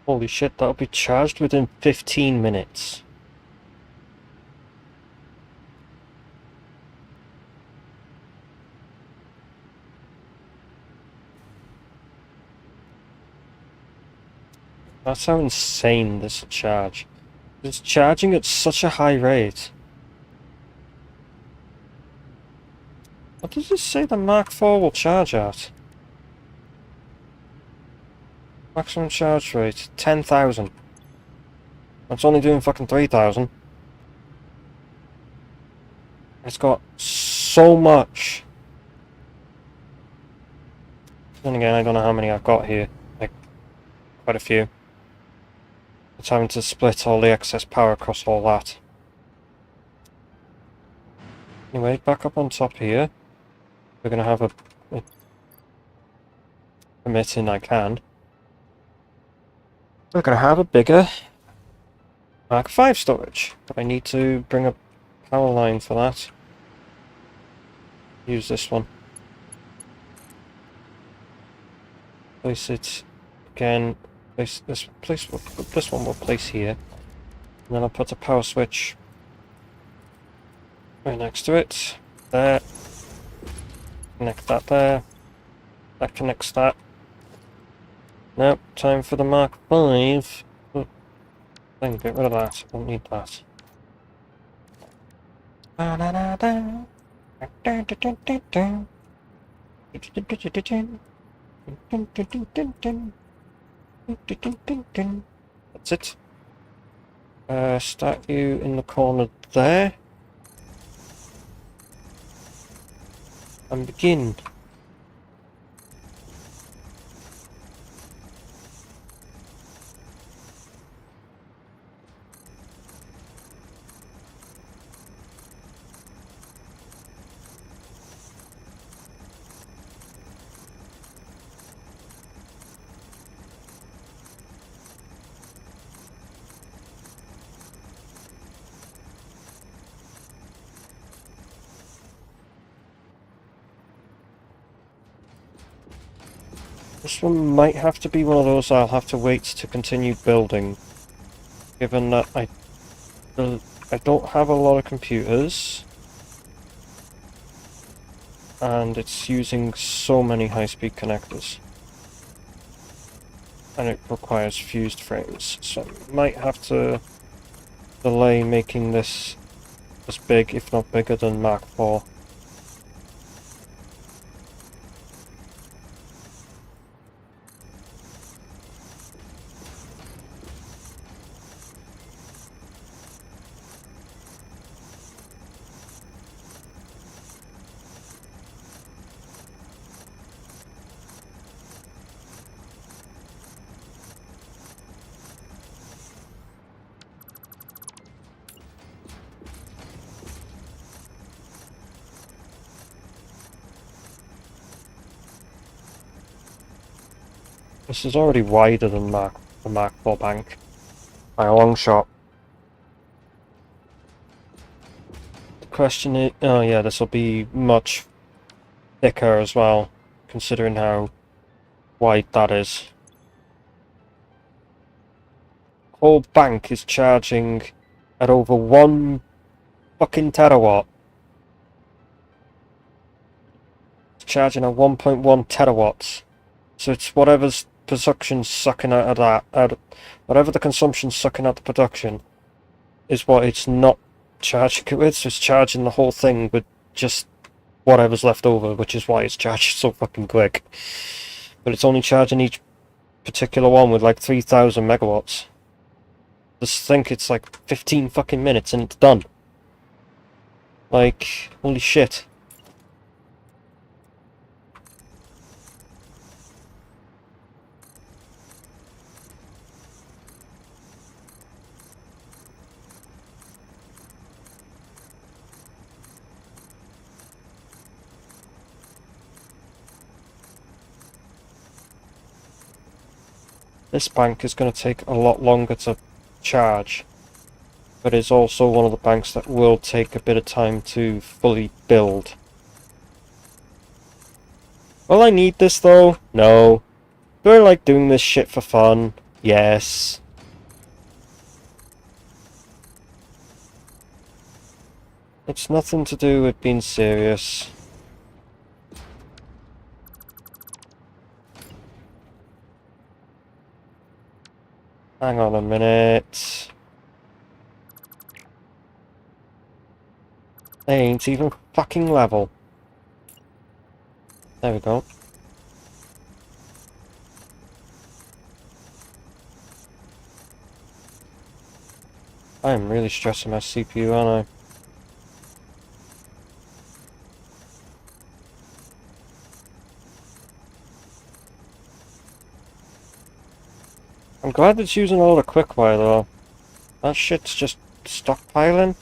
Holy shit, that'll be charged within 15 minutes. That's how insane this will charge. It's charging at such a high rate. What does it say the Mark IV will charge at? Maximum charge rate, 10,000. It's only doing fucking 3,000. It's got so much. Then again, I don't know how many I've got here. Like, quite a few. It's having to split all the excess power across all that. Anyway, back up on top here. We're going to have a permitting I can. We're going to have a bigger Mark V storage. But I need to bring a power line for that. Use this one. Place it again. Place this one we'll place here. And then I'll put a power switch right next to it. There. Connect that there. That connects that. Nope, time for the Mark V. Oh, then get rid of that. Don't need that. That's it. Start you in the corner there. And begin. This one might have to be one of those I'll have to wait to continue building, given that I don't have a lot of computers, and it's using so many high-speed connectors, and it requires fused frames, so I might have to delay making this as big, if not bigger than Mark IV. This is already wider than the Mark IV bank, by a long shot. The question is, oh yeah, this will be much thicker as well, considering how wide that is. Whole bank is charging at over 1 fucking terawatt. It's charging at 1.1 terawatts. So it's whatever's production's sucking out of that, whatever the consumption's sucking out the production, is what it's not charging it with, so it's charging the whole thing with just whatever's left over, which is why it's charging so fucking quick. But it's only charging each particular one with like 3,000 megawatts. Just think it's like 15 fucking minutes and it's done. Like, holy shit. This bank is going to take a lot longer to charge, but it's also one of the banks that will take a bit of time to fully build. Will I need this though? No. Do I like doing this shit for fun? Yes. It's nothing to do with being serious. Hang on a minute. They ain't even fucking level. There we go. I am really stressing my CPU, aren't I? I'm glad it's using all the quickfire though. That shit's just stockpiling.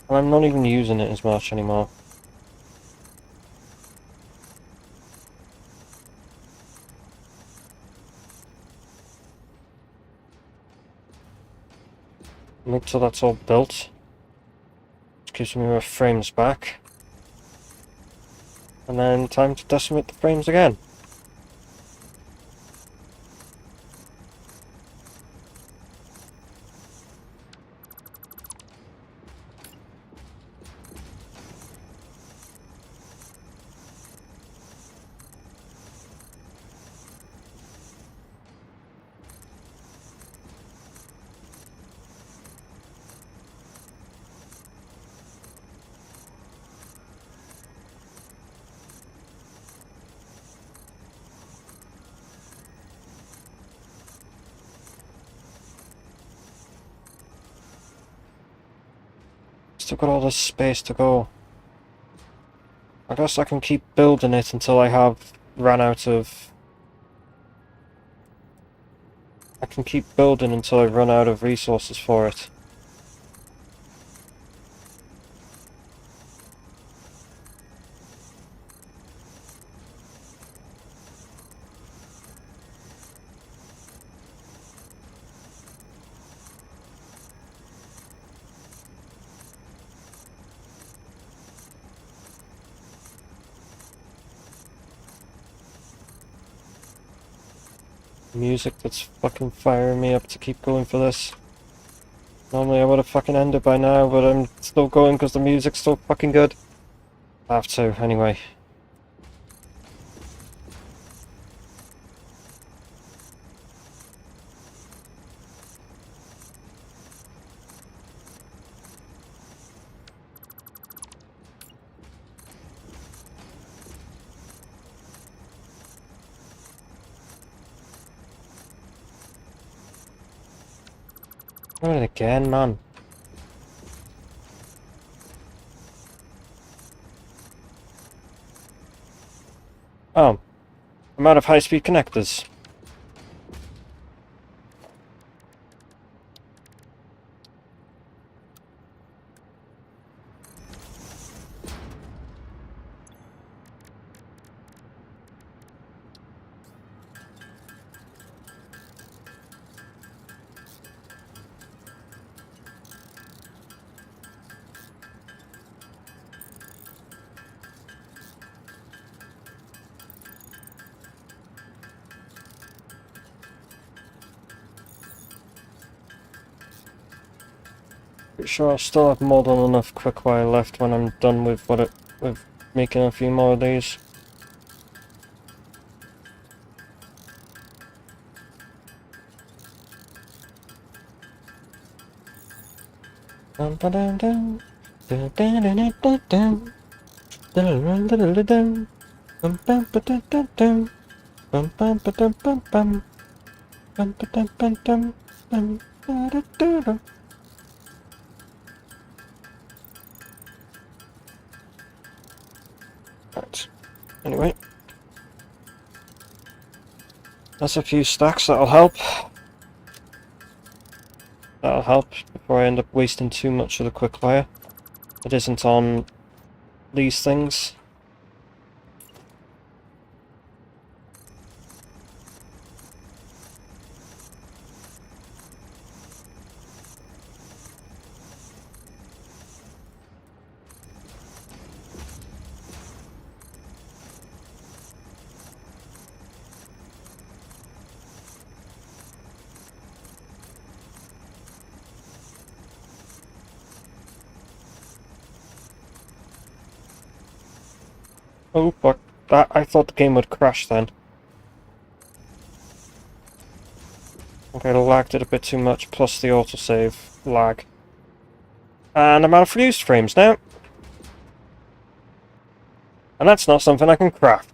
And I'm not even using it as much anymore. Wait till that's all built. Which gives me my frames back. And then time to decimate the frames again. Still got all this space to go. I guess I can keep building it until I have ran out of... I can keep building until I run out of resources for it. Music that's fucking firing me up to keep going for this. Normally I would have fucking ended by now, but I'm still going because the music's still fucking good. I have to, anyway. Doing it again, man. Oh. I'm out of high-speed connectors. Pretty sure I still have more than enough quickfire left when I'm done with with making a few more of these. Dum ba dum dum. Dum dum dum dum dum. Dum dum dum dum. Bum bum ba dum dum dum. Bum bum ba dum bum bum. Bum ba dum bum dum. Bum ba da da da. Right. Anyway. That's a few stacks, that'll help. That'll help before I end up wasting too much of the quickfire. It isn't on these things. Oh fuck. That, I thought the game would crash then. Okay, I lagged it a bit too much, plus the autosave lag. And I'm out of fused frames now. And that's not something I can craft.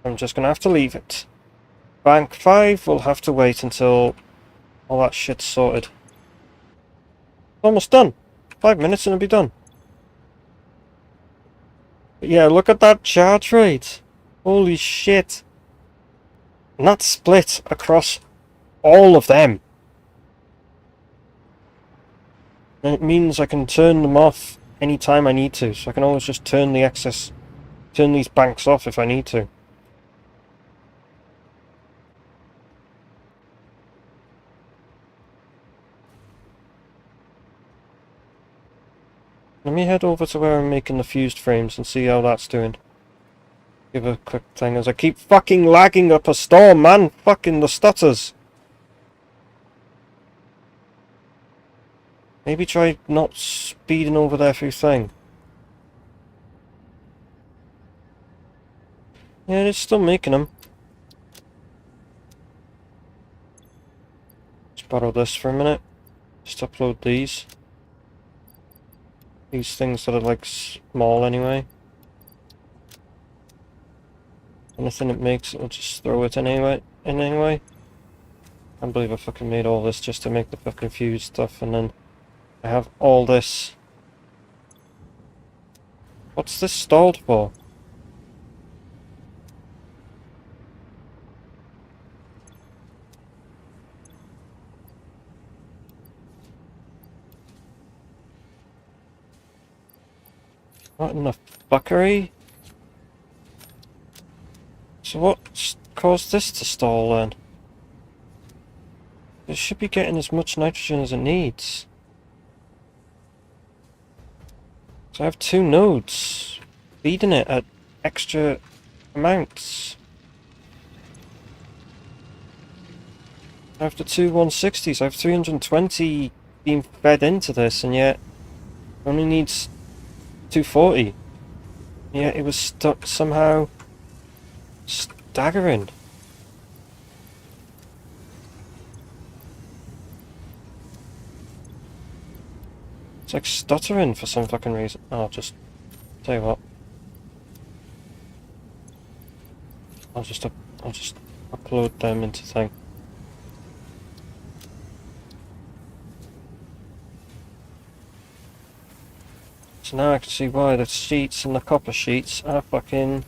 I'm just gonna have to leave it. Bank 5 will have to wait until all that shit's sorted. Almost done. 5 minutes and it'll be done. But yeah, look at that charge rate. Holy shit. And that's split across all of them. And it means I can turn them off anytime I need to. So I can always just turn the excess, turn these banks off if I need to. Let me head over to where I'm making the fused frames and see how that's doing. Give a quick thing as I keep fucking lagging up a storm, man! Fucking the stutters! Maybe try not speeding over there through thing. Yeah, it's still making them. Let's borrow this for a minute. Just upload these. These things that are like small anyway. Anything it makes, it'll just throw it in anyway. I can't believe I fucking made all this just to make the fucking fuse stuff, and then I have all this. What's this stalled for? What in the fuckery? So what caused this to stall then? It should be getting as much nitrogen as it needs. So I have 2 nodes feeding it at extra amounts. I have the 2 160s, I have 320 being fed into this, and yet it only needs 240. Yeah, it was stuck somehow staggering. It's like stuttering for some fucking reason. I'll just tell you what. I'll just upload them into thing. So now I can see why the sheets and the copper sheets are fucking...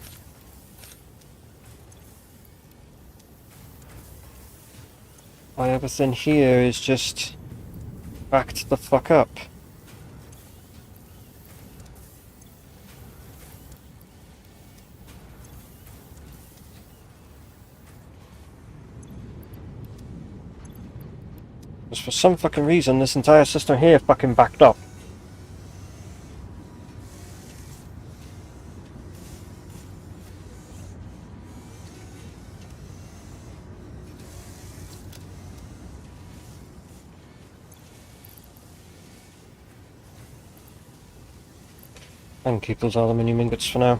Why everything here is just backed the fuck up. Because for some fucking reason this entire system here fucking backed up. I can keep those aluminium ingots for now.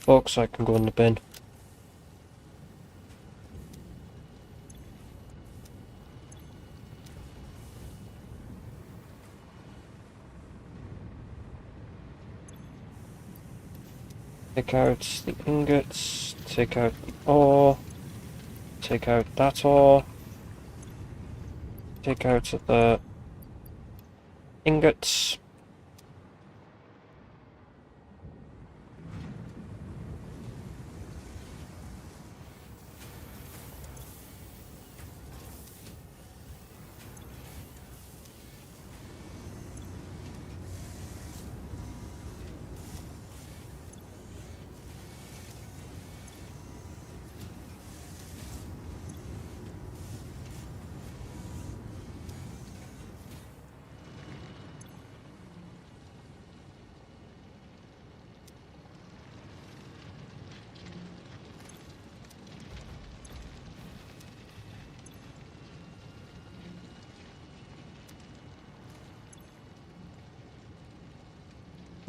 Bauxite can go in the bin. Take out the ingots, take out the ore, take out that ore, take out the ingots.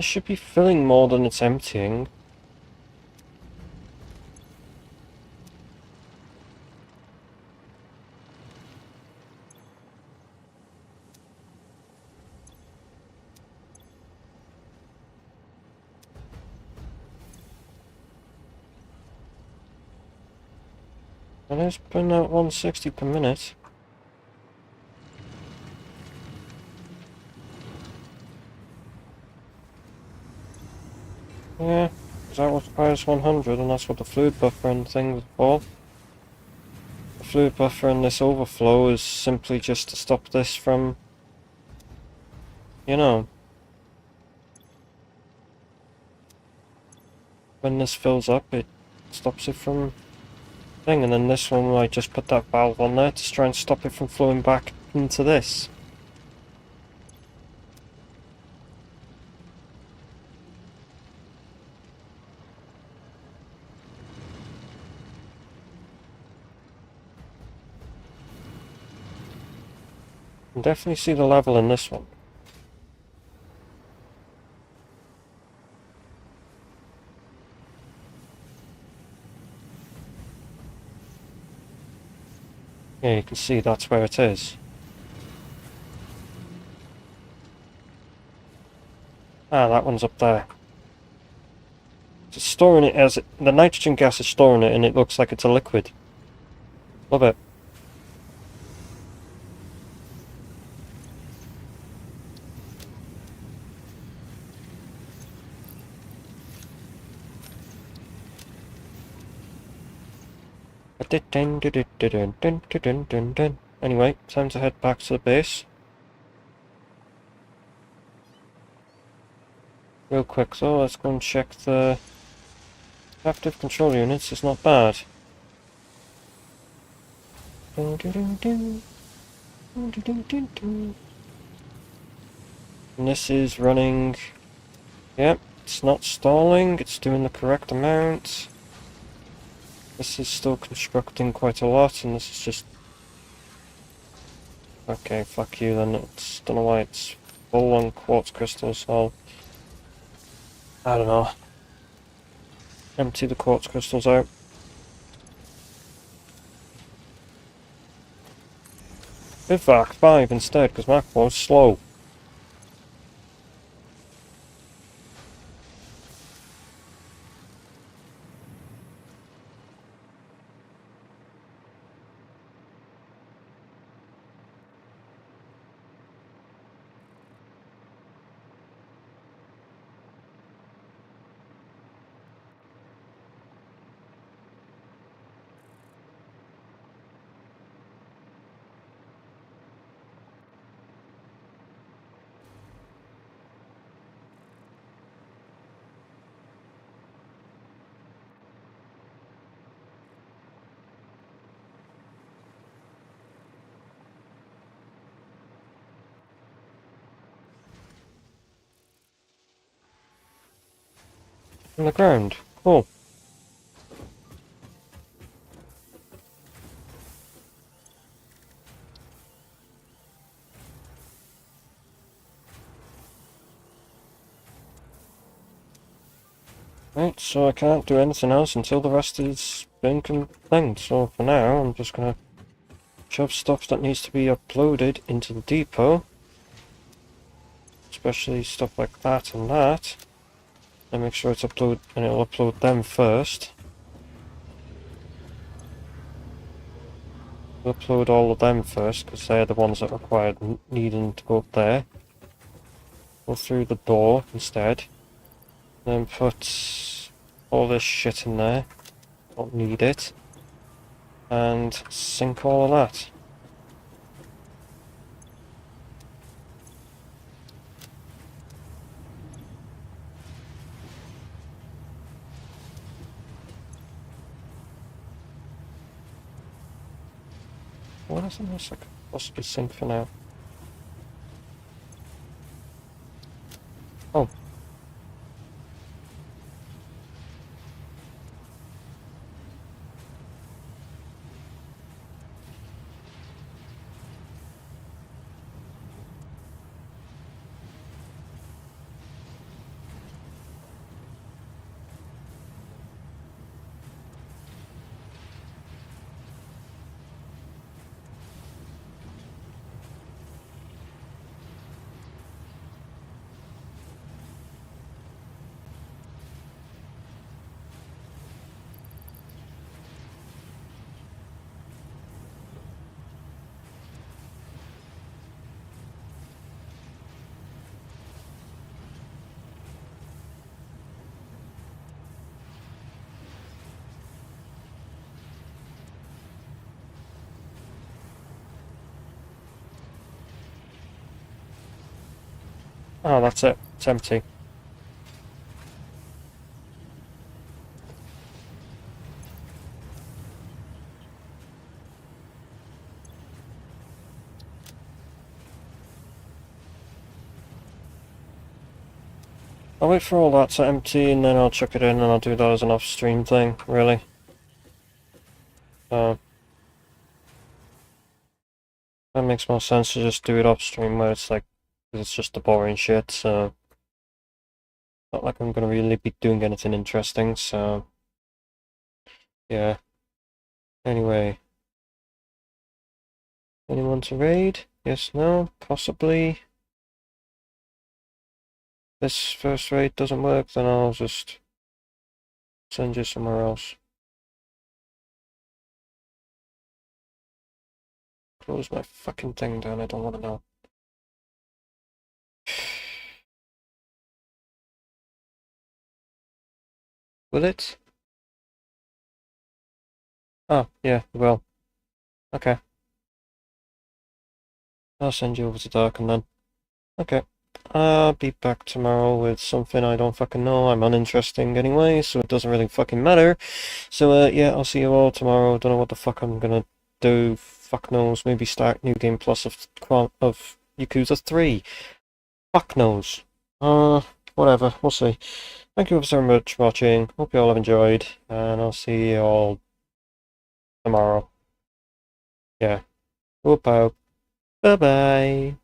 It should be filling more than it's emptying. And it's been at 160 per minute. Yeah, because that requires 100, and that's what the fluid buffer and thing was for. The fluid buffer and this overflow is simply just to stop this from, you know, when this fills up, it stops it from thing, and then this one I just put that valve on there to try and stop it from flowing back into this. You can definitely see the level in this one. Yeah, you can see that's where it is. Ah, that one's up there. It's storing it as the nitrogen gas is storing it, and it looks like it's a liquid. Love it. Anyway, time to head back to the base. Real quick though, let's go and check the active control units. It's not bad. And this is running. Yep, it's not stalling, it's doing the correct amount. This is still constructing quite a lot, and this is just... Okay, fuck you then. It's... don't know why it's full on quartz crystals, so... I don't know. Empty the quartz crystals out. Bivak 5 instead, because my was slow. On the ground. Cool. Right, so I can't do anything else until the rest is been thinged. So for now, I'm just gonna shove stuff that needs to be uploaded into the depot. Especially stuff like that and that. And make sure it's upload, and it'll upload them first. Upload all of them first, because they're the ones that required needing to go up there. Go through the door instead. Then put all this shit in there. Don't need it. And sink all of that. What else I could possibly sink for now? Oh. Oh, that's it. It's empty. I'll wait for all that to empty and then I'll chuck it in and I'll do that as an off-stream thing, really. That makes more sense to just do it off-stream where it's like, it's just the boring shit, so... Not like I'm gonna really be doing anything interesting, so... Yeah. Anyway. Anyone to raid? Yes, no, possibly. This first raid doesn't work, then I'll just send you somewhere else. Close my fucking thing down, I don't want to know. Will it? Oh, yeah, well. Okay. I'll send you over to Darken then. Okay. I'll be back tomorrow with something I don't fucking know. I'm uninteresting anyway, so it doesn't really fucking matter. So, yeah, I'll see you all tomorrow. Don't know what the fuck I'm gonna do. Fuck knows. Maybe start New Game Plus of Yakuza 3. Fuck knows. Whatever. We'll see. Thank you so much for watching. Hope you all have enjoyed. And I'll see you all tomorrow. Yeah. Whoop out. Bye-bye.